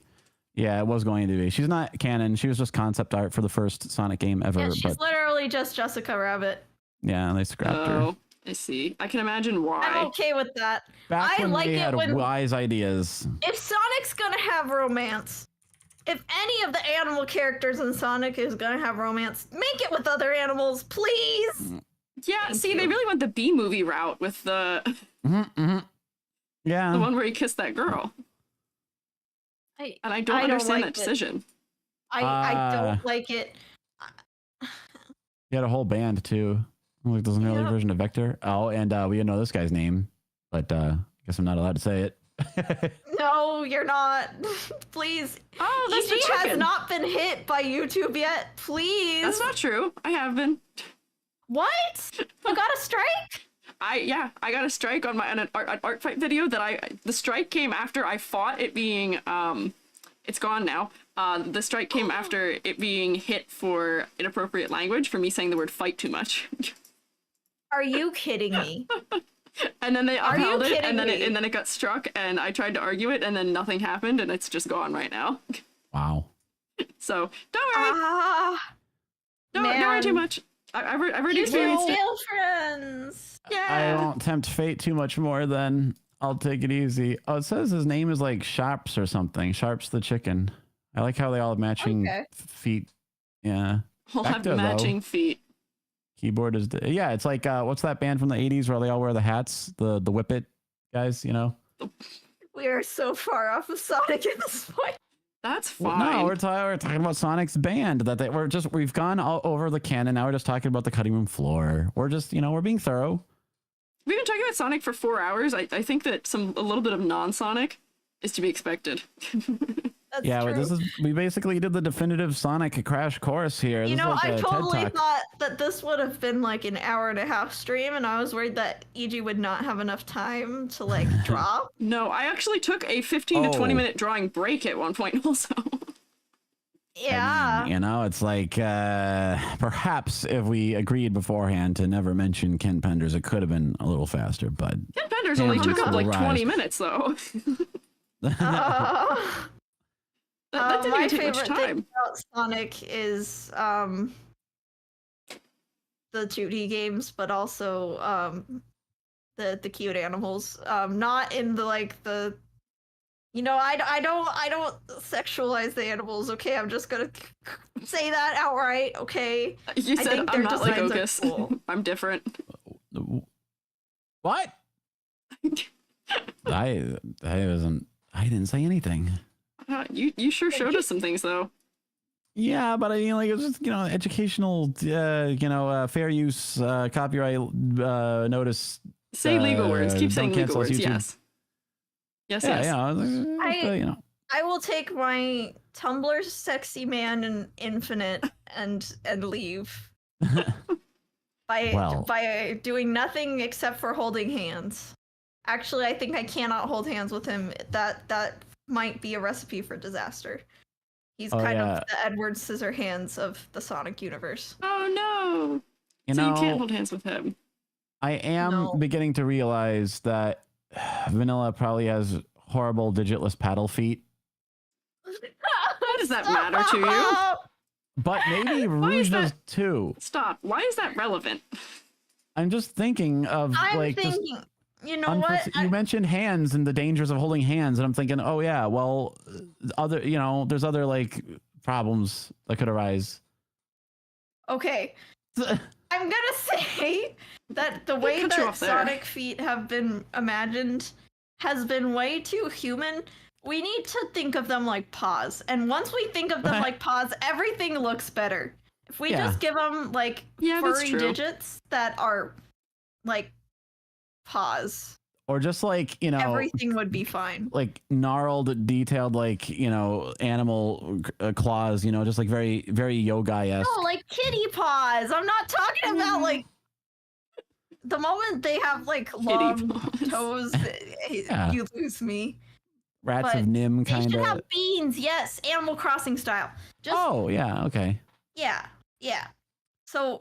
Yeah, it was going to be. She's not canon. She was just concept art for the first Sonic game ever. Yeah, she's literally just Jessica Rabbit. Yeah, they scrapped her. I see. I can imagine why. I'm okay with that. Back when like they had when wise ideas. If Sonic's gonna have romance, if any of the animal characters in Sonic is gonna have romance, make it with other animals, please. Yeah, they really went the B movie route with the yeah, the one where he kissed that girl. And I don't understand that decision. I don't like it. He had a whole band too. Like there's an early version of Vector. Oh, and we didn't know this guy's name, but I guess I'm not allowed to say it. No, you're not. Please. Oh, that's EG has not been hit by YouTube yet. Please. That's not true. I have been. What? You got a strike? I got a strike on an art fight video that the strike came after I fought it being it's gone now. The strike came after it being hit for inappropriate language for me saying the word fight too much. Are you kidding me? And then they upheld it, and then it got struck, and I tried to argue it, and then nothing happened, and it's just gone right now. Wow. So don't worry. Don't worry try too much. I've already experienced it. Real friends. I Yeah. won't tempt fate too much more. Then I'll take it easy. Oh, it says his name is like Sharps or something. Sharps the chicken. I like how they all have matching Okay. feet. Yeah. We'll have Vector, though. matching feet. Keyboard is yeah. It's like what's that band from the '80s where they all wear the hats? The Whip It guys. You know. We are so far off of Sonic at this point. That's Well, fine. no, we're talking about Sonic's band. We've gone all over the canon. Now we're just talking about the cutting room floor. We're just we're being thorough. We've been talking about Sonic for 4 hours. I think that a little bit of non-Sonic is to be expected. That's Yeah, true. we basically did the definitive Sonic crash course here. You This is know, like I a TED totally Talk. thought that this would have been like an hour-and-a-half stream, and I was worried that EG would not have enough time to like draw. No, I actually took a 15 to 20 Oh. minute drawing break at one point also. Yeah. It's like perhaps if we agreed beforehand to never mention Ken Penders, it could have been a little faster. But Ken Penders Damn, only I'm took just up like gonna 20 rise. minutes though. Uh, That didn't my even take much favorite thing time. about Sonic is the 2D games, but also the cute animals. Not in the like the I don't sexualize the animals. Okay, I'm just gonna say that outright. Okay, You I said think I'm their not like designs are Okas. cool. I'm different. what? I didn't say anything. You sure showed us some things though. Yeah, but I mean, like, it's just educational, fair use, copyright notice. Say legal words. Keep don't saying legal cancel us, words. YouTube. Yes. Yes. Yeah, Yes. I will take my Tumblr sexy man and infinite and leave Well. by doing nothing except for holding hands. Actually, I think I cannot hold hands with him. That might be a recipe for disaster. He's Oh, kind yeah. of the Edward Scissorhands of the Sonic universe. Oh no. You So know, you can't hold hands with him. I am No. beginning to realize that Vanilla probably has horrible digitless paddle feet, Why does that matter to you? but maybe Why is Rouge does that- too. Stop. Why is that relevant? I'm just thinking of I'm like just thinking, you know what? you mentioned hands and the dangers of holding hands, and I'm thinking, oh yeah, well, there's other like problems that could arise. Okay. I'm gonna say that the way cut you that off there. Sonic feet have been imagined has been way too human. We need to think of them like paws, and once we think of them Okay. like paws, everything looks better. If we Yeah. just give them like Yeah, that's furry true. digits that are like paws, Or just like everything would be fine. like gnarled, detailed, like animal claws. Just like very, very yoga-esque. No, like kitty paws. I'm not talking about like the moment they have like long paws. toes. Yeah. You lose me. Rats but of Nim, They kind should of. have beans, yes, Animal Crossing style. Just Oh yeah, okay. yeah. So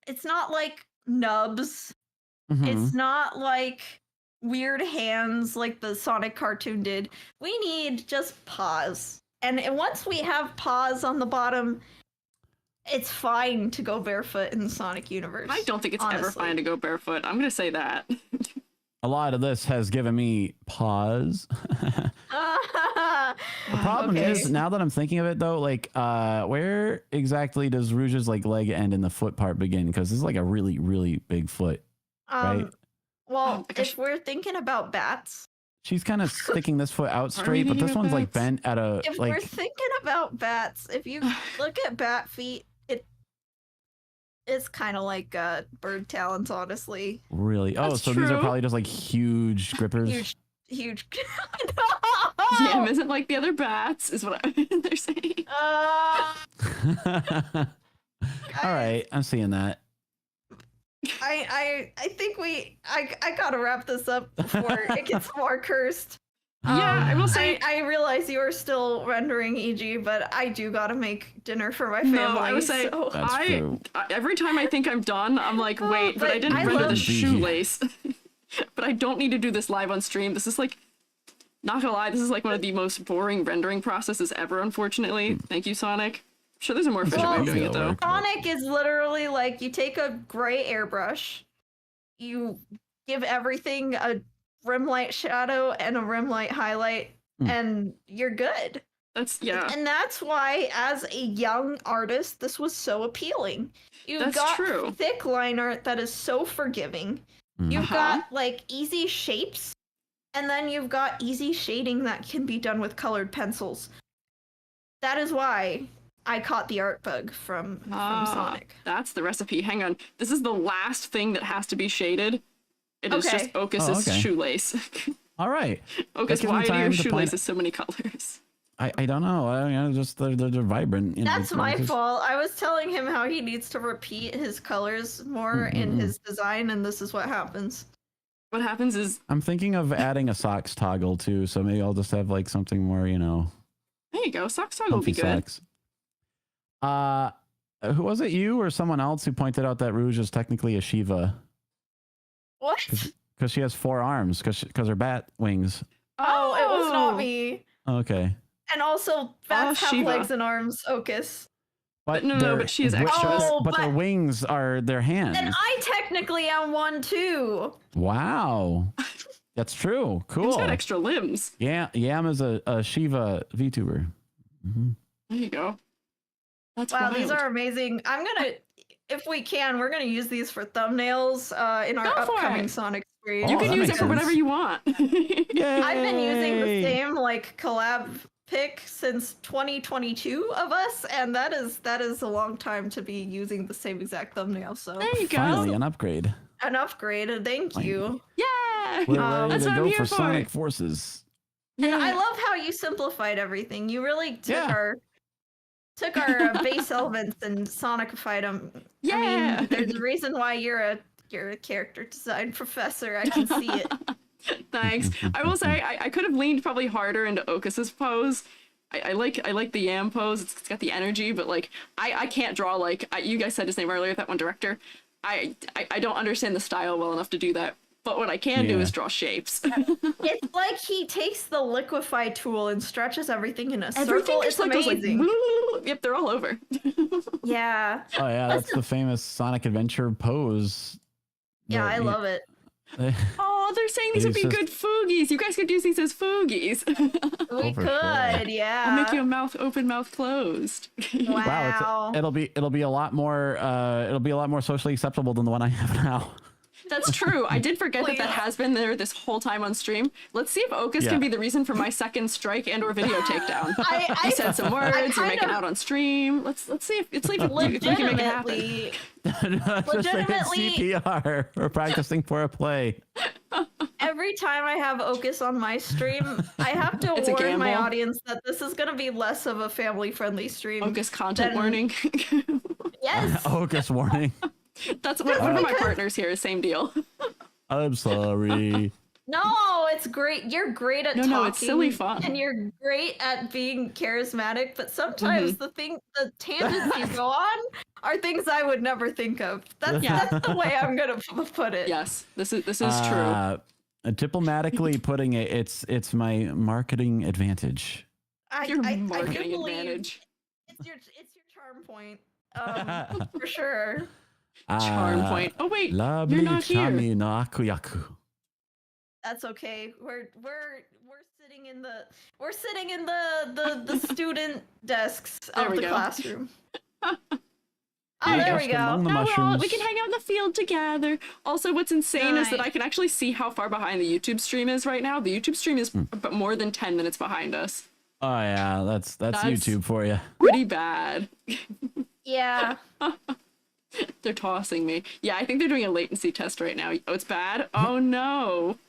it's not like nubs. Mhm. It's not like weird hands like the Sonic cartoon did. We need just paws. And once we have paws on the bottom, it's fine to go barefoot in the Sonic universe. I don't think it's ever honestly. fine to go barefoot. I'm gonna say that. A lot of this has given me pause. The problem Okay. is, now that I'm thinking of it though, like where exactly does Rouge's like leg end and the foot part begin? Because this is like a really, really big foot, right? Well, Oh, gosh. if we're thinking about bats, She's kind of sticking this foot out Are we straight, but thinking this about one's like bats? bent at a if we're like thinking about bats, if you look at bat feet, it's kind of like bird talons, honestly. really. Oh, That's so these are true. probably just like huge grippers. Huge. Yam isn't like the other bats, is what they're saying. All right, I'm seeing that. I think I gotta wrap this up before it gets more cursed. Yeah, I will say. I realize you are still rendering EG, but I do gotta make dinner for my family. No, I would say so- That's true. Every time I think I'm done, I'm like, Oh, wait, but I but didn't I render the love- shoelace. But I don't need to do this live on stream. This is like, not gonna lie, this is like one of the most boring rendering processes ever, unfortunately. Thank you, Sonic. Sure, there's a more efficient way of doing it though. Sonic is literally like you take a gray airbrush, you give everything a rim light shadow and a rim light highlight, and you're good. And that's why, as a young artist, this was so appealing. You've got thick line art that is so forgiving. You've got like easy shapes, and then you've got easy shading that can be done with colored pencils. That is why I caught the art bug from Sonic. That's the recipe. Hang on. This is the last thing that has to be shaded. It is just Okus's shoelace. All right. Okus, why do your shoelaces so many colors? I don't know. I mean, just they're vibrant. That's my fault. I was telling him how he needs to repeat his colors more in his design, and this is what happens. What happens is I'm thinking of adding a socks toggle too, so maybe I'll just have like something more, you know. There you go. Socks toggle will be good. Socks. Who was it? You or someone else who pointed out that Rouge is technically a Shiva? What? Because she has 4 arms. Because her bat wings. Oh, it was not me. Okay. And also, bats have legs and arms. Okus. But but she is extras. But their wings are their hands. And I technically am one too. Wow. That's true. Cool. He's got extra limbs. Yeah, Yam is a Shiva VTuber. There you go. That's wild. These are amazing. I'm gonna, if we can, we're gonna use these for thumbnails in our upcoming Sonic stream. You can use it for whatever you want. I've been using the same like collab pick since 2022 of us, and that is a long time to be using the same exact thumbnail. So there you go. Finally, an upgrade. Thank you. Yeah. We're ready that's to what go I'm here for Sonic Forces. And I love how you simplified everything. You really took our base elements and Sonicified them. Yeah. I mean, there's a reason why you're a character design professor. I can see it. Thanks. I will say I could have leaned probably harder into Okus's pose. I like the Yam pose. It's got the energy, but like I can't draw like you guys said his name earlier. That one director. I don't understand the style well enough to do that. But what I can do is draw shapes. It's like he takes the liquefy tool and stretches everything in a circle. It's amazing. Like, yep, they're all over. Yeah. Oh yeah, that's the famous Sonic Adventure pose. Yeah, I love it. Oh, they're saying these would be good foogies. You guys could use these as foogies. We could, yeah. I'll make you a mouth open, mouth closed. Wow. It'll be a lot more socially acceptable than the one I have now. That's true. I did forget that has been there this whole time on stream. Let's see if Okus can be the reason for my second strike and or video takedown. I said some words. You're making out on stream. Let's see if we can make it happen. Legitimately, CPR. We're practicing for a play. Every time I have Okus on my stream, I have to warn my audience that this is going to be less of a family-friendly stream. Okus content warning. Yes. Okus warning. That's one of my partners here. Same deal. I'm sorry. No, it's great. You're great at talking. No, it's silly fun. And you're great at being charismatic, but sometimes the tangents you go on are things I would never think of. That's the way I'm gonna put it. Yes, this is true. Diplomatically putting it, it's my marketing advantage. Your marketing advantage. It's your charm point. For sure. Charm point. Oh wait, you're not here. That's okay. We're sitting in the student desks of the classroom. There we go. We can hang out in the field together. Also, what's insane is that I can actually see how far behind the YouTube stream is right now. The YouTube stream is more than 10 minutes behind us. Oh yeah, that's YouTube for you. Pretty bad. Yeah. They're tossing me. Yeah, I think they're doing a latency test right now. Oh, it's bad? Oh no.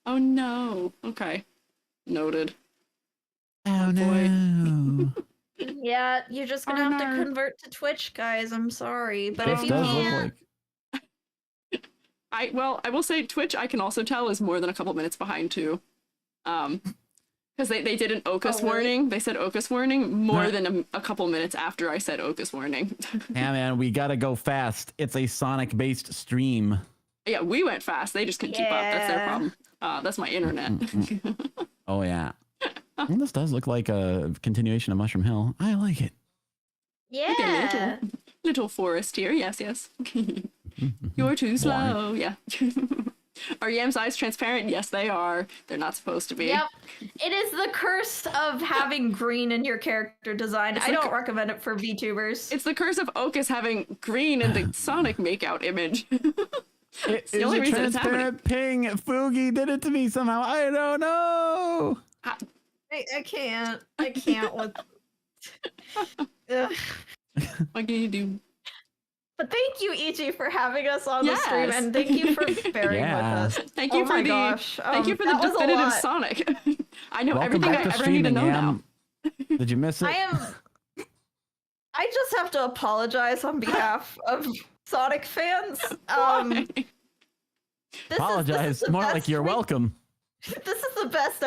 Oh no. Okay. Noted. Oh no. Yeah, you're just gonna have to convert to Twitch, guys. I'm sorry, but if you can't, I will say Twitch. I can also tell is more than a couple minutes behind too, because they did an Okus warning. They said Okus warning more than a couple minutes after I said Okus warning. Yeah, man, we gotta go fast. It's a Sonic-based stream. Yeah, we went fast. They just couldn't keep up. That's their problem. That's my internet. Oh yeah. Well, this does look like a continuation of Mushroom Hill. I like it. Yeah. Okay, little forest here. Yes, yes. You're too slow. Yeah. Are Yam's eyes transparent? Yes, they are. They're not supposed to be. Yep. It is the curse of having green in your character design. I don't recommend it for VTubers. It's the curse of Okas having green in the Sonic makeout image. It the is only a reason it's transparent ping. Fugi did it to me somehow. I don't know. I can't. I can't with. Ugh. What can you do? But thank you, Ichi, for having us on the stream, Yes. and thank you for bearing Yeah. with us. Thank you Oh for my the gosh. thank you for the that was a definitive lot. Sonic. I know Welcome everything back I to ever need to streaming, know Yam. now. Did you miss it? I just have to apologize on behalf of Sonic fans. Why? Apologize. More like you're welcome. This is the best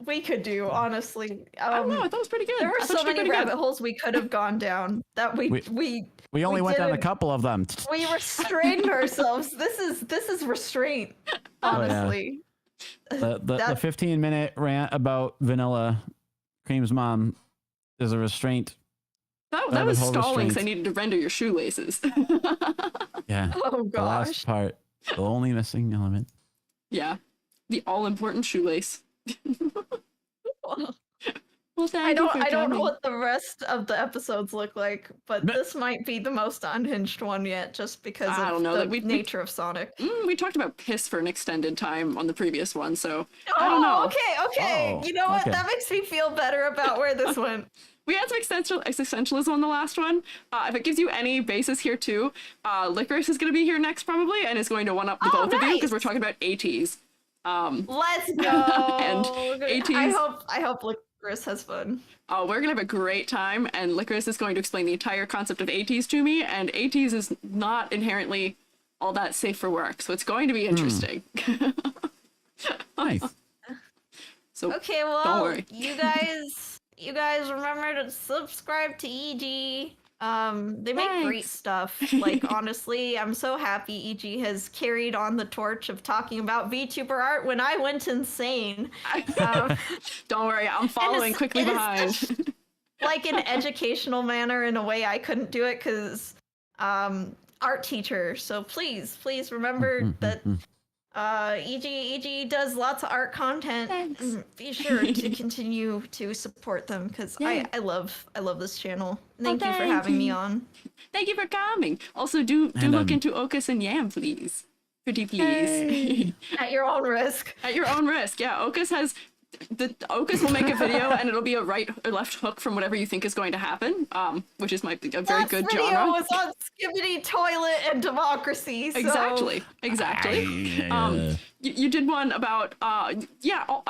we could do, honestly. I don't know. I thought it was pretty good. There I were thought so you did many pretty good. rabbit holes we could have gone down that we We only went down a didn't. couple of them. We restrained ourselves. This is restraint, honestly. The That- 15-minute rant about Vanilla Cream's mom is a restraint. That Rabbit was hole stalling, 'cause I restraint. needed to render your shoelaces. Yeah. Oh The last gosh. part, the only missing element. Yeah. The all-important shoelace. Well, thank I you don't for know coming. what the rest of the episodes look like, but this might be the most unhinged one yet, just because I of don't know, the like, we- nature of Sonic. We talked about piss for an extended time on the previous one, so I don't know. Okay. Oh, You know what? okay. That makes me feel better about where this went. We had some existentialism on the last one. If it gives you any basis here too, Licorice is going to be here next probably, and is going to one-up the Oh, both of you because nice. we're talking about ATs. Let's go. And I hope Licorice has fun. We're going to have a great time, and Licorice is going to explain the entire concept of ATs to me, and ATs is not inherently all that safe for work, so it's going to be interesting. Nice. So Okay, well, don't worry. you guys remember to subscribe to EG. They make great Thanks. stuff. Like, honestly, I'm so happy EG has carried on the torch of talking about VTuber art when I went insane. Don't worry, I'm following it's- quickly it is behind. such- Like an educational manner in a way I couldn't do it because art teacher. So please remember that EG does lots of art content. Thanks. Be sure to continue to support them because Yeah. I love this channel. Thank you for thank having me you. on. Thank you for coming. Also, do And, look into Okas and Yam, please. Pretty please. At your own risk. At your own risk. Yeah, Okas will make a video and it'll be a right or left hook from whatever you think is going to happen, which is a very Last good video genre. was on Skibbity Toilet and Democracy. So Exactly. You did one about I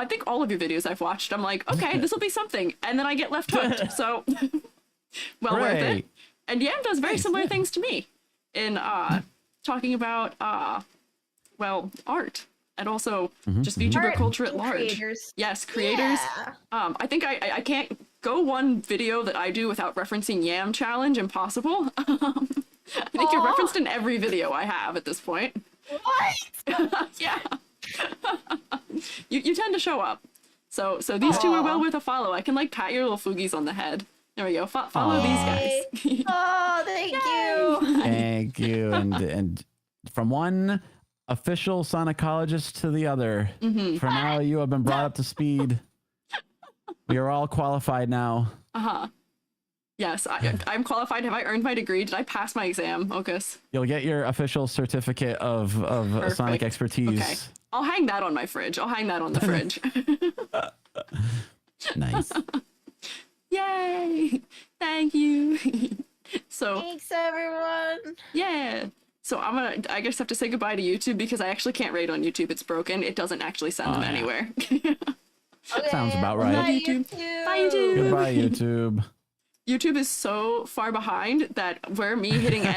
think all of your videos I've watched. I'm like, okay, this will be something, and then I get left hooked. So well worth it. Hooray. And Yam does very Nice, similar yeah. things to me in talking about art and also just VTuber Art culture at and large. creators. Yes, creators. Yeah. I think I can't go one video that I do without referencing Yam Challenge. Impossible. I think you're Aw. referenced in every video I have at this point. What? Yeah. you tend to show up. So these two are well worth a follow. I can like pat your little foogies on the head. There we go. Follow these guys. Oh, thank you. Thank you. And from one official Sonicologist to the other, for now you have been brought up to speed. We are all qualified now. Yes, I'm qualified. Have I earned my degree? Did I pass my exam, Okas? You'll get your official certificate of Perfect. Sonic expertise. Okay. I'll hang that on my fridge. I'll hang that on the fridge. Nice. Yay! Thank you. So Thanks, everyone. yeah. So I guess have to say goodbye to YouTube because I actually can't rate on YouTube. It's broken. It doesn't actually send them yeah. anywhere. Okay, Sounds about right. Bye, YouTube. YouTube. Bye, YouTube. Goodbye, YouTube. YouTube is so far behind that where me hitting end